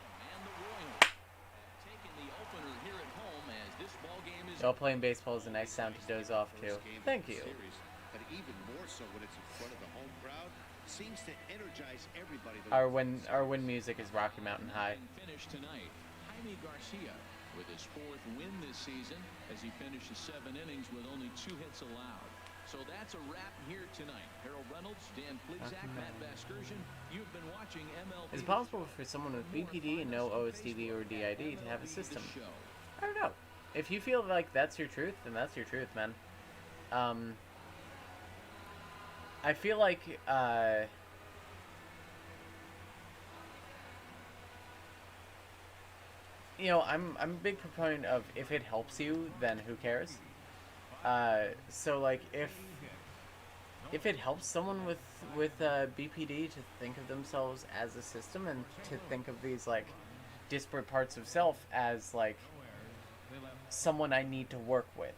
Y'all playing baseball is a nice sound to doze off to. Thank you. But even more so when it's in front of the home crowd, seems to energize everybody. Our win music is Rocky Mountain High. Finish tonight. Jaime Garcia with his 4th win this season as he finishes 7 innings with only 2 hits allowed. So that's a wrap here tonight. Harold Reynolds, Dan Plesac, Matt Vasgersian. You've been watching MLB. Is it possible for someone with BPD and no OSDB or DID to have a system? I don't know. If you feel like that's your truth, then that's your truth, man. I feel like, you know, I'm a big proponent of if it helps you, then who cares? So like if it helps someone with BPD to think of themselves as a system and to think of these like disparate parts of self as like someone I need to work with,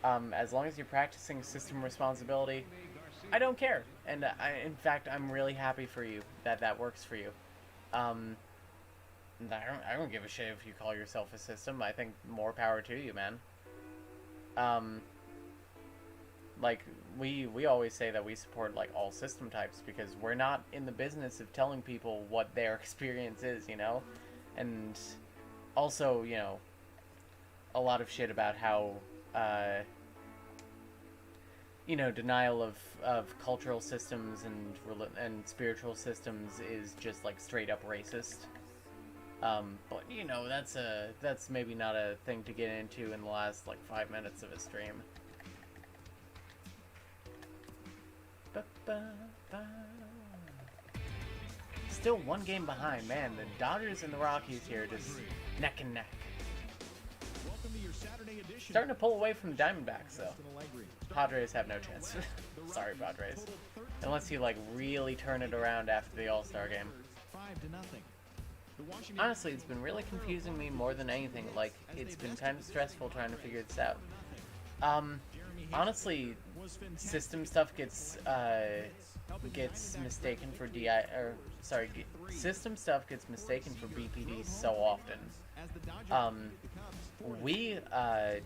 as long as you're practicing system responsibility, I don't care. And in fact, I'm really happy for you that works for you. I don't give a shit if you call yourself a system. I think more power to you, man. Like we always say that we support like all system types because we're not in the business of telling people what their experience is, you know? And also, you know, a lot of shit about how you know, denial of cultural systems and spiritual systems is just like straight up racist. But you know, that's maybe not a thing to get into in the last like 5 minutes of a stream. Still 1 game behind, man. The Dodgers and the Rockies here just neck and neck. Welcome to your Saturday edition. Starting to pull away from the Diamondbacks, though. Padres have no chance. Sorry, Padres. Unless you, like, really turn it around after the All-Star game. 5-0. Honestly, it's been really confusing me more than anything. Like, it's been kind of stressful trying to figure this out. Honestly, system stuff gets mistaken for system stuff gets mistaken for BPD so often. We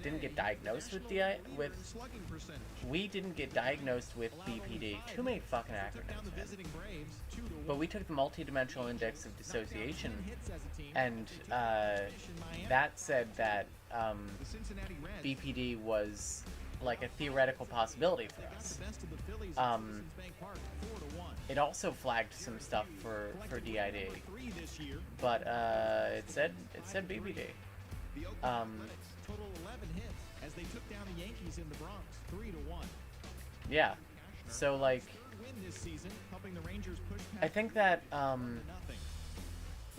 didn't get diagnosed with BPD. Too many fucking acronyms, man. But we took the multidimensional index of dissociation, and that said that BPD was like a theoretical possibility for us. It also flagged some stuff for DID, but it said BPD. Total 11 hits as they took down the Yankees in the Bronx 3-1. Yeah. So like Win this season, helping the Rangers push past I think that the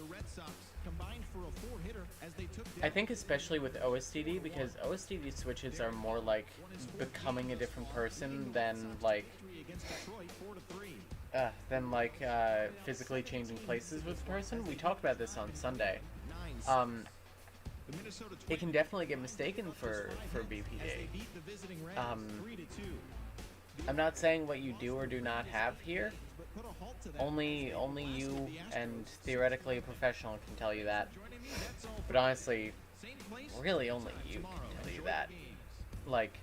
Red Sox combined for a 4-hitter as they took down I think especially with OSTD, because OSTD switches are more like becoming a different person than like physically changing places with the person. We talked about this on Sunday. It can definitely get mistaken for BPD. I'm not saying what you do or do not have here. Only you and theoretically a professional can tell you that. But honestly, really only you can tell you that. Like,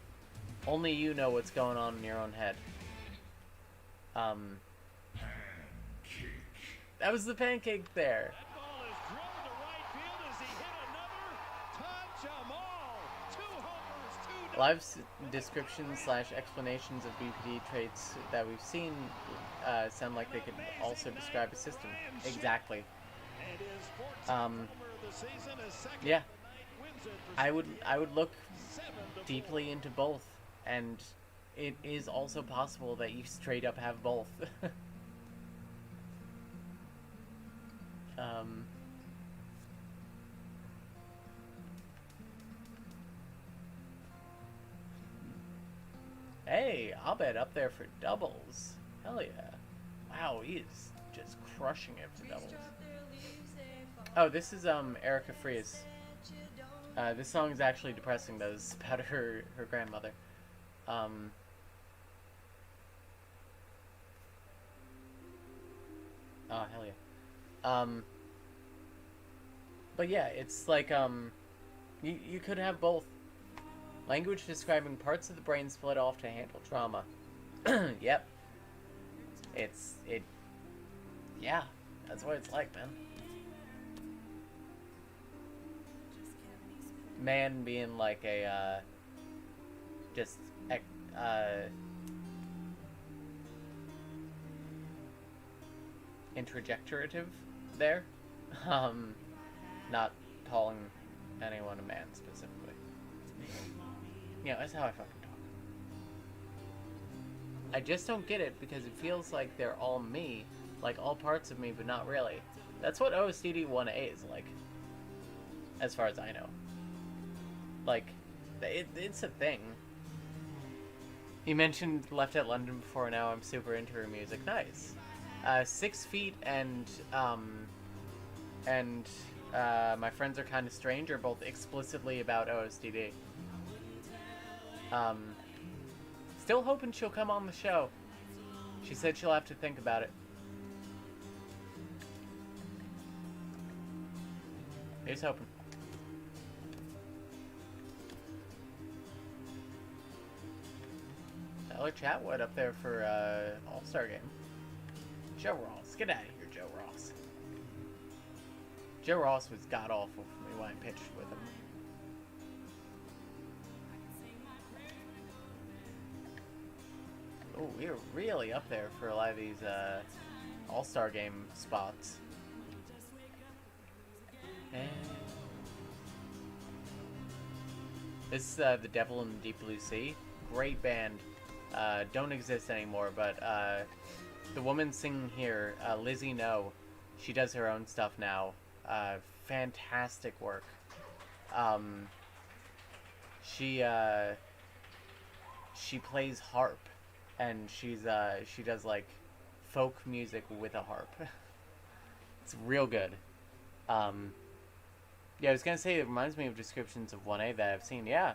only you know what's going on in your own head. That was the pancake there. Live descriptions / explanations of BPD traits that we've seen sound like they could also describe a system. Exactly. Yeah. I would look deeply into both, and it is also possible that you straight up have both. Hey, Abed up there for doubles. Hell yeah. Wow, he is just crushing it for doubles. Oh, this is Erica Fries. This song is actually depressing though. It's about her grandmother. Oh, hell yeah. But yeah, it's like you could have both. Language describing parts of the brain split off to handle trauma. Yep. Yeah, that's what it's like, man. Man being like a, interjecturative there. Not calling anyone a man specifically. Yeah, that's how I fucking talk. I just don't get it because it feels like they're all me, like all parts of me, but not really. That's what OSTD 1A is like, as far as I know. Like, it's a thing. You mentioned Left at London before. Now I'm super into her music. Nice. 6 Feet and My Friends Are Kinda Strange are both explicitly about OSTD. Still hoping she'll come on the show. She said she'll have to think about it. Here's hoping. Tyler Chatwood up there for All-Star Game. Joe Ross. Get out of here, Joe Ross. Joe Ross was god-awful for me when I pitched with him. Oh, we're really up there for a lot of these All-Star Game spots. And this is The Devil in the Deep Blue Sea. Great band. Don't exist anymore, but the woman singing here, Lizzie No, she does her own stuff now. Fantastic work. she plays harp, and she does like folk music with a harp. It's real good. Yeah, I was gonna say it reminds me of descriptions of 1A that I've seen. Yeah,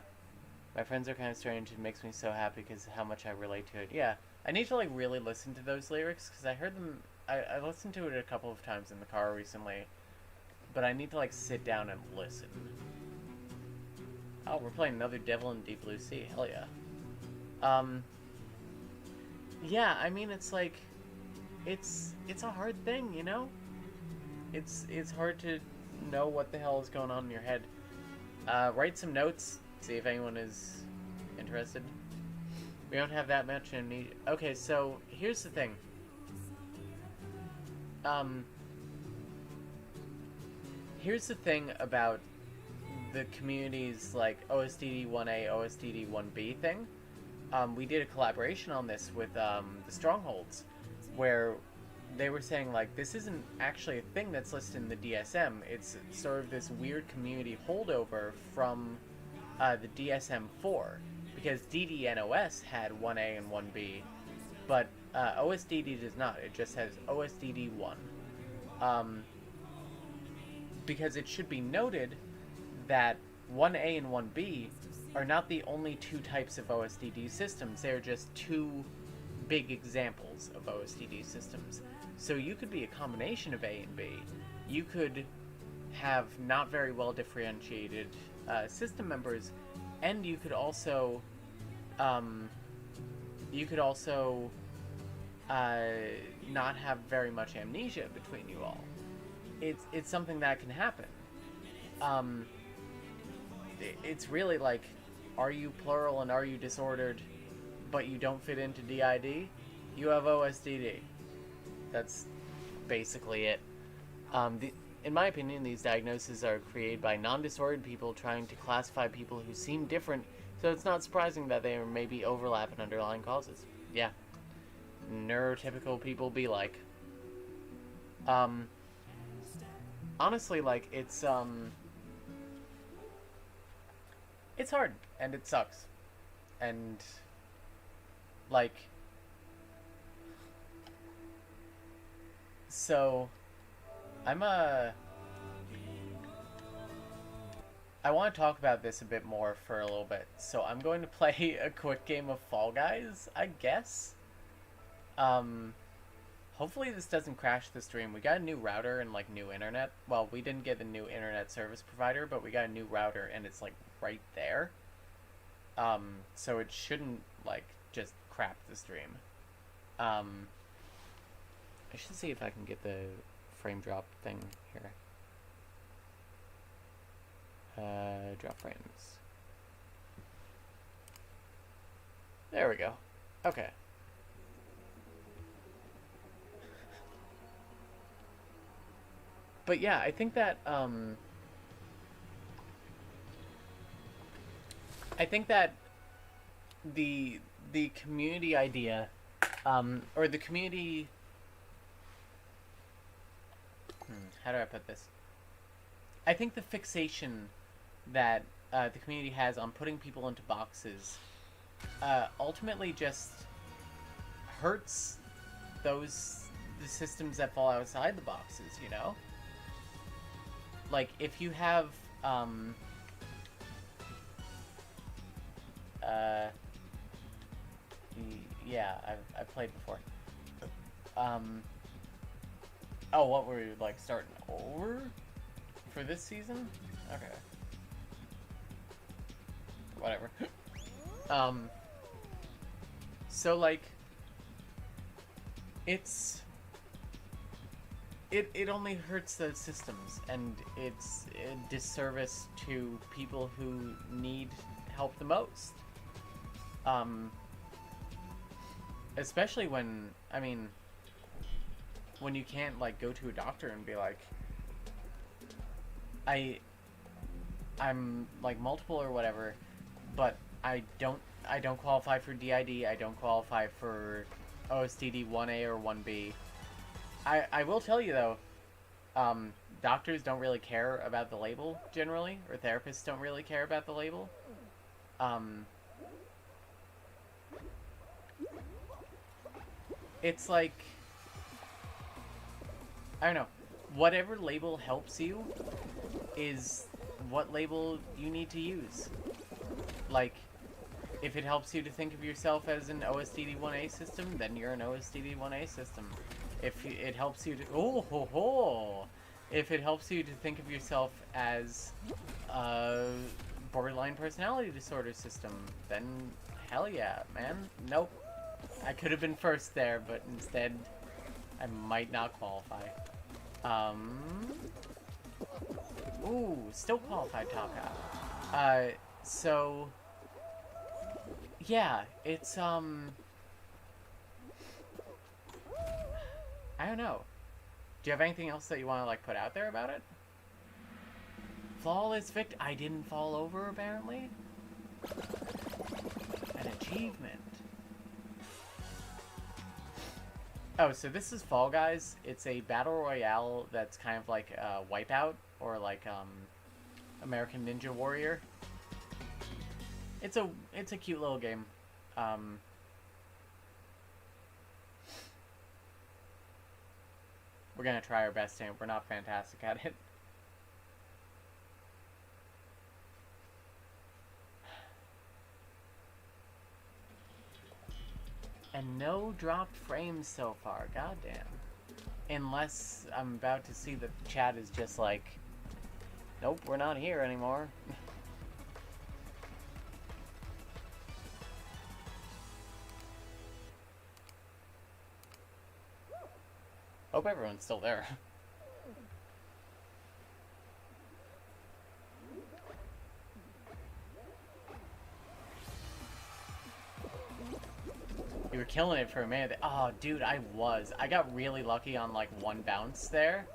my friends are kind of strange. It makes me so happy because how much I relate to it. Yeah, I need to like really listen to those lyrics because I heard them. I listened to it a couple of times in the car recently, but I need to like sit down and listen. Oh, we're playing another Devil in Deep Blue Sea. Hell yeah. Yeah, I mean it's like, it's a hard thing, you know. It's hard to know what the hell is going on in your head. Write some notes. See if anyone is interested. We don't have that much amnesia. Okay, so here's the thing. Here's the thing about the community's like OSDD 1A, OSDD 1B thing. We did a collaboration on this with the Strongholds, where they were saying like this isn't actually a thing that's listed in the DSM. It's sort of this weird community holdover from the DSM-4, because DDNOS had 1A and 1B, but OSDD does not. It just has OSDD 1. Because it should be noted that 1A and 1B are not the only two types of OSDD systems. They're just two big examples of OSDD systems. So you could be a combination of A and B. You could have not very well differentiated system members, and you could also not have very much amnesia between you all. It's something that can happen. It's really like, are you plural and are you disordered, but you don't fit into DID? You have OSDD. That's basically it. In my opinion, these diagnoses are created by non-disordered people trying to classify people who seem different, so it's not surprising that there may be overlap in underlying causes. Yeah. Neurotypical people be like. Honestly, like, it's hard, and it sucks. And, like, so, I want to talk about this a bit more for a little bit, so I'm going to play a quick game of Fall Guys, I guess. Hopefully this doesn't crash the stream. We got a new router and, like, new internet. Well, we didn't get the new internet service provider, but we got a new router, and it's, like, right there. So it shouldn't, like, just crap the stream. I should see if I can get the frame drop thing here. Drop frames. There we go. Okay. But yeah, I think that the community idea, or the community, how do I put this? I think the fixation that the community has on putting people into boxes ultimately just hurts the systems that fall outside the boxes, you know? Like, if you have, yeah, I've played before. Oh, what, were you, like, starting over for this season? Okay. Whatever. So, like, it only hurts those systems, and it's a disservice to people who need help the most. Especially when, I mean, when you can't, like, go to a doctor and be like, I'm, like, multiple or whatever, but I don't qualify for DID, I don't qualify for OSDD 1A or 1B. I will tell you, though, doctors don't really care about the label, generally, or therapists don't really care about the label. It's like, I don't know, whatever label helps you is what label you need to use. Like, if it helps you to think of yourself as an OSDD1A system, then you're an OSDD1A system. If it helps you to, if it helps you to think of yourself as a borderline personality disorder system, then hell yeah, man. Nope. I could have been first there, but instead, I might not qualify. Ooh, still qualified top half. So, yeah, it's, I don't know. Do you have anything else that you want to, like, put out there about it? Flawless victory. I didn't fall over, apparently? An achievement. Oh, so this is Fall Guys. It's a battle royale that's kind of like Wipeout or like American Ninja Warrior. It's a cute little game. We're gonna try our best, and we're not fantastic at it. And no dropped frames so far, goddamn. Unless I'm about to see that the chat is just like, nope, we're not here anymore. Hope everyone's still there. You were killing it for a minute. Oh, dude, I was. I got really lucky on, like, one bounce there.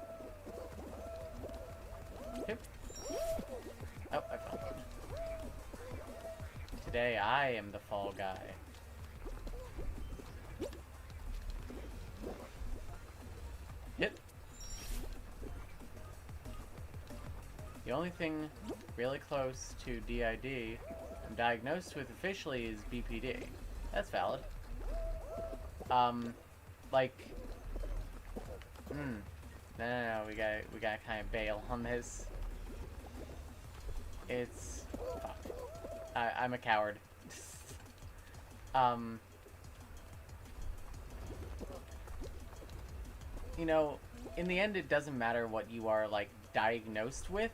Yep. Oh, I found one. Today, I am the fall guy. Yep. The only thing really close to DID I'm diagnosed with officially is BPD. That's valid. Like, no, we gotta kind of bail on this. It's, fuck. I'm a coward. You know, in the end, it doesn't matter what you are, like, diagnosed with.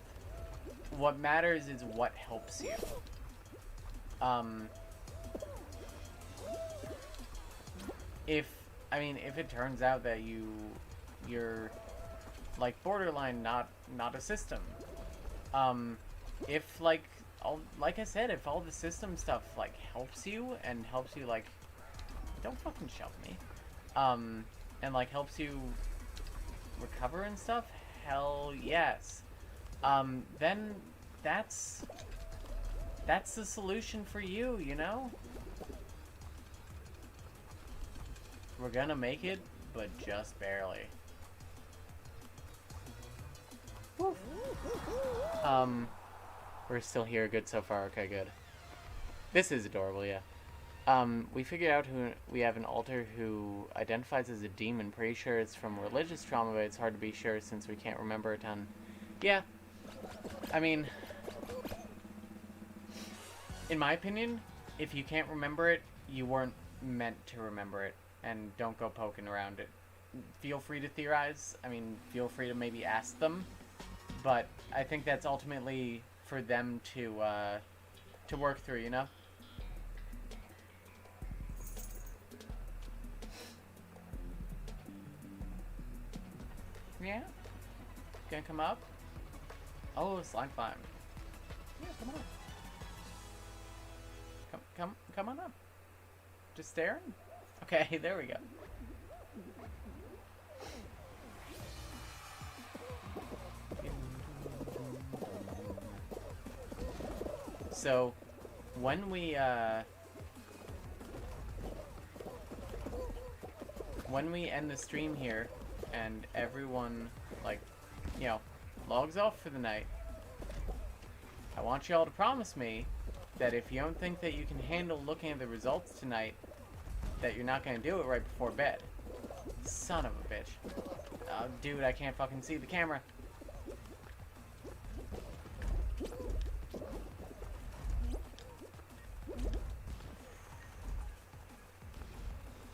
What matters is what helps you. If it turns out that you're like borderline not a system, if like I said, if all the system stuff like helps you like, don't fucking shove me, and like helps you recover and stuff, hell yes, then that's the solution for you, you know? We're gonna make it, but just barely. Woof. We're still here, good so far, okay, good. This is adorable, yeah. We figured out we have an alter who identifies as a demon. Pretty sure it's from religious trauma, but it's hard to be sure since we can't remember a ton. Yeah, I mean, in my opinion, if you can't remember it, you weren't meant to remember it. And don't go poking around it. Feel free to theorize. I mean, feel free to maybe ask them. But I think that's ultimately for them to work through, you know? Yeah? Gonna come up? Oh, slime climb. Yeah, come on. Come on up. Just staring? Okay, there we go. So, when we end the stream here, and everyone, like, you know, logs off for the night, I want you all to promise me that if you don't think that you can handle looking at the results tonight, that you're not going to do it right before bed. Son of a bitch. Oh, dude, I can't fucking see the camera.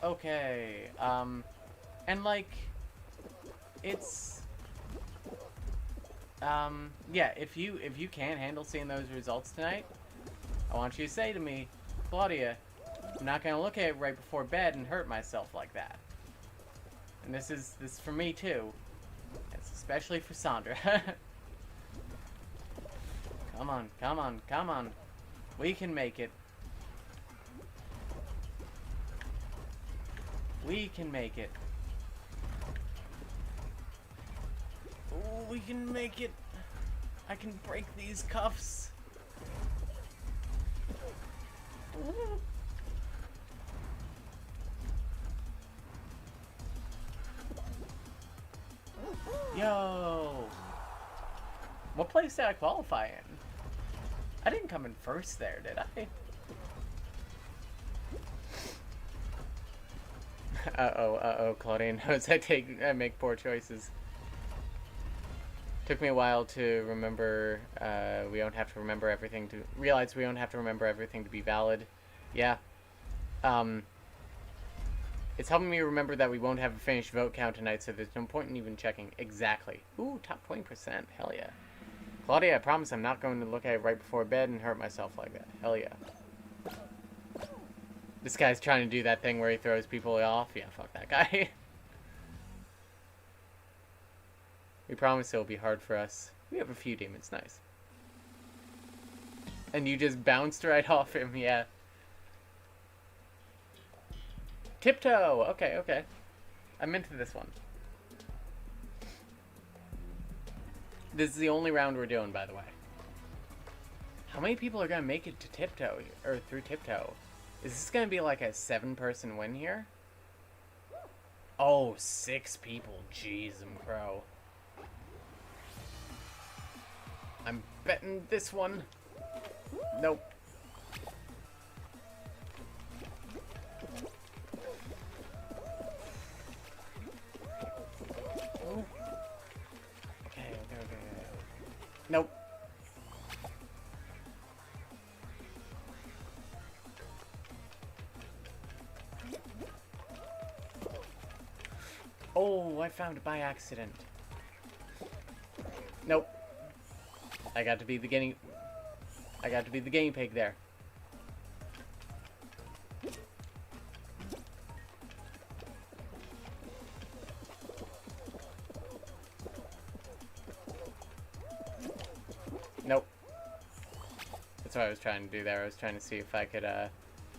Okay, and like, it's, yeah, if you can't handle seeing those results tonight, I want you to say to me, Claudia, I'm not gonna look at it right before bed and hurt myself like that. And this is for me too. It's especially for Sandra. Come on, come on, come on. We can make it. We can make it. Oh, we can make it. I can break these cuffs. Yo! What place did I qualify in? I didn't come in first there, did I? Uh-oh, Claudia knows I make poor choices. Took me a while to remember, we don't have to remember everything to... Realize we don't have to remember everything to be valid. Yeah. It's helping me remember that we won't have a finished vote count tonight, so there's no point in even checking. Exactly. Ooh, top 20%. Hell yeah. Claudia, I promise I'm not going to look at it right before bed and hurt myself like that. Hell yeah. This guy's trying to do that thing where he throws people off. Yeah, fuck that guy. We promise it'll be hard for us. We have a few demons. Nice. And you just bounced right off him. Yeah. Tiptoe! Okay, okay. I'm into this one. This is the only round we're doing, by the way. How many people are gonna make it to Tiptoe, or through Tiptoe? Is this gonna be like a 7-person win here? Oh, 6 people. Jeez, and crow. I'm betting this one. Nope. Okay. Nope. Oh, I found it by accident. Nope. I got to be the guinea pig there. Nope. That's what I was trying to do there. I was trying to see if I could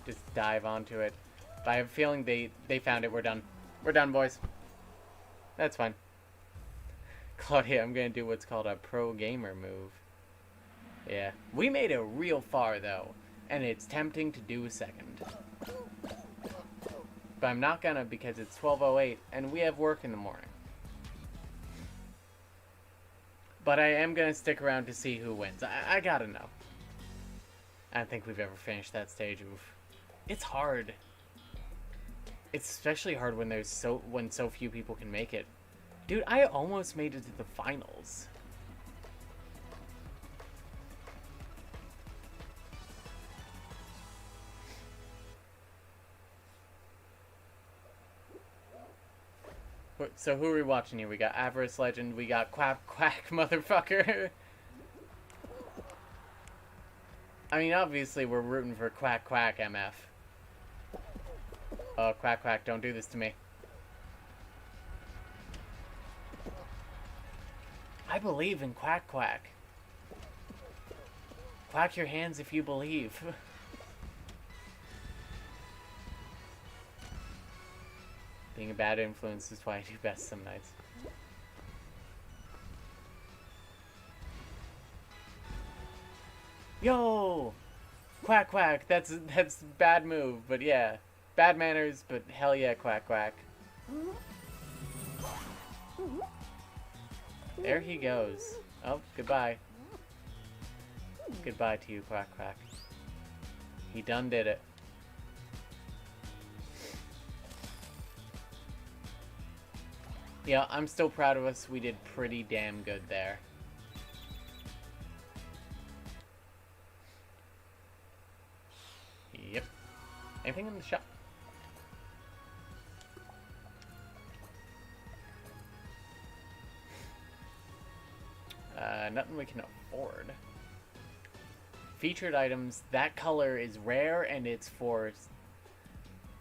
just dive onto it. But I have a feeling they found it. We're done. We're done, boys. That's fine. Claudia, I'm gonna do what's called a pro gamer move. Yeah. We made it real far, though. And it's tempting to do a second. But I'm not gonna because it's 12:08 and we have work in the morning. But I am gonna stick around to see who wins. I gotta know. I don't think we've ever finished that stage. Oof. It's hard. It's especially hard when when so few people can make it. Dude, I almost made it to the finals. So who are we watching here? We got Avarice Legend, we got Quack Quack Motherfucker. I mean, obviously we're rooting for Quack Quack MF. Oh, Quack Quack, don't do this to me. I believe in Quack Quack. Quack your hands if you believe. Being a bad influence is why I do best some nights. Yo! Quack Quack, that's bad move, but yeah. Bad manners, but hell yeah, Quack Quack. There he goes. Oh, goodbye. Goodbye to you, Quack Quack. He done did it. Yeah, I'm still proud of us. We did pretty damn good there. Yep. Anything in the shop? Nothing we can afford. Featured items. That color is rare and it's for...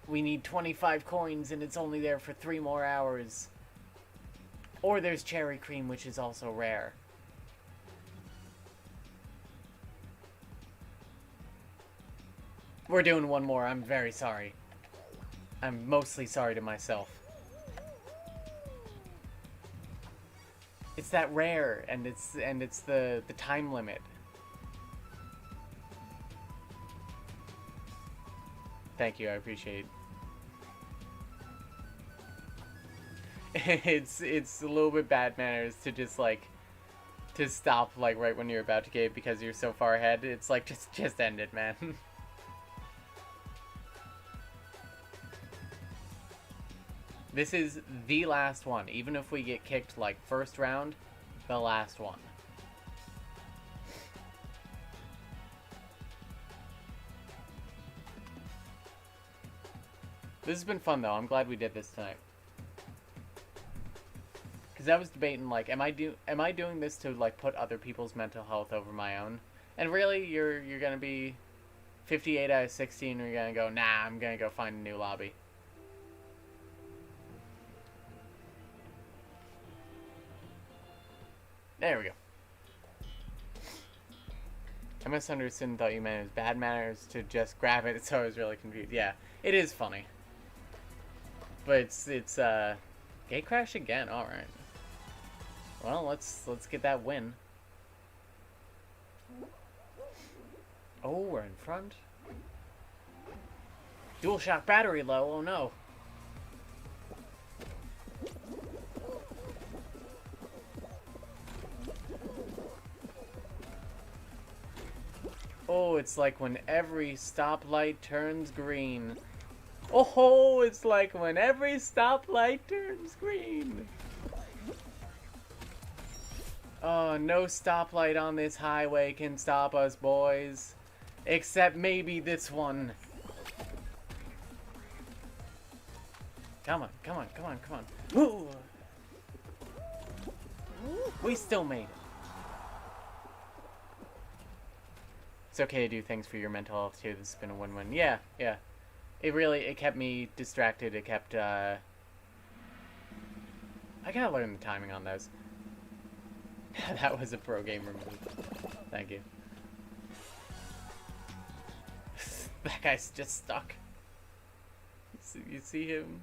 We need 25 coins and it's only there for 3 more hours. Or there's cherry cream, which is also rare. We're doing one more. I'm very sorry. I'm mostly sorry to myself. It's that rare, and it's the time limit. Thank you, I appreciate it. It's a little bit bad manners to just like to stop like right when you're about to get it because you're so far ahead. It's like just end it, man. This is the last one. Even if we get kicked, like, first round, the last one. This has been fun, though. I'm glad we did this tonight. Because I was debating, like, am I doing this to, like, put other people's mental health over my own? And really, you're gonna be 58 out of 16, or you're gonna go, nah, I'm gonna go find a new lobby. There we go. I misunderstood and thought you meant it was bad manners to just grab it, so I was really confused. Yeah, it is funny. But it's gate crash again, alright. Well, let's get that win. Oh, we're in front. Dual shock battery low, oh no. Oh, it's like when every stoplight turns green. Oh, it's like when every stoplight turns green. Oh, no stoplight on this highway can stop us, boys. Except maybe this one. Come on, come on, come on, come on. Ooh. We still made it. It's okay to do things for your mental health too. This has been a win-win. Yeah, yeah. It kept me distracted. It kept, I gotta learn the timing on those. That was a pro gamer move. Thank you. That guy's just stuck. You see him?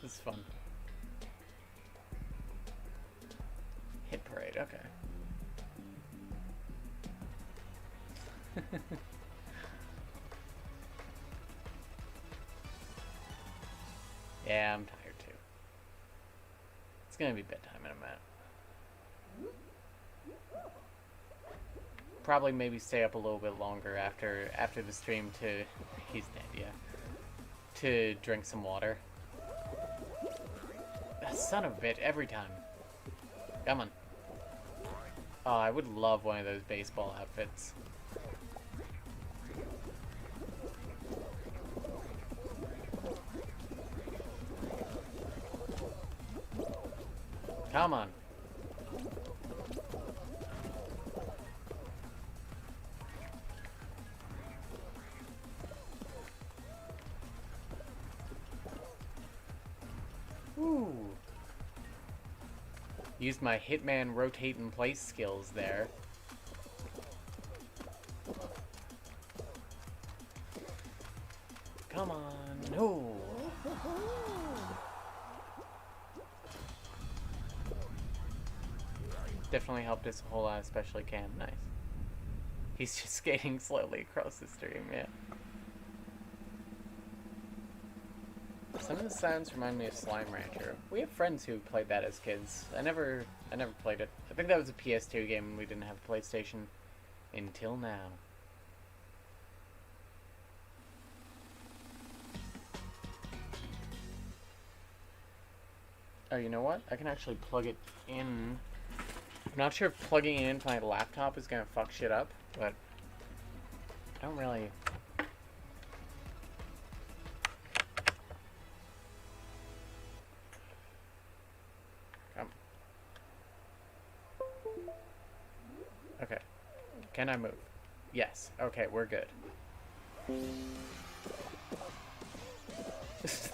This is fun. Hit parade, okay. Yeah, I'm tired too. It's gonna be bedtime in a minute. Probably maybe stay up a little bit longer after the stream to... He's dead, yeah. To drink some water. Son of a bitch, every time. Come on. Oh, I would love one of those baseball outfits. Come on. Ooh. Used my Hitman rotate in place skills there. Come on. No. Definitely helped us a whole lot, especially Cam. Nice. He's just skating slowly across the stream, yeah. Some of the sounds remind me of Slime Rancher. We have friends who played that as kids. I never played it. I think that was a PS2 game and we didn't have a PlayStation until now. Oh, you know what? I can actually plug it in. I'm not sure if plugging it into my laptop is gonna fuck shit up, but I don't really... Come. Okay. Can I move? Yes. Okay, we're good.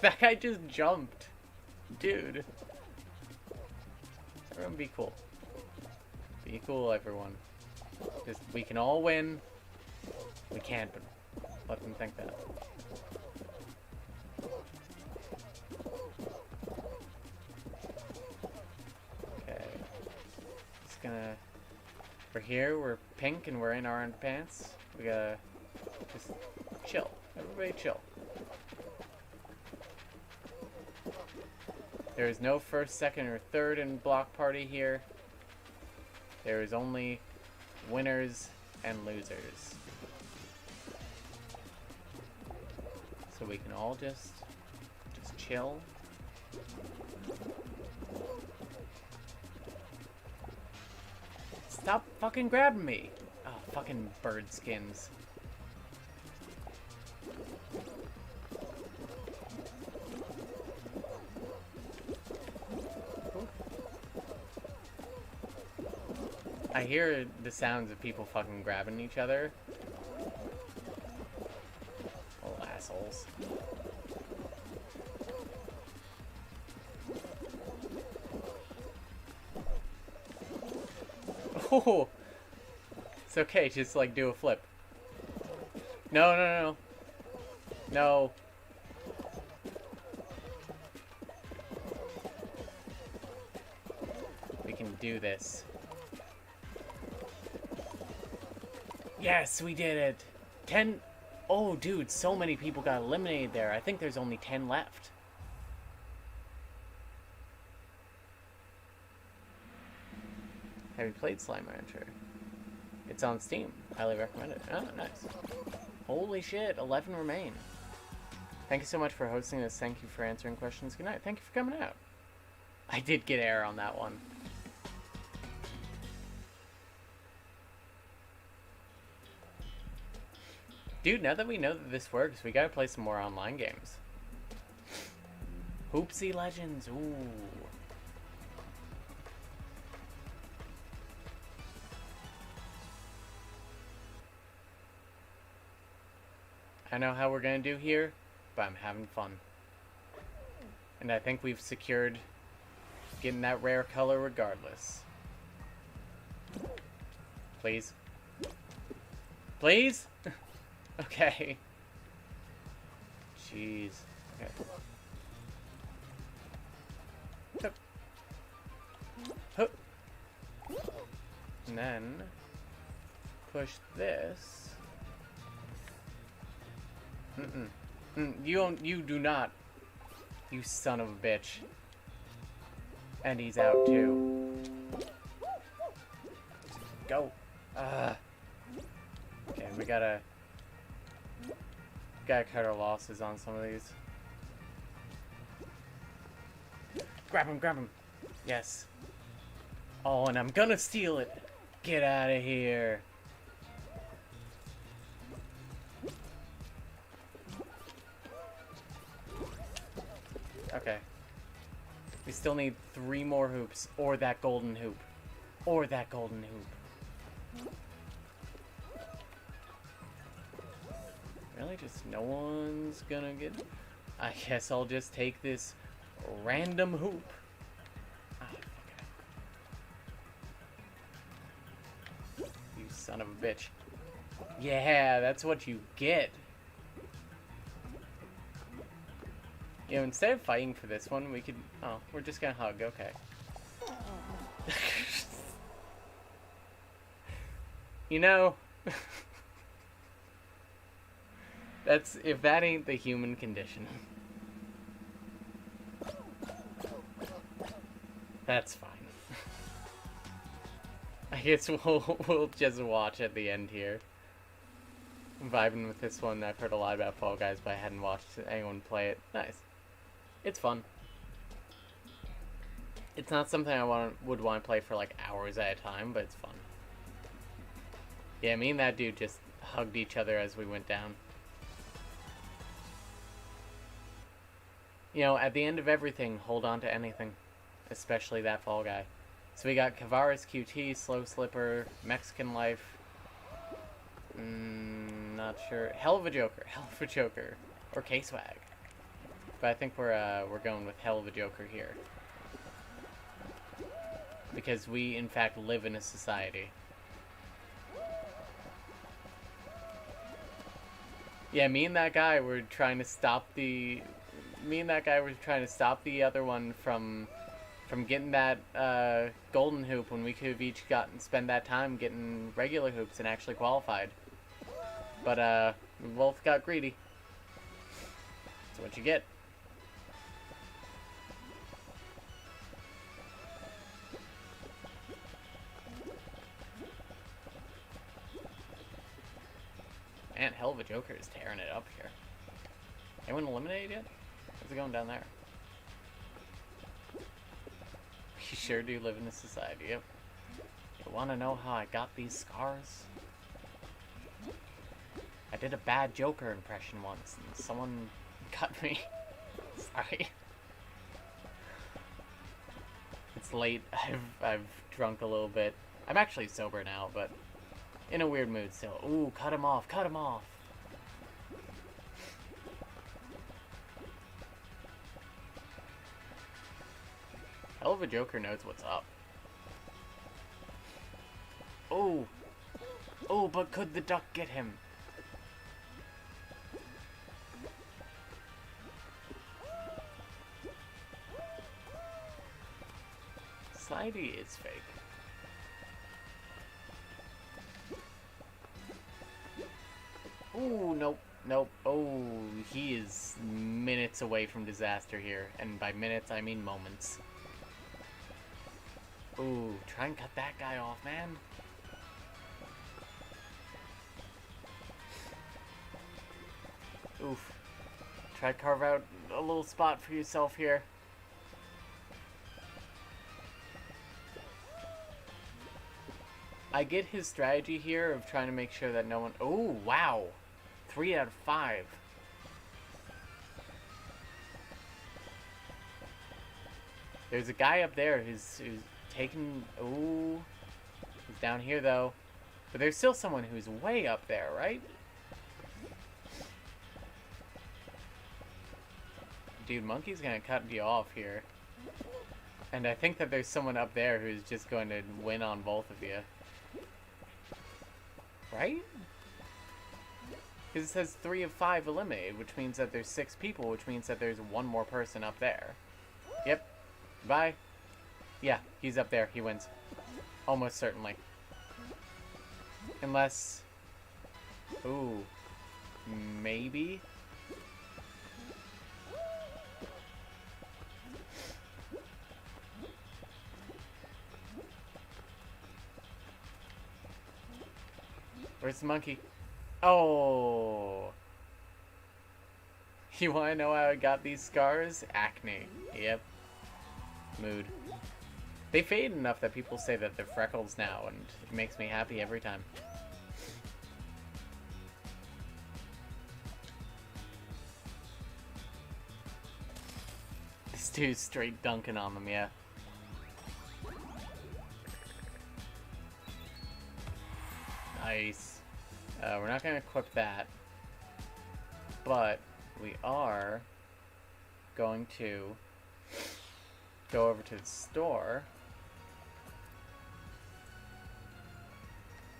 That guy just jumped. Dude. Everyone be cool. Be cool, everyone. Just, we can all win. We can't, but let them think that. Okay. Just gonna... We're here, we're pink, and we're in our underpants. We gotta just chill. Everybody chill. There is no first, second, or third in Block Party here. There is only winners and losers. So we can all just chill. Stop fucking grabbing me! Oh, fucking bird skins. I hear the sounds of people fucking grabbing each other. Little assholes. Oh! It's okay, just like do a flip. No, no, no, no. No. We can do this. Yes, we did it! 10... Oh, dude, so many people got eliminated there. I think there's only 10 left. Have you played Slime Rancher? It's on Steam. Highly recommend it. Oh, nice. Holy shit, 11 remain. Thank you so much for hosting this. Thank you for answering questions. Good night. Thank you for coming out. I did get air on that one. Dude, now that we know that this works, we gotta play some more online games. Hoopsie Legends, ooh. I know how we're gonna do here, but I'm having fun. And I think we've secured getting that rare color regardless. Please? Please? Okay. Jeez. Okay. Hup. Hup. And then push this. You do not. You son of a bitch. And he's out too. Go. Okay, we gotta cut our losses on some of these. Grab him, grab him. Yes. Oh, and I'm gonna steal it. Get out of here. Okay. We still need 3 more hoops, or that golden hoop. Or that golden hoop. Really? Just no one's gonna get... I guess I'll just take this random hoop. Oh, okay. You son of a bitch. Yeah, that's what you get. You know, instead of fighting for this one, we could... Oh, we're just gonna hug. Okay. You know... That's... If that ain't the human condition. That's fine. I guess we'll just watch at the end here. I'm vibing with this one. I've heard a lot about Fall Guys, but I hadn't watched anyone play it. Nice. It's fun. It's not something I would want to play for like hours at a time, but it's fun. Yeah, me and that dude just hugged each other as we went down. You know, at the end of everything, hold on to anything. Especially that Fall Guy. So we got Kavaris QT, Slow Slipper, Mexican Life. Not sure. Hell of a Joker. Hell of a Joker. Or K-Swag. But I think we're going with Hell of a Joker here. Because we, in fact, live in a society. Yeah, me and that guy were trying to stop the... Me and that guy were trying to stop the other one from getting that golden hoop when we could have each spent that time getting regular hoops and actually qualified. But we both got greedy. That's what you get. Man, Hell of a Joker is tearing it up here. Anyone eliminated yet? How's it going down there? We sure do live in a society, yep. You wanna know how I got these scars? I did a bad Joker impression once, and someone cut me. Sorry. It's late. I've drunk a little bit. I'm actually sober now, but in a weird mood still. Ooh, cut him off, cut him off. Hell of a Joker knows what's up. Oh. Oh, but could the duck get him? Slidey is fake. Ooh, nope, nope. Oh, he is minutes away from disaster here. And by minutes, I mean moments. Ooh, try and cut that guy off, man. Oof. Try to carve out a little spot for yourself here. I get his strategy here of trying to make sure that no one... Oh, wow. 3 out of 5. There's a guy up there who's taking... Ooh. He's down here, though. But there's still someone who's way up there, right? Dude, Monkey's gonna cut you off here. And I think that there's someone up there who's just going to win on both of you. Right? Because it says 3 of 5 eliminated, which means that there's 6 people, which means that there's one more person up there. Yep. Bye. Yeah, he's up there. He wins. Almost certainly. Unless... Ooh. Maybe? Where's the monkey? Oh. You wanna know how I got these scars? Acne. Yep. Mood. They fade enough that people say that they're freckles now, and it makes me happy every time. This dude's straight dunking on them, yeah. Nice. We're not going to equip that, but we are going to go over to the store.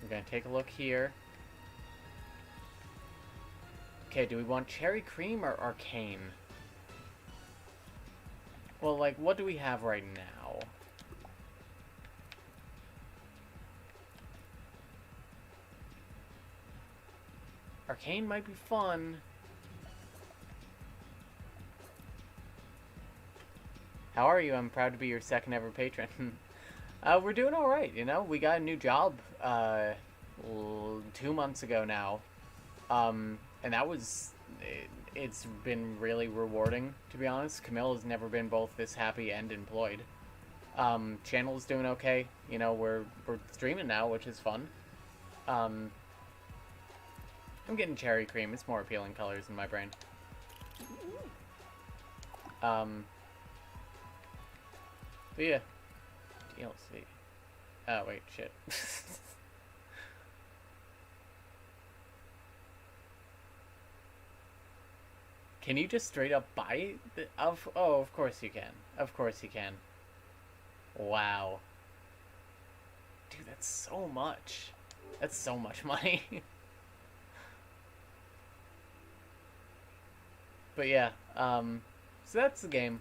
We're going to take a look here. Okay, do we want cherry cream or arcane? Well, like, what do we have right now? Arcane might be fun. How are you? I'm proud to be your second ever patron. We're doing alright, you know? We got a new job 2 months ago now. And that was... It's been really rewarding, to be honest. Camille has never been both this happy and employed. Channel's doing okay. You know, we're streaming now, which is fun. I'm getting cherry cream. It's more appealing colors in my brain. But yeah. DLC. Oh, wait, shit. Can you just straight up buy it? Oh, of course you can. Of course you can. Wow. Dude, that's so much. That's so much money. But yeah, so that's the game.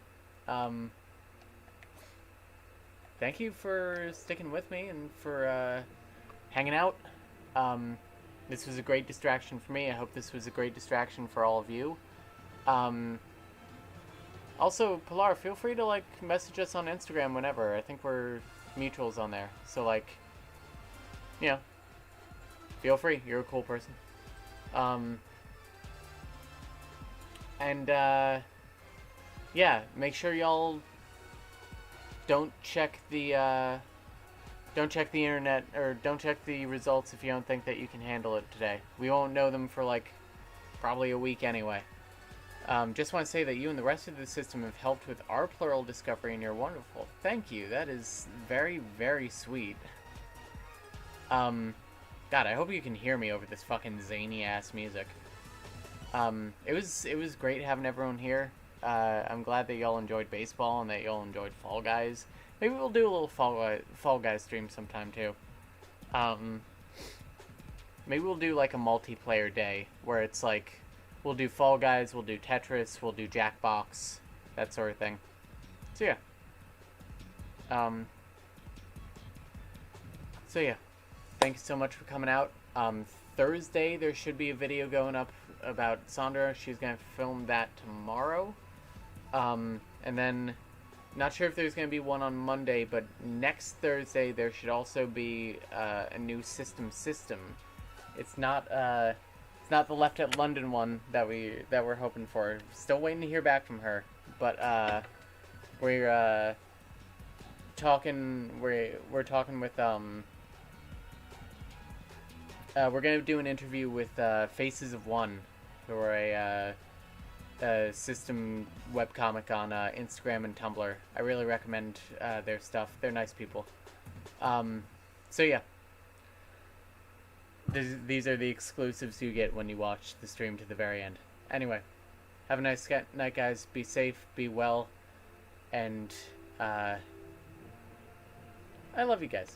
Thank you for sticking with me and for hanging out. This was a great distraction for me. I hope this was a great distraction for all of you. Also, Pilar, feel free to, like, message us on Instagram whenever. I think we're mutuals on there. So, like, you know, feel free. You're a cool person. Yeah, make sure y'all don't check the internet, or don't check the results if you don't think that you can handle it today. We won't know them for, like, probably a week anyway. Just want to say that you and the rest of the system have helped with our plural discovery, and you're wonderful. Thank you. That is very, very sweet. God, I hope you can hear me over this fucking zany-ass music. It was great having everyone here. I'm glad that y'all enjoyed baseball and that y'all enjoyed Fall Guys. Maybe we'll do a little Fall Guys stream sometime, too. Maybe we'll do, like, a multiplayer day where it's, like... We'll do Fall Guys, we'll do Tetris, we'll do Jackbox, that sort of thing. So yeah. Thank you so much for coming out. Thursday there should be a video going up about Sandra. She's gonna film that tomorrow. And then, not sure if there's gonna be one on Monday, but next Thursday there should also be a new system. It's not the Left at London one that we're hoping for. Still waiting to hear back from her, but we're talking with we're gonna do an interview with Faces of One, who are a system webcomic on Instagram and Tumblr. I really recommend their stuff. They're nice people. So yeah. These are the exclusives you get when you watch the stream to the very end. Anyway, have a nice night, guys. Be safe, be well, and I love you guys.